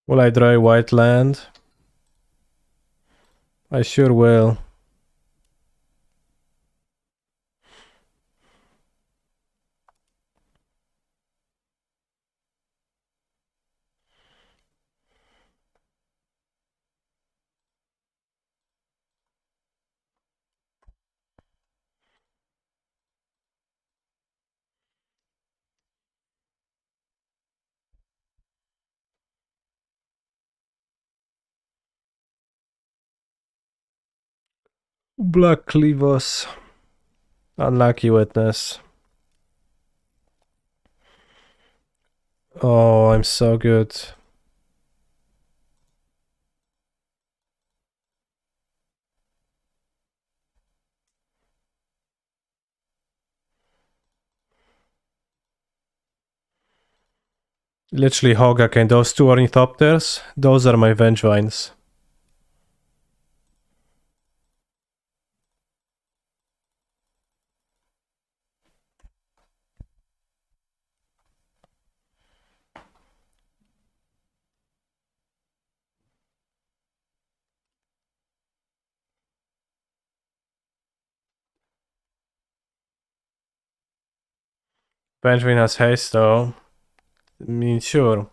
Will I draw a white land? I sure will. Black Cleavos. Unlucky Witness. Oh, I'm so good. Literally Hogak and those two Ornithopters, those are my Vengevines. Vengevine has haste though. I mean, sure.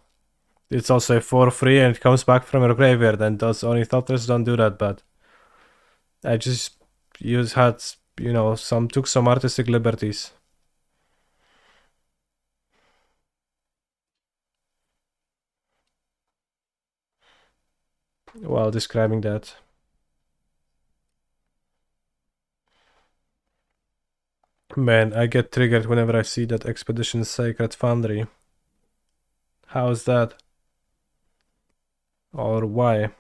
It's also a 4/3 and it comes back from your graveyard, and those Ornithopters don't do that, but I just took some artistic liberties while describing that. Man, I get triggered whenever I see that Expedition Sacred Foundry. How is that? Or why?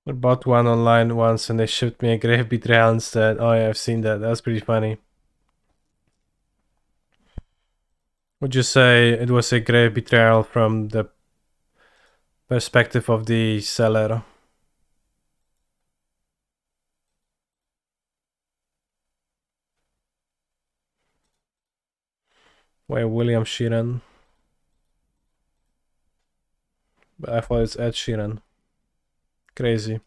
I bought one online once and they shipped me a Grave Betrayal instead. Oh yeah, I've seen that. That's pretty funny. Would you say it was a Grave Betrayal from the perspective of the seller? Wait, William Sheeran? But I thought it's Ed Sheeran. Crazy.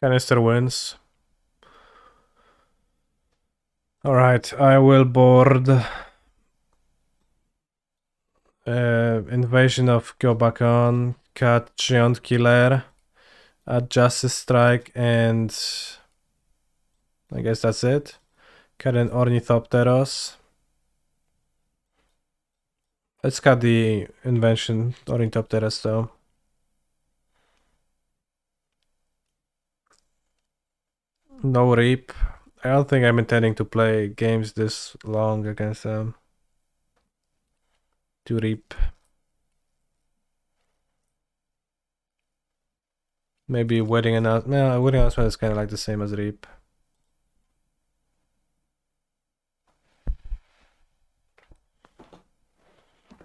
Canister wins. Alright, I will board Invasion of Go Back On, cut Giant Killer, add Justice Strike, and I guess that's it. Cut an Ornithopteros. Let's cut the Invention Ornithopteros though. No Reap. I don't think I'm intending to play games this long against them. To Reap. Maybe Wedding Announcement. No, Wedding Announcement is kind of like the same as Reap.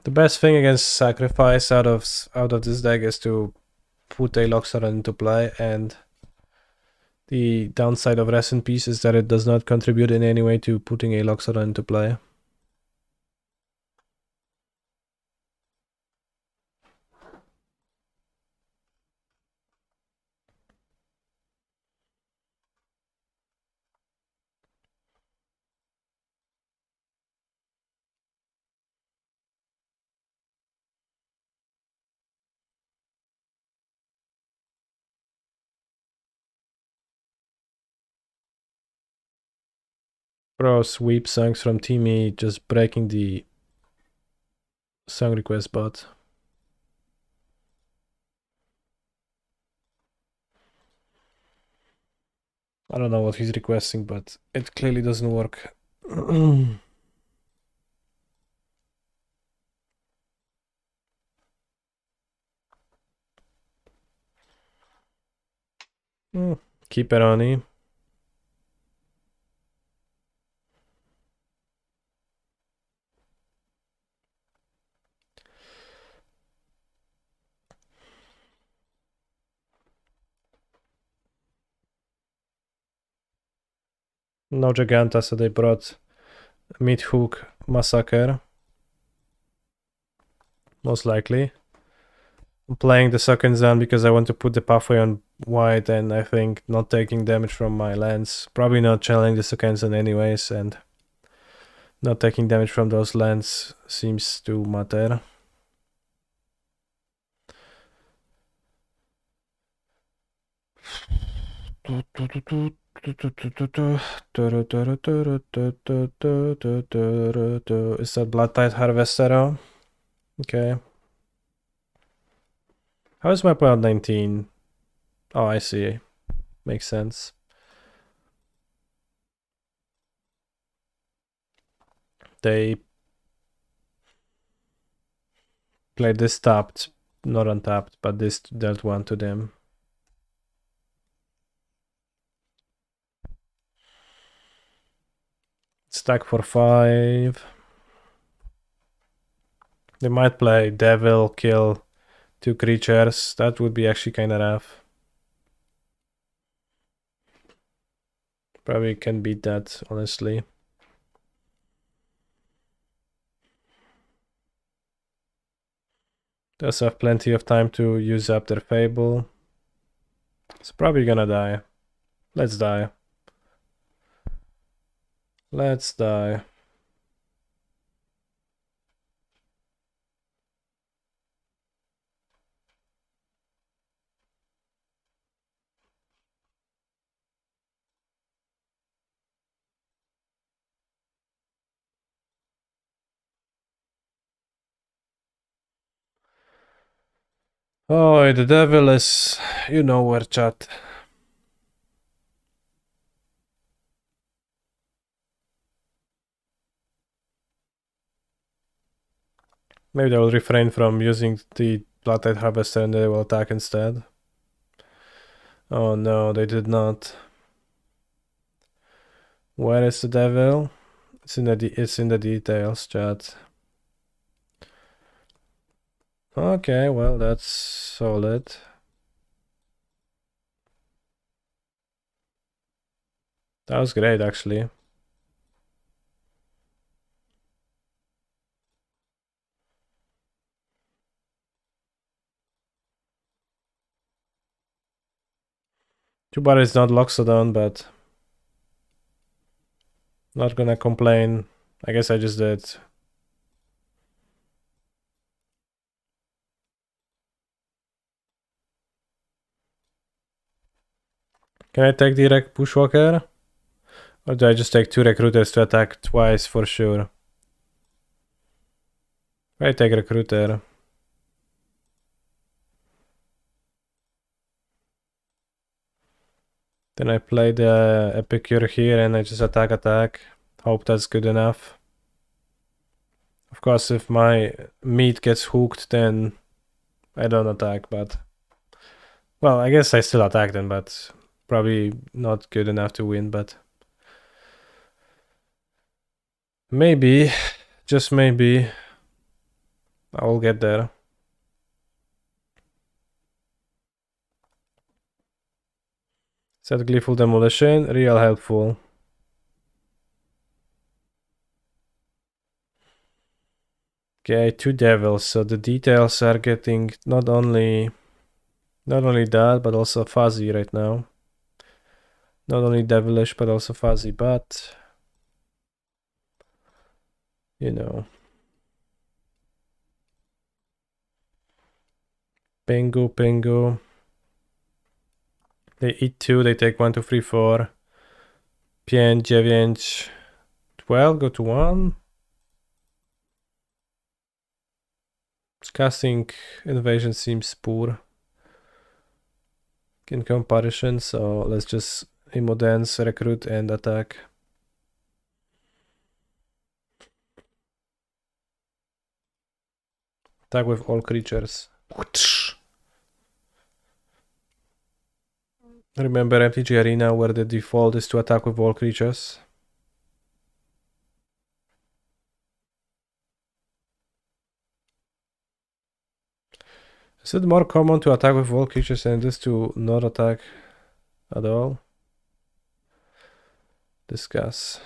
The best thing against Sacrifice out of this deck is to put a Loxodon into play, and the downside of Rest in Peace is that it does not contribute in any way to putting a Loxodon into play. Bro, sweep songs from Timmy, just breaking the song request bot. I don't know what he's requesting, but it clearly doesn't work. Keep it on him. No Giganta, so they brought Mid Hook Massacre. Most likely. I'm playing the second Zan because I want to put the pathway on white, and I think not taking damage from my lands. Probably not channeling the second Zan anyways, and not taking damage from those lands seems to matter. Is that Blood Tide Harvester? Okay. How is my point 19? Oh, I see. Makes sense. They played this tapped, not untapped, but this dealt one to them. Stack for 5. They might play Devil, kill 2 creatures. That would be actually kind of rough. Probably can beat that, honestly. They also have plenty of time to use up their Fable. It's probably gonna die. Let's die. Let's die. Oh, the devil is... You know where, chat. Maybe they will refrain from using the Blood-Tide Harvester and they will attack instead. Oh no, they did not. Where is the devil? It's in the details, chat. Okay, well, that's solid. That was great, actually. Too bad it's not Loxodon, but not gonna complain. I guess I just did. Can I take the Bushwalker? Or do I just take 2 recruiters to attack twice for sure? I take recruiter. Then I play the Epicure here and I just attack. Hope that's good enough. Of course, if my meat gets hooked, then I don't attack, but... Well, I guess I still attack then, but probably not good enough to win, but... Maybe, just maybe, I will get there. Set Gleeful Demolition, real helpful. Okay, 2 devils, so the details are getting not only that, but also fuzzy right now. Not only devilish, but also fuzzy, but... You know. Pingu. They eat 2, they take 1, 2, 3, 4. 5, 9, 12, go to 1. Casting invasion seems poor in comparison, so let's just Immodance, recruit and attack. Attack with all creatures. Remember MTG Arena where the default is to attack with all creatures. Is it more common to attack with all creatures than it is to not attack at all? Discuss.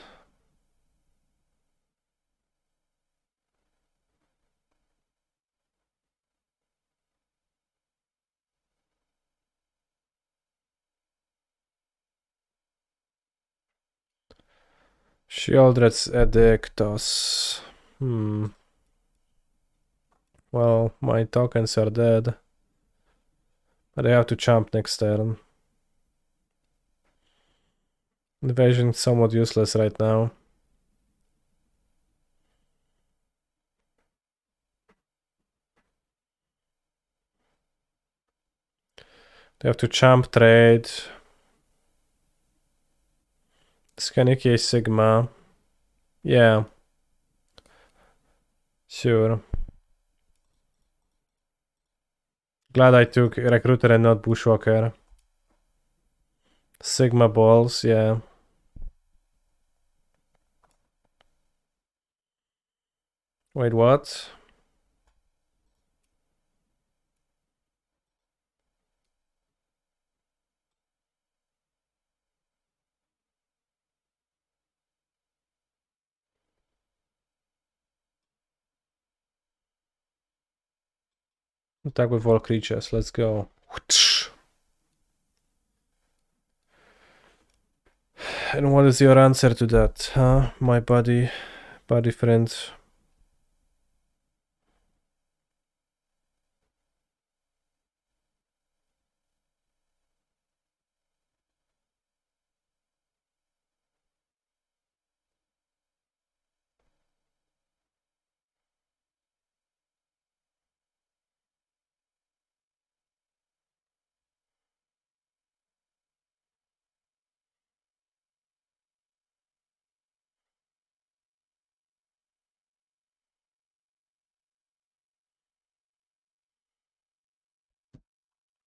Sheoldred's Edictus. Well, my tokens are dead. But I have to champ next turn. Invasion is somewhat useless right now. They have to champ trade. Skaniki Sigma. Yeah. Sure. Glad I took Recruiter and not Bushwalker. Sigma balls, yeah. Wait, what? Attack with all creatures, let's go. And what is your answer to that, huh? My buddy friend.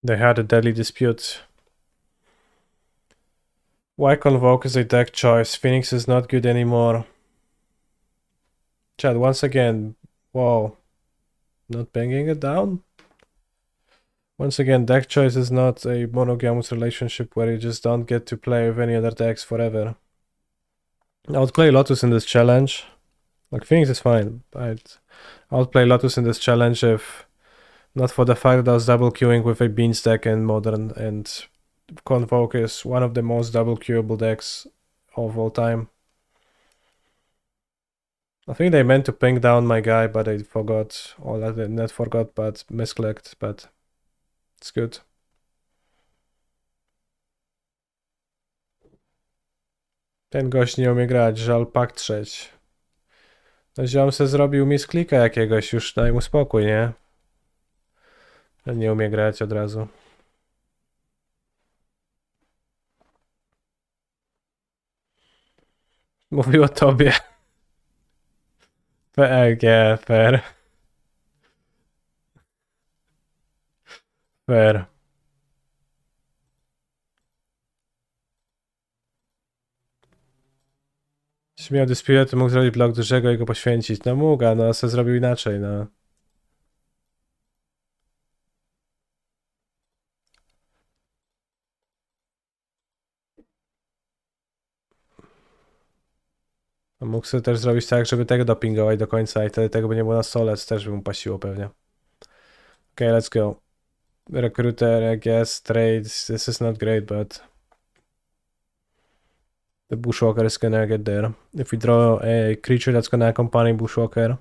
They had a deadly dispute. Why Convoke is a deck choice? Phoenix is not good anymore. Chad, once again, whoa. Not banging it down? Once again, deck choice is not a monogamous relationship where you just don't get to play with any other decks forever. I would play Lotus in this challenge. Like, Phoenix is fine. I would play Lotus in this challenge if not for the fact that I was double queuing with a Beans deck and Modern, and Convoke is one of the most double queuable decks of all time. I think they meant to ping down my guy, but I forgot. Or not forgot, but misclicked, but it's good. Ten gość nie umie grać, żal patrzeć. No ziom se zrobił misklika jakiegoś, już daj mu spokój, nie? Ten nie umie grać od razu. Mówił o tobie. Fair, fair. Fair. Jeśli miał dysputę, to mógł zrobić blok dużego i go poświęcić. No mógł, no se zrobił inaczej, no. A mógł sobie też zrobić tak, żeby tego dopingować do końca i wtedy tego by nie było na stole, co też by mu pasiło pewnie. Okay, let's go. Recruiter, I guess, trades. This is not great, but the Bushwalker is gonna get there. If we draw a creature that's gonna accompany Bushwalker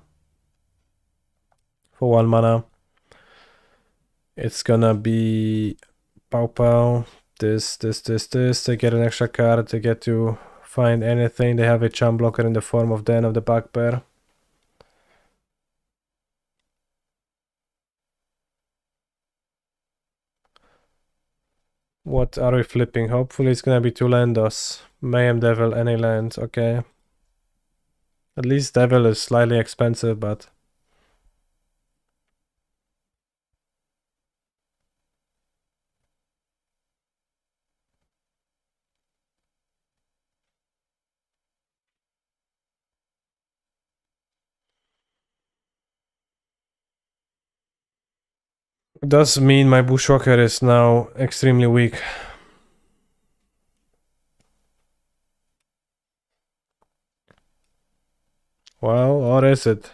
for 1 mana, it's gonna be Pow Pow. This. They get an extra card. They get to find anything. They have a charm blocker in the form of Den of the Bugbear. What are we flipping? Hopefully it's gonna be 2 landos. Mayhem Devil, any land, okay. At least Devil is slightly expensive, but... It does mean my Bushwalker is now extremely weak. Well, or is it?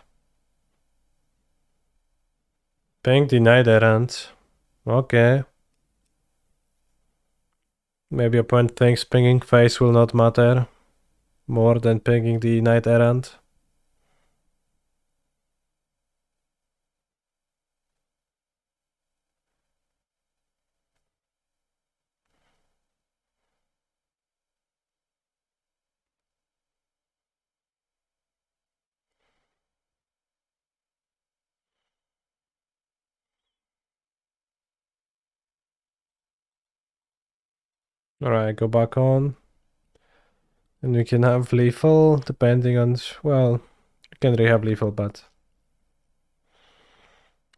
Ping the Night Errant. Okay. Maybe opponent thinks pinging face will not matter more than pinging the Night Errant. Alright, go back on. And we can have lethal, depending on... Well, we can rehab lethal, but...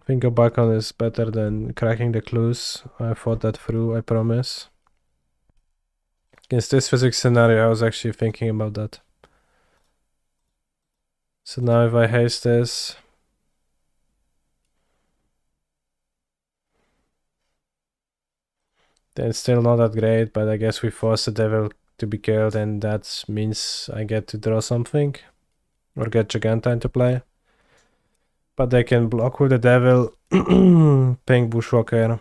I think go back on is better than cracking the clues. I thought that through, I promise. Against this physics scenario, I was actually thinking about that. So now if I haste this... Then it's still not that great, but I guess we force the devil to be killed and that means I get to draw something. Or get Giganta into play. But they can block with the devil. Ping Bushwalker.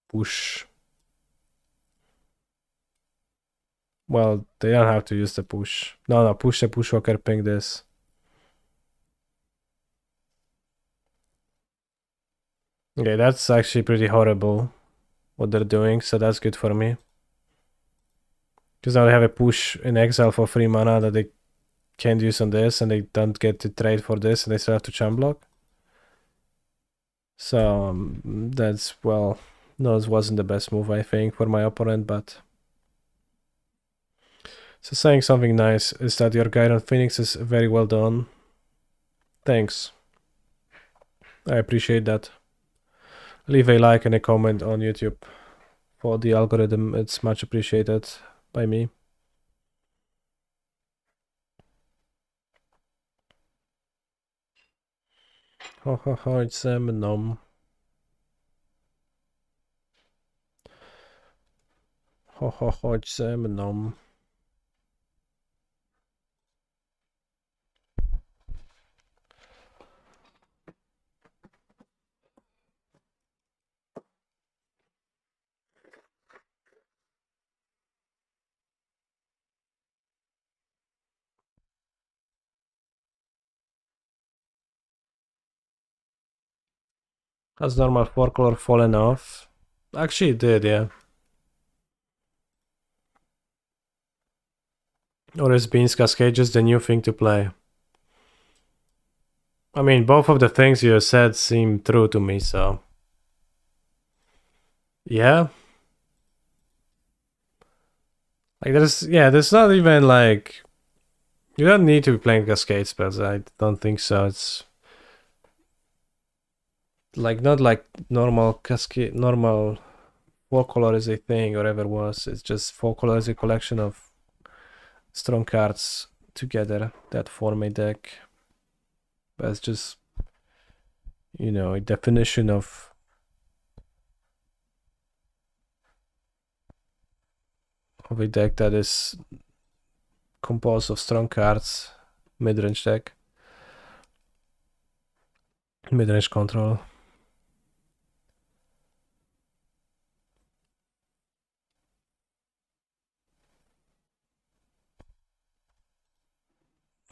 Push. Well, they don't have to use the push. No, push the Bushwalker, ping this. Okay, that's actually pretty horrible what they're doing, so that's good for me. Because now they have a push in exile for 3 mana that they can't use on this, and they don't get to trade for this, and they still have to charm block. So that's, well, no, it wasn't the best move, I think, for my opponent, but... So saying something nice is that your guide on Phoenix is very well done. Thanks. I appreciate that. Leave a like and a comment on YouTube for the algorithm. It's much appreciated by me. Ho ho ho, it's nom. Ho ho ho, it's nom. Has normal 4-color fallen off? Actually it did, yeah. Or is Beans Cascade just the new thing to play? I mean, both of the things you said seem true to me, so... Yeah. Like, there's not even, like... You don't need to be playing Cascade spells, I don't think so. It's... Like, not like normal Cascade... Normal 4-color is a thing, or ever was. It's just 4-color is a collection of strong cards together that form a deck. But it's just... You know, a definition of a deck that is composed of strong cards, mid-range deck, mid-range control.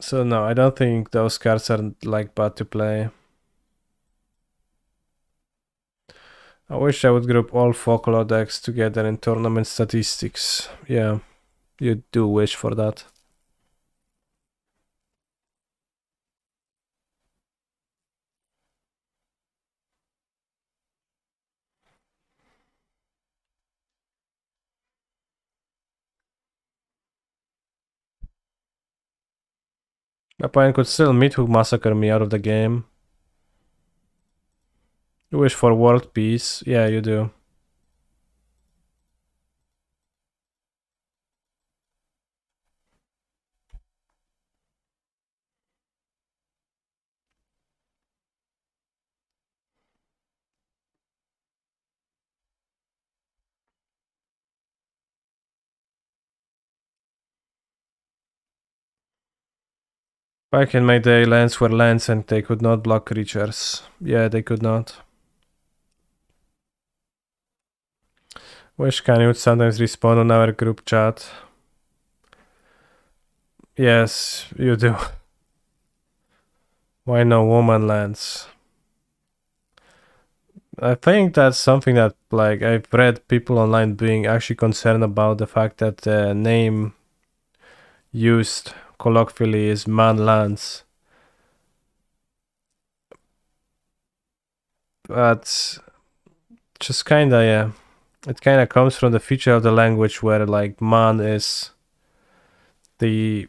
So no, I don't think those cards are like bad to play. I wish I would group all 4-color decks together in tournament statistics. Yeah, you do wish for that. My opponent could still mid-hook massacre me out of the game. You wish for world peace? Yeah, you do. Back in my day, lands were lands and they could not block creatures. Yeah, they could not. Wish Kanye would sometimes respond on our group chat. Yes, you do. Why no woman lands? I think that's something that, like, I've read people online being actually concerned about the fact that the name used colloquially is man lands. But just kinda, yeah. It kinda comes from the feature of the language where, like, man is the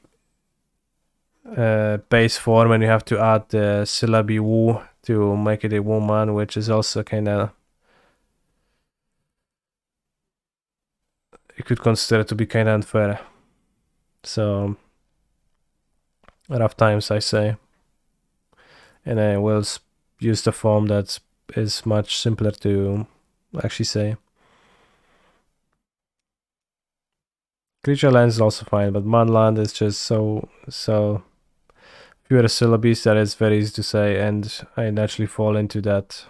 base form and you have to add the syllable wu to make it a woman, which is also kinda... You could consider to be kinda unfair. So... Rough times, I say. And I will use the form that is much simpler to actually say. Creature land is also fine, but man land is just so fewer syllables that it's very easy to say, and I naturally fall into that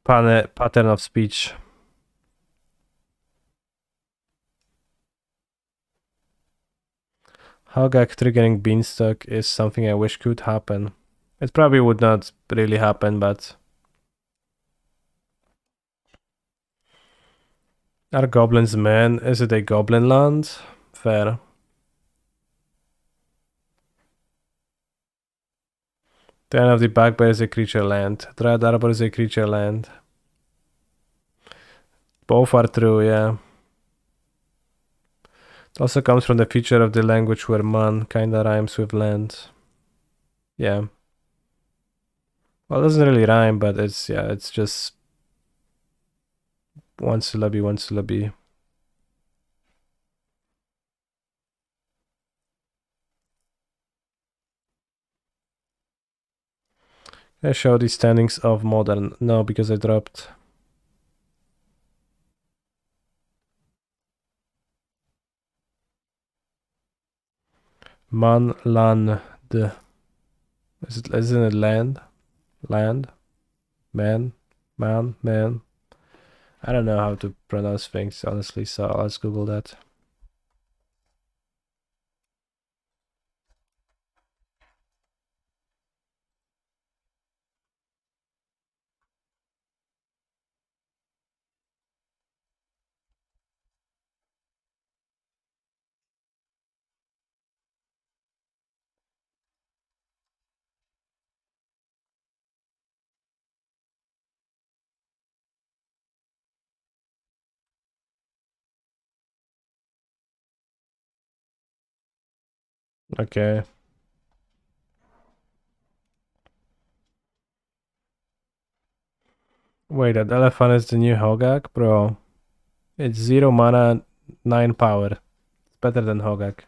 pattern of speech. Hogak triggering Beanstalk is something I wish could happen. It probably would not really happen, but... Are goblins men? Is it a goblin land? Fair. The end of the Bugbear is a creature land. Dread Arbor is a creature land. Both are true, yeah. It also comes from the feature of the language where man kinda rhymes with land. Yeah. Well, it doesn't really rhyme, but it's, yeah, it's just one syllable, one syllable. Can I show the standings of modern? No, because I dropped. Man, land. Isn't it land? Land? Man? Man? Man? I don't know how to pronounce things, honestly, so let's Google that. Okay. Wait, that elephant is the new Hogak? Bro. It's 0 mana, 9 power. It's better than Hogak.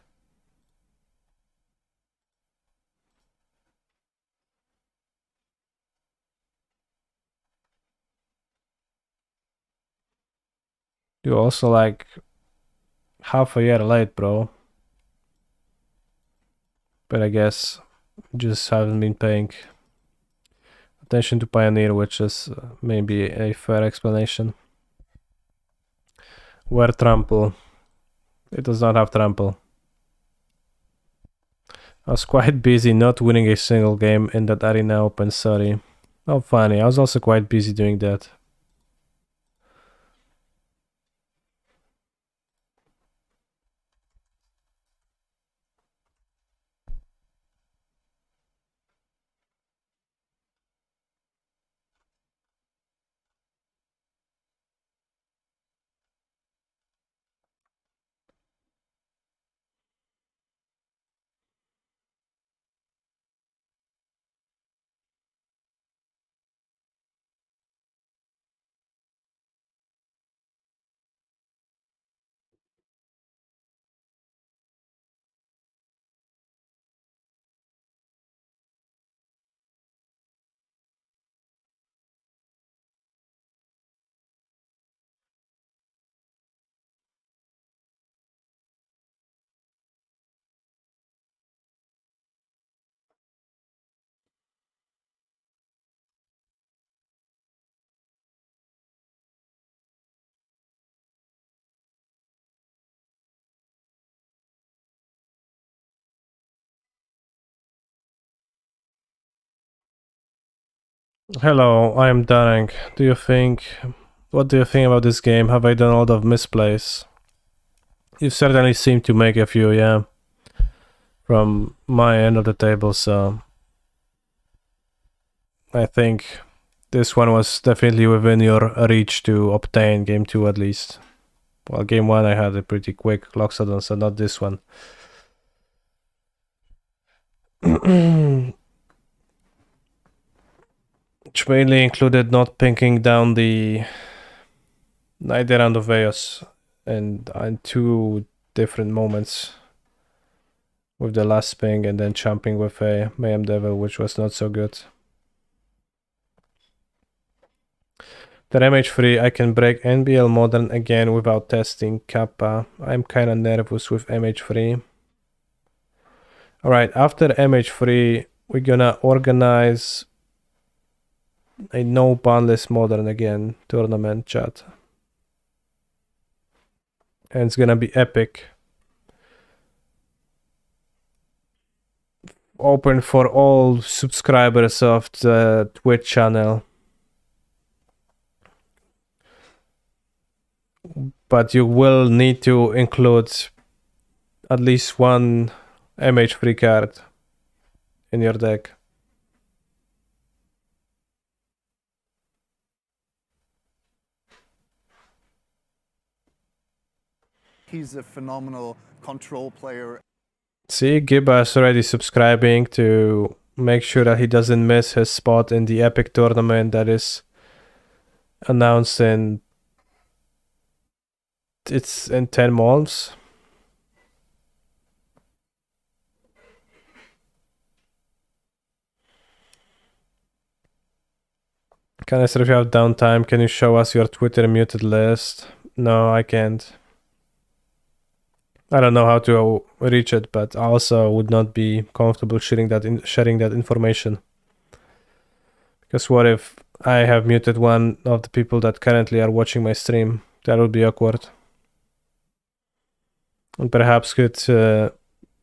You're also like half a year late, bro. But I guess just haven't been paying attention to Pioneer, which is maybe a fair explanation. Where trample? It does not have trample. I was quite busy not winning a single game in that arena open, sorry. Oh, funny. I was also quite busy doing that. Hello, I'm Darang. What do you think about this game? Have I done a lot of misplays? You certainly seem to make a few, yeah. From my end of the table, so I think this one was definitely within your reach to obtain, game 2 at least. Well, game 1 I had a pretty quick Loxodon, so not this one. Which mainly included not pinking down the Nidoran of Eos and on 2 different moments. With the last ping and then jumping with a Mayhem Devil, which was not so good. The MH3, I can break NBL Modern again without testing Kappa. I'm kinda nervous with MH3. Alright, after MH3, we're gonna organize a no banless Modern again tournament, chat. And it's gonna be epic. Open for all subscribers of the Twitch channel. But you will need to include at least one MH3 card in your deck. He's a phenomenal control player. See, Giba is already subscribing to make sure that he doesn't miss his spot in the epic tournament that is announced in... It's in 10 months. Canister, if you have downtime, can you show us your Twitter muted list? No, I can't. I don't know how to reach it, but I also would not be comfortable sharing that information. Because what if I have muted one of the people that currently are watching my stream? That would be awkward. And perhaps could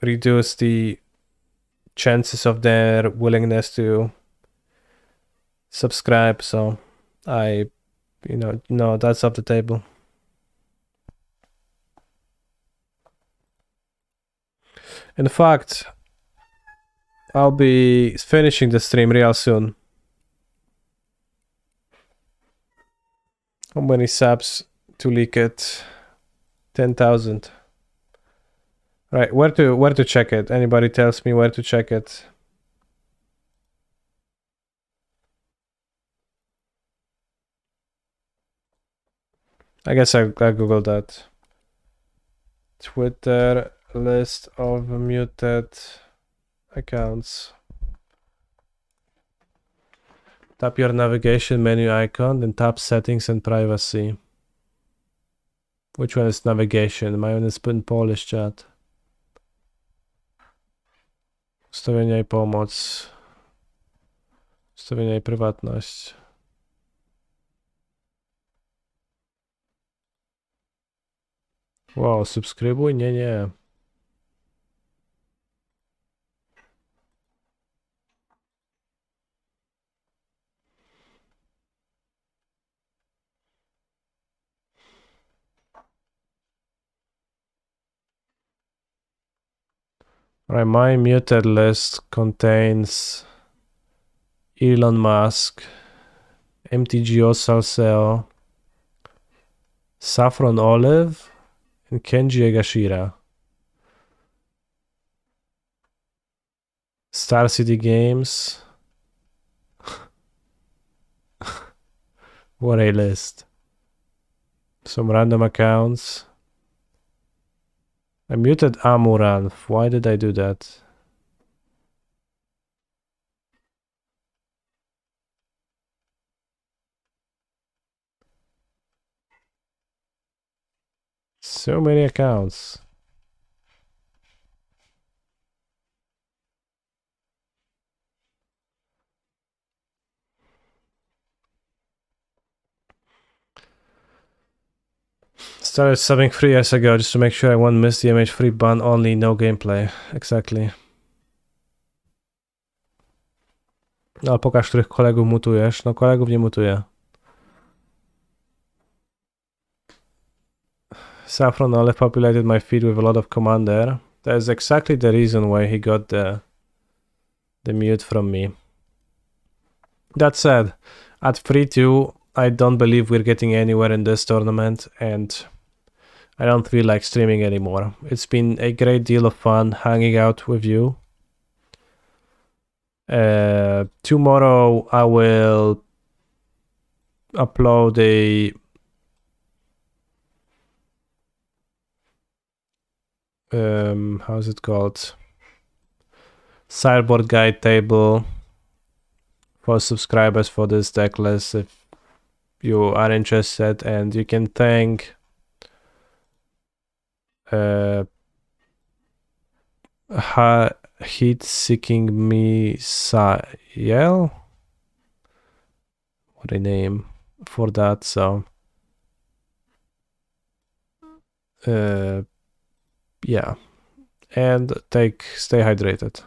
reduce the chances of their willingness to subscribe. So no, that's off the table. In fact, I'll be finishing the stream real soon. How many subs to leak it? 10,000. Right, where to check it? Anybody tells me where to check it? I guess I googled that. Twitter list of muted accounts. Tap your navigation menu icon, then tap settings and privacy. Which one is navigation? My one is in Polish chat. Ustawienia i pomoc. Ustawienia i prywatność. Wow, subskrybuj? Nie, nie. Right, my muted list contains Elon Musk, MTGO Salseo, Saffron Olive, and Kenji Egashira. Star City Games. What a list. Some random accounts. I muted Amuranth. Why did I do that? So many accounts. Started subbing 3 years ago just to make sure I won't miss the MH3 ban only, no gameplay. Exactly. No, pokaż, których kolegów mutujesz. No, kolegów nie mutuję. Saffron Olive populated my feed with a lot of Commander. That is exactly the reason why he got the mute from me. That said, at 3-2, I don't believe we're getting anywhere in this tournament, and I don't feel like streaming anymore. It's been a great deal of fun hanging out with you. Tomorrow I will upload a how's it called? Sideboard guide table for subscribers for this deck list if you are interested, and you can thank Heat Seeking Misael, what a name for that. So yeah, and stay hydrated.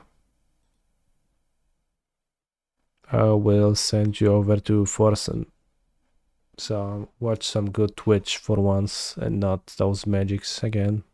I will send you over to Forsen, so watch some good Twitch for once and not those magics again.